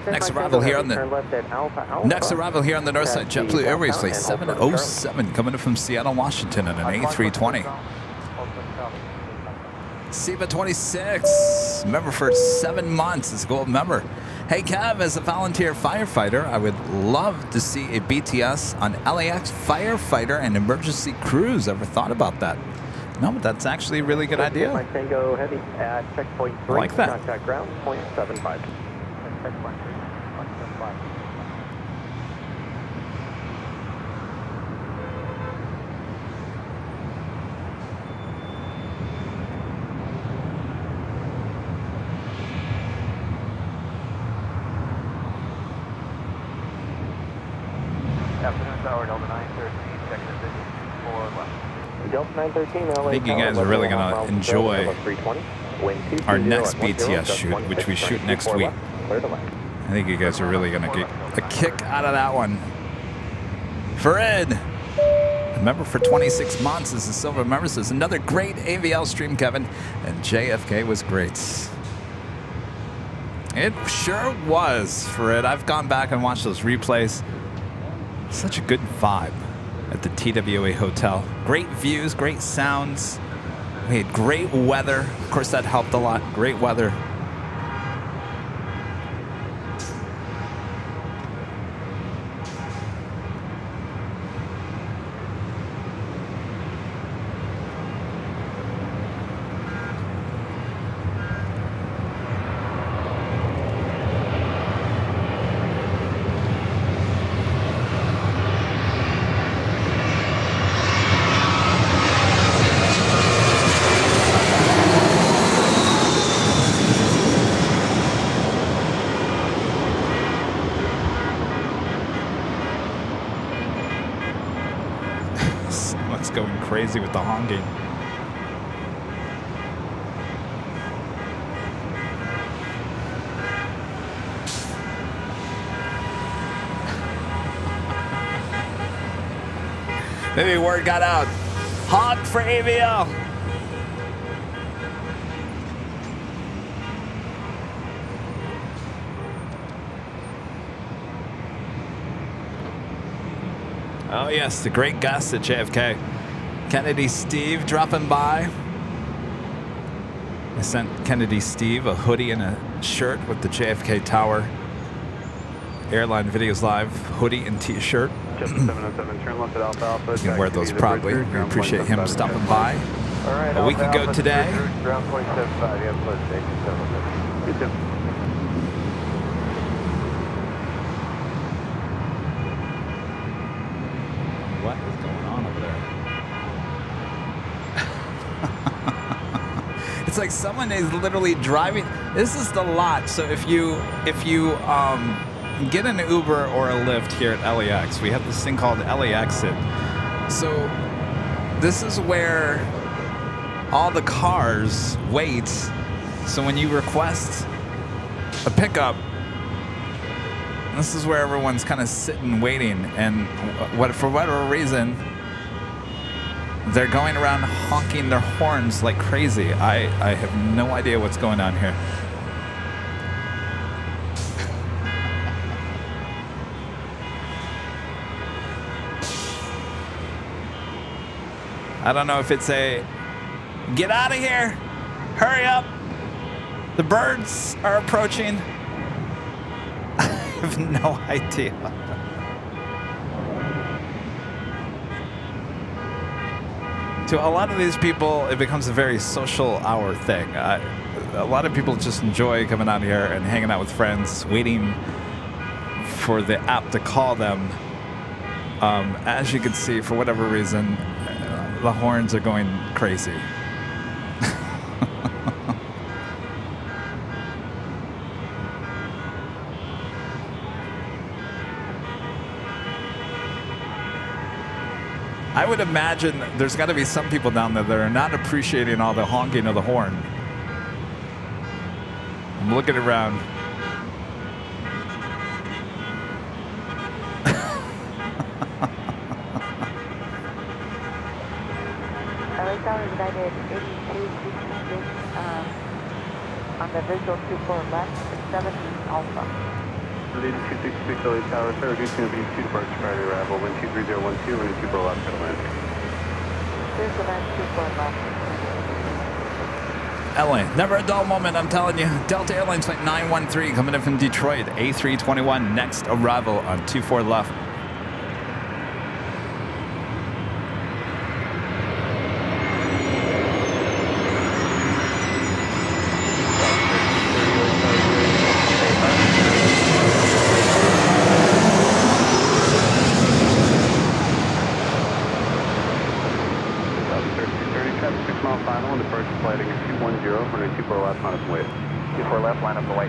Next arrival here on the north side, JetBlue Airways flight 707 coming in from Seattle, Washington on an A320. SEBA 26, member for 7 months, is a gold member. Hey Kev, as a volunteer firefighter, I would love to see a BTS on LAX firefighter and emergency crews. Ever thought about that? No, but that's actually a really good idea. Mike Tango Heavy at checkpoint 3. I like that. Contact ground, 0.75. Afternoon Tower, Delta 913, checking the vision 4 left. Delta 913, LA I think you guys are really going to enjoy our next BTS shoot, which we shoot next week. I think you guys are really going to get a kick out of that one. Fred, a member for 26 months, is a silver member, says another great AVL stream, Kevin, and JFK was great. It sure was, Fred. I've gone back and watched those replays. Such a good vibe at the TWA Hotel. Great views, great sounds. We had great weather. Of course, that helped a lot. Great weather. Going crazy with the honking. Maybe word got out. Hog for AVL. Oh yes, the great Gus at JFK. Kennedy Steve dropping by. I sent Kennedy Steve a hoodie and a shirt with the JFK Tower Airline Videos Live hoodie and t-shirt. Just 707, turn left at Alpha Alpha. You can wear those proudly. We appreciate him stopping by a week ago today. Ground 0.75, yeah, plus 87. Good too. What is going on over there? It's like someone is literally driving. This is the lot. So if you get an Uber or a Lyft here at LAX, we have this thing called LAX. So this is where all the cars wait. So when you request a pickup, this is where everyone's kind of sitting waiting, and for whatever reason, they're going around honking their horns like crazy. I have no idea what's going on here. I don't know if it's a get out of here, hurry up, the birds are approaching. I have no idea. To a lot of these people, it becomes a very social hour thing. A lot of people just enjoy coming out here and hanging out with friends, waiting for the app to call them. As you can see, for whatever reason, the horns are going crazy. I would imagine there's got to be some people down there that are not appreciating all the honking of the horn. I'm looking around. LA Tower United 8266 on the visual 24 left, 7 Alpha. 8266 LA Tower, sir, reducing the V2 departure prior to arrival, wind 23012, running 24 left to land. Here's the land 24 left. LA, never a dull moment, I'm telling you. Delta Airlines flight 913 coming in from Detroit, A321, next arrival on 24 left.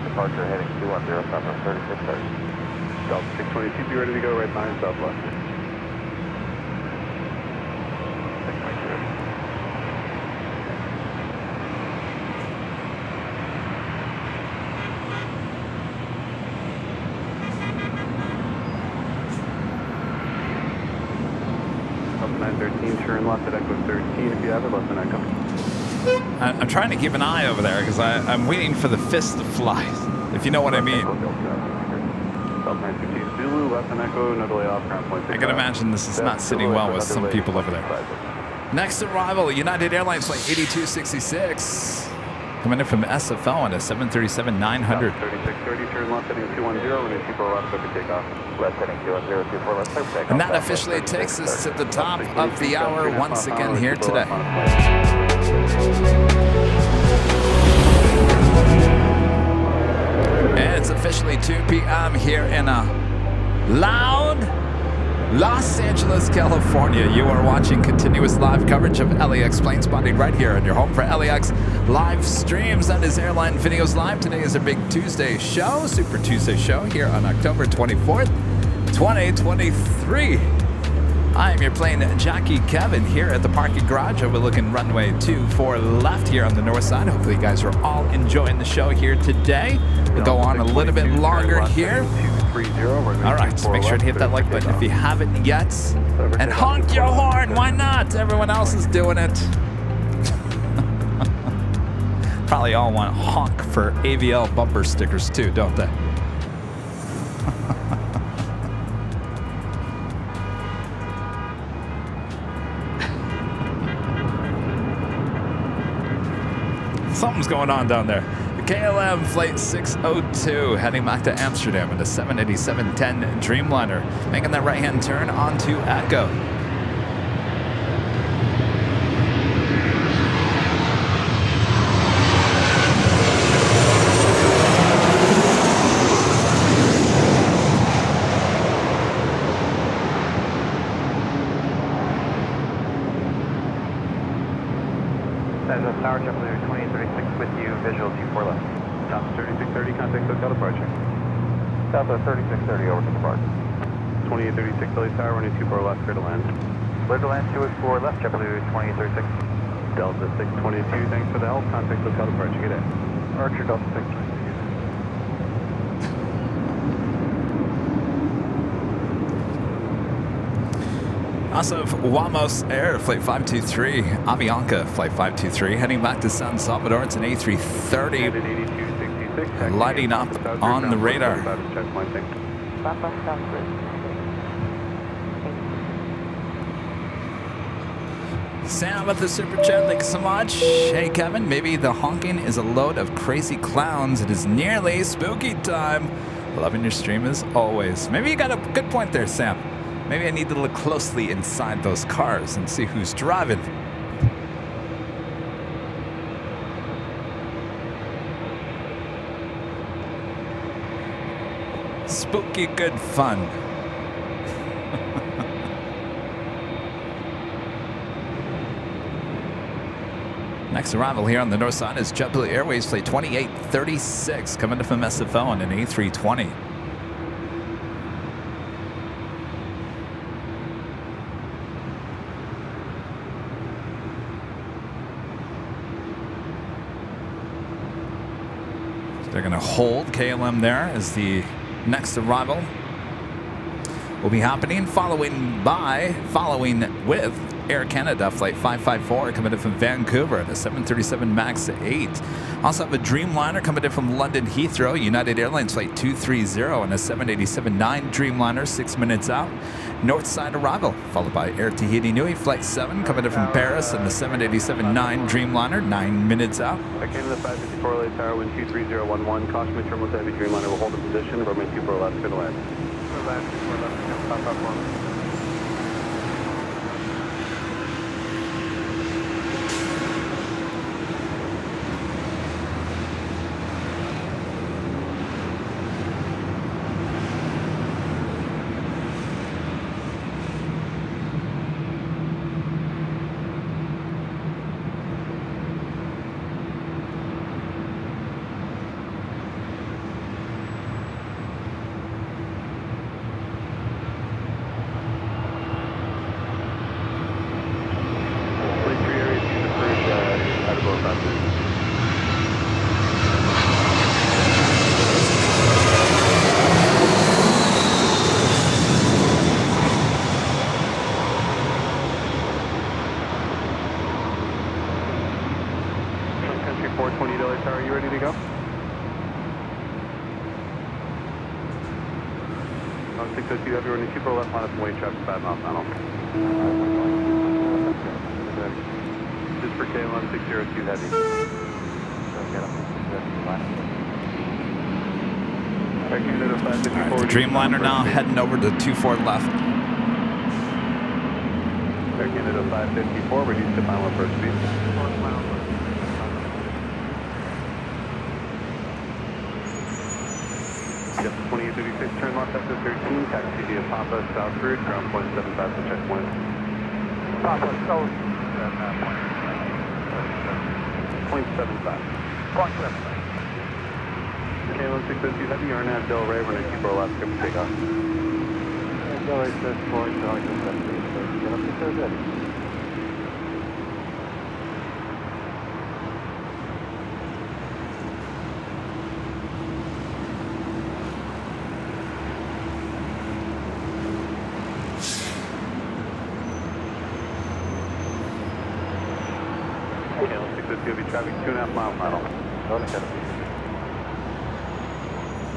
Departure heading 210 south 3630. Delta 622, be ready to go right behind southwest. 913, turn left at Echo 13 if you have it, left at Echo. I'm trying to keep an eye over there because I'm waiting for the fist to fly, if you know what I mean. I can imagine this is not sitting well with some people over there. Next arrival, United Airlines flight 8266. Coming in from SFO on a 737-900. 3630, turn left heading 210, running 24 left, open takeoff. Left heading 210, 24 left, clear for takeoff. And that officially takes us to the top of the hour once again here today. And it's officially 2 p.m. here in a loud Los Angeles, California. You are watching continuous live coverage of LAX Plane Spotting right here on your home for LAX live streams. That is Airline Videos Live. Today is a big Tuesday show, Super Tuesday show here on October 24th, 2023. I am your plane jockey Kevin here at the parking garage overlooking runway 24 left here on the north side. Hopefully you guys are all enjoying the show here today. We'll go on a little bit longer here. All right, so make sure to hit that like button if you haven't yet. And honk your horn, why not? Everyone else is doing it. Probably all want honk for AVL bumper stickers too, don't they? Something's going on down there. KLM Flight 602 heading back to Amsterdam in the 787-10 Dreamliner, making that right-hand turn onto Echo. That's a Tower JetBlue 2836 with you, visual 24 left. Top 3630, contact SoCal departure. Southwest 3630 over to departure. 2836 Philly Tower, running 24 left, clear to land. Clear to land 284 left, JetBlue 2836. Delta 622, thanks for the help. Contact SoCal departure, good day. Archer Delta 622. Also, Wamos Air Flight 523, Avianca Flight 523, heading back to San Salvador. It's an A330 lighting up on the radar. Sam with the super chat, thanks so much. Hey Kevin, maybe the honking is a load of crazy clowns. It is nearly spooky time. Loving your stream as always. Maybe you got a good point there, Sam. Maybe I need to look closely inside those cars and see who's driving. Spooky good fun. Next arrival here on the north side is JetBlue Airways Flight 2836 coming in from SFO on an A320. They're going to hold KLM there as the next arrival will be happening, following with Air Canada Flight 554 coming in from Vancouver at a 737 MAX 8. Also have a Dreamliner coming in from London Heathrow, United Airlines Flight 230 and a 787-9 Dreamliner 6 minutes out. North side arrival, followed by Air Tahiti Nui Flight 7 coming in from Paris and the 787-9 Dreamliner 9 minutes out. Air Canada 554 LA Tower, wind 23011. Caution my terminal heavy Dreamliner will hold in position. Runway 24 left, clear to land. Dreamliner now heading over to 24 left. Air Canada 554, reduce to final approach speed. Yep, 2836, turn left exit 13, taxi via Papa, south route, ground point 75 to checkpoint. Papa, south. Point 75. Point 75. KLM 602 Heavy, you're in Del Rey, running 24 left, script takeoff. Del Rey 6-4, Charlie 736, get up to 30. be traffic 2.5 mile final.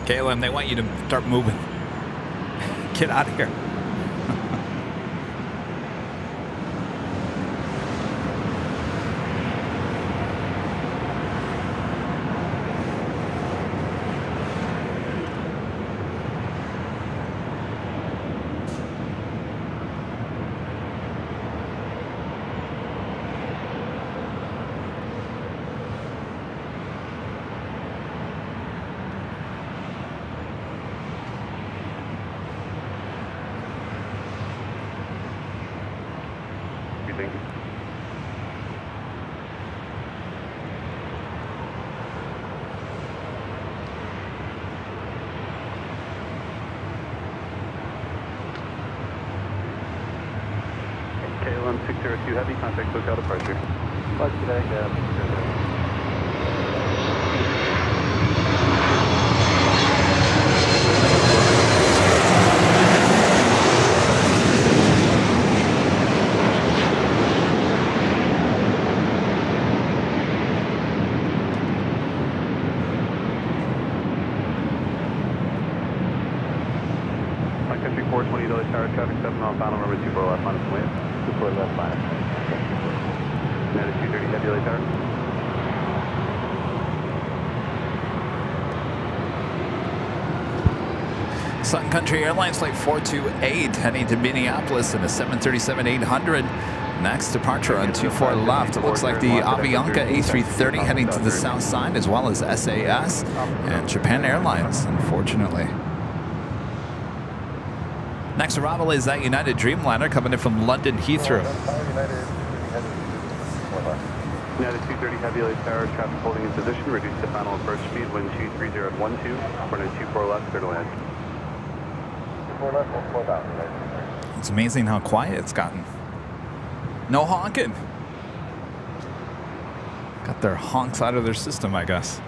KLM, they want you to start moving. Get out of here. KLM 602 Heavy, contact SoCal departure. Country 420 Delhi Tower, traffic 7 mile final, number 24 left minus wind. 24 left minus. United 230 Heavy Delhi Tower. Sun Country Airlines Flight 428 heading to Minneapolis in a 737-800. Next departure on 24 left. It looks like the Avianca A330 heading to the south side, as well as SAS and Japan Airlines, unfortunately. Next arrival is that United Dreamliner coming in from London Heathrow. United 230 Heavy Delhi Tower, traffic holding in position, reduce to final approach speed, wind 230 at 12, runway 24 left, clear to land. 24 left, we'll slow down. It's amazing how quiet it's gotten. No honking. Got their honks out of their system, I guess.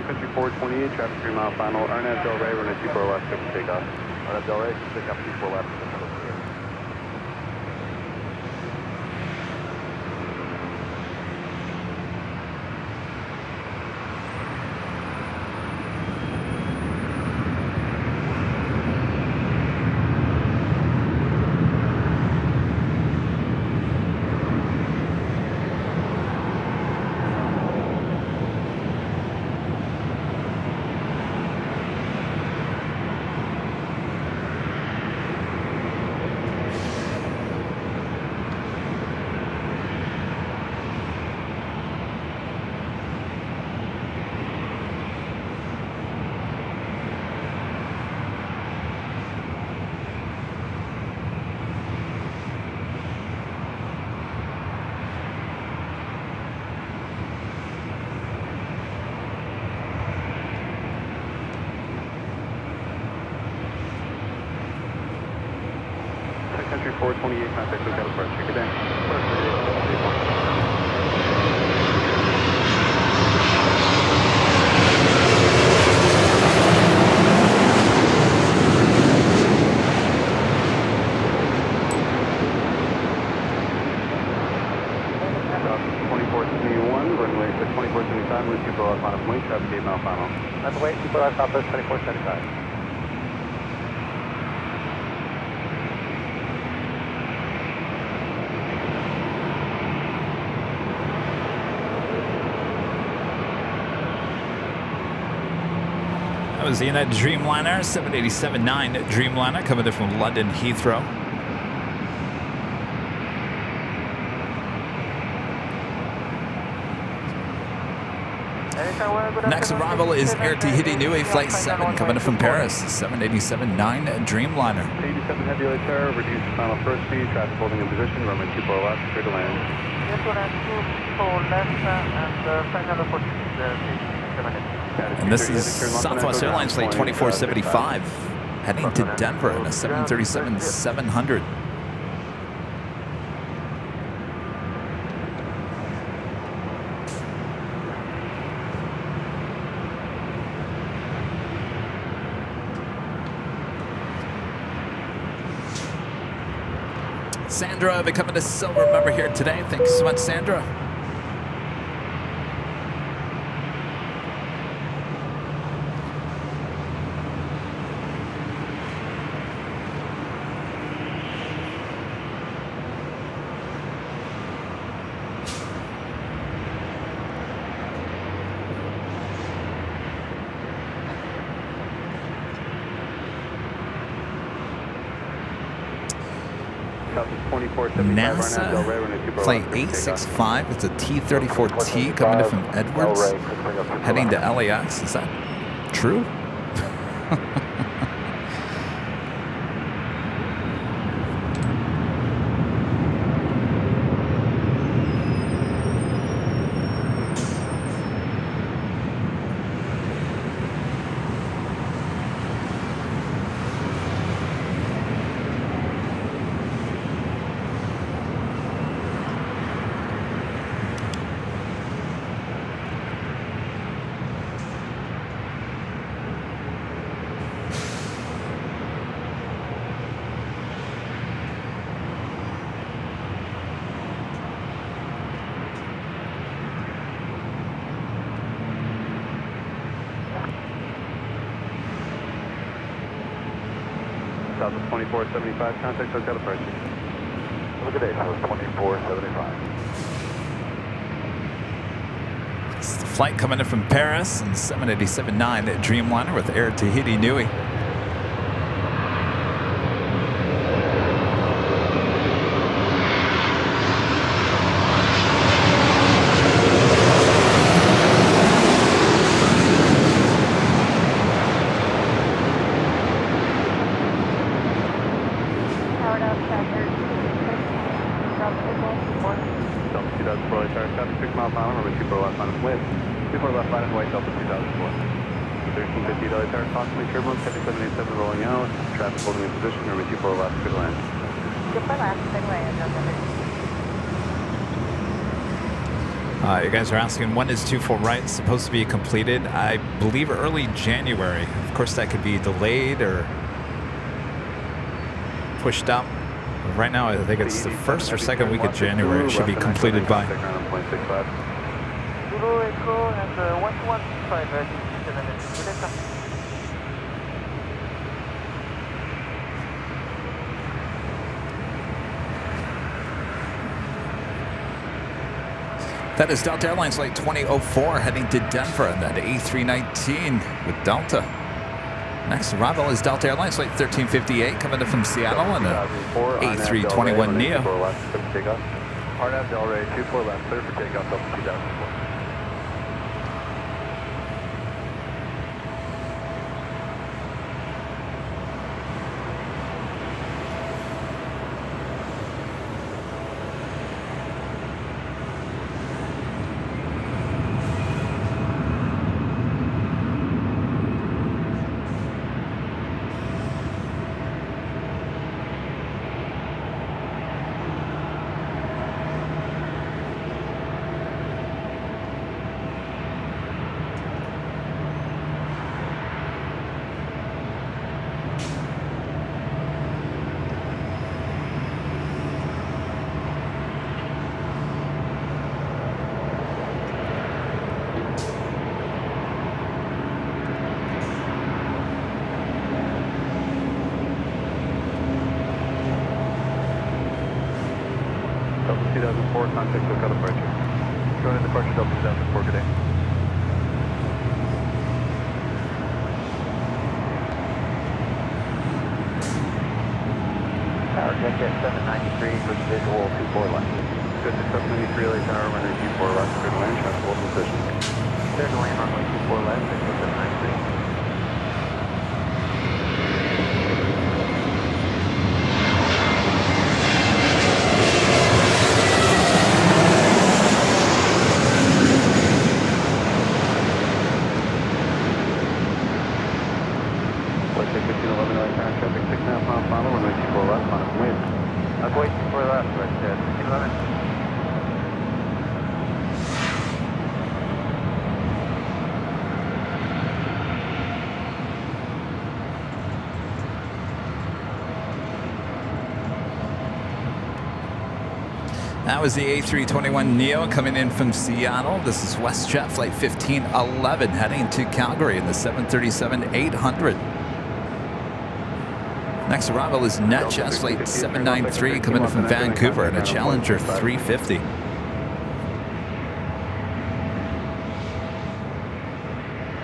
Country 428, traffic 3 mile final, Arnab Del Rey, runway 24 left, open takeoff. Arnab Del Rey, pick up 24 left. Country 428, contact SoCal departure. Good day. Runway 2475, with 2 left final point, traffic 8 mile final. That's the way, 2 left, Southwest 2475. That was the United Dreamliner, 787-9 Dreamliner coming in from London Heathrow. Anytime we're good Next arrival is Air Tahiti Nui Flight 7 coming in from Paris, 787-9 Dreamliner. 87 heavy light tower, reduce final first speed, traffic holding in position, runway 24 left, clear to land. And this is Southwest Airlines Flight 2475 heading to Denver in a 737-700. Sandra becoming a silver member here today. Thank you so much, Sandra. NASA Flight 865. It's a T-34T coming in from Edwards, heading to LAX. Is that true? Southwest 2475, contact hotel approach. Look at that, Southwest 2475. It's the flight coming in from Paris and 787-9 Dreamliner with Air Tahiti Nui. You guys are asking, when is 24 right supposed to be completed? I believe early January. Of course, that could be delayed or pushed up. But right now, I think it's the first or second week of January. It should be completed by. That is Delta Airlines Flight 2004 heading to Denver on that A319 with Delta. Next arrival is Delta Airlines Flight 1358 coming in from Seattle on a A321neo. RNAV Delray 24 left, clear for takeoff, Delta 2004. Contact SoCal departure. Joining departure Delta 2004, good day. Tower check at 793 for visual 24 left. Good to 793 late tower, runway 24 left, clear to land, traffic hold position. Clear to land, runway 24 1511 LA Tower, traffic 6.5 mile final, runway 24 left, on its way. Runway 24 left, right, 1511. That was the A321neo coming in from Seattle. This is WestJet flight 1511 heading to Calgary in the 737-800. Next arrival is NetJets flight 793 coming in from Vancouver in a Challenger 350.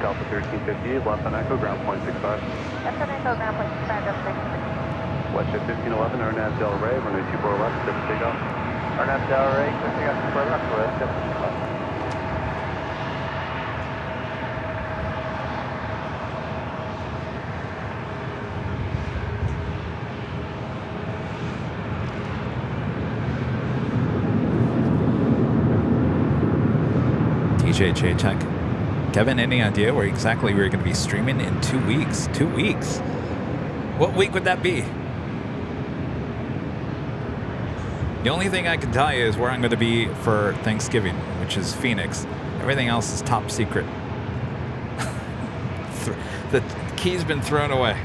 Delta 1350, left on Echo, ground point 65. Left on Echo, ground point 65, Delta 1350. WestJet 1511, Arnav Del Rey, runway 24 left, clear for takeoff. Arnav Del Rey, clear for takeoff, 24 left, West 1511. TJ check. Kevin, any idea where exactly we're going to be streaming in 2 weeks? 2 weeks? What week would that be? The only thing I can tell you is where I'm going to be for Thanksgiving, which is Phoenix. Everything else is top secret. The key's been thrown away.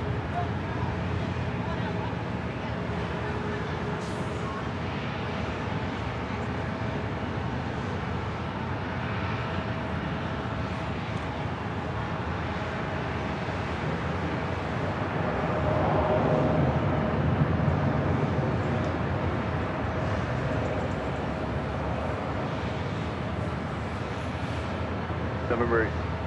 November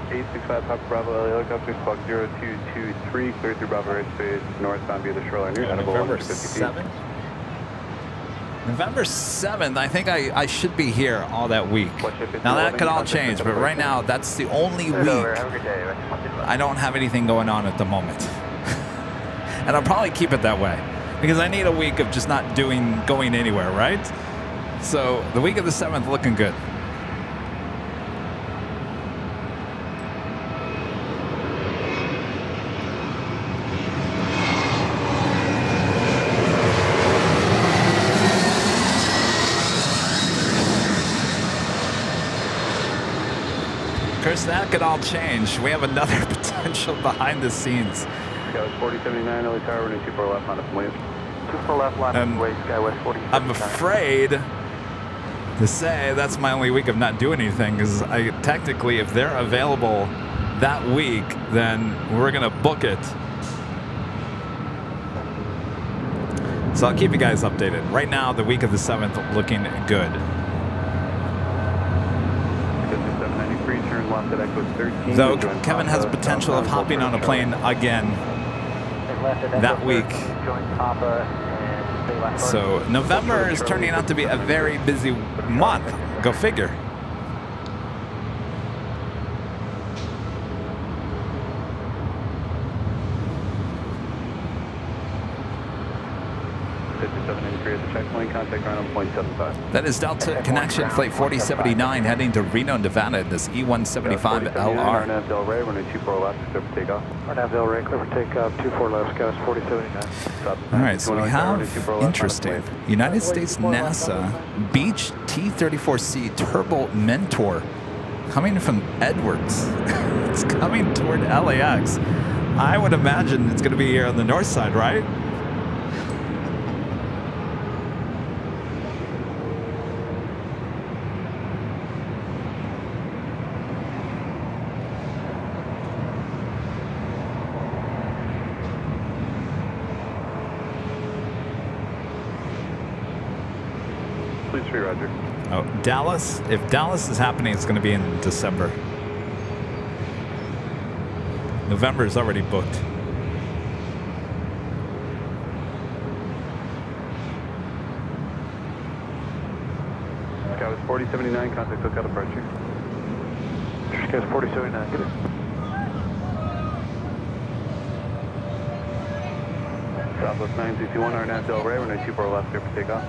865 Papa Bravo LA helicopter, squawk 0223, clear through Bravo airspace, northbound via the shoreline route, edible November 150 feet. 7th? November 7th, I think I should be here all that week. Now that could all change, but right now that's the only week I don't have anything going on at the moment. And I'll probably keep it that way because I need a week of just not going anywhere, right? So the week of the 7th looking good. Of course, that could all change. We have another potential behind the scenes. Skywest 4079, LA Tower, running 24 left, line up wave. 24 left, line up way, Skywest 40. I'm afraid to say that's my only week of not doing anything because I technically, if they're available that week, then we're going to book it. So I'll keep you guys updated. Right now, the week of the 7th looking good. 793, turn left at Echo 13. Though Kevin has potential of hopping on a plane again that week. So November is turning out to be a very busy month. Go figure. At the checkpoint, contact ground on 0.75. That is Delta Connection Flight 4079 heading to Reno, Nevada. This E175 LR. Arnav Del Rey, running 24 left, clear for takeoff. Arnav Del Rey, clear for takeoff, 24 left, Skywest 4079. All right, so we have, interesting, United States NASA Beech T-34C Turbo Mentor coming from Edwards. It's coming toward LAX. I would imagine it's going to be here on the north side, right? Please free, Roger. Oh, Dallas. If Dallas is happening, it's going to be in December. November is already booked. Skywest 4079, contact SoCal departure. Skywest 4079, good. Southwest 961, Arnav Del Rey, running 24 left, clear for takeoff.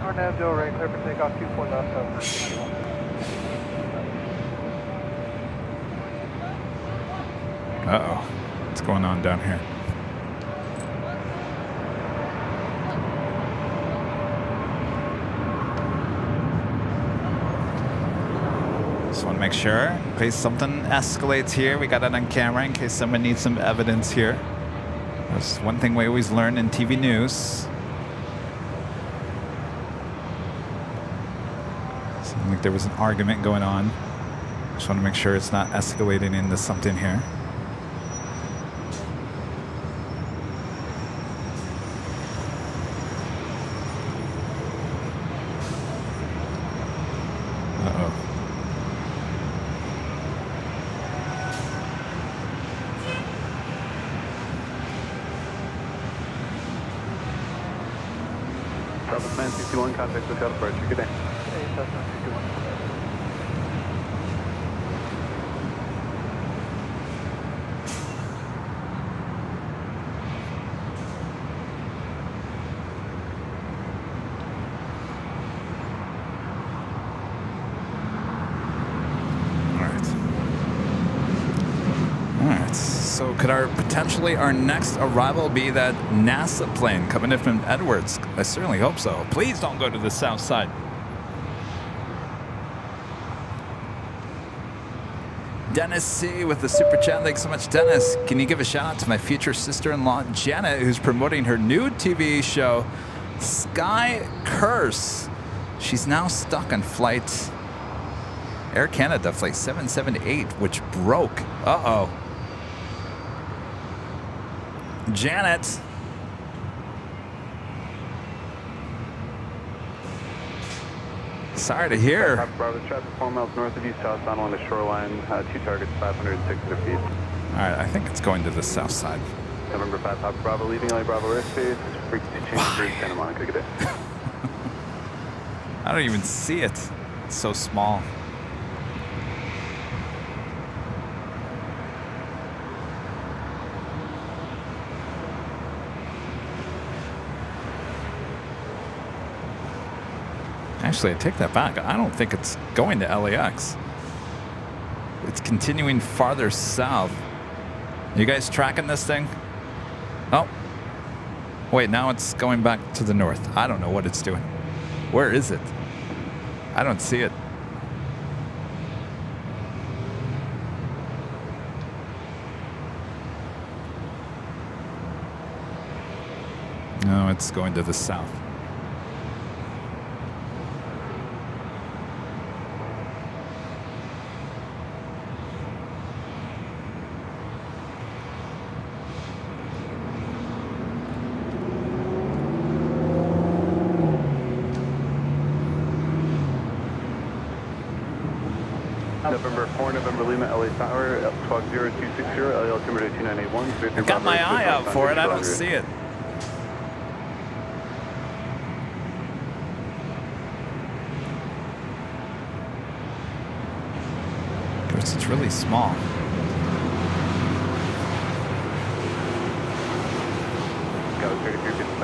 Arnav Del Rey, clear for takeoff, 24 left, over 61. Uh-oh. What's going on down here? make sure in case something escalates here. We got it on camera in case someone needs some evidence here. That's one thing we always learn in TV news. Seemed like there was an argument going on. Just want to make sure it's not escalating into something here. Southwest Man 61, contact with South Departure. Good day. So could potentially our next arrival be that NASA plane coming in from Edwards? I certainly hope so. Please don't go to the south side. Dennis C. with the super chat. Thanks so much, Dennis. Can you give a shout out to my future sister-in-law, Janet, who's promoting her new TV show, Sky Curse? She's now stuck on flight Air Canada flight 778, which broke. Uh-oh. Janet. Sorry to hear. Bravo, traffic 4 miles north of you, southbound along the shoreline. 2 targets, 506 feet. All right, I think it's going to the south side. November 5, Papa Bravo, leaving LA Bravo airspace. Frequency change through Santa Monica. Good day. I don't even see it. It's so small. Actually, I take that back. I don't think it's going to LAX. It's continuing farther south. You guys tracking this thing? Oh. Wait, now it's going back to the north. I don't know what it's doing. Where is it? I don't see it. No, it's going to the south. November 4, November Lima, LA Tower, squawk 0260, LA altimeter 2981. I've got my eye out for it. I don't see it. It's really small.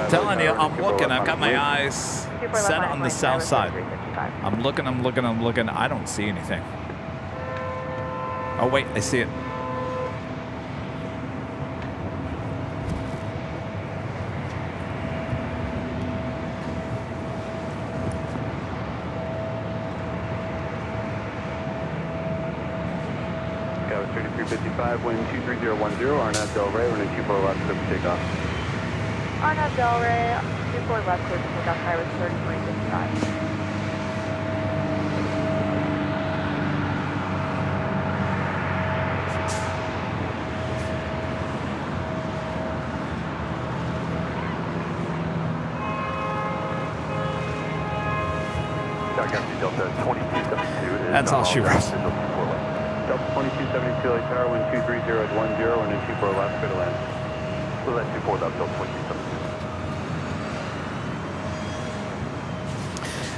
Telling you, I'm looking. I've got my eyes set on the south side. I'm looking. I don't see anything. Oh, wait, I see it. Got 3355, wind 23010, Arnab Del Rey, running 24 left, clear for takeoff. Arnab Del Rey, 24 left, clear for takeoff, Iris 3355. That's all she wrote. Delta 2272 LA Tower, wind 230 at 10, running 24 left, clear to land. So that's 24 left, Delta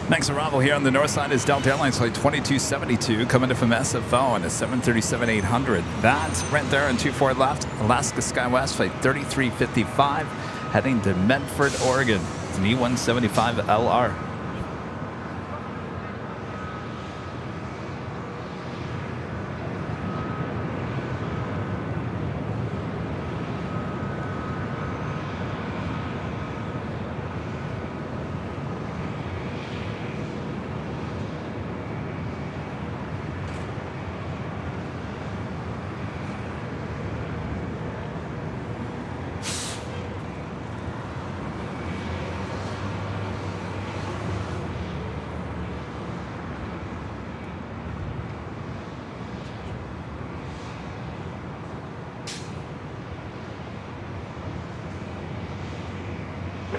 2272. Next arrival here on the north side is Delta Airlines flight 2272 coming in from SFO on a 737-800. That's right there on 24 left, Alaska SkyWest flight 3355 heading to Medford, Oregon. It's an E175LR.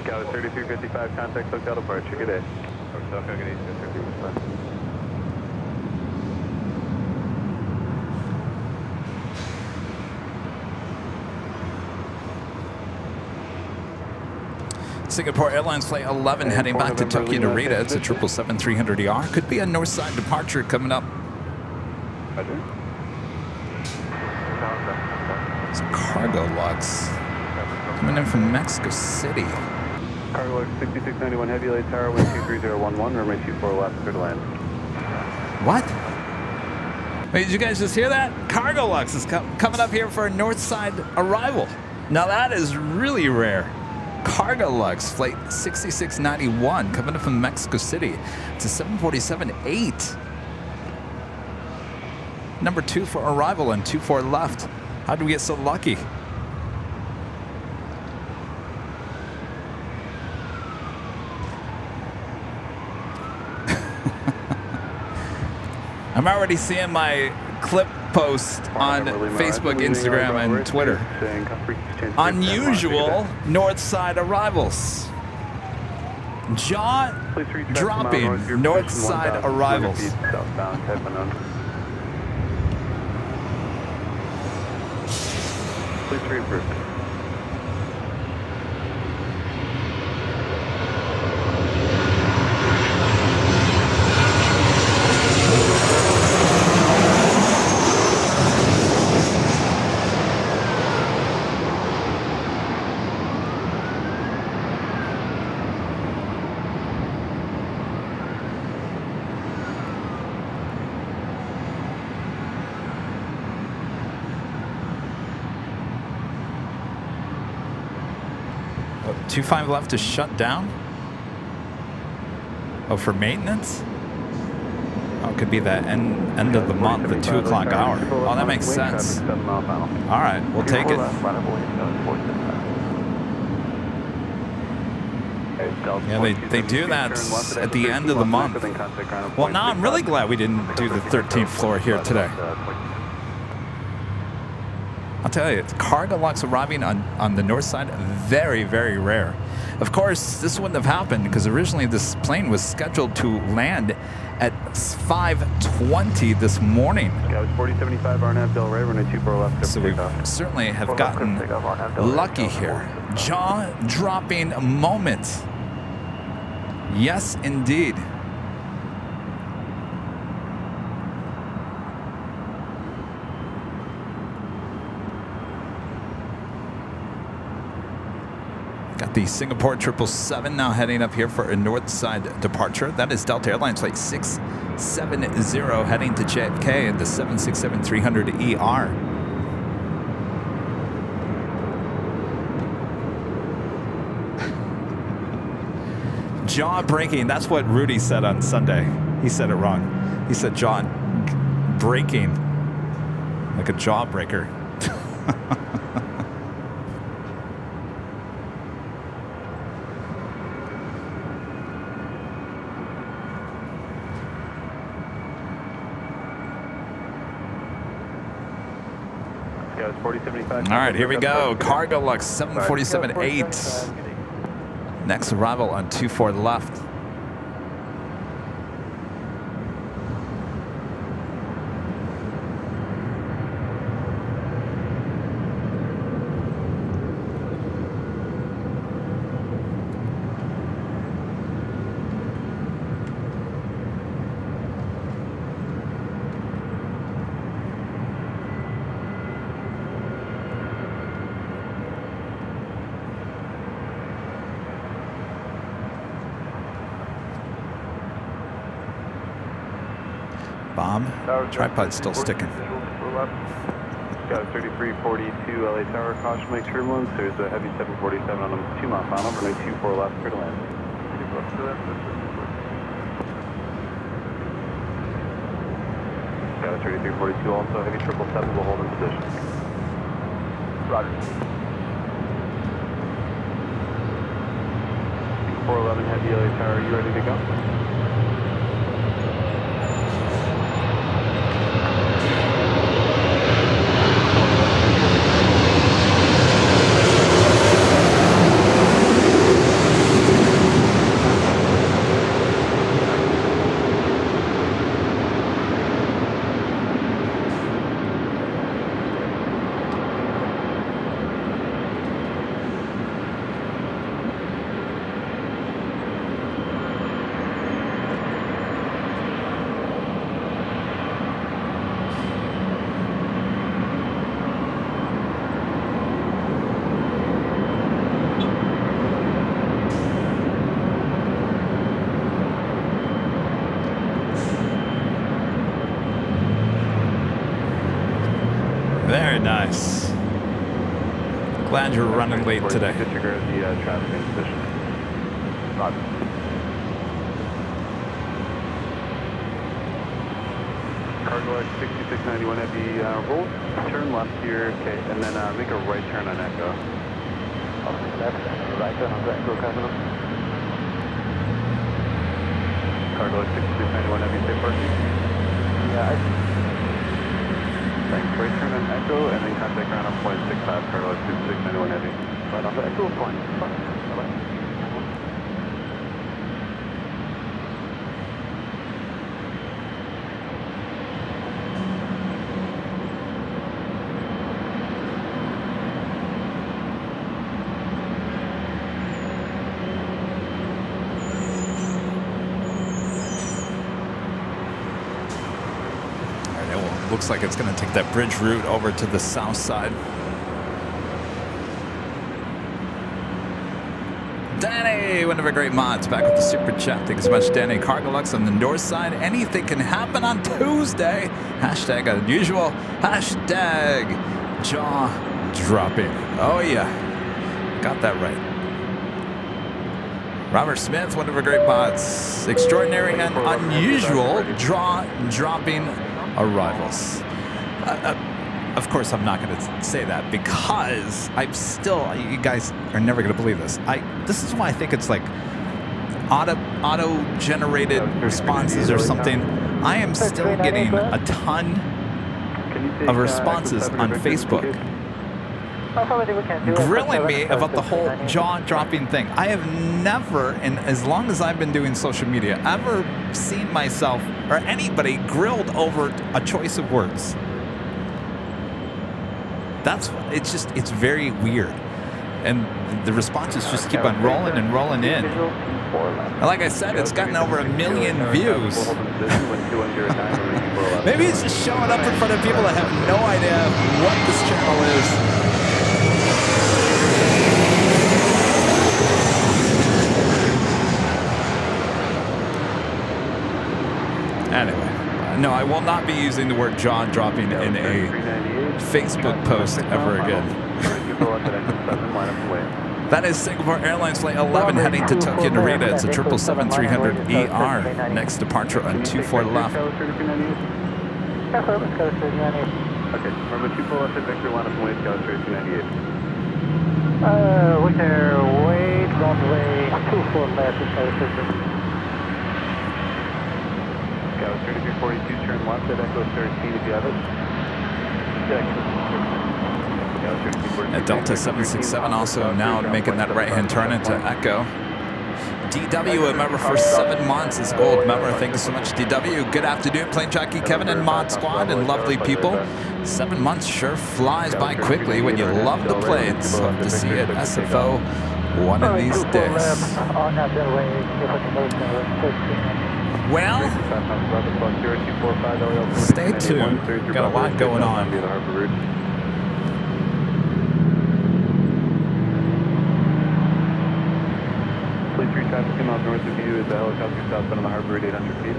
Scout 3355, contact SoCal departure. Good day. SoCal, good day. 3355. Singapore Airlines Flight 11 heading back to Tokyo Narita. It's a 777-300ER. Could be a north side departure coming up. It's cargo lux coming in from Mexico City. Cargo lux 6691 Heavy LA Tower, wind 23011, runway 24 left, clear to land. What? Wait, did you guys just hear that? Cargo lux is coming up here for a north side arrival. Now that is really rare. Cargo lux flight 6691 coming up from Mexico City. It's a 747-8. Number 2 for arrival and 24 left. How did we get so lucky? I'm already seeing my clip post on Facebook, Instagram, and Twitter. Unusual north side arrivals. Jaw-dropping north side arrivals. Please reapprove. Oh, 25 left to shut down? Oh, for maintenance? Oh, it could be the end of the month, the 2 o'clock hour. Oh, that makes sense. All right, we'll take it. Yeah, they do that at the end of the month. Well, now I'm really glad we didn't do the 13th floor here today. I'll tell you, cargo lux arriving on the north side, very, very rare. Of course, this wouldn't have happened because originally this plane was scheduled to land at 5:20 this morning. Scout 4075 Arnav Del Rey, runway 24 left. So we certainly have gotten lucky here. Jaw-dropping moment. Yes, indeed. Got the Singapore 777 now heading up here for a north side departure. That is Delta Airlines Flight 670 heading to JFK at the 767-300ER. Jaw breaking. That's what Rudy said on Sunday. He said it wrong. He said jaw breaking, like a jawbreaker. All right, here we go. Cargo lux 747-8. Next arrival on 24 left. Bomb. Tripod's still sticking. Scout 3342 LA Tower, caution lake turbulence. There's a heavy 747 on a 2-mile final, runway 24 left, clear to land. Scout 3342 also, heavy 777 will hold in position. Roger. 411 heavy LA Tower, you ready to go? nice. Glad you're running late today. Disregard the traffic in position. Roger. Cargo LAX 6691 heavy roll. Turn left here, okay, and then make a right turn on Echo. Left, right turn on Echo, Kevin. Cargo LAX 6691 heavy, safe parking. Yeah, Thanks. Right turn on Echo, and then contact ground on point 65, Cargo LAX 6691 heavy. right on the Echo point. Bye-bye. Looks like it's going to take that bridge route over to the south side. Danny, one of our great mods, back with the super chat. Thanks so much, Danny. Cargo LAX on the north side. Anything can happen on Tuesday. Hashtag unusual. Hashtag jaw dropping. Oh yeah, got that right. Robert Smith, one of our great mods. Extraordinary and unusual jaw dropping arrivals. Of course, I'm not going to say that because I'm still. You guys are never going to believe this. This is why I think it's like auto-generated responses or something. I am still getting a ton of responses on Facebook grilling me about the whole jaw-dropping thing. I have never, in as long as I've been doing social media, ever seen myself or anybody grilled over a choice of words. It's very weird. And the responses just keep on rolling and rolling in. And like I said, it's gotten over 1 million views. Maybe it's just showing up in front of people that have no idea what this channel is. Anyway, no, I will not be using the word jaw-dropping in a Facebook post ever again. That is Singapore Airlines Flight 11 heading to Tokyo Narita. It's a 777-300ER. Next departure on 24 left. Okay, remember 24 left at Victor, line up and wait, Scout 398. With their weight, runway 24 left, Scout 3342, turn left at Echo 13 if you have it. At Delta 767 also now making that right-hand turn into Echo. DW, a member for 7 months, is gold member. Thank you so much, DW. Good afternoon, Plane Jockey Kevin and Mod Squad and lovely people. 7 months sure flies by quickly when you love the planes. Hope to see you at SFO one of these days. Well, stay tuned. Got a lot going on. Traffic in off north of you is a helicopter southbound on the harbor at 800 feet.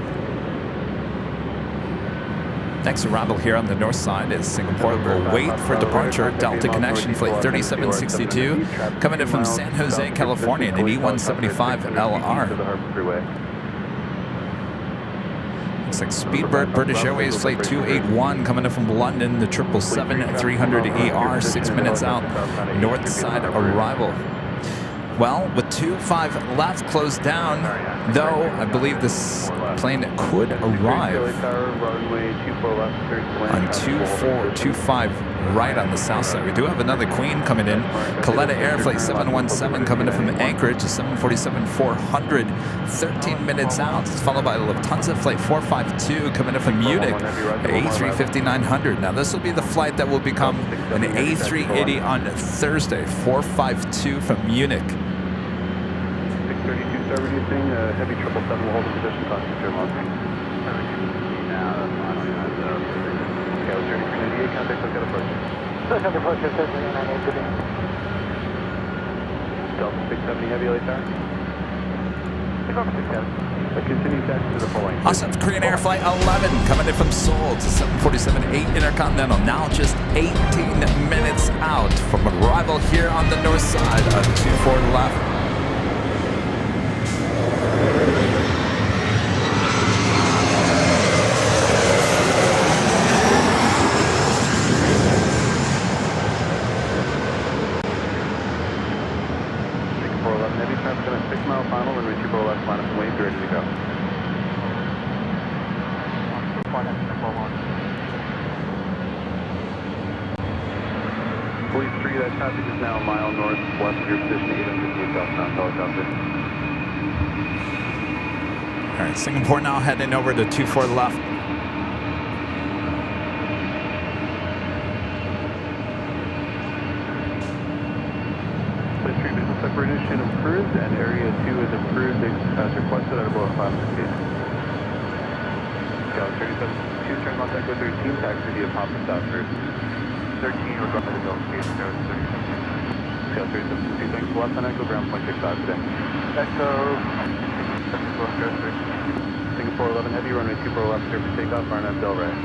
Next arrival here on the north side is Singapore. We'll wait for departure. Delta Connection Flight 3762 coming in from San Jose, California in an E175 LR. Looks like Speedbird British Airways Flight 281 coming in from London, the 777-300ER, 6 minutes out, north side arrival. Well, with 25 left closed down, though, I believe this plane could arrive on 2425 right on the south side. We do have another Queen coming in. Coletta Air Flight 717 coming in from Anchorage, a 747-400, 13 minutes out. It's followed by Lufthansa Flight 452 coming in from Munich, A350-900. Now, this will be the flight that will become an A380 on Thursday, 452 from Munich. 632 start reducing, heavy 777 will hold the position, concentrate on launching. Now, I don't know, Scout 3398, contact Scout approach. Scout approach, 3398, good day. Delta 670 heavy LA tower. Take off 67. Continue taxi to the full length. Also, Korean Air Flight 11 coming in from Seoul to 747-8 Intercontinental. Now just 18 minutes out from arrival here on the north side of 24 left. Heavy traffic on a 6 mile final, runway 24 left, line up and wave, be ready to go. Police 3, that traffic is now a mile northwest of your position, 858 southbound, helicopter. All right, Singapore now heading over to 24 left. Separation approved and area 2 is approved as requested at below 500 feet. Scout 37, turn contact with 13, taxi via Papa South route. 13, we're going to the middle speed, Scout 37. Scout 37, thanks to left on Echo, ground point 65 today. Echo, Singapore 11 heavy, runway 24 left, clear for takeoff, RNF Delray.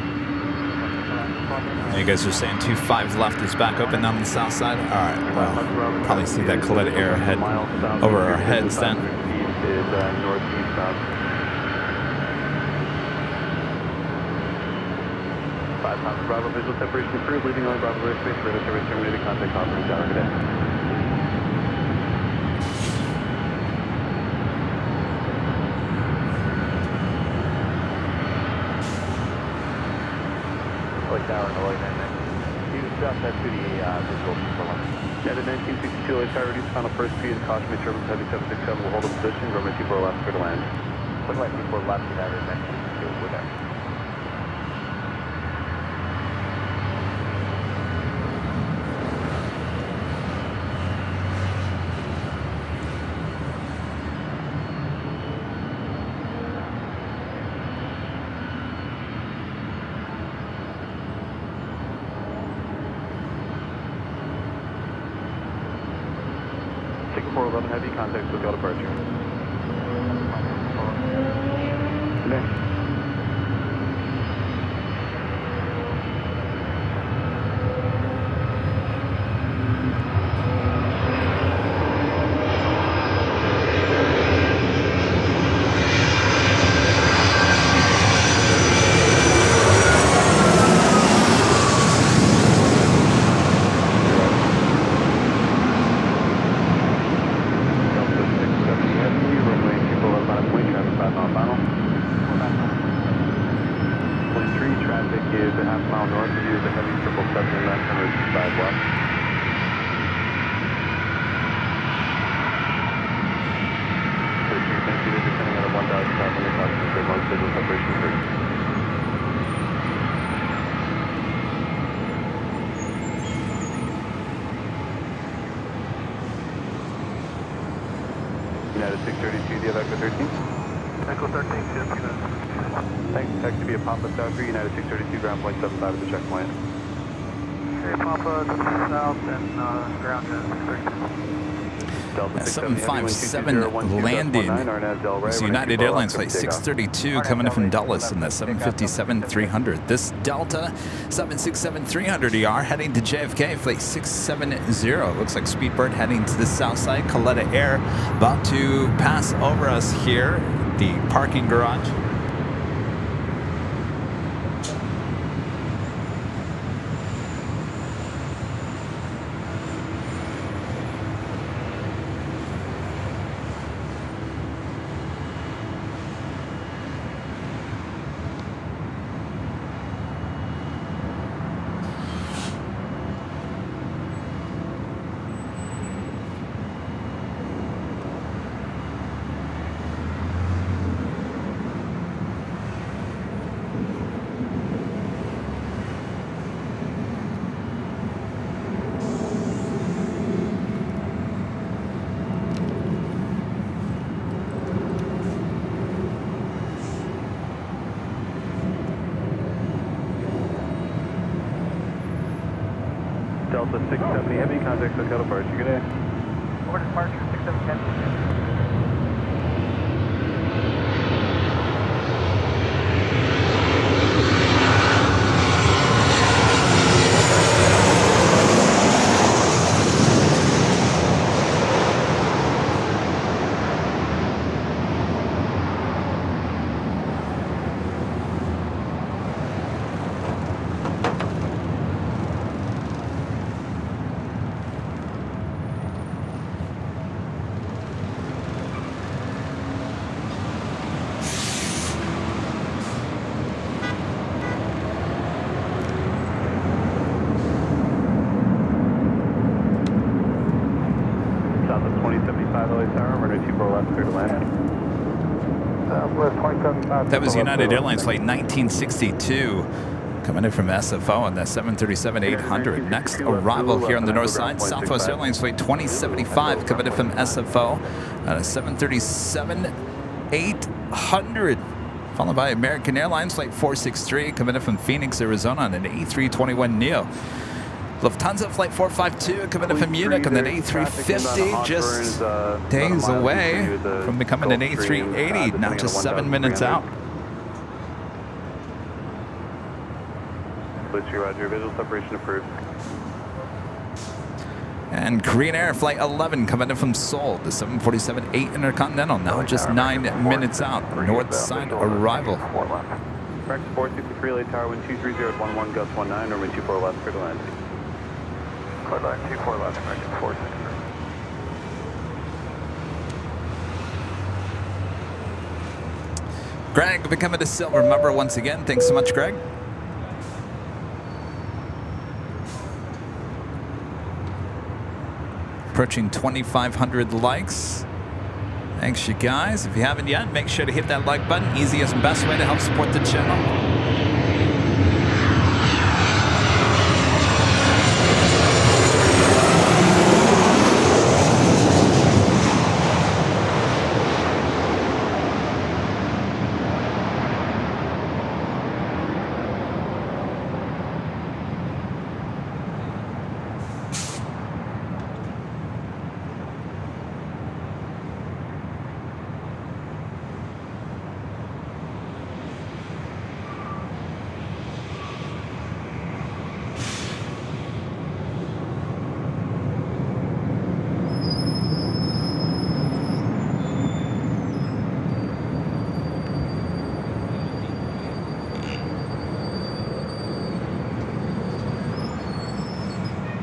You guys are saying 25 left is back open on the south side? All right, well, probably see that Coletta Air head over our heads then. Is northeast south. 5 Papa Bravo, visual separation approved, leaving only Bravo airspace, radar service terminated, contact conference hour today. Tower and Lloyd, you just that to the visual performance. Yeah, the 1962 LAX tower reduced final first speed, caution me turbulence heavy 767 will hold a position, runway 24 left, clear to land. Runway 24 left, United 1962, with that. Singapore 11 heavy, contact SoCal departure. Today. United 632, do you have Echo 13? Echo 13, yes, United. Thanks, taxi via Papa South 3, United 632, ground point 75 at the checkpoint. Okay, Papa, south and ground is 632. 757 landing. It's United Airlines flight 632 coming in from Dulles in the 757-300. This Delta 767-300ER heading to JFK flight 670. Looks like Speedbird heading to the south side. Coletta Air about to pass over us here, the parking garage. Delta 670 heavy, contact SoCal departure, good day. Over departure, 6710. 2075 LA Tower, runway 24 left, clear to land. That was United Airlines flight 1962. Coming in from SFO on the 737-800. Next arrival here on the north side, Southwest Airlines flight 2075 coming in from SFO on a 737-800. Followed by American Airlines flight 463 coming in from Phoenix, Arizona on an A321neo. Lufthansa flight 452 coming in from Munich on an A350, just days away from becoming an A380, now just 7 minutes out. Roger, visual separation approved. And Korean Air Flight 11 coming in from Seoul, the 747-8 Intercontinental, now just 9 minutes out. North side arrival. Practice 463 LA Tower, wind 230 Gus 19, runway 24 left, clear to land. Clear line 24 left, American 463. Greg becoming a silver member once again. Thanks so much, Greg. Approaching 2,500 likes. Thanks, you guys. If you haven't yet, make sure to hit that like button. Easiest and best way to help support the channel.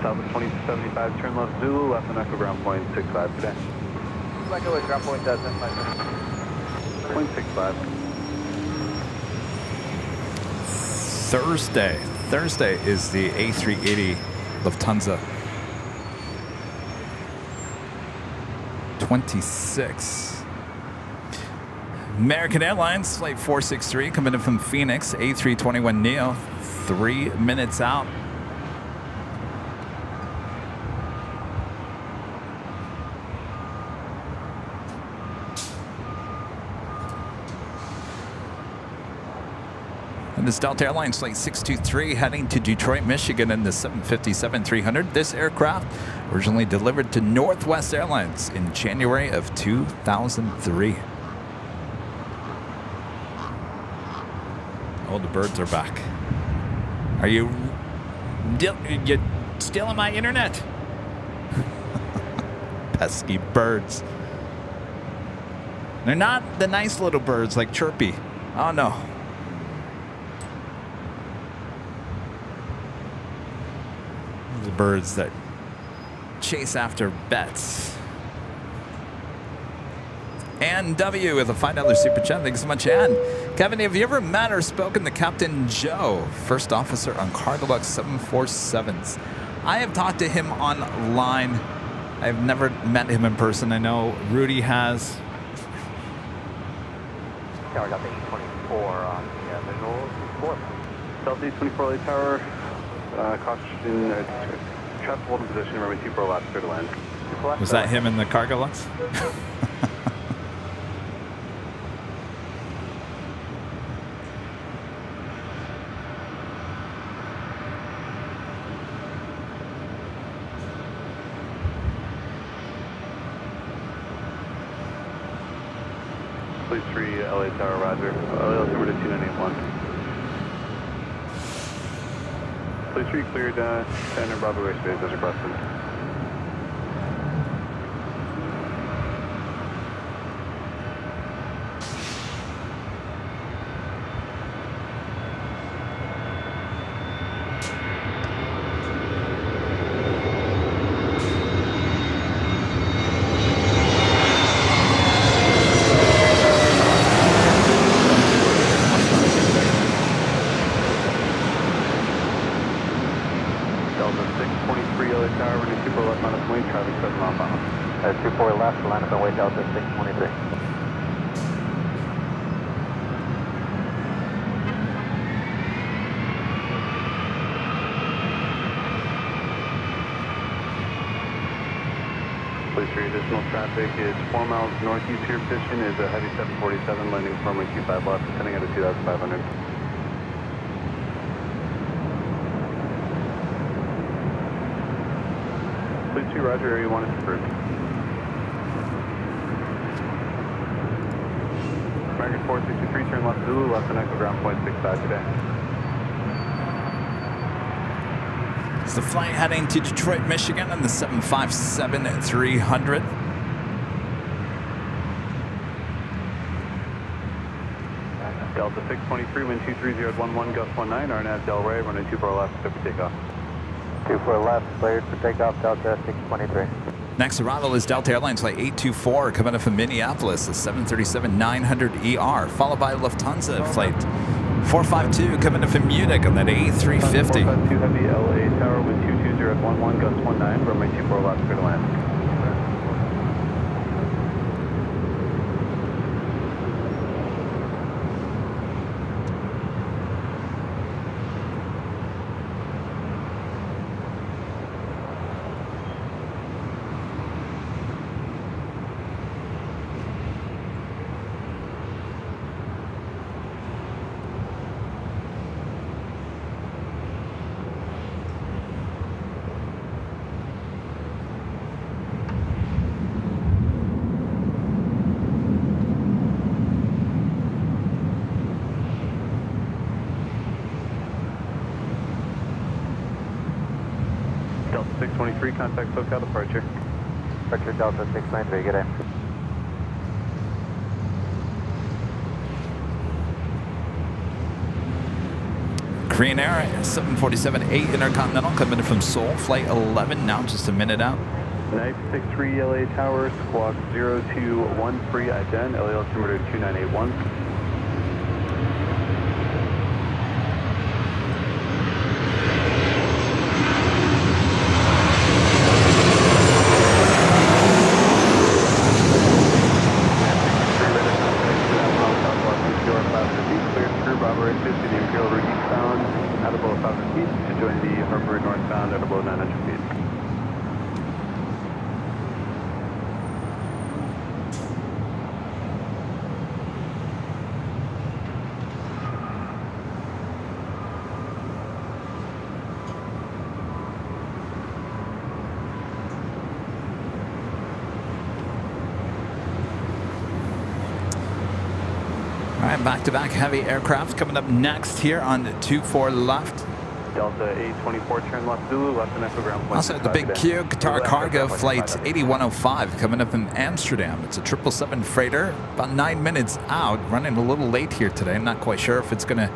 Southwest 2075, turn left Zulu, left on Echo ground point 65 today. Echo ground point 65. Point 65. Thursday is the A380 Lufthansa 26. American Airlines flight 463 coming in from Phoenix, A321neo, 3 minutes out. And this Delta Airlines flight 623 heading to Detroit, Michigan in the 757-300. This aircraft originally delivered to Northwest Airlines in January of 2003. Oh, the birds are back. Are you stealing my internet? Pesky birds. They're not the nice little birds like Chirpy. Oh, no. The birds that chase after bets. Ann W with a $5 super chat. Thanks so much, Ann. Kevin, have you ever met or spoken to Captain Joe, first officer on Cardeluxe 747s? I have talked to him online. I've never met him in person. I know Rudy has. Tower got the 824 on the visual. Southeast 24 LA Tower, caution, traffic hold in position, runway 24 left, clear to land. Was that him in the Cardeluxe? Please 3 LA Tower, roger. LA altimeter 2981. Please 3 cleared, standard Bravo airspace as requested. Delta 623 LA Tower, running super left on its wing, traffic 7 outbound. 24 left, line up and wait Delta 623. Please for your additional traffic is 4 miles northeast of your position is a heavy 747 landing from runway 25 left, descending at a 2,500. Please see Roger, area you want us to first. American 463, turn left Zulu, left and echo ground point 65 today. It's the flight heading to Detroit, Michigan on the 757-300. Delta 623, wind 230 at 11, gust 19, RNAV Delray, running 24 left, clear for takeoff. 24 left, cleared for takeoff, Delta 623. Next arrival is Delta Airlines flight 824 coming up from Minneapolis, the 737-900ER, followed by Lufthansa flight 452 coming up from Munich on that A350. 452 heavy LA tower, wind 220 at 11, gust 19, runway 24 left, clear to land. Delta 623, contact SoCal departure. Departure Delta 693, good day. Korean Air 747-8 Intercontinental coming in from Seoul, flight 11 now, just a minute out. Knife 63 LA tower, squawk 0213 ident, LA altimeter 2981. All right, back-to-back heavy aircraft coming up next here on the 24 left. Delta 824, turn left Zulu, left and echo ground point. Also, the big Q Qatar Cargo flight 8105 coming up from Amsterdam. It's a 777 freighter, about 9 minutes out, running a little late here today. I'm not quite sure if it's going to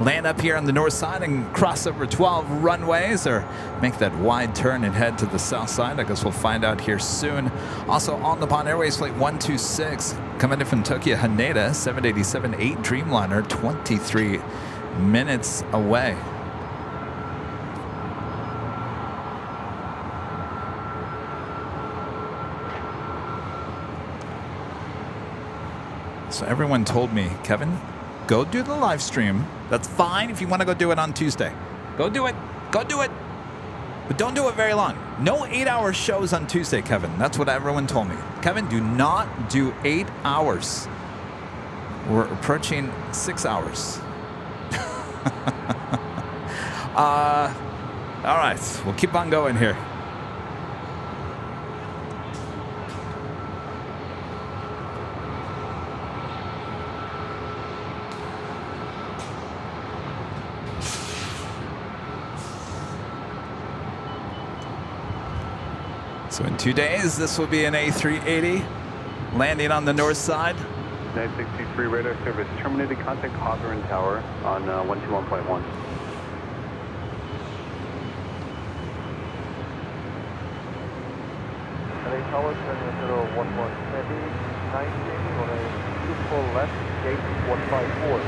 land up here on the north side and cross over 12 runways or make that wide turn and head to the south side. I guess we'll find out here soon. Also, on the Nippon Airways flight 126 coming in from Tokyo Haneda, 787-8 Dreamliner, 23 minutes away. So everyone told me, Kevin, go do the live stream. That's fine if you want to go do it on Tuesday. Go do it. Go do it. But don't do it very long. No 8-hour shows on Tuesday, Kevin. That's what everyone told me. Kevin, do not do 8 hours. We're approaching 6 hours. All right. We'll keep on going here. So in 2 days, this will be an A380 landing on the north side. 963 radar service terminated. Contact Hawthorne Tower on 121.1. LA Tower, turning 011 heavy, 90, on a 24 left, gate 154.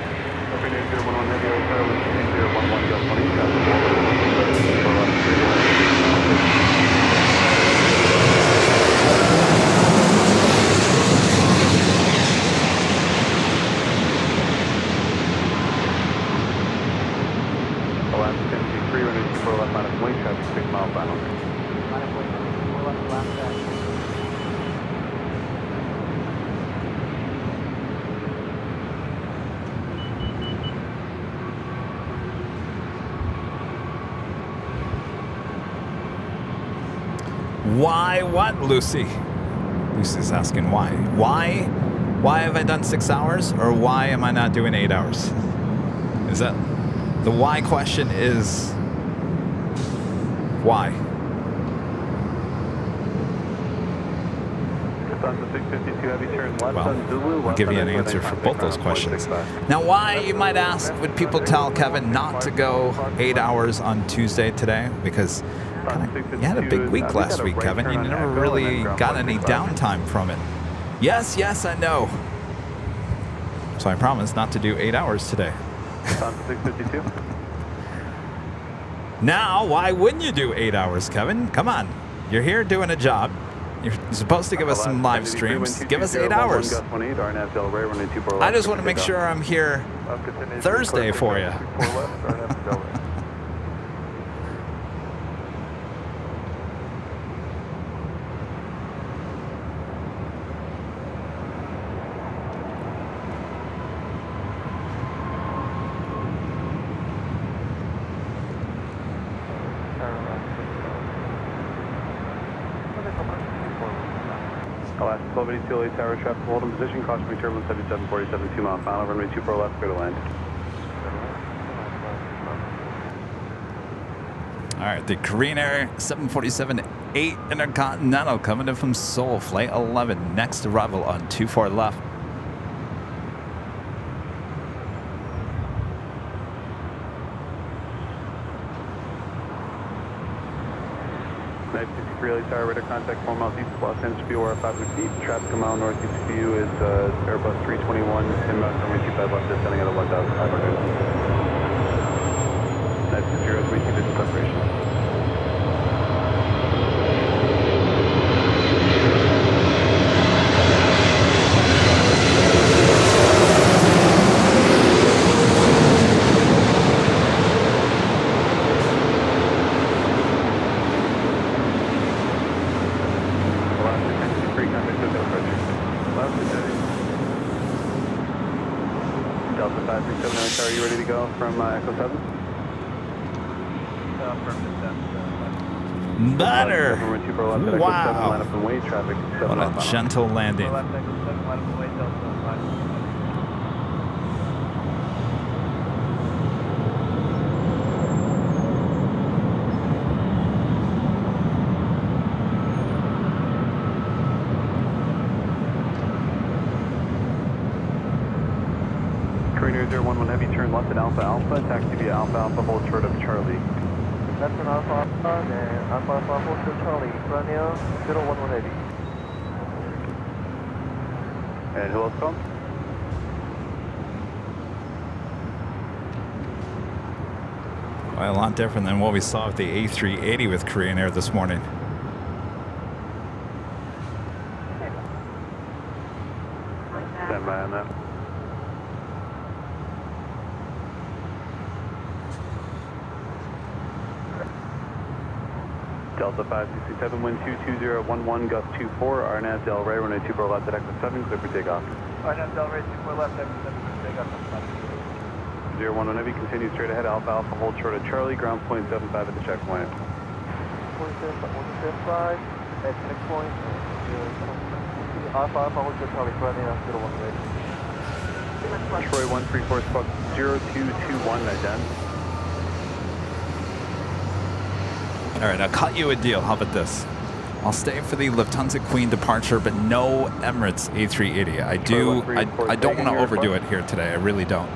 Terminated 011 heavy, LA Tower, 011, gust 20, traffic. Airbus left deck. Why what, Lucy? Lucy's asking why. Why have I done 6 hours, or why am I not doing 8 hours? Is that the why question? Is why? Well, I'll give you an answer for both those questions. Now, why, you might ask, would people tell Kevin not to go 8 hours on Tuesday today? Because you had a big week last week, Kevin. You never really got any downtime from it. Yes, I know. So I promise not to do 8 hours today. Now, why wouldn't you do 8 hours, Kevin? Come on. You're here doing a job. You're supposed to give us some live streams. Give us 8 hours. I just want to make sure I'm here Thursday for you. LAX 1282 LA Tower, traffic hold in position, cautionary turbulence 7747, 2 mile final, runway 24 left, clear to land. All right, the Korean Air 747-8 Intercontinental coming in from Seoul, flight 11, next arrival on 24 left. LA Tower, radar contact 4 miles east of Los Angeles, BOR 500 feet. Traffic a mile northeast of you is Airbus 321, inbound runway 25 left, descending at 1,500. 960, we keep business separation. Delta 537 are you ready to go from Echo 7? Butter! Wow! Line up and wait, traffic. What a gentle landing. Korean 011 Heavy, turn left at Alpha Alpha, taxi via Alpha Alpha, hold short of Charlie. That's an Alpha Alpha, and Alpha Alpha, hold to Charlie, Runway 011 Heavy. And who else called? Well, a lot different than what we saw with the A380 with Korean Air this morning. Stand by on that. Delta 567, wind 22011, gust 24, RNAV Del Rey, runway 24 left at exit 7, clear for takeoff. RNAV Del Rey, 24 left, exit 7, clear for takeoff. 011 Heavy, continue straight ahead, Alpha Alpha, hold short of Charlie, ground point 75 at the checkpoint. 175, at checkpoint, Alpha Alpha, hold short Charlie, Runway 011 Heavy. Troy 134, Squawk 0221, ident. All right, I'll cut you a deal. How about this? I'll stay for the Lufthansa Queen departure, but no Emirates A380. I don't want to overdo it here today. I really don't.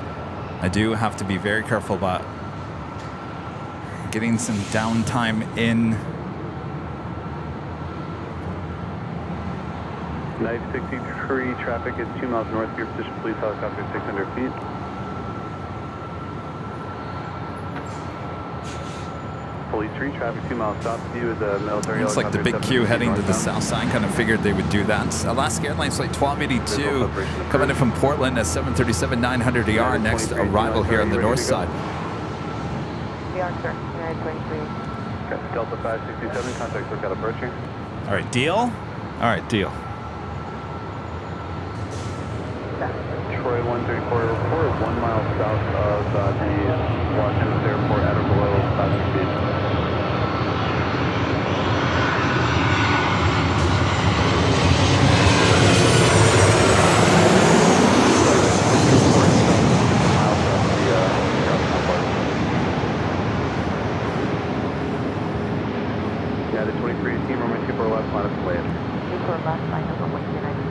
I do have to be very careful about getting some downtime in. 963, traffic is 2 miles north of your position, police helicopter 600 feet. Police 3, traffic 2 miles south of you is a military Looks like the big queue heading to the south side. Kind of figured they would do that. Alaska Airlines flight 1282 coming in from Portland at 737-900ER. Next arrival here on the north side. We are, sir. 923. Delta 567, contact lookout approaching. All All right, deal? All right, deal. Troy 134 is 1 mile south of the Los Angeles airport at or below passenger speed. Yeah, the 2318, runway 24 left, line up lane. 24 left, line up at United.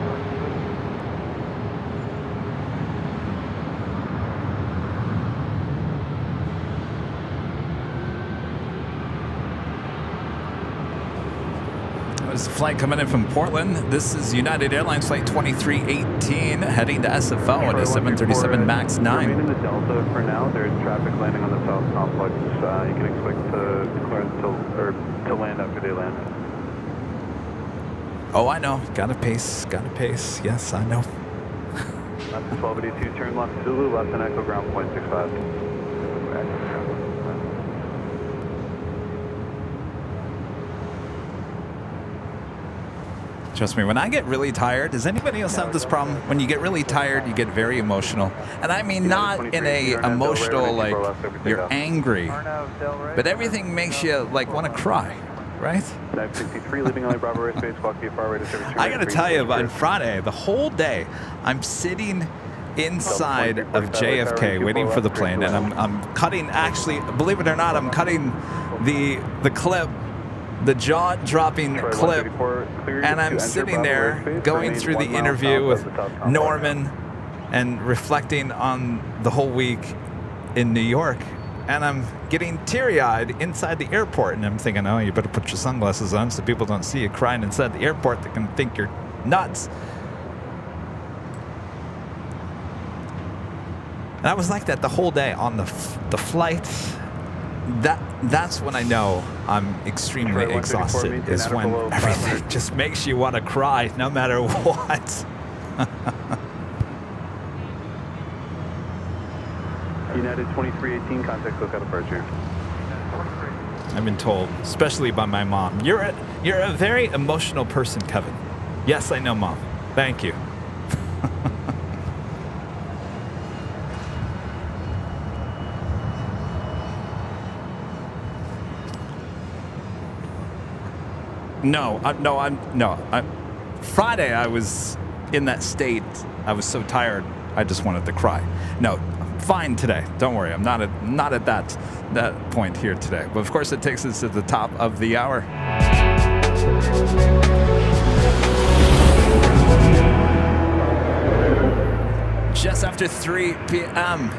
There's a flight coming in from Portland. This is United Airlines flight 2318 heading to SFO at a 737 MAX 9. Remain in the Delta for now. There's traffic landing on the south complex. You can expect to clearance to land after they land. Oh, I know. Gotta pace. Yes, I know. That's 1282, turn left Zulu, left and Echo ground point 65. Trust me, when I get really tired, does anybody else have this problem? When you get really tired, you get very emotional. And I mean not in a emotional, like, you're angry, but everything makes you, like, want to cry, right? 963, leaving LA Bravo airspace, walk far right to 73. I gotta tell you, on Friday, the whole day, I'm sitting inside of JFK waiting for the plane, and I'm cutting, actually, believe it or not, I'm cutting the clip, the jaw-dropping clip, and I'm sitting there going through the interview with Norman and reflecting on the whole week in New York, and I'm getting teary-eyed inside the airport, and I'm thinking, oh, you better put your sunglasses on so people don't see you crying inside the airport. They can think you're nuts. And I was like that the whole day on the flight. That's when I know I'm extremely exhausted, is when everything just makes you want to cry no matter what. United 2318, contact lookout departure. I've been told, especially by my mom, you're a very emotional person, Kevin. Yes, I know, Mom. Thank you. Friday I was in that state. I was so tired, I just wanted to cry. No, I'm fine today. Don't worry, I'm not at that point here today. But of course, it takes us to the top of the hour. Just after 3 p.m.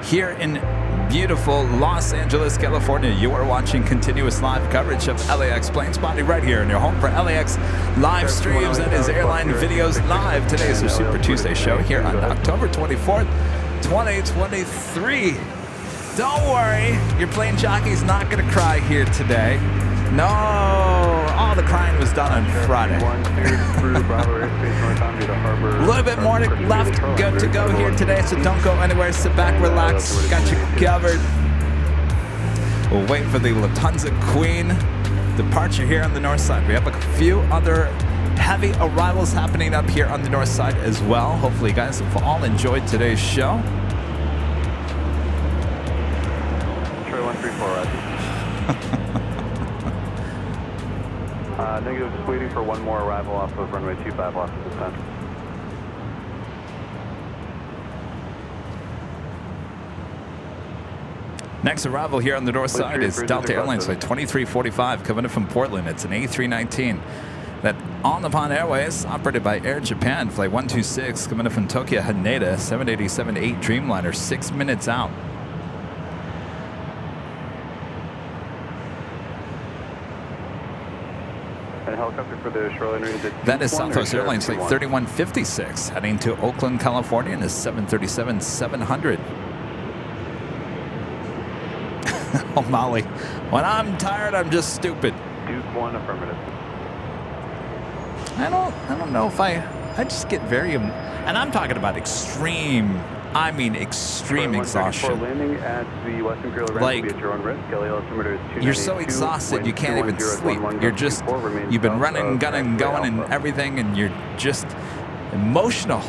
here in beautiful Los Angeles, California. You are watching continuous live coverage of LAX Plane Spotting right here in your home for LAX live streams. That is Airline Videos Live. Today is our Super Tuesday show here on October 24th, 2023. Don't worry, your plane jockey's not going to cry here today. No, all the crying was done on Friday. A little bit more left to go here today, so don't go anywhere. Sit back, relax, got you covered. We'll wait for the Lufthansa Queen departure here on the north side. We have a few other heavy arrivals happening up here on the north side as well. Hopefully you guys have all enjoyed today's show. Troy 134, negative, just waiting for one more arrival off of runway 25 off of this time. Next arrival here on the north side is Delta Airlines flight 2345 coming in from Portland. It's an A319 that On Nippon Airways, operated by Air Japan, flight 126 coming in from Tokyo Haneda, 787-8 Dreamliner, 6 minutes out. And helicopter for the shoreline. That is Southwest Airlines flight 3156 heading to Oakland, California, and is 737-700. Oh, Molly, when I'm tired, I'm just stupid. Duke 1, affirmative. I don't know if I just get very, and I'm talking about extreme I mean, extreme exhaustion. Landing at the West Imperial Ranch Like, will be at your own risk. LA altimeter is 292. you're so exhausted you can't even sleep. You're just, you've been running, gunning, going, and everything, and you're just emotional.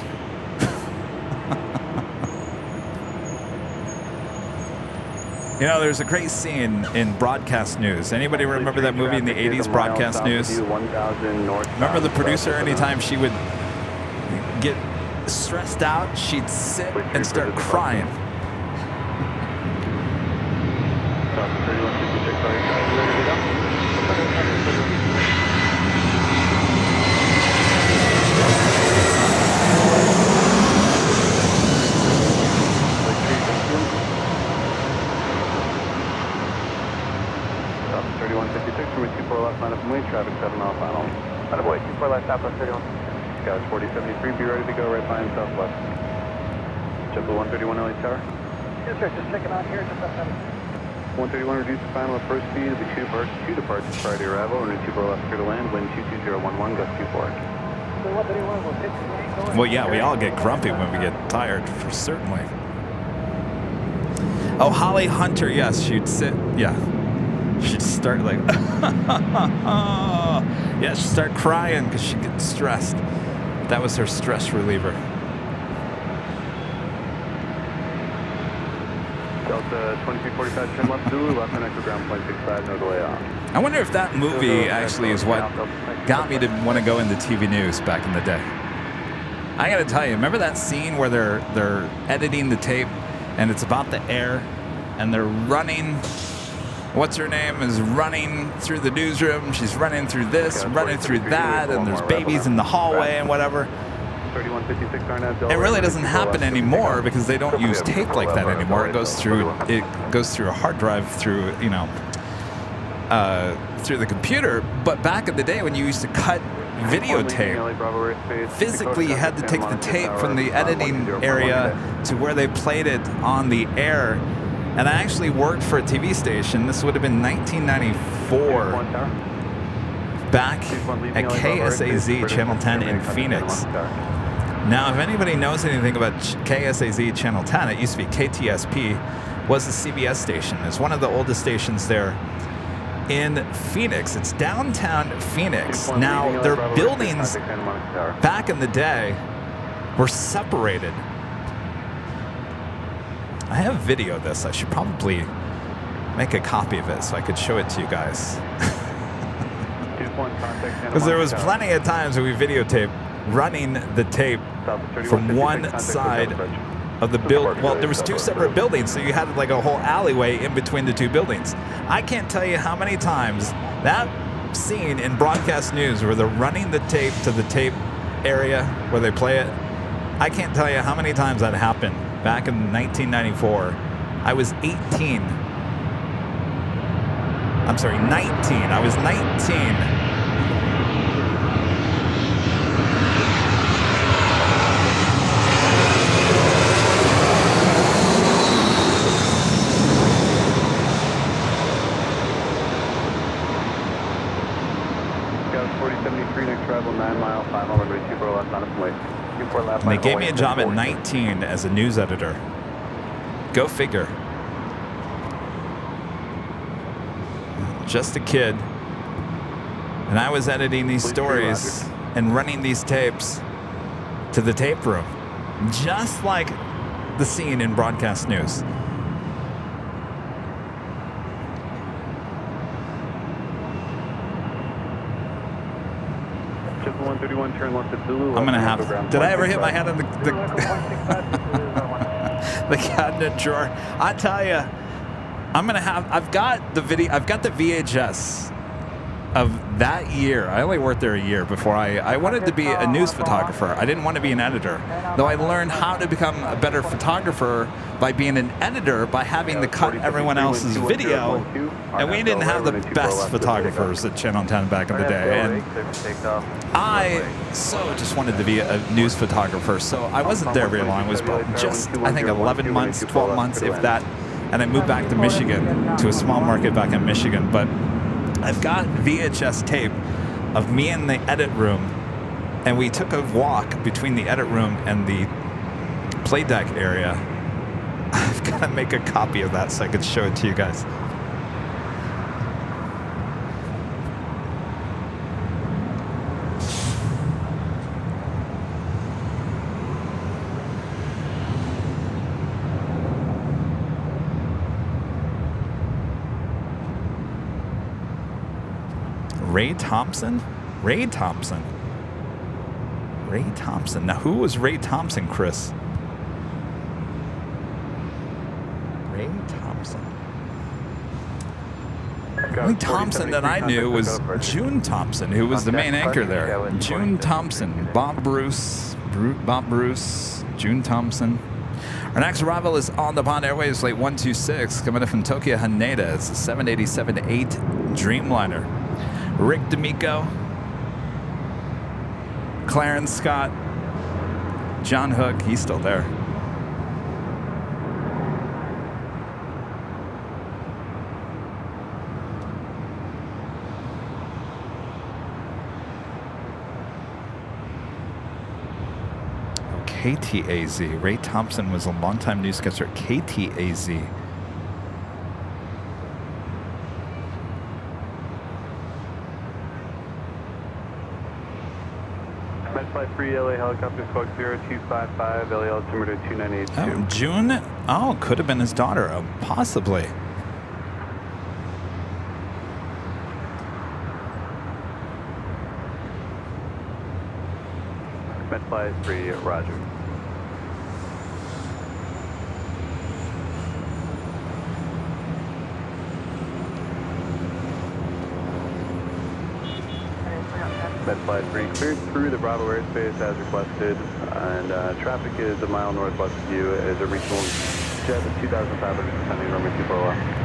You know, there's a great scene in Broadcast News. Anybody remember that movie in the 80s, Broadcast News? Remember the producer, anytime she would get stressed out, she'd sit and start crying. Traffic 7 mile final. Attaboy, 24 left, Southwest 31. Guys, 4073, be ready to go right behind Southwest. JetBlue 131 LA Tower. Yes, sir. Just checking out here. Just outside. 131, reduce the final approach speed. It'll be two departures prior to arrival. Runway 24 left, clear to land. Wind 22011, gust 24. Well, yeah, we all get grumpy when we get tired, for certainly. Oh, Holly Hunter, yes, she'd sit, yeah. She'd start like, yeah, she'd start crying because she'd get stressed. That was her stress reliever. Delta 2345, trim left Zulu, left and echo ground point 65, no delay off. I wonder if that movie actually is what got me to want to go into TV news back in the day. I gotta tell you, remember that scene where they're editing the tape and it's about the air and they're running, what's her name is running through the newsroom, she's running through this, running through that, and there's babies in the hallway and whatever. It really doesn't happen anymore because they don't use tape like that anymore. It goes through a hard drive through, you know, through the computer. But back in the day when you used to cut videotape, physically you had to take the tape from the editing area to where they played it on the air. And I actually worked for a TV station. This would have been 1994, back at KSAZ Channel 10 in Phoenix. Now, if anybody knows anything about KSAZ Channel 10, it used to be KTSP, was a CBS station. It's one of the oldest stations there in Phoenix. It's downtown Phoenix. Now, their buildings back in the day were separated. I have video of this. I should probably make a copy of it so I could show it to you guys. Because there was plenty of times when we videotaped running the tape from one side of the building. Well, there was two separate buildings, so you had like a whole alleyway in between the two buildings. I can't tell you how many times that scene in Broadcast News where they're running the tape to the tape area where they play it, I can't tell you how many times that happened back in 1994. I was 18. I'm sorry, 19. I was 19. And they gave me a job at 19 as a news editor. Go figure. Just a kid. And I was editing these stories and running these tapes to the tape room. Just like the scene in Broadcast News. I'm gonna have. Did I ever hit my head on the the cabinet drawer? I tell you, I'm gonna have. I've got the video. I've got the VHS of that year. I only worked there a year before I wanted to be a news photographer. I didn't want to be an editor. Though I learned how to become a better photographer by being an editor, by having to cut everyone else's video. And we didn't have the best photographers at Channel 10 back in the day. And I just wanted to be a news photographer. So I wasn't there very long. It was just, I think, 11 months, 12 months, if that. And I moved back to Michigan, to a small market back in Michigan. But I've got VHS tape of me in the edit room, and we took a walk between the edit room and the play deck area. I've got to make a copy of that so I can show it to you guys. Ray Thompson? Ray Thompson. Ray Thompson. Now, who was Ray Thompson, Chris? Ray Thompson. The only Thompson that I knew was June Thompson, who was the main anchor there. June Thompson. Bob Bruce, June Thompson. Our next arrival is on the Bond Airways Flight 126, coming in from Tokyo Haneda. It's a 787-8 Dreamliner. Rick D'Amico, Clarence Scott, John Hook, he's still there. KTAZ. Ray Thompson was a longtime newscaster at KTAZ. Flight 3 LA helicopter squawk 0255, LA altimeter 2982. Oh, June? Oh, could have been his daughter. Oh, possibly. Flight 3, roger. Flight 3 cleared through the Bravo airspace as requested, and traffic is a mile northwest of you as a regional jet of 2,500 descending runway 24 left.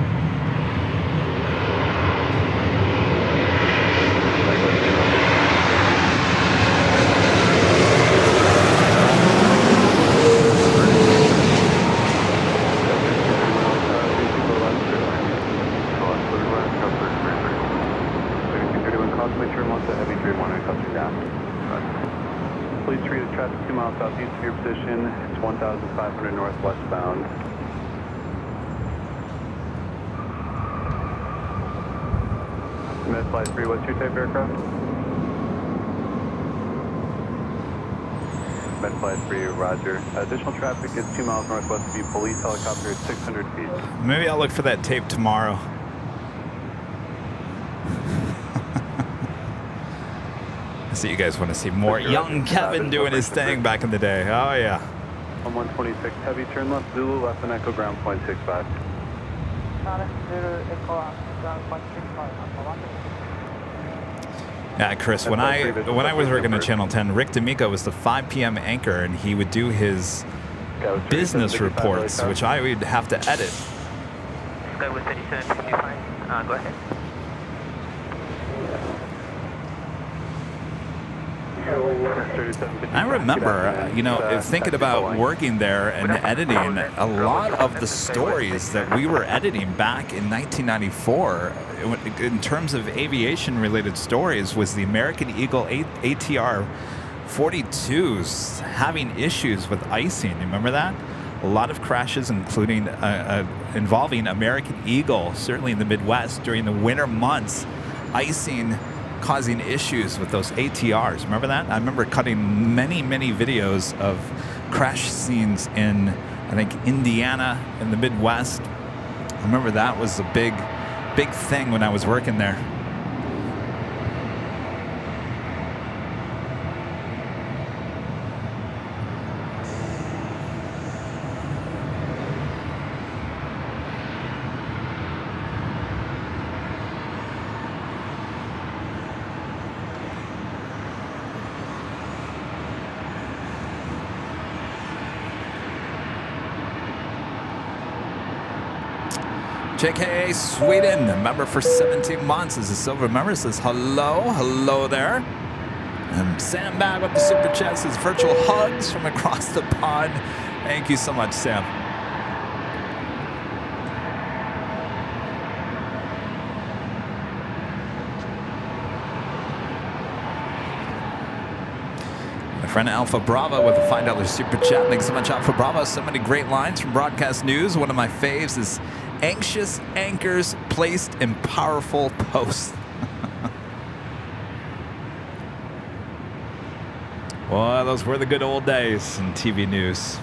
Southeast of your position, it's 1,500 northwestbound. Flight 3, what's your type aircraft? Flight 3, roger. Additional traffic is 2 miles northwest of you, police helicopter at 600 feet. Maybe I'll look for that tape tomorrow. I see you guys want to see more young Kevin doing his thing back in the day. Oh, yeah. On 126, heavy turn left, Zulu, left and echo, ground point 65. Yeah, Chris, when I was working at Channel 10, Rick D'Amico was the 5 p.m. anchor, and he would do his business reports, which I would have to edit. Skyway 3755, go ahead. I remember, thinking about working there and editing, a lot of the stories that we were editing back in 1994, in terms of aviation-related stories, was the American Eagle ATR 42s having issues with icing. Remember that? A lot of crashes, including involving American Eagle, certainly in the Midwest during the winter months, icing causing issues with those ATRs. Remember that? I remember cutting many, many videos of crash scenes in, I think, Indiana in the Midwest. I remember that was a big, big thing when I was working there. JK Sweden, member for 17 months, is a silver member, says hello there. And Sam back with the super chat says virtual hugs from across the pond. Thank you so much, Sam. friend Alpha Bravo with a $5 super chat. Thanks so much, Alpha Bravo. So many great lines from broadcast news. One of my faves is anxious anchors placed in powerful posts. Well, those were the good old days in TV news.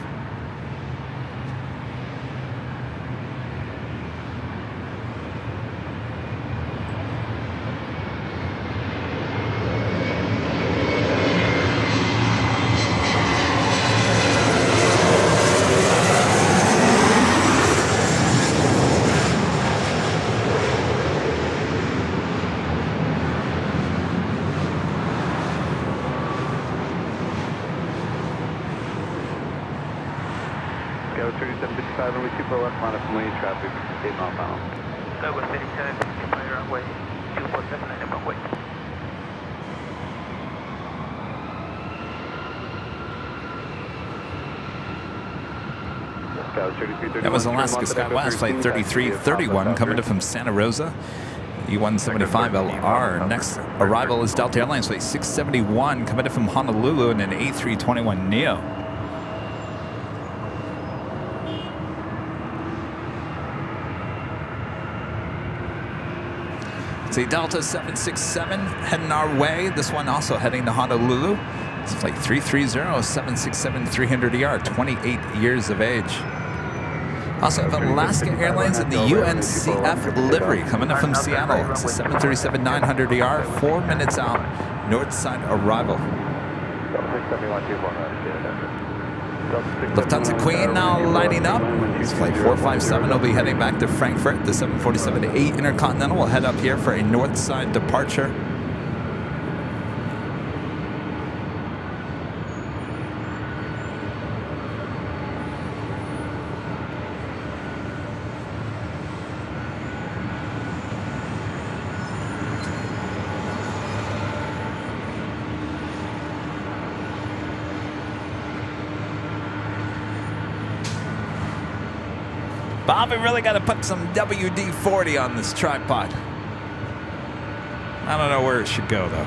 Scout 3755, runway 24 left, line up from lane traffic, 8 mile final. Scout 3755, runway 24 left, line up runway. That was Alaska Skywest Flight 3331 coming in from Santa Rosa. E175LR. Next arrival is Delta Airlines Flight 671 coming in from Honolulu in an A321neo. It's a Delta 767 heading our way. This one also heading to Honolulu. It's Flight 330, 767 300ER, 28 years of age. Also have Alaska Airlines in the UNCF livery coming in from Seattle. It's a 737-900ER, 4 minutes out, north side arrival. Lufthansa Queen now lining up. It's Flight 457 will be heading back to Frankfurt. The 747-8 Intercontinental will head up here for a north side departure. Bob, we really got to put some WD-40 on this tripod. I don't know where it should go, though.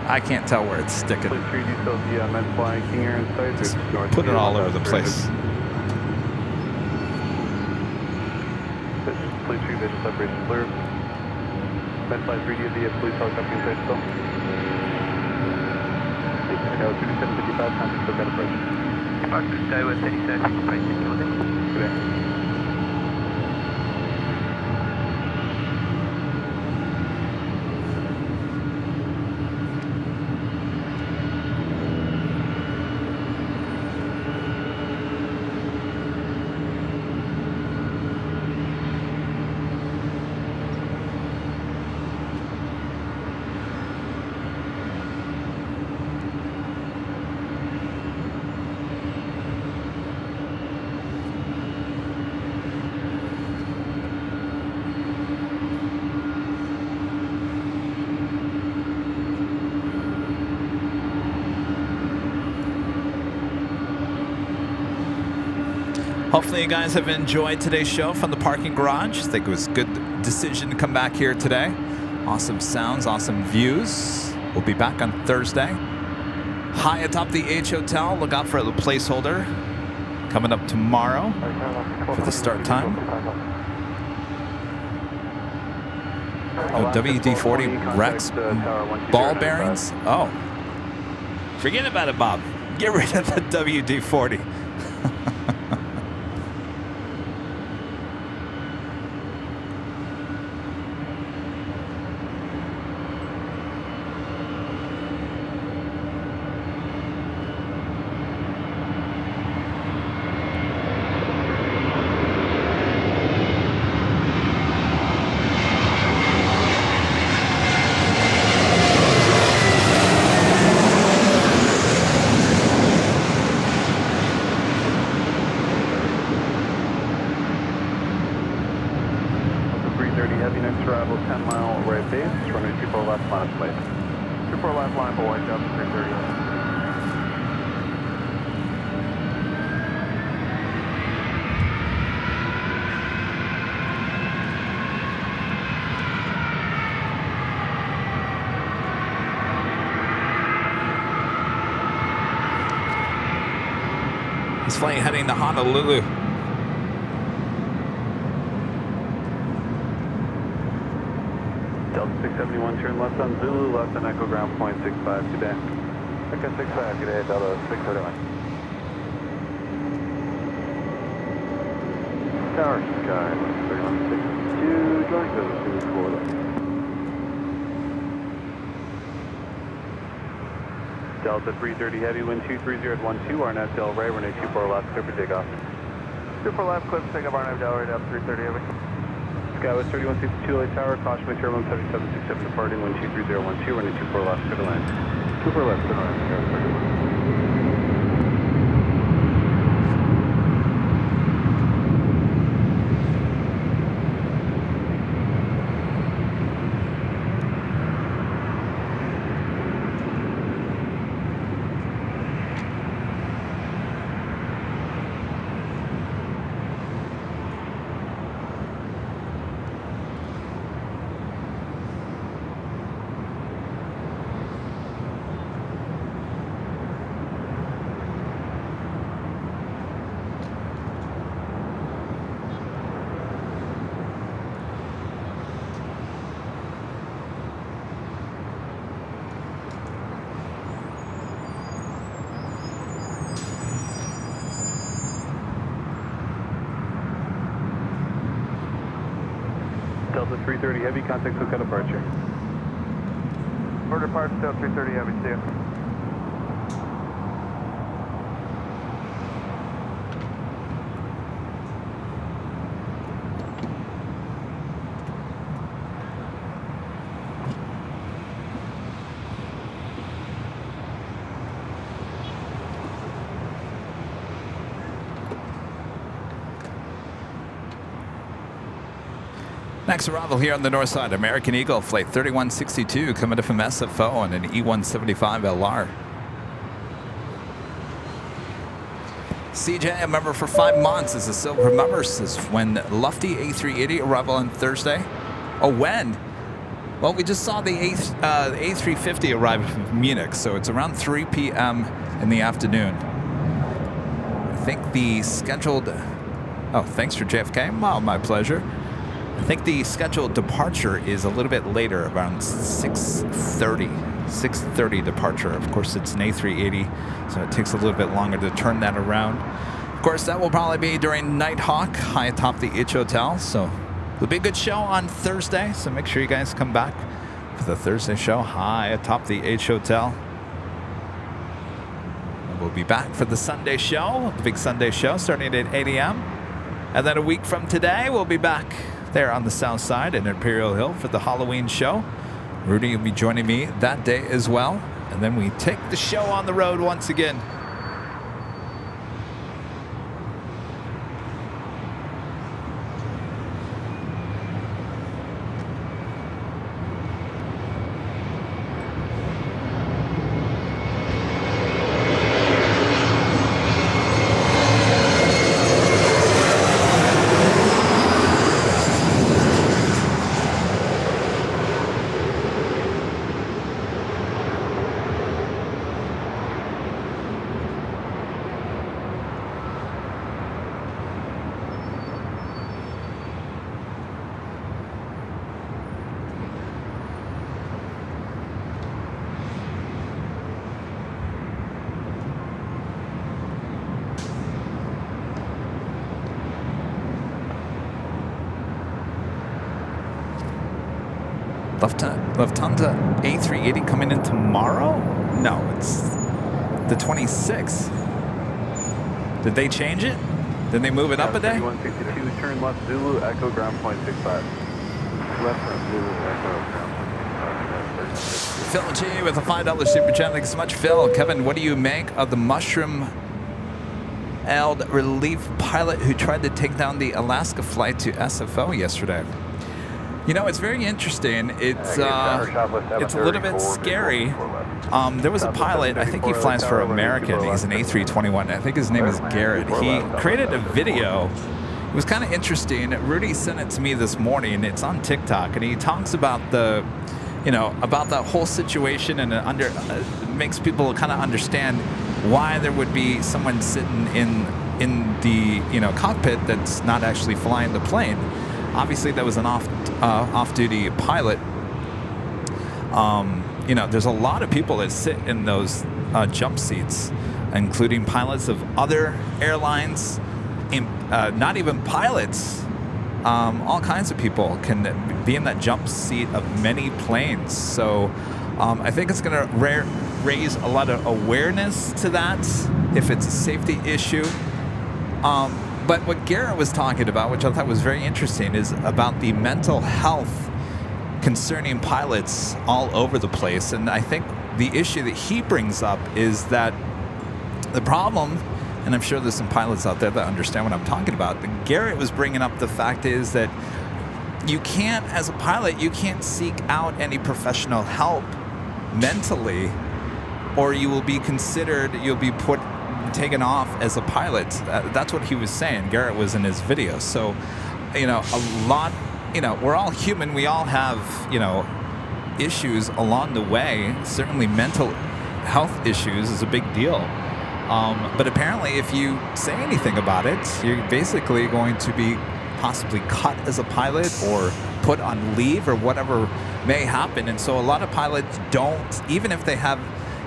I can't tell where it's sticking. Just put it all over the place. Please treat visual separation clear. Med flight 3D via police helicopter inside still. Scout 3755, contact still got approach. Departure Tower 3755, Good day. Hopefully you guys have enjoyed today's show from the parking garage. I think it was a good decision to come back here today. Awesome sounds, awesome views. We'll be back on Thursday. High atop the H Hotel. Look out for the placeholder coming up tomorrow for the start time. Oh, WD-40 Rex ball bearings. Oh, forget about it, Bob. Get rid of the WD-40. Heavy next arrival, 10 mile right base, runway 24 left, line of flight. 24 left, line for white up, 330. This flight heading to Honolulu. Delta 671, turn left on Zulu, left on Echo ground point 65 today. Echo 65, good day, Delta 671. Tower Sky, 3162, joining those 24 left. Delta 330 heavy, wind 230 at 12, Arnett Del Rey, runway 24 left, clear for takeoff. 24 left, clear for takeoff, Arnett Del Rey, down 330 heavy. Skywest 3162 LA Tower, caution with turbulence 7767 departing, wind 23012, runway 24 left, clear to land. 24 left, clear to land. Delta 330 heavy, contact SoCal departure. Order parts, Delta 330 heavy, see you. Next arrival here on the north side, American Eagle Flight 3162 coming in from SFO on an E175LR. CJ, a member for 5 months, is a silver member. Says when Lufty A380 arrival on Thursday. Oh, when? Well, we just saw the A350 arrive from Munich, so it's around 3 p.m. in the afternoon. I think the scheduled... Oh, thanks for JFK. Oh, my pleasure. I think the scheduled departure is a little bit later, around 6:30 departure. Of course, it's an A380, so it takes a little bit longer to turn that around. Of course, that will probably be during Nighthawk, high atop the H Hotel. So it'll be a good show on Thursday, so make sure you guys come back for the Thursday show, high atop the H Hotel. And we'll be back for the Sunday show, the big Sunday show, starting at 8 a.m. And then a week from today, we'll be back there on the south side in Imperial Hill for the Halloween show. Rudy will be joining me that day as well. And then we take the show on the road once again. Lufthansa A380 coming in tomorrow? No, it's the 26th. Did they change it? Did they move it up a day? 3162, turn left Zulu, Echo ground point 65. Left on Zulu, Echo ground point 65. Phil G with a $5 super chat. Thanks so much, Phil. Kevin, what do you make of the mushroom-elled relief pilot who tried to take down the Alaska flight to SFO yesterday? You know, it's very interesting. It's a little bit scary. There was a pilot, I think he flies for American. He's an A321. I think his name is Garrett. He created a video. It was kind of interesting. Rudy sent it to me this morning. It's on TikTok, and he talks about the, about that whole situation, and it makes people kind of understand why there would be someone sitting in the cockpit that's not actually flying the plane. Obviously, that was an off-duty pilot. There's a lot of people that sit in those jump seats, including pilots of other airlines, not even pilots. All kinds of people can be in that jump seat of many planes. So I think it's going to raise a lot of awareness to that if it's a safety issue. But what Garrett was talking about, which I thought was very interesting, is about the mental health concerning pilots all over the place. And I think the issue that he brings up is that the problem, and I'm sure there's some pilots out there that understand what I'm talking about, but Garrett was bringing up the fact is that you can't, as a pilot, you can't seek out any professional help mentally, or you will be considered, you'll be taken off as a pilot. That's what he was saying. Garrett was in his video. So, a lot, we're all human. We all have, issues along the way. Certainly mental health issues is a big deal. But apparently if you say anything about it, you're basically going to be possibly cut as a pilot or put on leave or whatever may happen. And so a lot of pilots don't, even if they have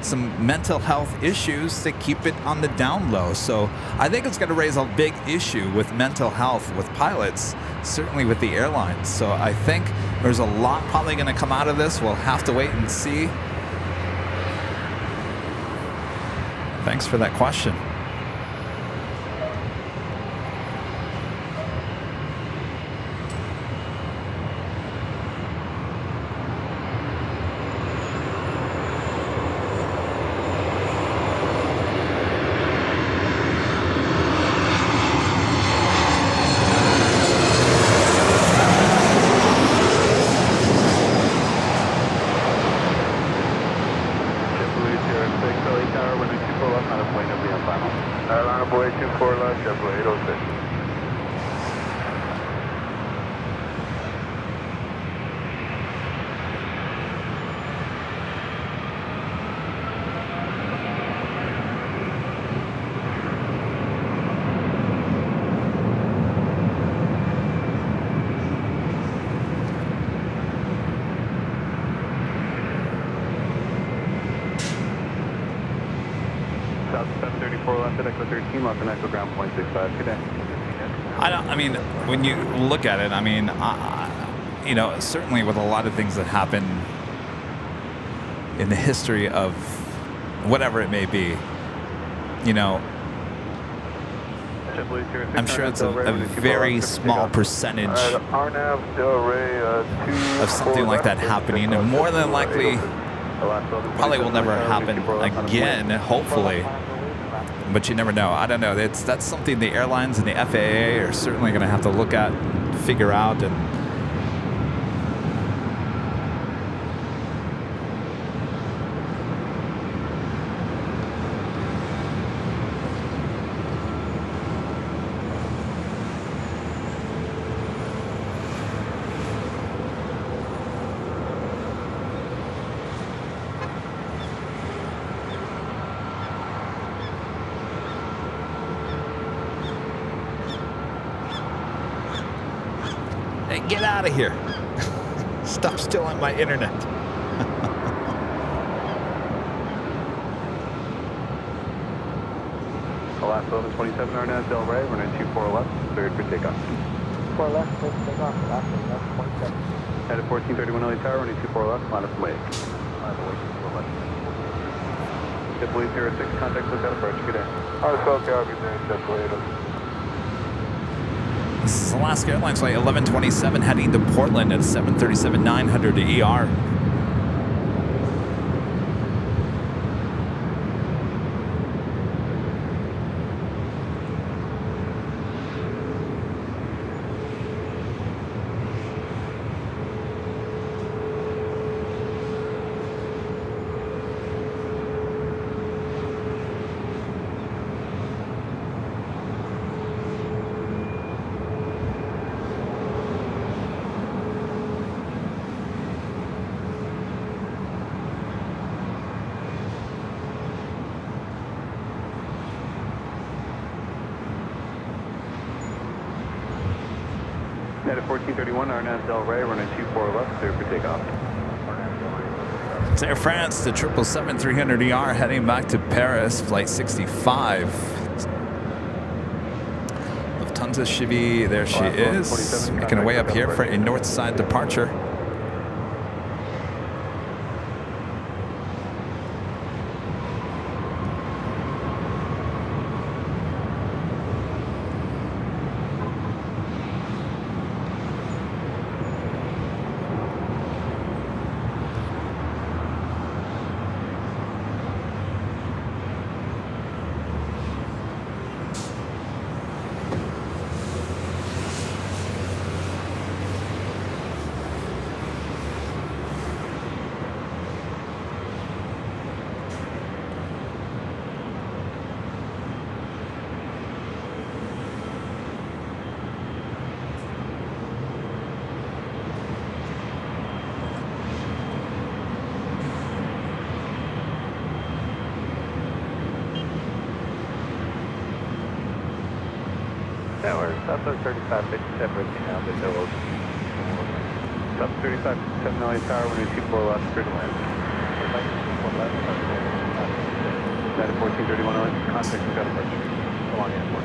some mental health issues, they keep it on the down low. So I think it's going to raise a big issue with mental health with pilots, certainly with the airlines. So I think there's a lot probably going to come out of this. We'll have to wait and see. Thanks for that question. Airline boy 24 left, JetBlue 806. South 734 left at Echo 13, left and Echo ground point 65. Good day. When you look at it, certainly with a lot of things that happen in the history of whatever it may be, I'm sure it's a very small percentage of something like that happening, and more than likely probably will never happen again, hopefully. But you never know. I don't know. That's something the airlines and the FAA are certainly going to have to look at, figure out, and hey, get out of here. Stop stealing my internet. Alaska 1127 Arnaz Del Rey, running 24 left, cleared for takeoff. 4 left, clear for takeoff. Alaska 1127. Headed 1431 LA Tower, running 24 left, line up and wait. JetBlue 06, contact lookout approach. Good day. This is Alaska Airlines Flight 1127 heading to Portland at 737-900 ER. United 1431, Arnaz Del Rey, running 24 left, clear for takeoff. It's Air France, the 777-300ER heading back to Paris, flight 65. Lufthansa Chivy, there she is, making her way up here for a north side departure. Tower, Southwest 3557, reaching out the Dover. Sub 35, 7 LA Tower, running 24 left, clear to land. United 1431, contact with departure. Along airport.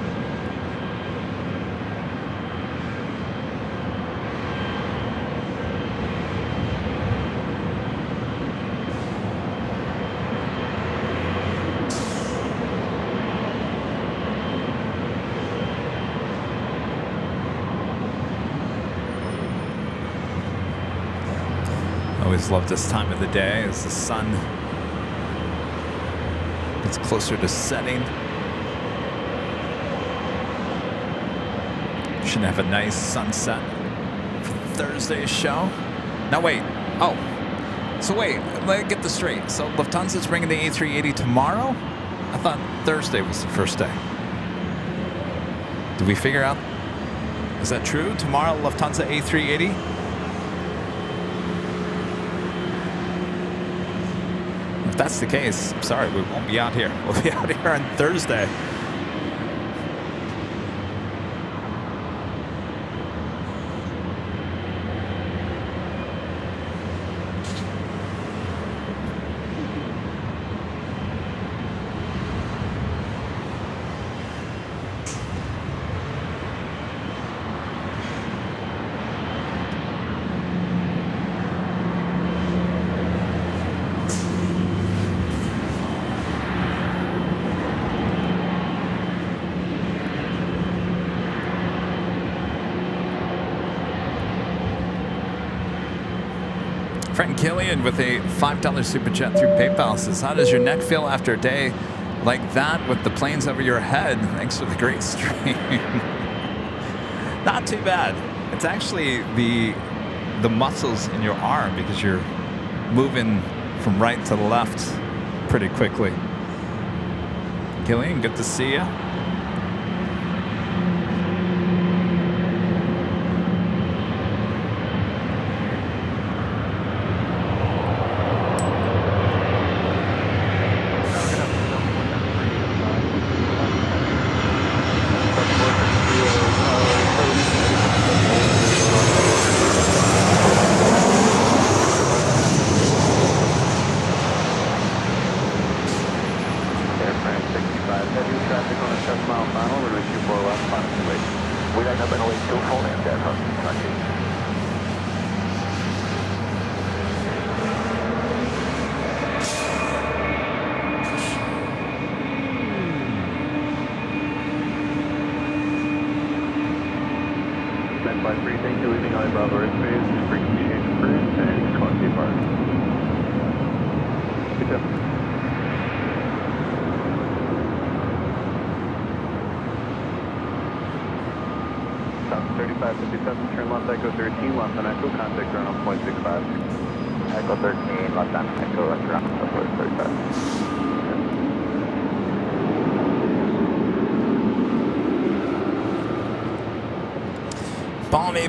Always love this time of the day as the sun gets closer to setting. Should have a nice sunset for Thursday's show. Now wait, so wait, let me get this straight. So Lufthansa's bringing the A380 tomorrow? I thought Thursday was the first day. Did we figure out? Is that true? Tomorrow Lufthansa A380? If that's the case, I'm sorry, we won't be out here. We'll be out here on Thursday. Friend Killian with a $5 super chat through PayPal says, how does your neck feel after a day like that with the planes over your head? Thanks for the great stream. Not too bad. It's actually the muscles in your arm because you're moving from right to the left pretty quickly. Killian, good to see you.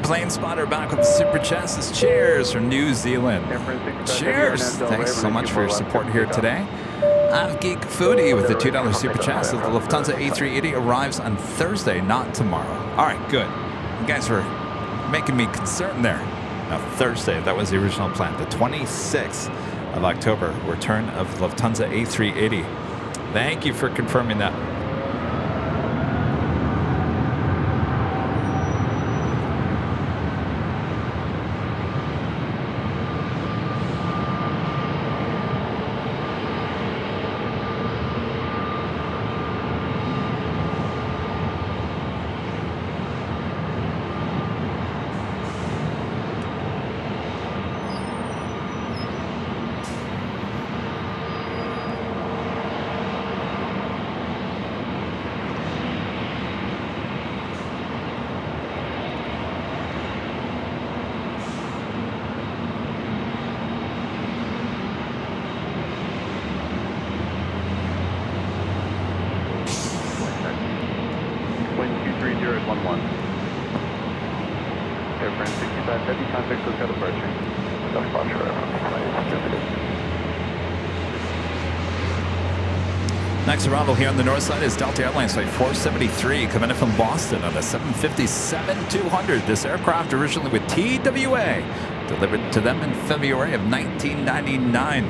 Plane spotter back with the super chats. Cheers from New Zealand. Cheers. Thanks so much for your support here today. Geek Foodie with the $2 super chat. So the Lufthansa A380 arrives on Thursday, not tomorrow. All right, good. You guys were making me concerned there. Now, Thursday, that was the original plan. The 26th of October, return of Lufthansa A380. Thank you for confirming that. Wind 230 at 11. Airframe 65 heavy, contact SoCal departure. Next arrival here on the north side is Delta Airlines Flight 473 coming in from Boston on a 757-200. This aircraft originally with TWA, delivered to them in February of 1999.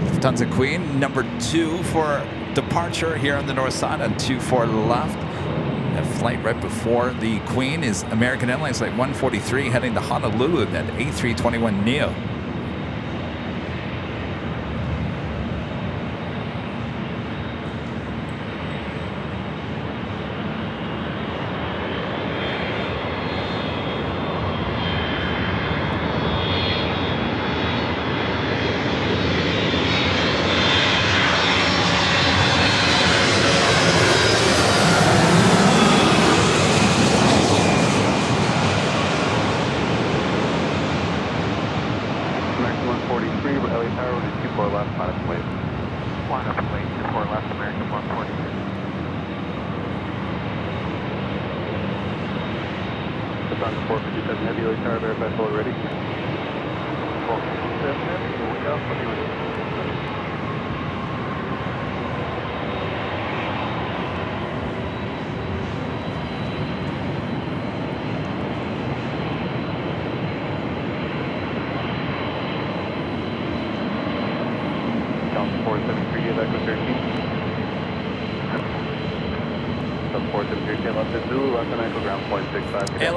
Lufthansa Queen, number 2 for departure here on the north side on 24 left. That flight right before the Queen is American Airlines Flight 143 heading to Honolulu, that A321neo.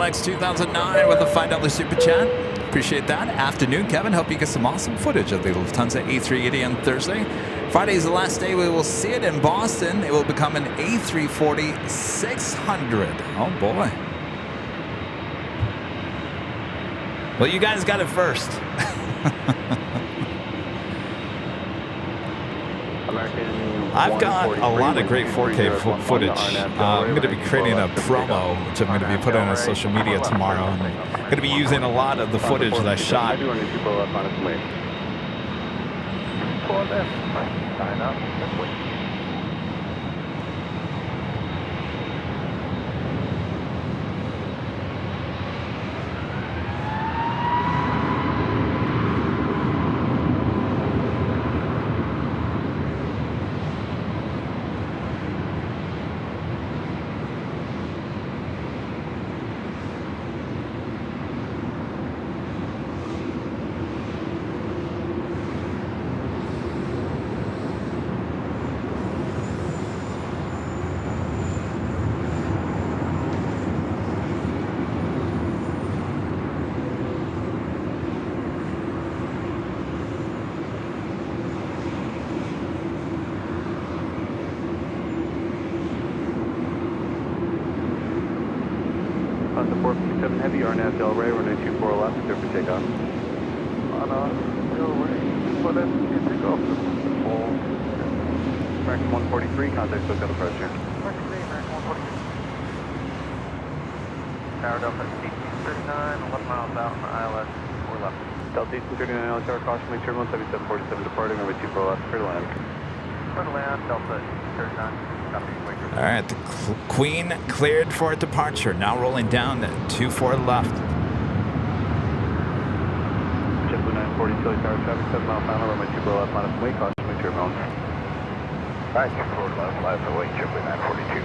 LAX 2009 with a $5 super chat. Appreciate that. Afternoon, Kevin. Hope you get some awesome footage of the Lufthansa A380 on Thursday. Friday is the last day we will see it in Boston. It will become an A340-600. Oh, boy. Well, you guys got it first. I've got a lot of great 4K footage. I'm going to be creating a promo, which I'm going to be putting on social media tomorrow. And I'm going to be using a lot of the footage that I shot. Heavy, RNAV Del Rey, runway 24 left, clear for takeoff. Del Rey, for that, takeoff. American 143, contact SoCal departure. American 143. Tower Delta 1839, 11 miles out on ILS 4 left. Delta 1839, ILS tower, caution, make sure 7747 departing, runway 24 left, clear to land. Clear to land, Delta 1839. All right, the Queen cleared for departure. Now rolling down to 24 left. JetBlue 940, Chile Tower traffic, 7 mile final, runway 24 left, minus weight, caution, make sure bound. Right, 24 left, left away, JetBlue 942.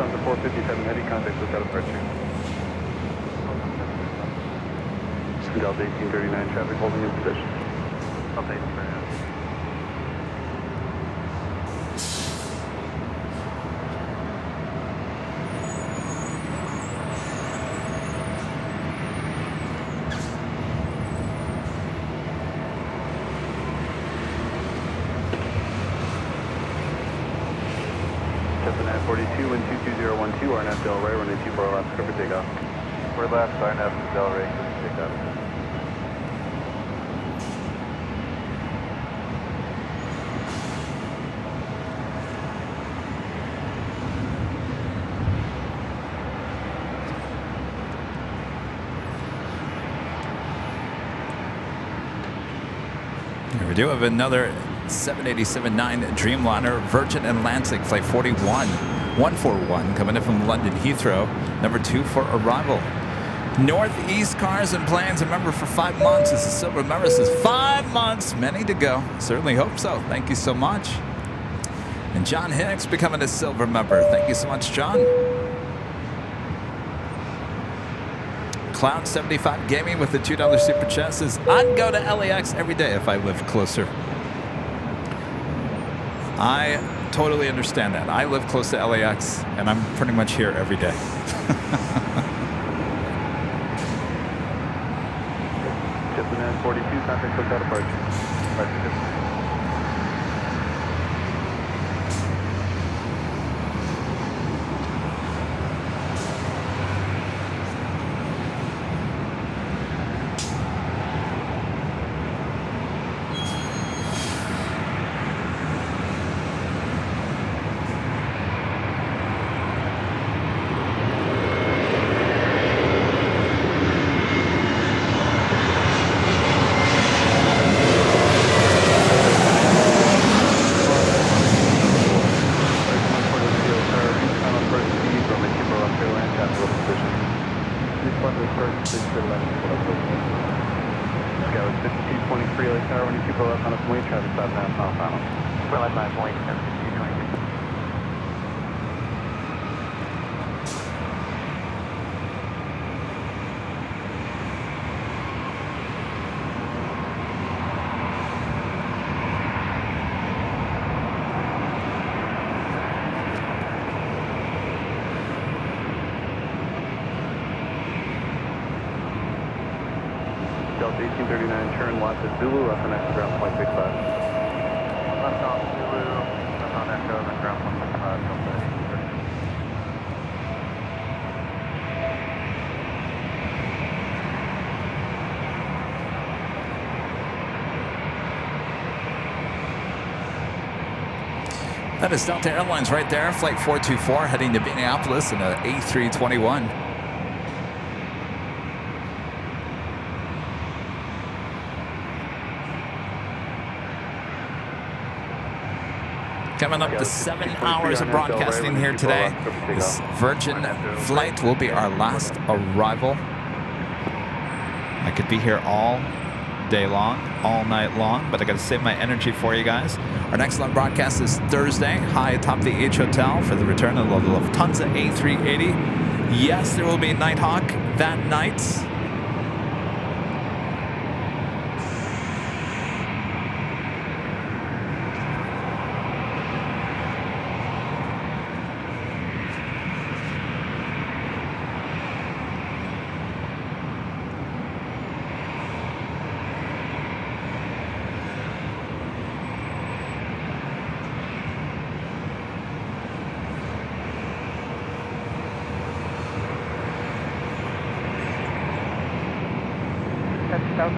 Lufthansa 457 heavy contact SoCal departure. Delta 1839 traffic holding in position. Delta 1839. Cessna 942, wind 22012, RNF Delray, runway 24 left, clear for takeoff. We're left, RNF Delray, clear for takeoff. Here we do have another 787-9 Dreamliner Virgin Atlantic Flight 141 coming in from London Heathrow, number 2 for arrival. Northeast Cars and Planes, a member for 5 months. This is Silver member, says 5 months, many to go. Certainly hope so. Thank you so much. And John Hicks becoming a Silver member. Thank you so much, John. Cloud 75 Gaming with the $2 super chat says, I'd go to LAX every day if I lived closer. I totally understand that. I live close to LAX, and I'm pretty much here every day. Cessna 942, contact SoCal departure. Delta 1839, turn left at Zulu, left on Echo ground 0.65. Left on Zulu, left on Echo, and then ground 1.5, Delta 1839. That is Delta Airlines right there, Flight 424 heading to Minneapolis in an A321. Coming up to 7 hours of broadcasting here today. This Virgin flight will be our last arrival. I could be here all day long, all night long, but I got to save my energy for you guys. Our next live broadcast is Thursday, high atop the H Hotel for the return of the Lufthansa A380. Yes, there will be Nighthawk that night.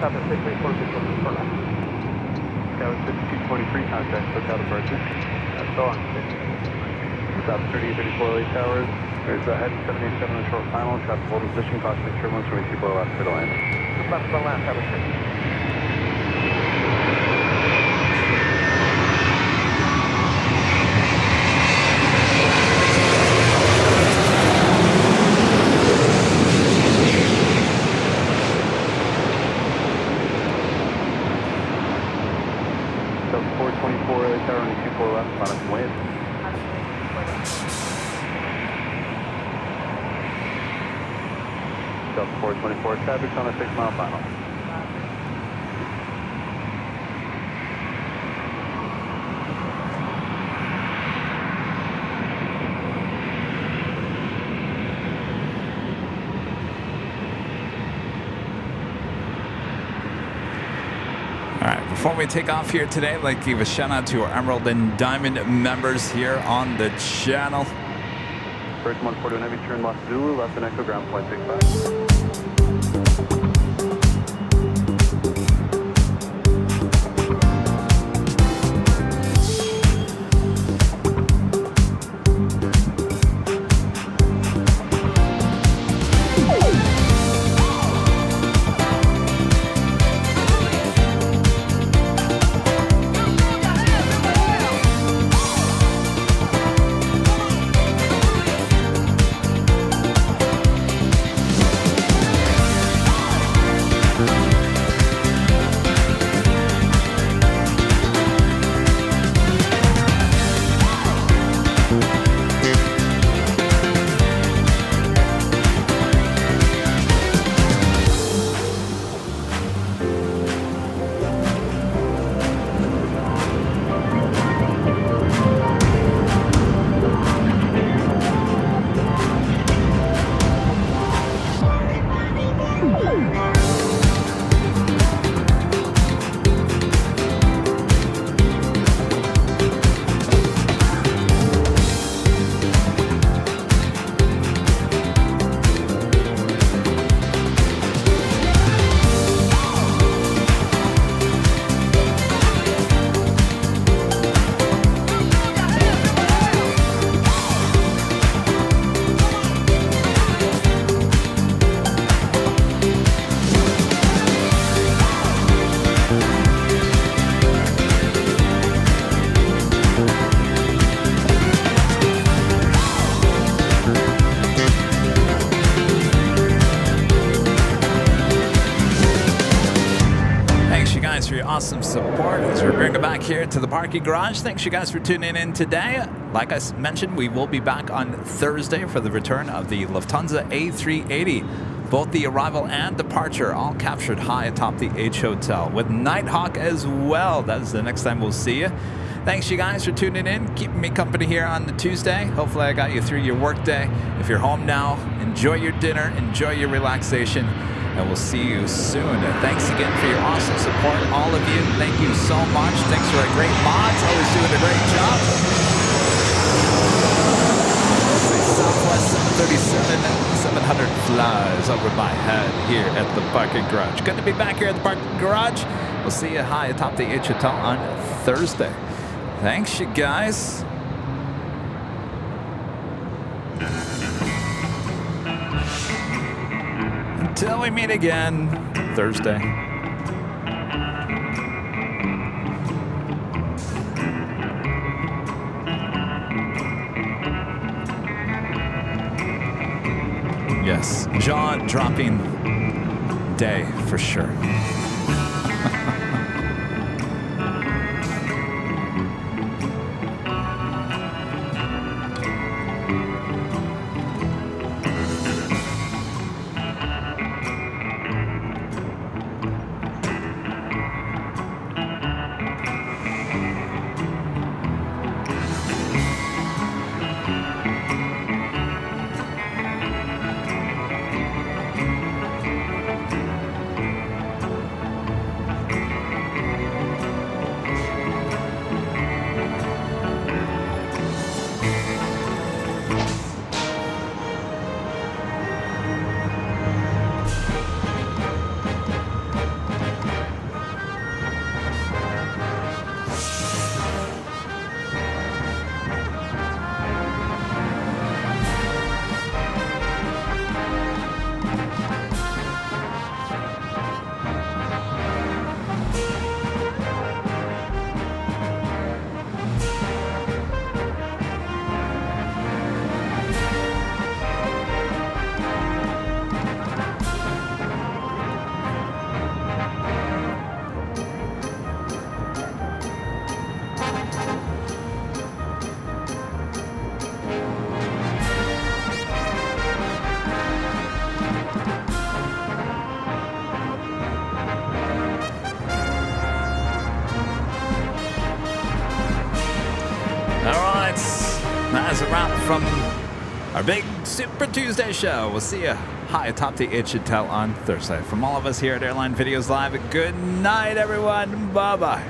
South at 684 left. Scout 5223, contact SoCal departure. That's so on. South 3834 late towers. There's a heading 787 on short final. Traffic holding position. Caution turbulence from 24 left to the land. Left to the land, have a check. Delta 424, traffic's on a 6-mile final. Before we take off here today, I'd like to give a shout out to our Emerald and Diamond members here on the channel. First 141 heavy, turn left Zulu, left and echo, ground point 65. For your awesome support as we bring it back here to the parking garage. Thanks you guys for tuning in today. Like I mentioned, we will be back on Thursday for the return of the Lufthansa A380. Both the arrival and departure all captured high atop the H Hotel with Nighthawk as well. That's the next time we'll see you. Thanks you guys for tuning in, keeping me company here on the Tuesday. Hopefully I got you through your work day. If you're home now, enjoy your dinner, enjoy your relaxation, and we'll see you soon. Thanks again for your awesome support, all of you. Thank you so much. Thanks for a great mods, always doing a great job. Southwest 737 700 flies over my head here at the parking garage. Good to be back here at the parking garage. We'll see you high atop the H Hotel on Thursday. Thanks, you guys. Until we meet again Thursday. Yes, jaw-dropping day for sure. from our big Super Tuesday show. We'll see you high atop the It Should Tell on Thursday. From all of us here at Airline Videos Live, good night, everyone. Bye-bye.